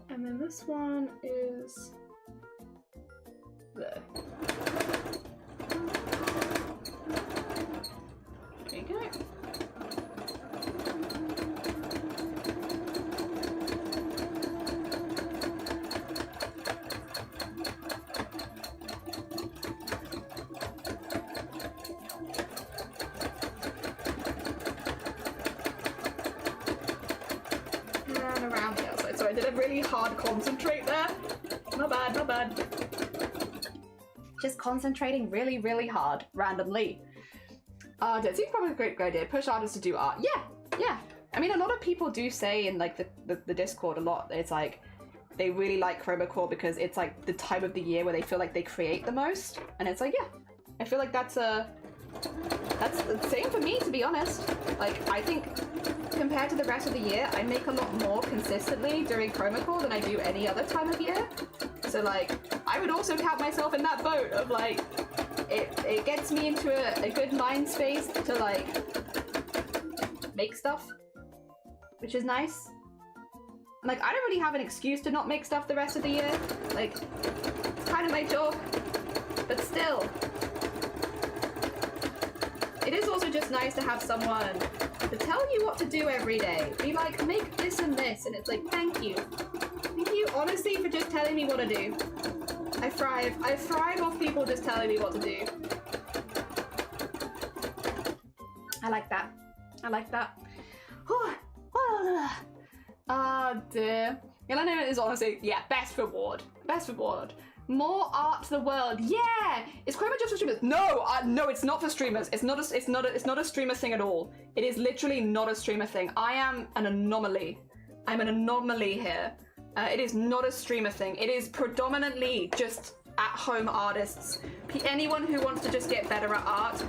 And then this one is there. There you go. And around the outside. So I did a really hard concentrate there. Not bad, not bad. Just concentrating really, really hard, randomly. That seems probably a great idea. Push artists to do art. Yeah, yeah. I mean, a lot of people do say in like the Discord a lot, it's like, they really like chroma core because it's like the time of the year where they feel like they create the most. And it's like, yeah, I feel like that's the same for me, to be honest. Like, I think compared to the rest of the year, I make a lot more consistently during chroma core than I do any other time of year. So like, I would also count myself in that boat of like, it gets me into a good mind space to like make stuff, which is nice. And like, I don't really have an excuse to not make stuff the rest of the year. Like, it's kind of my job, but still. It is also just nice to have someone to tell you what to do every day. Be like, make this and this, and it's like, thank you. Thank you, honestly, for just telling me what to do. I thrive off people just telling me what to do. I like that. I like that. Ah, dear. Yelena is honestly, yeah, best reward. Best reward. More art to the world. Yeah! Is chroma just for streamers? No, no, it's not for streamers. It's not a streamer thing at all. It is literally not a streamer thing. I am an anomaly. I'm an anomaly here. It is not a streamer thing. It is predominantly just at-home artists. Anyone who wants to just get better at art.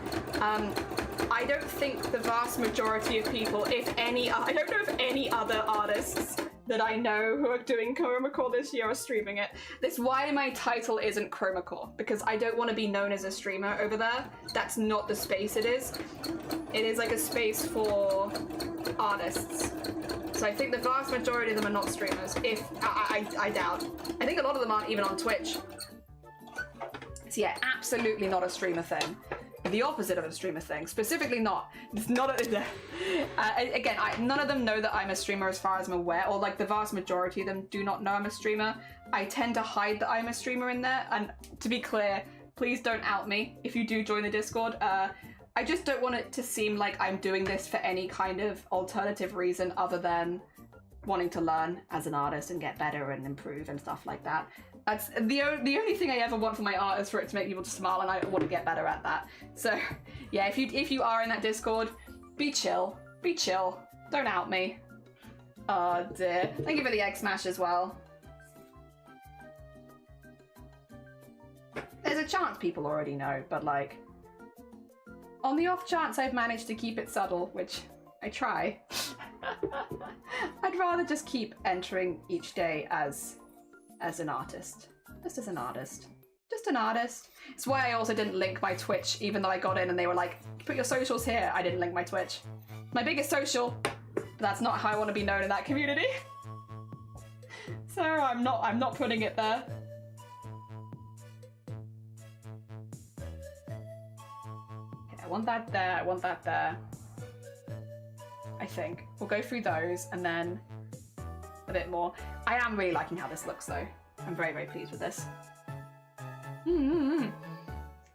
I don't think the vast majority of people, if any, I don't know if any other artists that I know who are doing chroma core this year are streaming it. That's why my title isn't chroma core, because I don't want to be known as a streamer over there. That's not the space it is. It is like a space for artists. So I think the vast majority of them are not streamers. If I doubt. I think a lot of them aren't even on Twitch. So yeah, absolutely not a streamer thing. The opposite of a streamer thing. Specifically not. It's not again, none of them know that I'm a streamer as far as I'm aware, or like the vast majority of them do not know I'm a streamer. I tend to hide that I'm a streamer in there, and to be clear, please don't out me if you do join the Discord. I just don't want it to seem like I'm doing this for any kind of alternative reason other than wanting to learn as an artist and get better and improve and stuff like that. That's the only thing I ever want for my art is for it to make people to smile, and I want to get better at that. So yeah, if you are in that Discord, be chill. Be chill. Don't out me. Oh dear. Thank you for the egg smash as well. There's a chance people already know, but like, on the off chance I've managed to keep it subtle, which I try, I'd rather just keep entering each day as an artist. Just as an artist. Just an artist. It's why I also didn't link my Twitch, even though I got in and they were like, put your socials here. I didn't link my Twitch. My biggest social that That's not how I want to be known in that community. So I'm not putting it there. Okay, I want that there, I want that there. I think. We'll go through those and then a bit more. I am really liking how this looks though. I'm very, very pleased with this.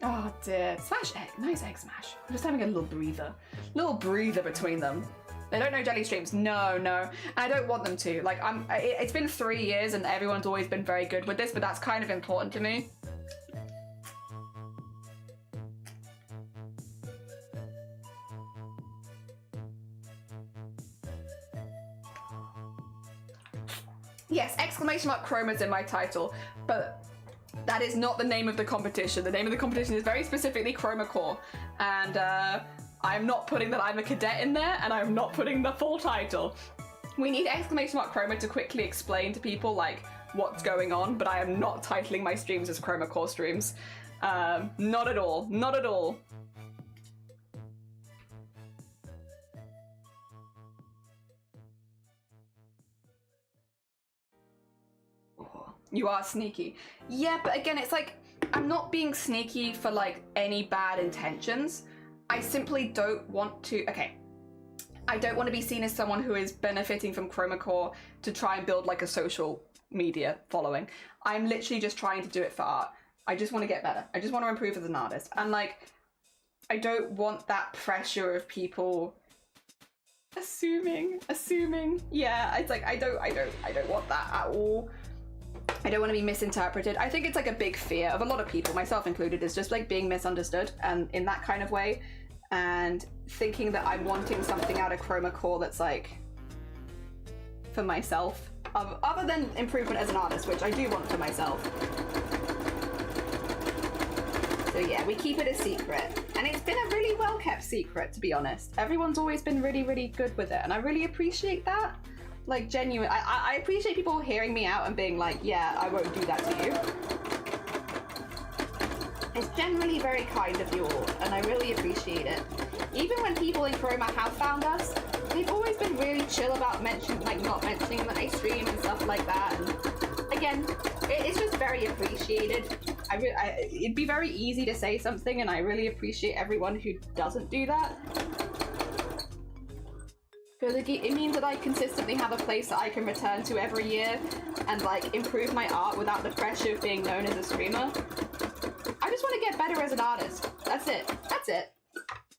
Oh dear. Smash egg. Nice egg smash. I'm just having a little breather. Little breather between them. They don't know jelly streams. No, no. And I don't want them to. Like, it's been 3 years and everyone's always been very good with this, but that's kind of important to me. Yes, exclamation mark chroma's in my title, but that is not the name of the competition. The name of the competition is very specifically Chroma Core, and I'm not putting that I'm a cadet in there, and I'm not putting the full title. We need exclamation mark Chroma to quickly explain to people like what's going on, but I am not titling my streams as Chroma Core streams. Not at all, not at all. You are sneaky. Yeah, but again, it's like, I'm not being sneaky for like any bad intentions. I simply don't want to, okay. I don't want to be seen as someone who is benefiting from Chroma Core to try and build like a social media following. I'm literally just trying to do it for art. I just want to get better. I just want to improve as an artist. And like, I don't want that pressure of people assuming. Yeah, it's like, I don't want that at all. I don't want to be misinterpreted. I think it's like a big fear of a lot of people, myself included, is just like being misunderstood and in that kind of way, and thinking that I'm wanting something out of Chroma Core that's like for myself, other than improvement as an artist, which I do want for myself. So yeah, we keep it a secret, and it's been a really well kept secret, to be honest. Everyone's always been really, really good with it, and I really appreciate that. Like, genuine. I appreciate people hearing me out and being like, yeah, I won't do that to you. It's generally very kind of you all, and I really appreciate it. Even when people in Chroma have found us, they've always been really chill about not mentioning that I stream and stuff like that. And again, it's just very appreciated. It'd be very easy to say something, and I really appreciate everyone who doesn't do that. Because it means that I consistently have a place that I can return to every year and like improve my art without the pressure of being known as a streamer. I just want to get better as an artist. That's it. That's it.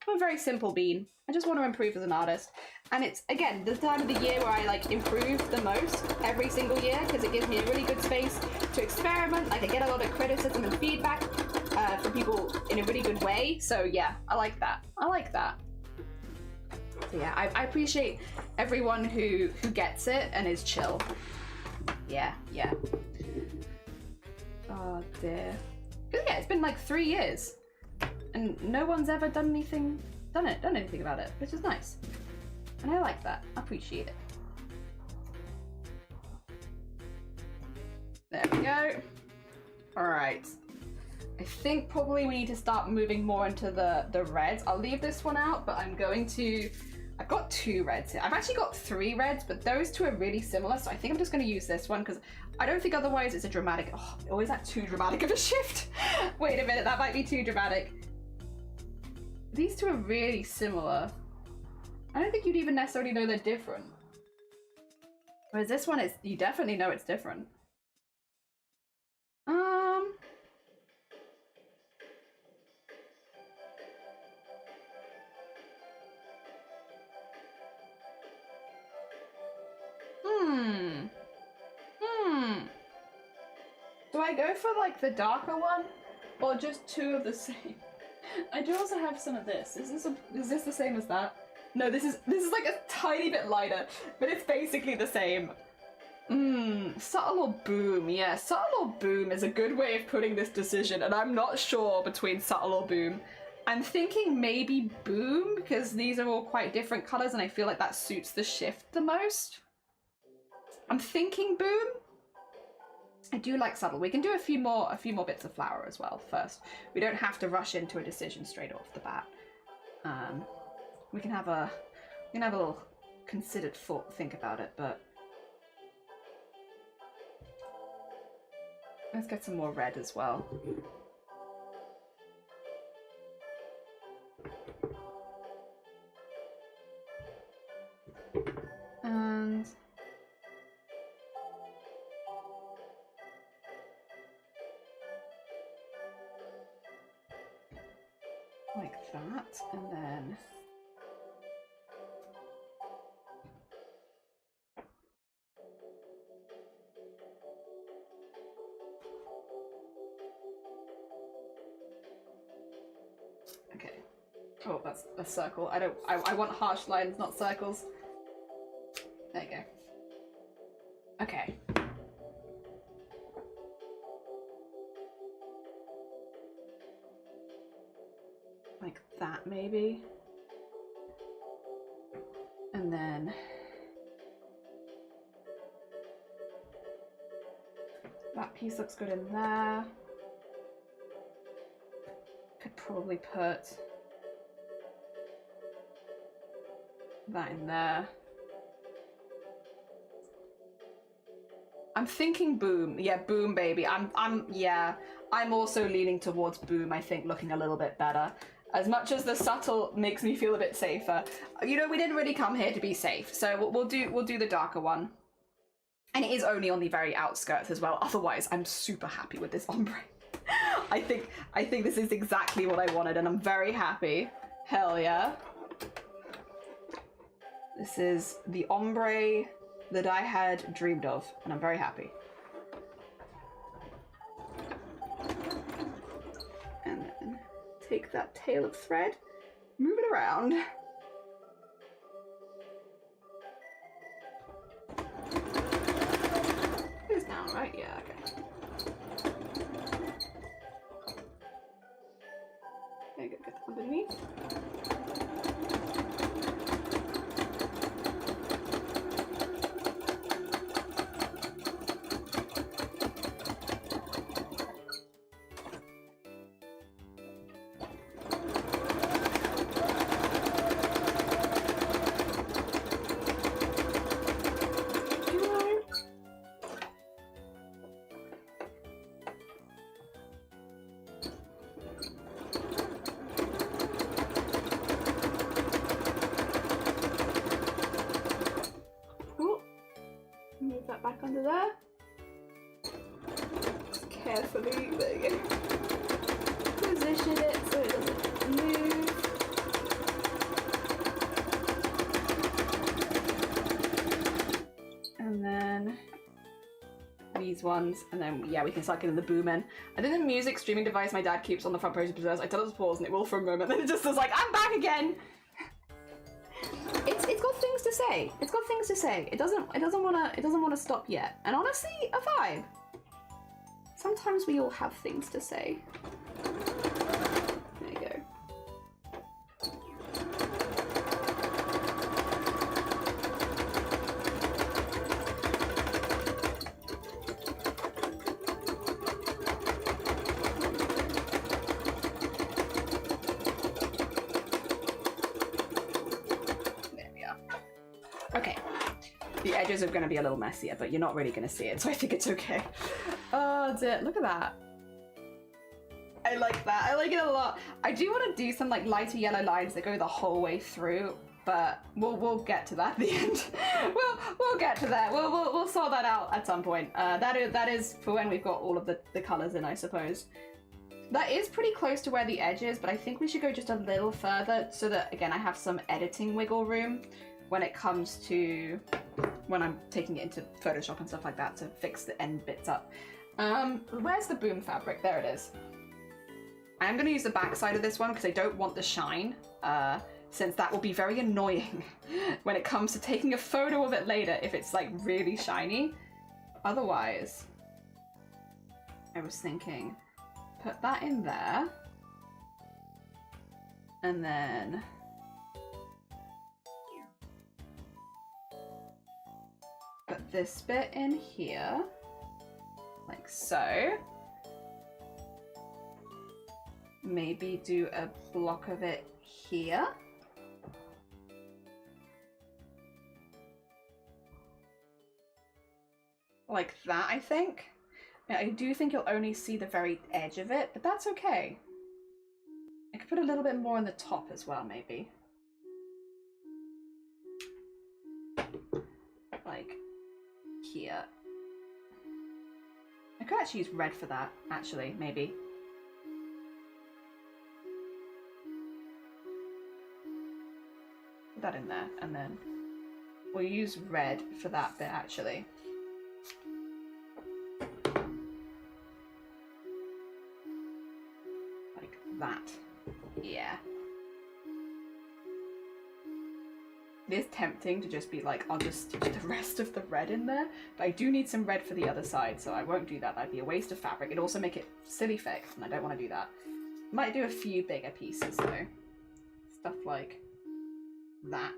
I'm a very simple bean. I just want to improve as an artist. And it's, again, the time of the year where I like improve the most every single year, because it gives me a really good space to experiment. Like, I get a lot of criticism and feedback from people in a really good way. So yeah, I like that. I like that. So yeah, I appreciate everyone who gets it and is chill. Yeah, yeah. Oh dear. Because yeah, it's been like 3 years, and no one's ever done anything about it, which is nice. And I like that. I appreciate it. There we go. All right. I think probably we need to start moving more into the reds. I'll leave this one out, but I'm going to. I've got 2 reds here. I've actually got 3 reds, but those 2 are really similar, so I think I'm just going to use this one because I don't think otherwise it's a dramatic. Oh, or is that too dramatic of a shift? Wait a minute, that might be too dramatic. These 2 are really similar. I don't think you'd even necessarily know they're different. Whereas this one is, you definitely know it's different. Do I go for like the darker one, or just 2 of the same? I do also have some of this. Is this the same as that? No, this is like a tiny bit lighter, but it's basically the same. Subtle or boom? Yeah, subtle or boom is a good way of putting this decision, and I'm not sure between subtle or boom. I'm thinking maybe boom, because these are all quite different colors, and I feel like that suits the shift the most. I'm thinking boom. I do like subtle. We can do a few more bits of flower as well first. We don't have to rush into a decision straight off the bat. We can have a little considered think about it, but let's get some more red as well. And like that, and then okay. Oh, that's a circle. I want harsh lines, not circles. There you go. Okay. Like that, maybe. And then that piece looks good in there. Could probably put that in there. I'm thinking boom. Yeah, boom, baby. I'm also leaning towards boom, I think, looking a little bit better. As much as the subtle makes me feel a bit safer. You know, we didn't really come here to be safe, so we'll do the darker one. And it is only on the very outskirts as well. Otherwise, I'm super happy with this ombre. I think this is exactly what I wanted, and I'm very happy. Hell yeah. This is the ombre that I had dreamed of, and I'm very happy. And then take that tail of thread, move it around. Goes down, right? Yeah, okay. Okay, good, get underneath. Back under there. Just carefully, there you go. Position it so it doesn't move. And then these ones, and then yeah, we can start getting the boom in. I think the music streaming device my dad keeps on the front page of I tell it to pause and it will for a moment, then it just is like, I'm back again. It's got things to say. It's got things to say. It doesn't wanna stop yet. And honestly, a vibe. Sometimes we all have things to say. There you go. Are going to be a little messier, but you're not really going to see it, so I think it's okay. Oh dear, look at that. I like that. I like it a lot. I do want to do some like lighter yellow lines that go the whole way through, but we'll get to that at the end. we'll get to that. We'll sort that out at some point. That is for when we've got all of the colors in, I suppose. That is pretty close to where the edge is, but I think we should go just a little further so that again I have some editing wiggle room when it comes to when I'm taking it into Photoshop and stuff like that to fix the end bits up. Where's the boom fabric? There it is. I'm gonna use the back side of this one because I don't want the shine, since that will be very annoying when it comes to taking a photo of it later if it's like really shiny. Otherwise, I was thinking, put that in there, and then put this bit in here, like so. Maybe do a block of it here. like that, I think. I do think you'll only see the very edge of it, but that's okay. I could put a little bit more on the top as well, maybe. Like here. I could actually use red for that, actually, maybe. Put that in there, and then we'll use red for that bit, actually. Like that. Yeah. It is tempting to just be like, I'll just stitch the rest of the red in there, but I do need some red for the other side, so I won't do that. That'd be a waste of fabric. It'd also make it silly thick, and I don't want to do that. Might do a few bigger pieces though. Stuff like that.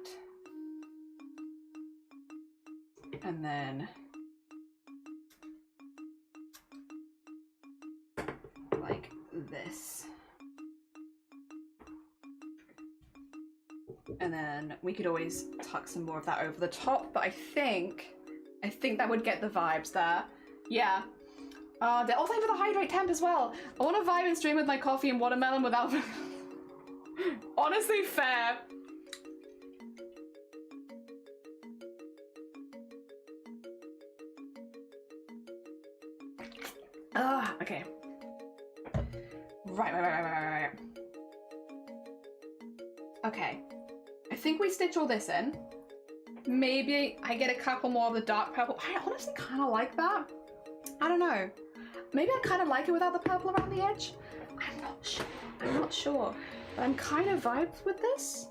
And then like this. And then we could always tuck some more of that over the top, but I think that would get the vibes there. Yeah. Also for the hydrate temp as well. I want to vibe and stream with my coffee and watermelon without... Honestly, fair. Okay. Right. Okay. I think we stitch all this in. Maybe I get a couple more of the dark purple. I honestly kind of like that. I don't know. Maybe I kind of like it without the purple around the edge. I'm not sure. But I'm kind of vibed with this.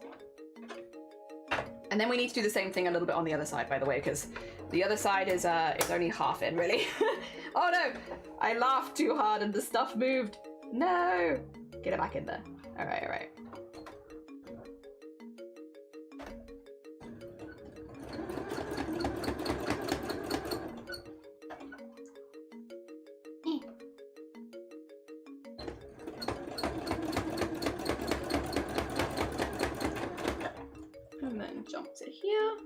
And then we need to do the same thing a little bit on the other side, by the way, because the other side is only half in, really. Oh no! I laughed too hard and the stuff moved. No! Get it back in there. All right. And then jump to here.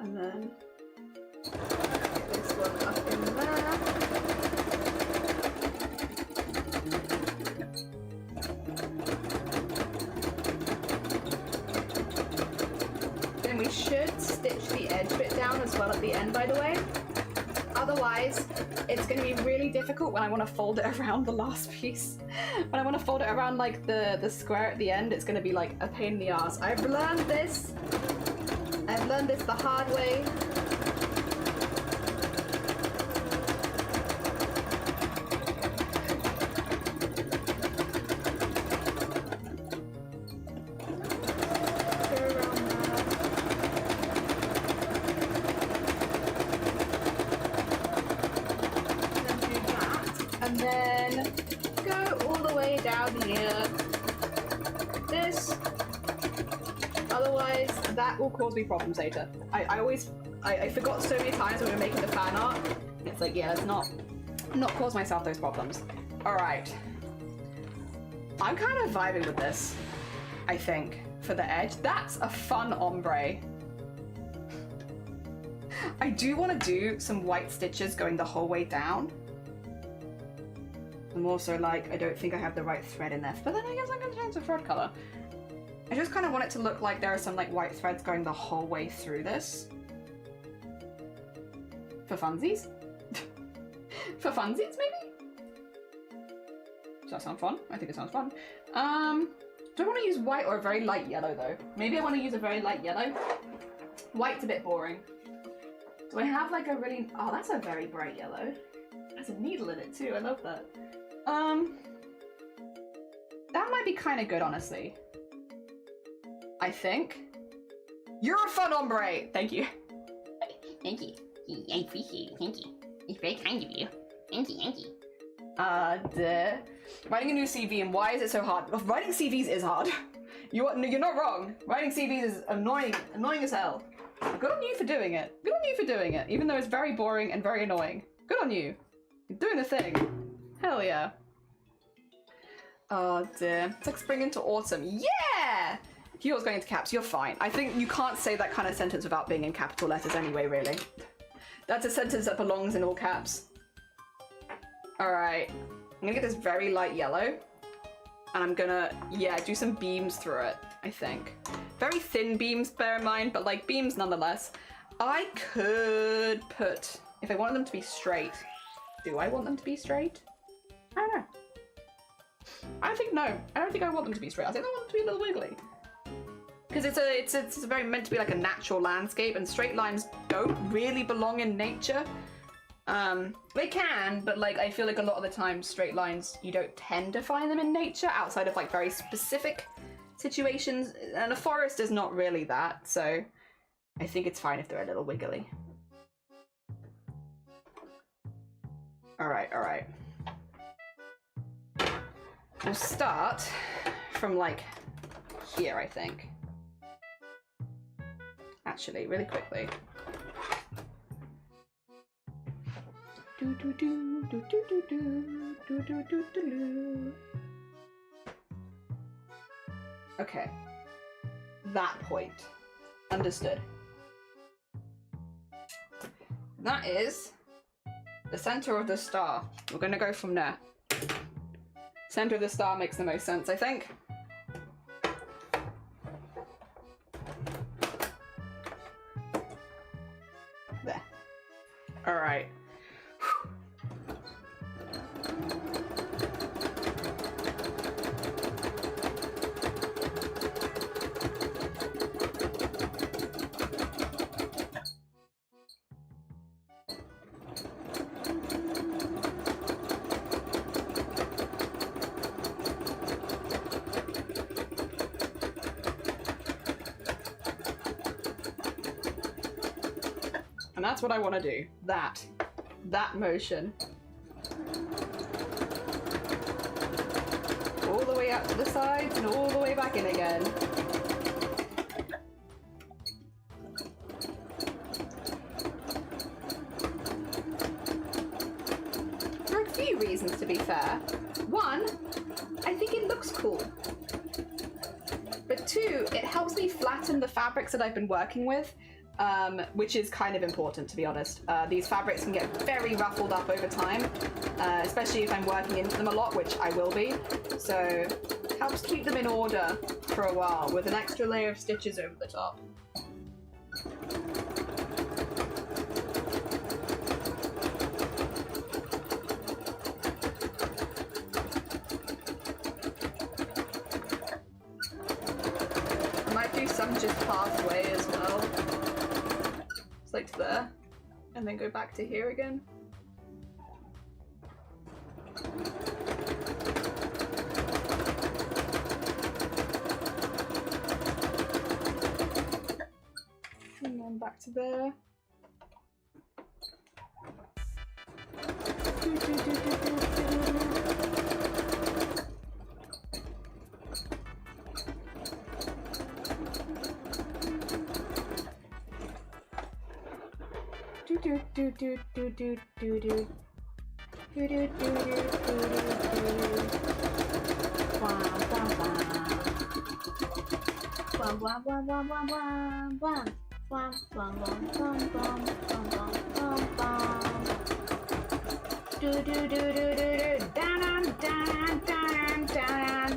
And then get this one up in there. Then we should stitch the edge bit down as well at the end, by the way. Otherwise, it's going to be really difficult when I want to fold it around the last piece. When I want to fold it around like the square at the end, it's going to be like a pain in the ass. I've learned this the hard way. And then go all the way down here. This. Otherwise, that will cause me problems later. I forgot so many times when we were making the fan art. It's like, yeah, let's not cause myself those problems. All right. I'm kind of vibing with this, I think, for the edge. That's a fun ombre. I do want to do some white stitches going the whole way down. I'm also like, I don't think I have the right thread in there, but then I guess I can change the thread color. I just kind of want it to look like there are some like white threads going the whole way through this. For funsies? For funsies, maybe? Does that sound fun? I think it sounds fun. Do I want to use white or a very light yellow though? Maybe I want to use a very light yellow. White's a bit boring. Do I have like a really... Oh, that's a very bright yellow. There's a needle in it too, I love that. That might be kind of good, honestly. I think. You're a fun ombre! Thank you. Thank you. I appreciate it. Thank you. It's very kind of you. Thank you, thank you. Writing a new CV, and why is it so hard? Well, writing CVs is hard. You're not wrong. Writing CVs is annoying as hell. Good on you for doing it. Good on you for doing it, even though it's very boring and very annoying. Good on you. You're doing the thing. Hell yeah. Oh dear. It's like spring into autumn. Yeah! Yours going into caps. You're fine. I think you can't say that kind of sentence without being in capital letters anyway, really. That's a sentence that belongs in all caps. Alright. I'm gonna get this very light yellow. And I'm gonna, yeah, do some beams through it, I think. Very thin beams, bear in mind, but like beams nonetheless. I could put, if I wanted them to be straight. Do I want them to be straight? I don't know. I think no. I don't think I want them to be straight. I think I want them to be a little wiggly. Because it's very meant to be like a natural landscape, and straight lines don't really belong in nature. They can, but like I feel like a lot of the time straight lines, you don't tend to find them in nature outside of like very specific situations, and a forest is not really that, so I think it's fine if they're a little wiggly. Alright, alright. We'll start from like here, I think. Actually, really quickly. Do do do do do do do do do do do. Okay. That point. Understood. That is the center of the star. We're gonna go from there. Center of the star makes the most sense, I think. There. All right. And that's what I want to do. That motion. All the way out to the sides and all the way back in again. For a few reasons, to be fair. One, I think it looks cool. But two, it helps me flatten the fabrics that I've been working with. Which is kind of important, to be honest. These fabrics can get very ruffled up over time, especially if I'm working into them a lot, which I will be. So it helps keep them in order for a while with an extra layer of stitches over the top. I might do some just halfway as well. Like to there, and then go back to here again. And then back to there. Do do do do do do do do do do do do. Wah wah wah. Wah wah wah wah wah wah wah. Wah wah wah wah wah wah wah. Do do do do do do. Down down down down down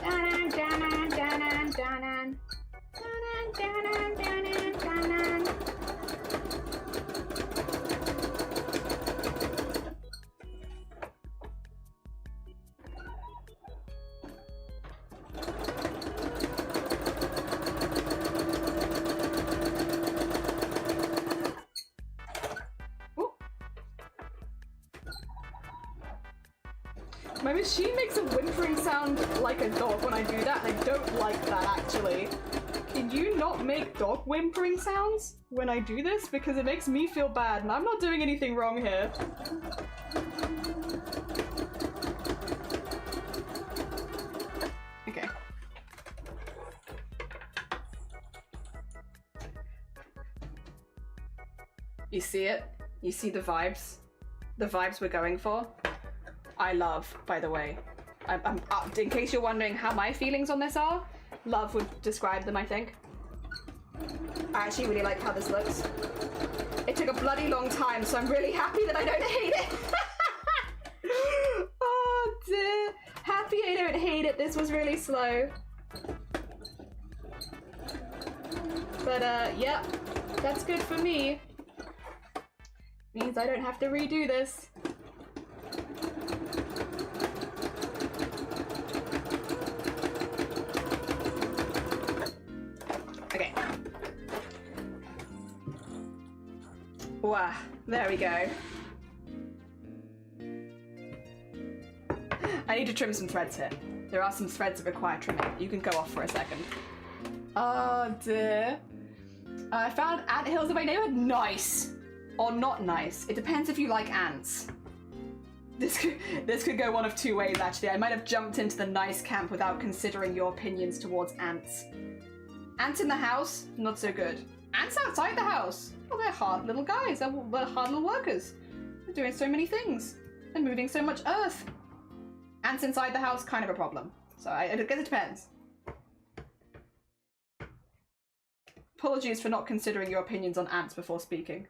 down down down down down. machine makes a whimpering sound like a dog when I do that, and I don't like that, actually. Can you not make dog whimpering sounds when I do this? Because it makes me feel bad, and I'm not doing anything wrong here. Okay. You see it? You see the vibes? The vibes we're going for? I love, by the way. In case you're wondering how my feelings on this are, love would describe them, I think. I actually really like how this looks. It took a bloody long time, so I'm really happy that I don't hate it. Oh dear. Happy I don't hate it. This was really slow. But yeah, that's good for me. Means I don't have to redo this. Okay. Wow, there we go. I need to trim some threads here. There are some threads that require trimming. You can go off for a second. Oh dear. I found anthills in my neighborhood. Nice. Or not nice. It depends if you like ants. This could go one of two ways, actually. I might have jumped into the nice camp without considering your opinions towards ants. Ants in the house, not so good. Ants outside the house, well, they're hard little guys. They're hard little workers. They're doing so many things. They're moving so much earth. Ants inside the house, kind of a problem. So I guess it depends. Apologies for not considering your opinions on ants before speaking.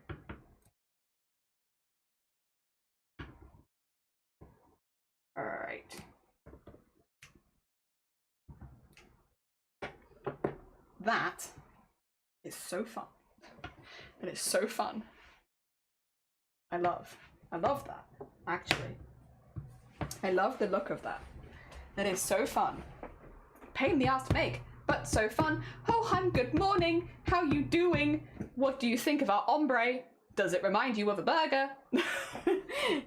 Alright. That is so fun. It is so fun. I love that, actually. I love the look of that. That is so fun. Pain in the ass to make, but so fun. Ho hum, good morning. How you doing? What do you think of our ombre? Does it remind you of a burger?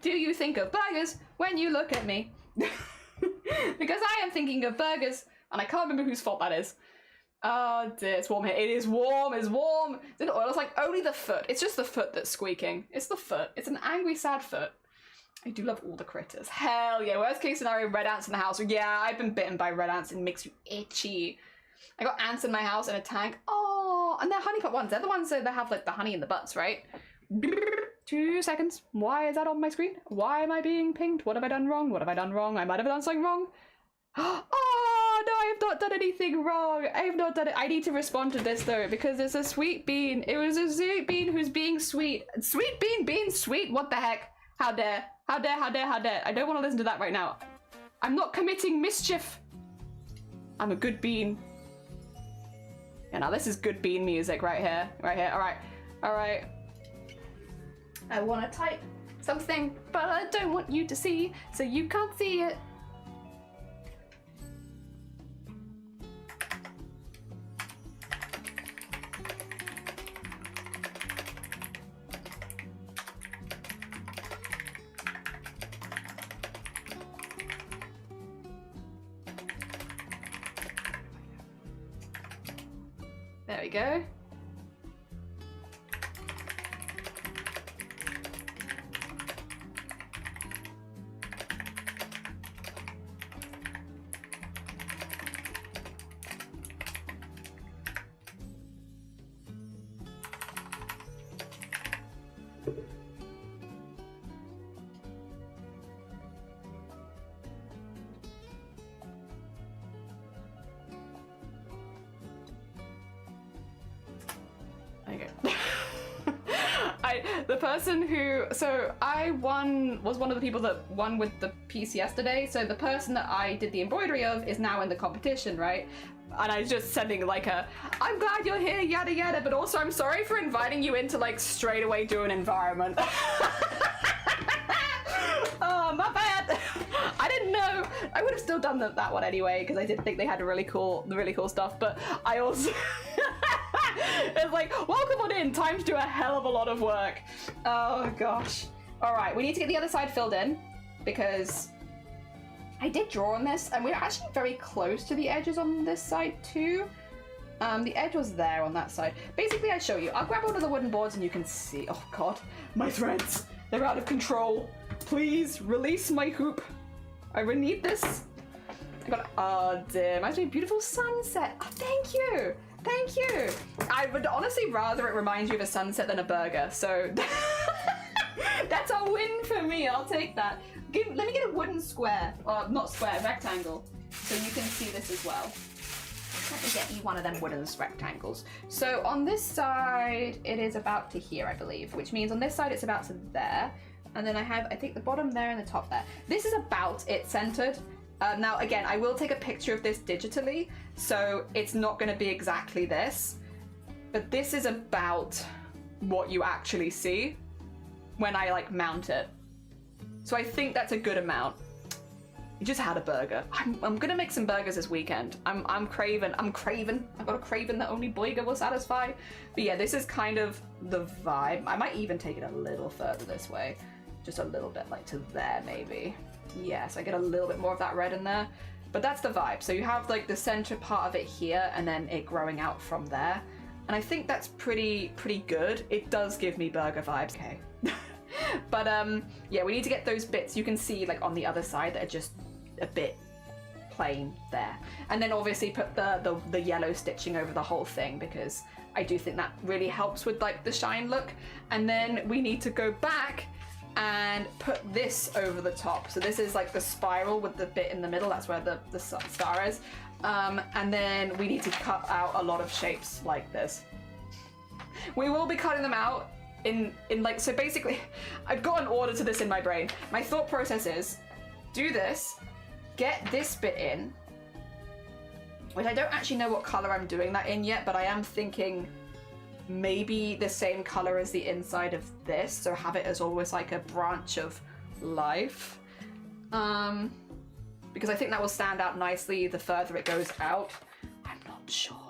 Do you think of burgers when you look at me? Because I am thinking of burgers, and I can't remember whose fault that is. Oh dear, it's warm here. It is warm, it's warm. It's oil. It's like only the foot. It's just the foot that's squeaking. It's the foot. It's an angry, sad foot. I do love all the critters. Hell yeah. Worst case scenario, red ants in the house. Yeah, I've been bitten by red ants and it makes you itchy. I got ants in my house in a tank. Oh, and they're honeypot ones. They're the ones that have like the honey in the butts, right? 2 seconds. Why is that on my screen? Why am I being pinged? What have I done wrong? What have I done wrong? I might have done something wrong. Oh, no, I have not done anything wrong. I have not done it. I need to respond to this though, because it's a sweet bean. It was a sweet bean who's being sweet. Sweet bean being sweet? What the heck? How dare? How dare, how dare, how dare. I don't want to listen to that right now. I'm not committing mischief. I'm a good bean. Yeah, now this is good bean music right here. Right here. Alright. Alright. I want to type something, but I don't want you to see, so you can't see it. There we go. The person who, so I was one of the people that won with the piece yesterday, so the person that I did the embroidery of is now in the competition, right? And I was just sending like a, I'm glad you're here, yada yada, but also I'm sorry for inviting you in to like straight away do an environment. Oh, my bad. I didn't know. I would have still done that one anyway, because I did think they had the really cool stuff, but I also... It's like, welcome on in, time to do a hell of a lot of work. Oh gosh. All right, we need to get the other side filled in because I did draw on this, and we're actually very close to the edges on this side too. The edge was there on that side. Basically, I show you. I'll grab one of the wooden boards and you can see. Oh god, my threads. They're out of control. Please, release my hoop. I really need this. I got, oh dear, reminds me of a beautiful sunset. Oh, thank you. Thank you. I would honestly rather it reminds you of a sunset than a burger, so that's a win for me. I'll take that. Let me get a wooden square, or not square, rectangle, so you can see this as well. Let me get you one of them wooden rectangles. So on this side, it is about to here, I believe, which means on this side it's about to there. And then I have, I think, the bottom there and the top there. This is about it centered. Now, again, I will take a picture of this digitally, so it's not going to be exactly this. But this is about what you actually see when I, like, mount it. So I think that's a good amount. You just had a burger. I'm gonna make some burgers this weekend. I'm craving. I've got a craving that only Boiga will satisfy. But yeah, this is kind of the vibe. I might even take it a little further this way. Just a little bit, like to there maybe. Yes, I get a little bit more of that red in there. But that's the vibe. So you have like the center part of it here and then it growing out from there. And I think that's pretty good. It does give me burger vibes. Okay. But yeah, we need to get those bits you can see like on the other side that are just a bit plain there. And then obviously put the yellow stitching over the whole thing because I do think that really helps with like the shine look. And then we need to go back and put this over the top. So this is like the spiral with the bit in the middle. That's where the star is. And then we need to cut out a lot of shapes like this. We will be cutting them out in like, so basically I've got an order to this in my brain. My thought process is do this, get this bit in, which I don't actually know what color I'm doing that in yet, but I am thinking maybe the same color as the inside of this, so have it as always like a branch of life. Because I think that will stand out nicely the further it goes out. I'm not sure.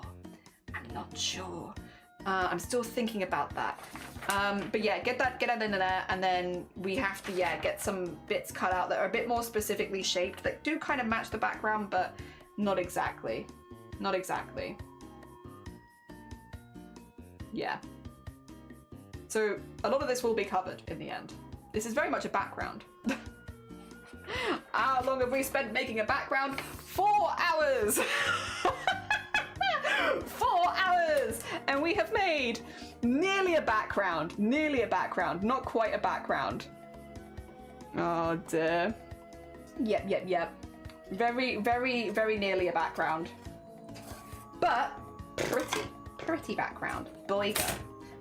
I'm still thinking about that. But yeah, get that into there, and then we have to get some bits cut out that are a bit more specifically shaped that do kind of match the background, but not exactly. Yeah. So a lot of this will be covered in the end. This is very much a background. How long have we spent making a background? 4 hours! 4 hours! And we have made nearly a background, not quite a background. Oh dear. Yep. Very nearly a background. But pretty background. Boiga,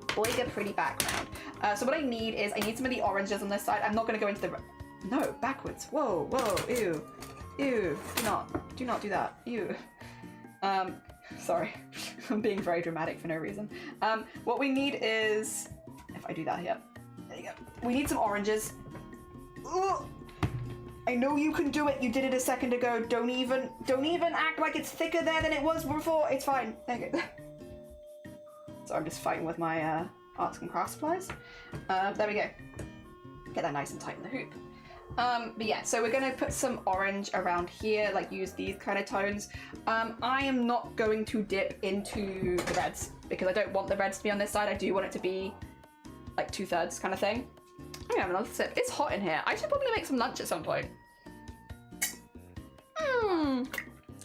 pretty background. So what I need some of the oranges on this side. I'm not gonna go into the, no, backwards. Whoa, ew. Do not do that, ew. Sorry, I'm being very dramatic for no reason. What we need is, if I do that here, there you go. We need some oranges. Ooh, I know you can do it. You did it a second ago. Don't even act like it's thicker there than it was before. It's fine. There you go. So I'm just fighting with my arts and crafts supplies. There we go. Get that nice and tight in the hoop. But yeah, so we're gonna put some orange around here, like use these kind of tones. I am not going to dip into the reds because I don't want the reds to be on this side. I do want it to be like 2/3 kind of thing. I'm gonna have another sip. It's hot in here. I should probably make some lunch at some point.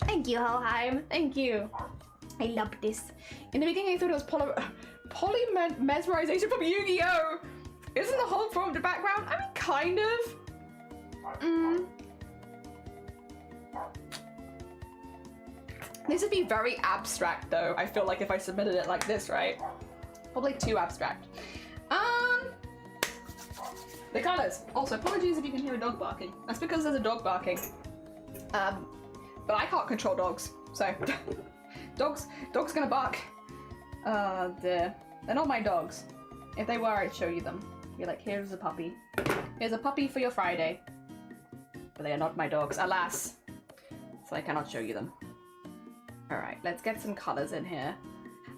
Thank you, Helheim. Thank you. I love this. In the beginning I thought it was polymesmerization from Yu-Gi-Oh! Isn't the whole form the background? I mean, kind of. This would be very abstract though, I feel like if I submitted it like this, right? Probably too abstract. The colours. Also, apologies if you can hear a dog barking. That's because there's a dog barking. But I can't control dogs, so dogs gonna bark. They're not my dogs. If they were, I'd show you them. Be like, here's a puppy. Here's a puppy for your Friday. But they are not my dogs, alas. So I cannot show you them. Alright, let's get some colours in here.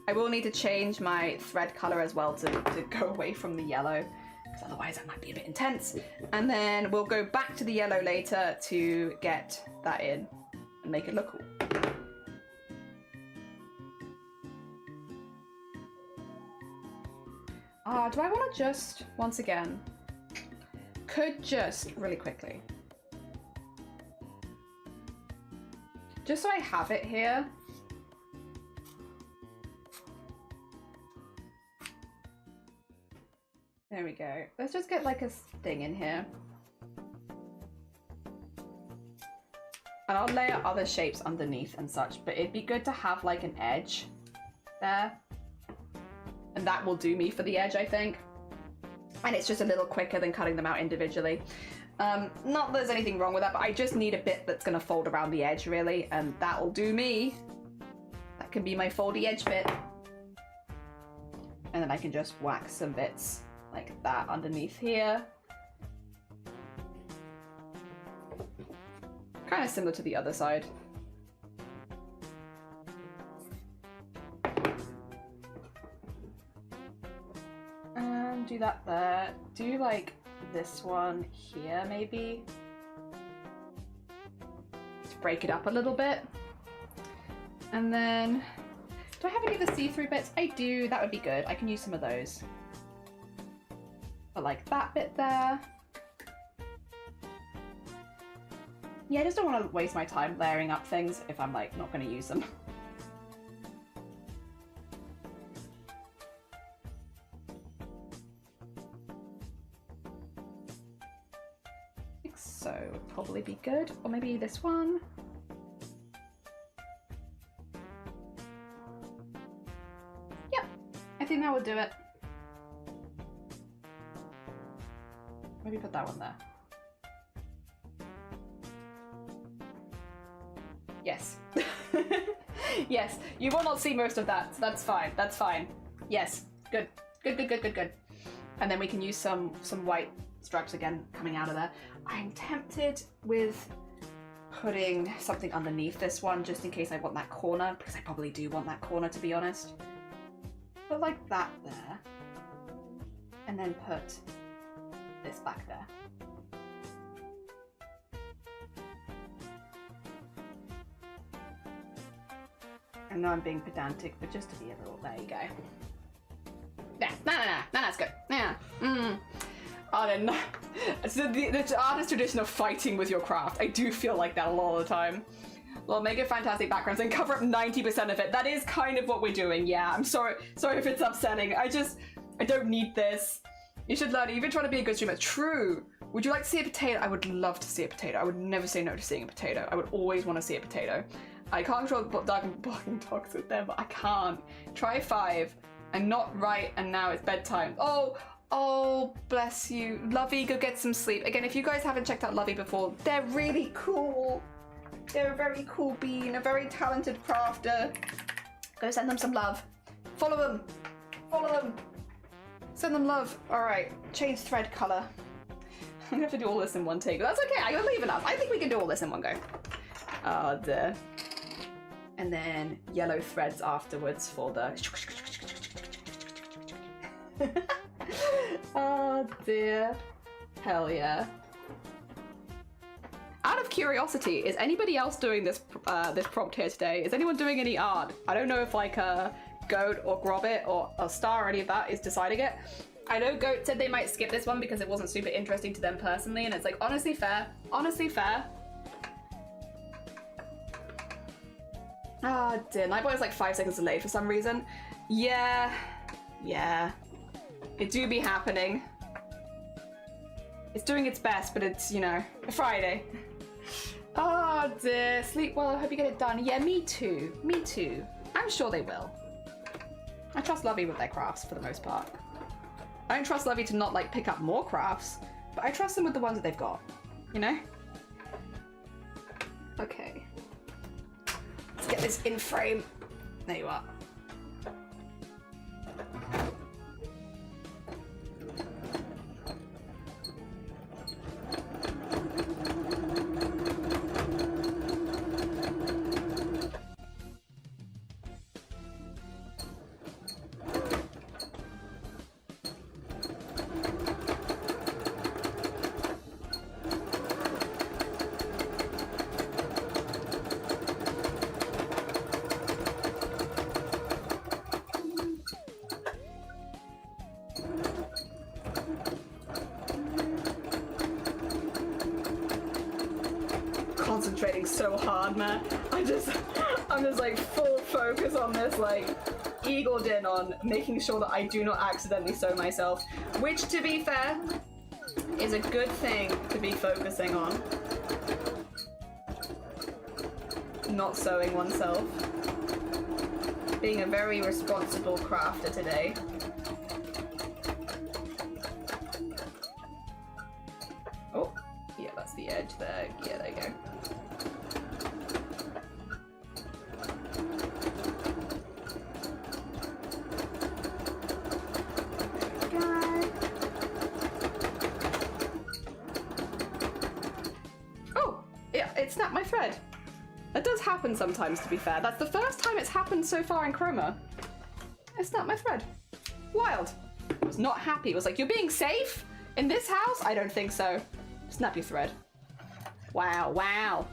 I will need to change my thread colour as well to go away from the yellow. because otherwise that might be a bit intense. And then we'll go back to the yellow later to get that in and make it look cool. Do I want to just, once again, could just really quickly, just so I have it here. There we go. Let's just get like a thing in here. And I'll layer other shapes underneath and such, but it'd be good to have like an edge there. And that will do me for the edge, I think. And it's just a little quicker than cutting them out individually. Not that there's anything wrong with that, but I just need a bit that's gonna fold around the edge really, and that'll do me. That can be my foldy edge bit. And then I can just whack some bits like that underneath here. Kind of similar to the other side. And do that there. Do like this one here maybe. Just break it up a little bit. And then, do I have any of the see-through bits? I do, that would be good. I can use some of those. But like that bit there. Yeah, I just don't want to waste my time layering up things if I'm like not going to use them. I think so would probably be good. Or maybe this one. Yep, I think that would do it. Maybe put that one there. Yes. Yes, you will not see most of that, so that's fine, that's fine. Yes, good. Good, good, good, good, good. And then we can use some white stripes again coming out of there. I'm tempted with putting something underneath this one just in case I want that corner, because I probably do want that corner to be honest. Put like that there. And then put this back there. I know I'm being pedantic, but just to be a little, there you go. Yeah, no, that's good. Yeah. I don't know. So the artist tradition of fighting with your craft, I do feel like that a lot of the time. Well, make it fantastic backgrounds and cover up 90% of it. That is kind of what we're doing, yeah. I'm sorry if it's upsetting. I don't need this. You should learn it. You've been trying to be a good streamer. True. Would you like to see a potato? I would love to see a potato. I would never say no to seeing a potato. I would always want to see a potato. I can't control blocking dogs with them, but I can't. Try 5. I'm not right, and now it's bedtime. Oh, bless you. Lovey, go get some sleep. Again, if you guys haven't checked out Lovey before, they're really cool. They're a very cool bean, a very talented crafter. Go send them some love. Follow them. Follow them. Send them love. All right, change thread color. I'm gonna have to do all this in one take, but that's okay. I gotta leave enough. I think we can do all this in one go. Oh, dear. And then yellow threads afterwards for the... Oh dear. Hell yeah. Out of curiosity, is anybody else doing this this prompt here today? Is anyone doing any art? I don't know if like Goat or Grobbit or a Star or any of that is deciding it. I know Goat said they might skip this one because it wasn't super interesting to them personally, and it's like, honestly fair. Honestly fair. Ah, dear. Nightboy is like 5 seconds delayed for some reason. Yeah. It do be happening. It's doing its best, but it's, you know, a Friday. Oh dear. Sleep well. I hope you get it done. Yeah, me too. Me too. I'm sure they will. I trust Lovey with their crafts for the most part. I don't trust Lovey to not like pick up more crafts, but I trust them with the ones that they've got. You know? Okay. Let's get this in frame. There you are. trying so hard, man. I'm just like full focus on this, like eagled in on making sure that I do not accidentally sew myself, which to be fair is a good thing to be focusing on. Not sewing oneself. Being a very responsible crafter today. Oh, yeah, that's the edge there. Yeah, there you go. Oh, yeah, it snapped my thread. That does happen sometimes, to be fair. That's the first time it's happened so far in Chroma. I snapped my thread. Wild. I was not happy. It was like, you're being safe? In this house? I don't think so. Snap your thread. Wow, wow.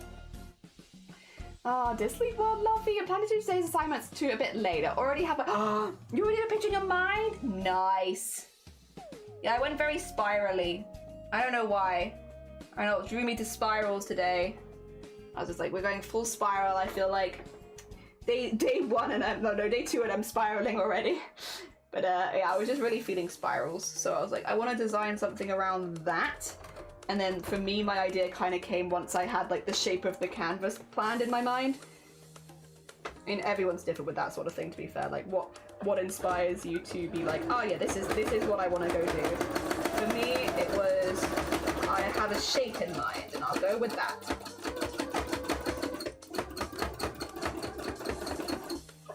Oh, dear sleep well, lovey. I'm planning to do today's assignments to a bit later. Already have a... You already have a picture in your mind? Nice. Yeah, I went very spirally. I don't know why. I know it drew me to spirals today. I was just like, we're going full spiral. I feel like day 1 and day 2 and I'm spiraling already. But yeah, I was just really feeling spirals. So I was like, I want to design something around that. And then for me, my idea kind of came once I had like the shape of the canvas planned in my mind. I mean, everyone's different with that sort of thing, to be fair. Like what inspires you to be like, oh yeah, this is what I want to go do. For me, it was, I have a shape in mind and I'll go with that.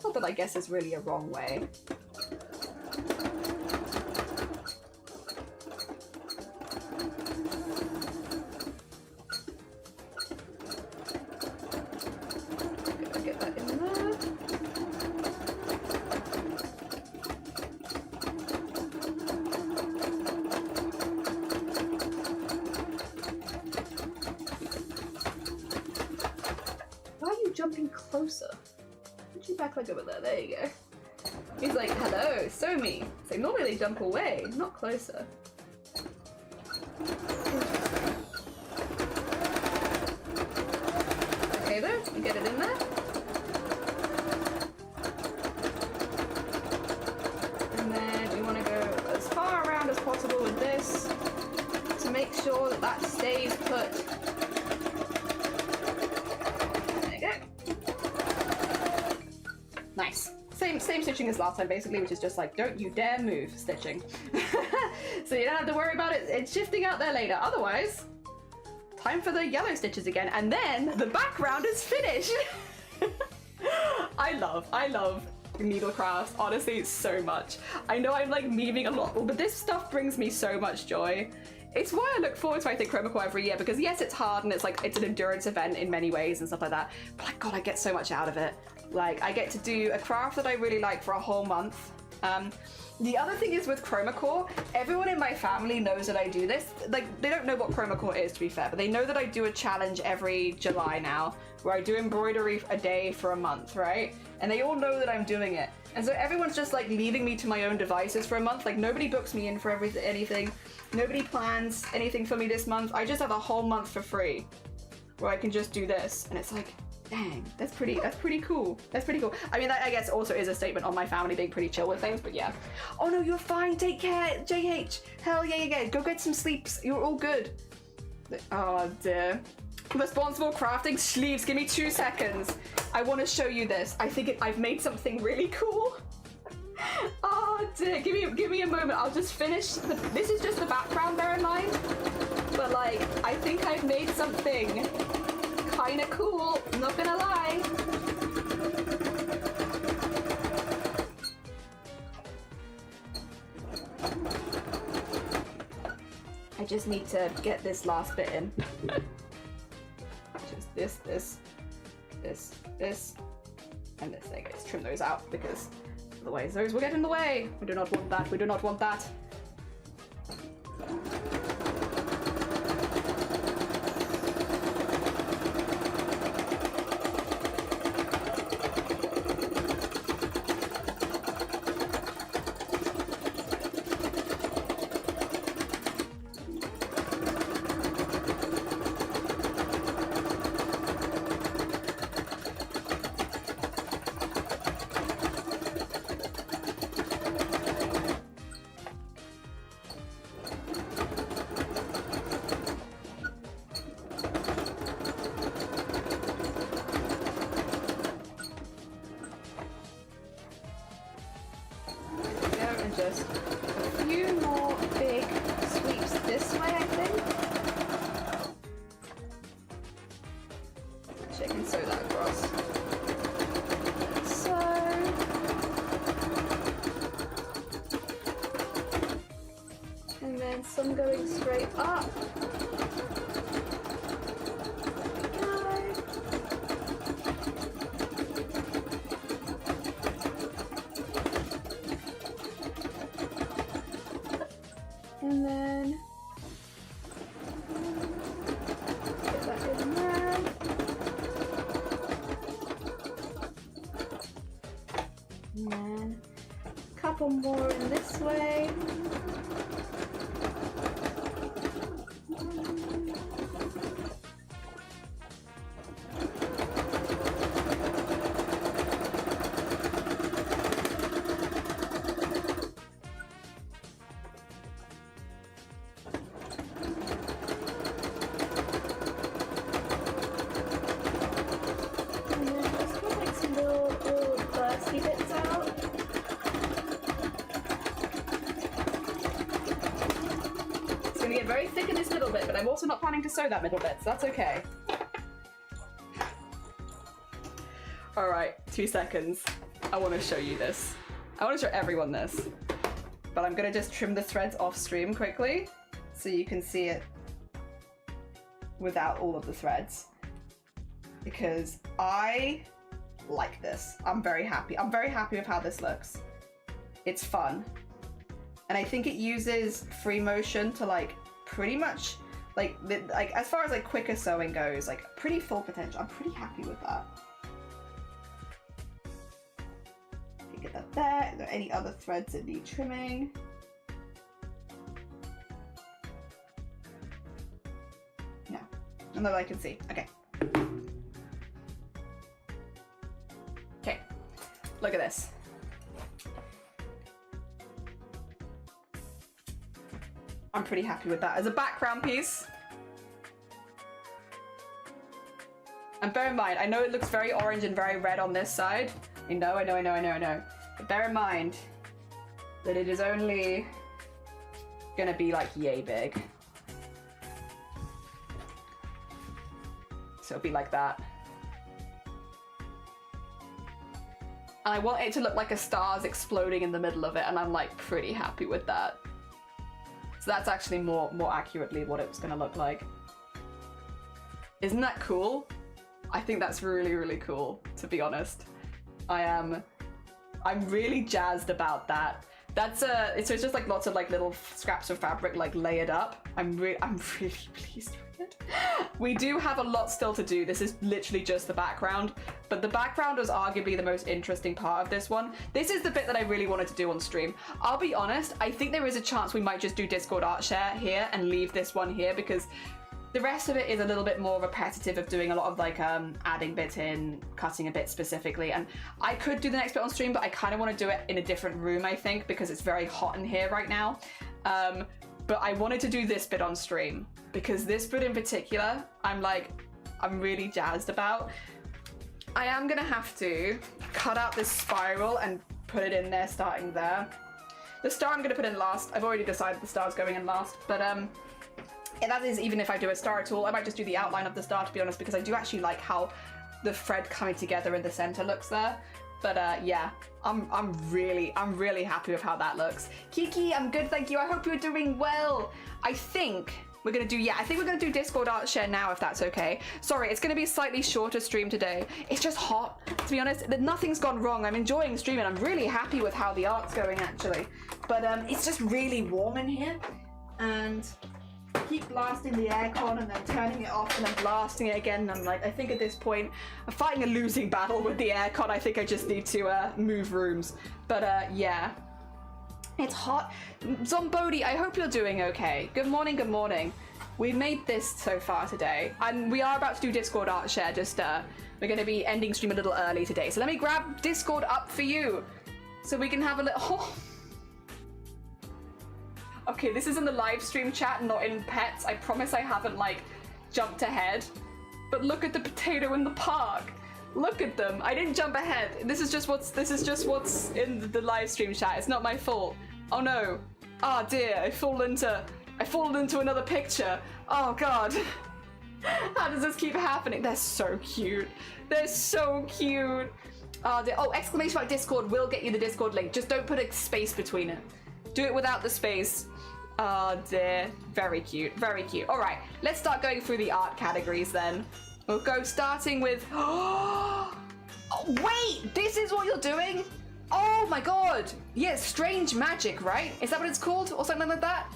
Not that I guess is really a wrong way. Get that in there. Why are you jumping closer? Put your back leg over there. There you go. He's like, hello, sew me. So normally they jump away, not closer. Okay though, you get it in there. And then you want to go as far around as possible with this to make sure that that stays put. There you go. Nice. Same stitching as last time, basically, which is just like, don't you dare move stitching. So you don't have to worry about it. It's shifting out there later. Otherwise, time for the yellow stitches again. And then the background is finished. I love needle crafts, honestly, so much. I know I'm like memeing a lot, but this stuff brings me so much joy. It's why I look forward to, I think, Chroma every year, because yes, it's hard and it's like, it's an endurance event in many ways and stuff like that, but like, God, I get so much out of it. Like, I get to do a craft that I really like for a whole month. The other thing is with Chroma, everyone in my family knows that I do this. Like, they don't know what Chroma is, to be fair, but they know that I do a challenge every July now, where I do embroidery a day for a month, right? And they all know that I'm doing it. And so everyone's just like leaving me to my own devices for a month. Like, nobody books me in for anything. Nobody plans anything for me this month. I just have a whole month for free where I can just do this. And it's like, dang, that's pretty cool. That's pretty cool. I mean, that I guess also is a statement on my family being pretty chill with things, but yeah. Oh no, you're fine. Take care, JH. Hell yeah. Go get some sleep. You're all good. Oh dear. Responsible crafting sleeves. Give me 2 seconds. I want to show you this. I think I've made something really cool. Oh dear. Give me a moment. I'll just finish. This is just the background, bear in mind. But like, I think I've made something kind of cool. I'm not gonna lie. I just need to get this last bit in. Just this, and this thing. Let's trim those out because otherwise those will get in the way. We do not want that. We do not want that. just a few more big sweeps this way, I think. Actually, I can sew that across. So. And then some going straight up. And then get that in there. And then a couple more in this way. Very thick in this middle bit, but I'm also not planning to sew that middle bit, so that's okay. Alright, 2 seconds. I want to show you this. I want to show everyone this. But I'm going to just trim the threads off stream quickly, so you can see it without all of the threads. Because I like this. I'm very happy. I'm very happy with how this looks. It's fun. And I think it uses free motion to like pretty much like as far as like quicker sewing goes, like pretty full potential. I'm pretty happy with that. Okay, get that there. Are there any other threads that need trimming? No, not that I can see. Okay. Okay, look at this. I'm pretty happy with that as a background piece. And bear in mind, I know it looks very orange and very red on this side. I know. But bear in mind that it is only gonna be like yay big. So it'll be like that. And I want it to look like a star's exploding in the middle of it, and I'm like pretty happy with that. So that's actually more accurately what it was gonna look like. Isn't that cool? I think that's really, really cool, to be honest. I'm really jazzed about that. That's so it's just like lots of like little scraps of fabric like layered up. I'm really pleased with it. We do have a lot still to do. This is literally just the background, but the background was arguably the most interesting part of this one. This is the bit that I really wanted to do on stream. I'll be honest, I think there is a chance we might just do Discord art share here and leave this one here, because the rest of it is a little bit more repetitive of doing a lot of like adding bits in, cutting a bit specifically. And I could do the next bit on stream, but I kind of want to do it in a different room, I think, because it's very hot in here right now. But I wanted to do this bit on stream because this bit in particular, I'm really jazzed about. I am gonna have to cut out this spiral and put it in there, starting there. The star I'm gonna put in last. I've already decided the star's going in last, but and that is even if I do a star at all. I might just do the outline of the star, to be honest, because I do actually like how the thread coming together in the center looks there. But yeah, I'm really happy with how that looks. Kiki, I'm good, thank you. I hope you're doing well. I think we're gonna do Discord art share now, if that's okay. Sorry, it's gonna be a slightly shorter stream today. It's just hot, to be honest. Nothing's gone wrong. I'm enjoying streaming. I'm really happy with how the art's going, actually. But it's just really warm in here, and keep blasting the aircon and then turning it off and then blasting it again. And I'm like, I think at this point, I'm fighting a losing battle with the aircon. I think I just need to move rooms. But yeah, it's hot. Zombodi, I hope you're doing okay. Good morning, good morning. We've made this so far today, and we are about to do Discord art share. Just we're going to be ending stream a little early today. So let me grab Discord up for you so we can have a little... Oh. Okay, this is in the live stream chat, not in pets. I promise I haven't like jumped ahead. But look at the potato in the park. Look at them. I didn't jump ahead. This is just what's in the live stream chat. It's not my fault. Oh no. Oh dear, I fall into another picture. Oh god. How does this keep happening? They're so cute. They're so cute. Oh, exclamation mark Discord will get you the Discord link. Just don't put a space between it. Do it without the space. Oh dear. Very cute. Very cute. All right, let's start going through the art categories then. We'll go starting with... Oh, wait! This is what you're doing? Oh my god! Yeah, Strange Magic, right? Is that what it's called? Or something like that?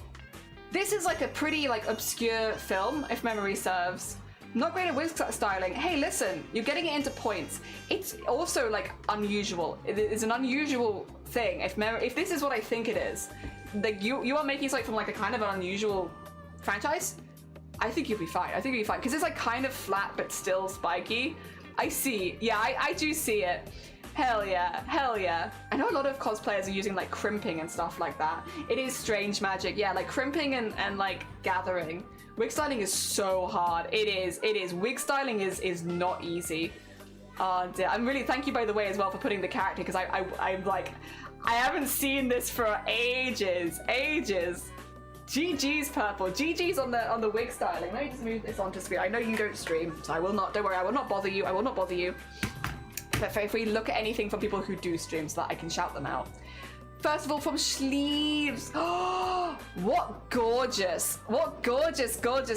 This is like a pretty obscure film, if memory serves. Not great at wig styling. Hey, listen, you're getting it into points. It's also unusual. It is an unusual thing. If this is what I think it is, like you are making something from a kind of an unusual franchise, I think you'll be fine. I think you'll be fine because it's kind of flat but still spiky. I see. Yeah, I do see it. Hell yeah, hell yeah. I know a lot of cosplayers are using crimping and stuff like that. It is Strange Magic. Yeah, crimping and gathering. Wig styling is so hard. It is. Wig styling is not easy. I'm really, thank you by the way as well for putting the character because I'm I haven't seen this for ages. GG's Purple. GG's on the wig styling. Let me just move this onto screen. I know you don't stream, so I will not. Don't worry, I will not bother you. I will not bother you. But if we look at anything from people who do stream so that I can shout them out. First of all, from Sleeves. Oh, what gorgeous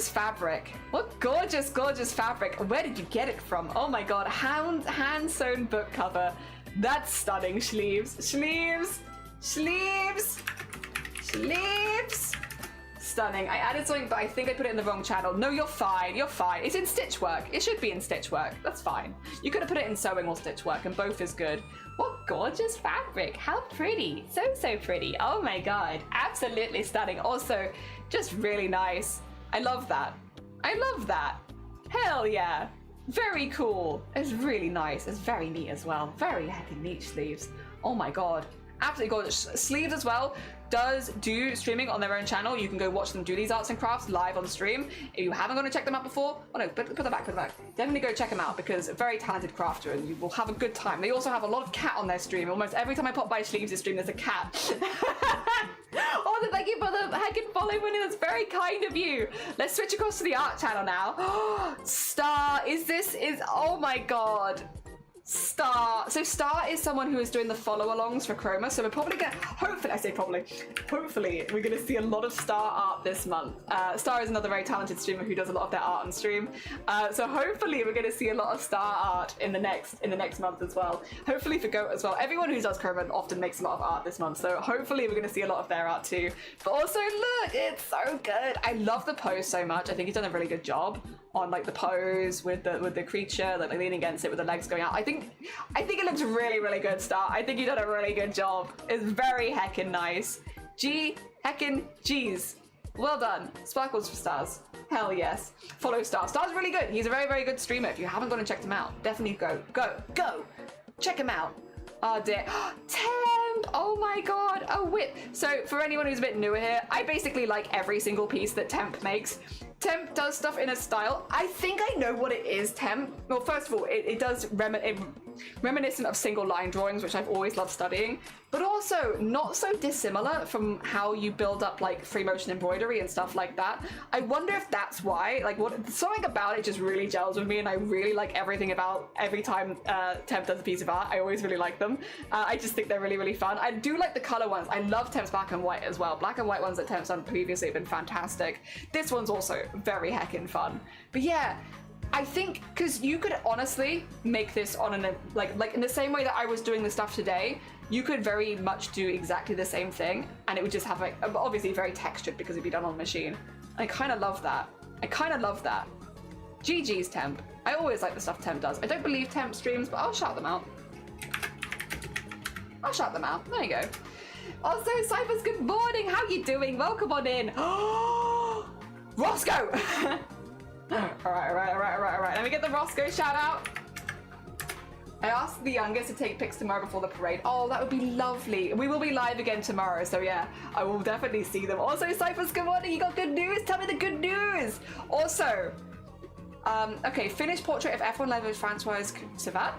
fabric. What gorgeous fabric. Where did you get it from? Oh my god, hand sewn book cover. That's stunning, Sleeves. Sleeves. Stunning. I added something, but I think I put it in the wrong channel. No, you're fine. It's in stitch work. It should be in stitch work. That's fine. You could have put it in sewing or stitch work, and both is good. What gorgeous fabric. How pretty. So pretty. Oh my god. Absolutely stunning. Also, just really nice. I love that. Hell yeah. Very cool. It's really nice. It's very neat as well. Very heckin' neat, Sleeves. Oh my god. Absolutely gorgeous. Sleeves as well does do streaming on their own channel. You can go watch them do these arts and crafts live on stream. If you haven't gone to check them out before, oh no, put that back. Definitely go check them out because a very talented crafter and you will have a good time. They also have a lot of cat on their stream. Almost every time I pop by Sleeves' stream, there's a cat. Oh, thank you for the heckin' follow, Winnie. That's very kind of you. Let's switch across to the art channel now. Star, oh my god. Star. So Star is someone who is doing the follow-alongs for Chroma. So we're probably gonna, hopefully we're gonna see a lot of Star art this month. Star is another very talented streamer who does a lot of their art on stream. So hopefully we're gonna see a lot of Star art in the next month as well. Hopefully for Goat as well. Everyone who does Chroma often makes a lot of art this month. So hopefully we're gonna see a lot of their art too. But also look, it's so good. I love the pose so much. I think he's done a really good job on the pose with the creature, leaning against it with the legs going out. I think it looks really good, Star. I think you done a really good job. It's very heckin' nice. G's. Well done. Sparkles for Stars. Hell yes. Follow Star. Star's really good. He's a very good streamer. If you haven't gone and checked him out, definitely go. Check him out. Oh dear. Temp! Oh my god. Oh whip. So for anyone who's a bit newer here, I basically like every single piece that Temp makes. Temp does stuff in a style. I think I know what it is, Temp. Well, first of all, it does reminiscent of single line drawings, which I've always loved studying, but also not so dissimilar from how you build up free motion embroidery and stuff like that. I wonder if that's why, something about it just really gels with me, and I really like everything about every time Temp does a piece of art. I always really like them. I just think they're really fun. I do like the color ones. I love Temp's black and white as well. Black and white ones that Temp's done previously have been fantastic. This one's also very heckin' fun. But yeah, I think because you could honestly make this on in the same way that I was doing the stuff today, you could very much do exactly the same thing, and it would just have obviously very textured because it'd be done on the machine. I kind of love that. GG's Temp. I always like the stuff Temp does. I don't believe Temp streams, but I'll shout them out. There you go. Also, Cyphers, good morning. How you doing? Welcome on in. Roscoe! All right. Let me get the Roscoe shout out. I asked the youngest to take pics tomorrow before the parade. Oh, that would be lovely. We will be live again tomorrow, so yeah, I will definitely see them. Also, Cyphers, good morning. You got good news? Tell me the good news. Also, okay, finished portrait of F1 level Francois Savert.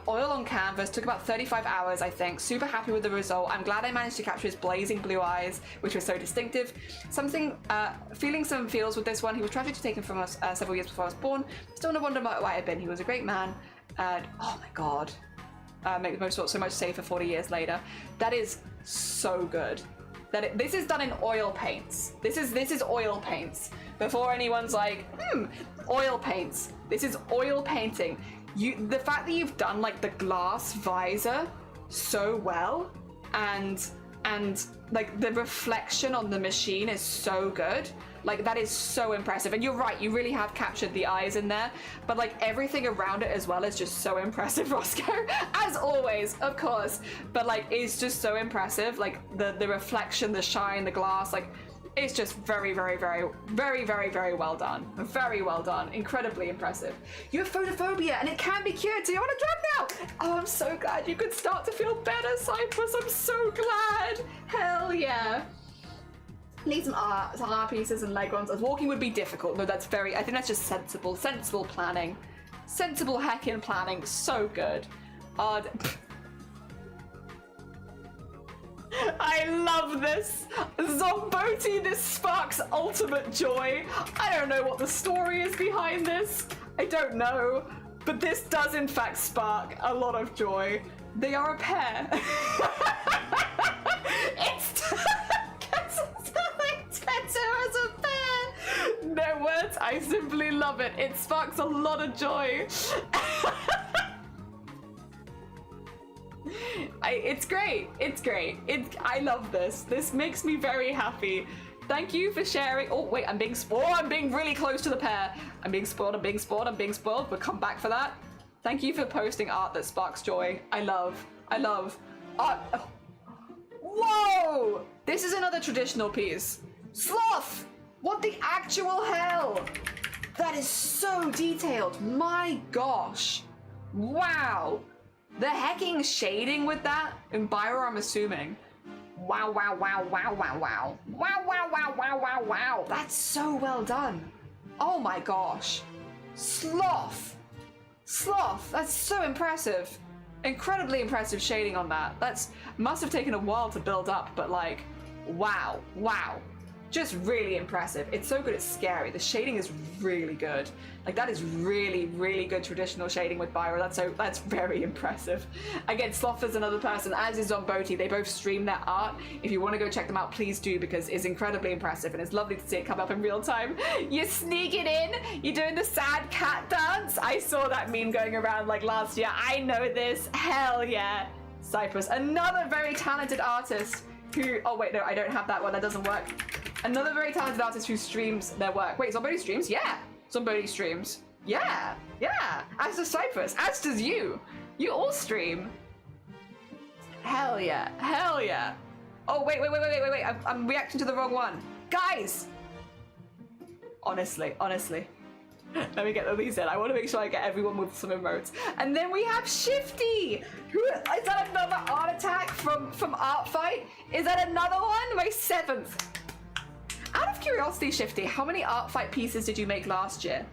Oil on canvas, took about 35 hours, I think. Super happy with the result. I'm glad I managed to capture his blazing blue eyes, which was so distinctive. Feeling some feels with this one. He was tragically taken from us several years before I was born. Still no wonder about why I've been. He was a great man. Oh my god. Make the most of it so much safer 40 years later. That is so good. This is done in oil paints. This is oil paints. Before anyone's like, oil paints. This is oil painting. The fact that you've done like the glass visor so well, and like the reflection on the machine is so good. Like that is so impressive. And you're right, you really have captured the eyes in there, but like everything around it as well is just so impressive, Roscoe. As always, of course, but like it's just so impressive. Like the reflection, the shine, the glass, like it's just very, very, very, very, very, very well done. Very well done. Incredibly impressive. You have photophobia and it can be cured, so you're on a drug now. Oh, I'm so glad you could start to feel better, Cypress. I'm so glad. Hell yeah. Need some art pieces and legrons. Walking would be difficult. No, I think that's just sensible planning. Sensible heckin' planning. So good. I love this. Zomboti, this sparks ultimate joy. I don't know what the story is behind this. I don't know. But this does in fact spark a lot of joy. They are a pair. It's as a pair. No words, I simply love it. It sparks a lot of joy. It's great. It's great. I love this. This makes me very happy. Thank you for sharing. Oh wait, I'm being spoiled. I'm being really close to the pair. I'm being spoiled. I'm being spoiled. I'm being spoiled. We'll come back for that. Thank you for posting art that sparks joy. I love art. Oh. Whoa! This is another traditional piece. Sloth! What the actual hell? That is so detailed. My gosh. Wow. The hecking shading with that in Byro, I'm assuming. Wow, wow, wow, wow, wow, wow. Wow, wow, wow, wow, wow, wow. That's so well done. Oh my gosh. Sloth. Sloth. That's so impressive. Incredibly impressive shading on that. Must have taken a while to build up, but like, wow, wow. Just really impressive. It's so good, it's scary. The shading is really good. Like that is really, really good traditional shading with Byro. That's very impressive. Again, Sloth is another person, as is Zomboti. They both stream their art. If you want to go check them out, please do, because it's incredibly impressive and it's lovely to see it come up in real time. You're sneaking in. You're doing the sad cat dance. I saw that meme going around like last year. I know this. Hell yeah. Cypress, another very talented artist who, oh wait, no, I don't have that one. That doesn't work. Another very talented artist who streams their work. Wait, Zomboti streams? Yeah. Zomboti streams. Yeah. Yeah. As does Cypress. As does you. You all stream. Hell yeah. Hell yeah. Oh, wait. I'm reacting to the wrong one. Guys! Honestly. Let me get these in. I want to make sure I get everyone with some emotes. And then we have Shifty! Who is that another art attack from Art Fight? Is that another one? My 7th. Out of curiosity, Shifty, how many Art Fight pieces did you make last year?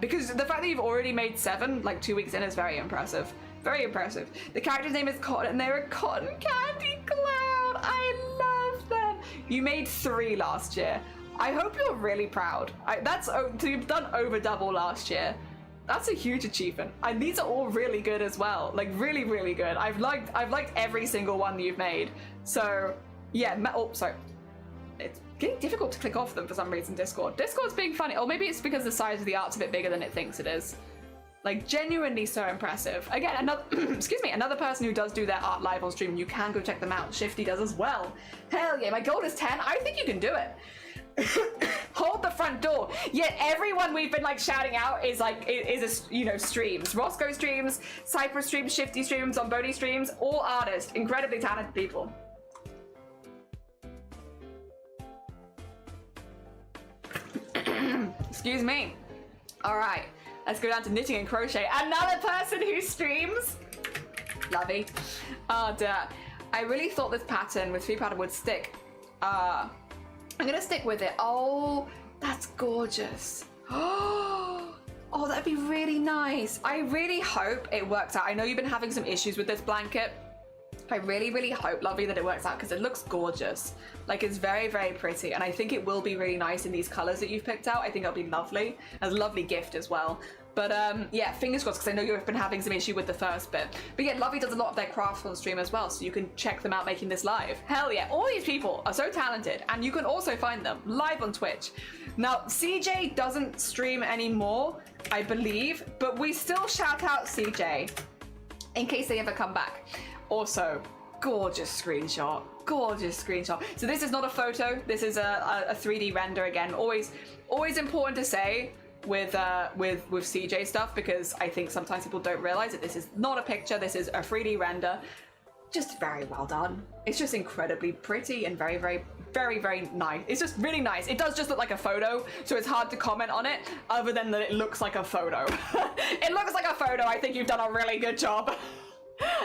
Because the fact that you've already made 7, like 2 weeks in, is very impressive. Very impressive. The character's name is Cotton, and they're a cotton candy cloud. I love them. You made 3 last year. I hope you're really proud. You've done over double last year. That's a huge achievement. And these are all really good as well. Like really, really good. I've liked every single one that you've made. So yeah. Oh, sorry. It's getting difficult to click off them for some reason, Discord. Discord's being funny. Or maybe it's because the size of the art's a bit bigger than it thinks it is. Like, genuinely so impressive. Again, another another person who does do their art live on stream. You can go check them out. Shifty does as well. Hell yeah, my goal is 10. I think you can do it. Hold the front door. Yet everyone we've been like shouting out is streams. Roscoe streams, Cypress streams, Shifty streams, Zomboti streams, all artists, incredibly talented people. Excuse me. All right, let's go down to knitting and crochet. Another person who streams. Lovey. Oh dear. I really thought this pattern with 3 pattern would stick. I'm gonna stick with it. Oh, that's gorgeous. Oh, Oh, that'd be really nice. I really hope it works out. I know you've been having some issues with this blanket. I really, really hope, Lovely, that it works out because it looks gorgeous. Like, it's very, very pretty. And I think it will be really nice in these colors that you've picked out. I think it'll be lovely. As a lovely gift as well. But yeah, fingers crossed, because I know you've been having some issue with the first bit. But yeah, Lovely does a lot of their crafts on stream as well, so you can check them out making this live. Hell yeah, all these people are so talented, and you can also find them live on Twitch. Now, CJ doesn't stream anymore, I believe, but we still shout out CJ in case they ever come back. Also, gorgeous screenshot, gorgeous screenshot. So this is not a photo, this is a 3D render again. Always important to say with CJ stuff, because I think sometimes people don't realize that this is not a picture, this is a 3D render. Just very well done. It's just incredibly pretty and very, very, very, very nice. It's just really nice. It does just look like a photo, so it's hard to comment on it other than that it looks like a photo. It looks like a photo. I think you've done a really good job.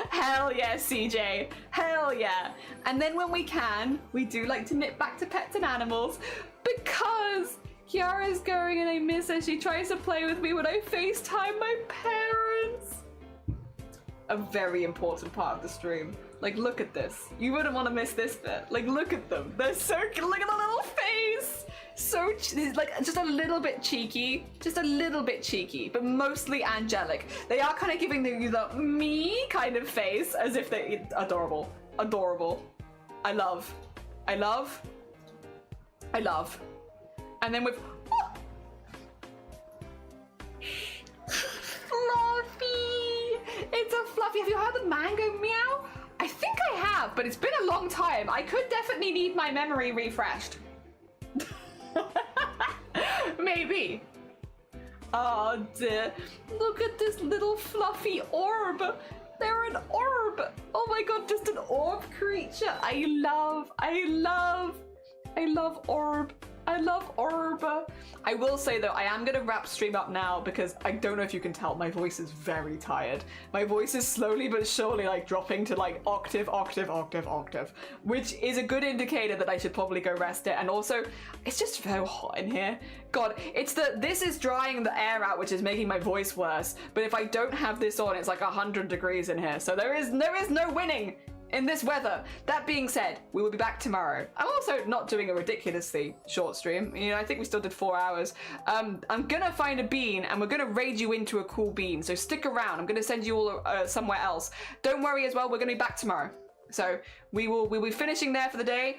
Hell yeah, CJ. Hell yeah. And then when we can, we do like to nip back to pets and animals, because Kiara's going and I miss her. She tries to play with me when I FaceTime my parents. A very important part of the stream. Like, look at this. You wouldn't want to miss this bit. Like, look at them. They're so cute. Look at the little face. So, like, just a little bit cheeky. Just a little bit cheeky, but mostly angelic. They are kind of giving you the me kind of face, as if they're adorable. Adorable. I love. I love. I love. And then with Fluffy! It's a Fluffy. Have you heard the mango meow? I think I have, but it's been a long time. I could definitely need my memory refreshed. Maybe. Oh dear. Look at this little fluffy orb. They're an orb. Oh my god, just an orb creature. I love orb. I love orb. I will say though, I am gonna wrap stream up now because I don't know if you can tell, my voice is very tired. My voice is slowly but surely like dropping to like octave, which is a good indicator that I should probably go rest it. And also, it's just so hot in here. God, this is drying the air out, which is making my voice worse. But if I don't have this on, it's like 100 degrees in here. So there is no winning in this weather. That being said, we will be back tomorrow. I'm also not doing a ridiculously short stream. You know, I think we still did 4 hours. I'm gonna find a bean and we're gonna raid you into a cool bean. So stick around. I'm gonna send you all somewhere else. Don't worry as well. We're gonna be back tomorrow. So we'll be finishing there for the day.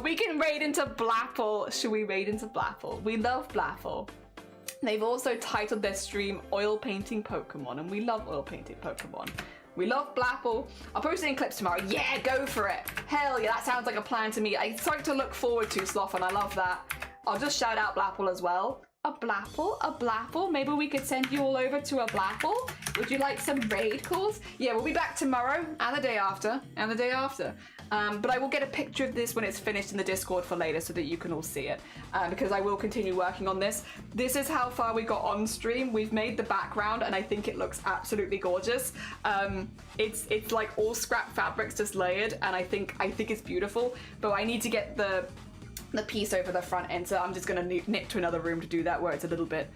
We can raid into Blapple. Should we raid into Blapple? We love Blapple. They've also titled their stream Oil Painting Pokemon, and we love oil painting Pokemon. We love Blapple. I'll post it in clips tomorrow. Yeah, go for it. Hell yeah, that sounds like a plan to me. It's something to look forward to, Sloth, and I love that. I'll just shout out Blapple as well. A Blapple? A Blapple? Maybe we could send you all over to a Blapple? Would you like some raid calls? Yeah, we'll be back tomorrow and the day after. And the day after. But I will get a picture of this when it's finished in the Discord for later so that you can all see it. Because I will continue working on this. This is how far we got on stream. We've made the background and I think it looks absolutely gorgeous. It's like all scrap fabrics just layered, and I think it's beautiful. But I need to get the piece over the front end, so I'm just gonna nip to another room to do that where it's a little bit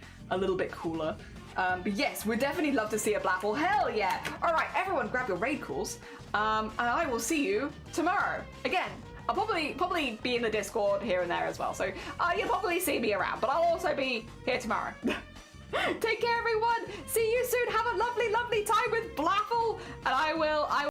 cooler. But yes, we'd definitely love to see a Blapple. Hell yeah! All right, everyone, grab your raid calls, and I will see you tomorrow. Again, I'll probably be in the Discord here and there as well, so you'll probably see me around, but I'll also be here tomorrow. Take care, everyone. See you soon. Have a lovely, lovely time with Blapple.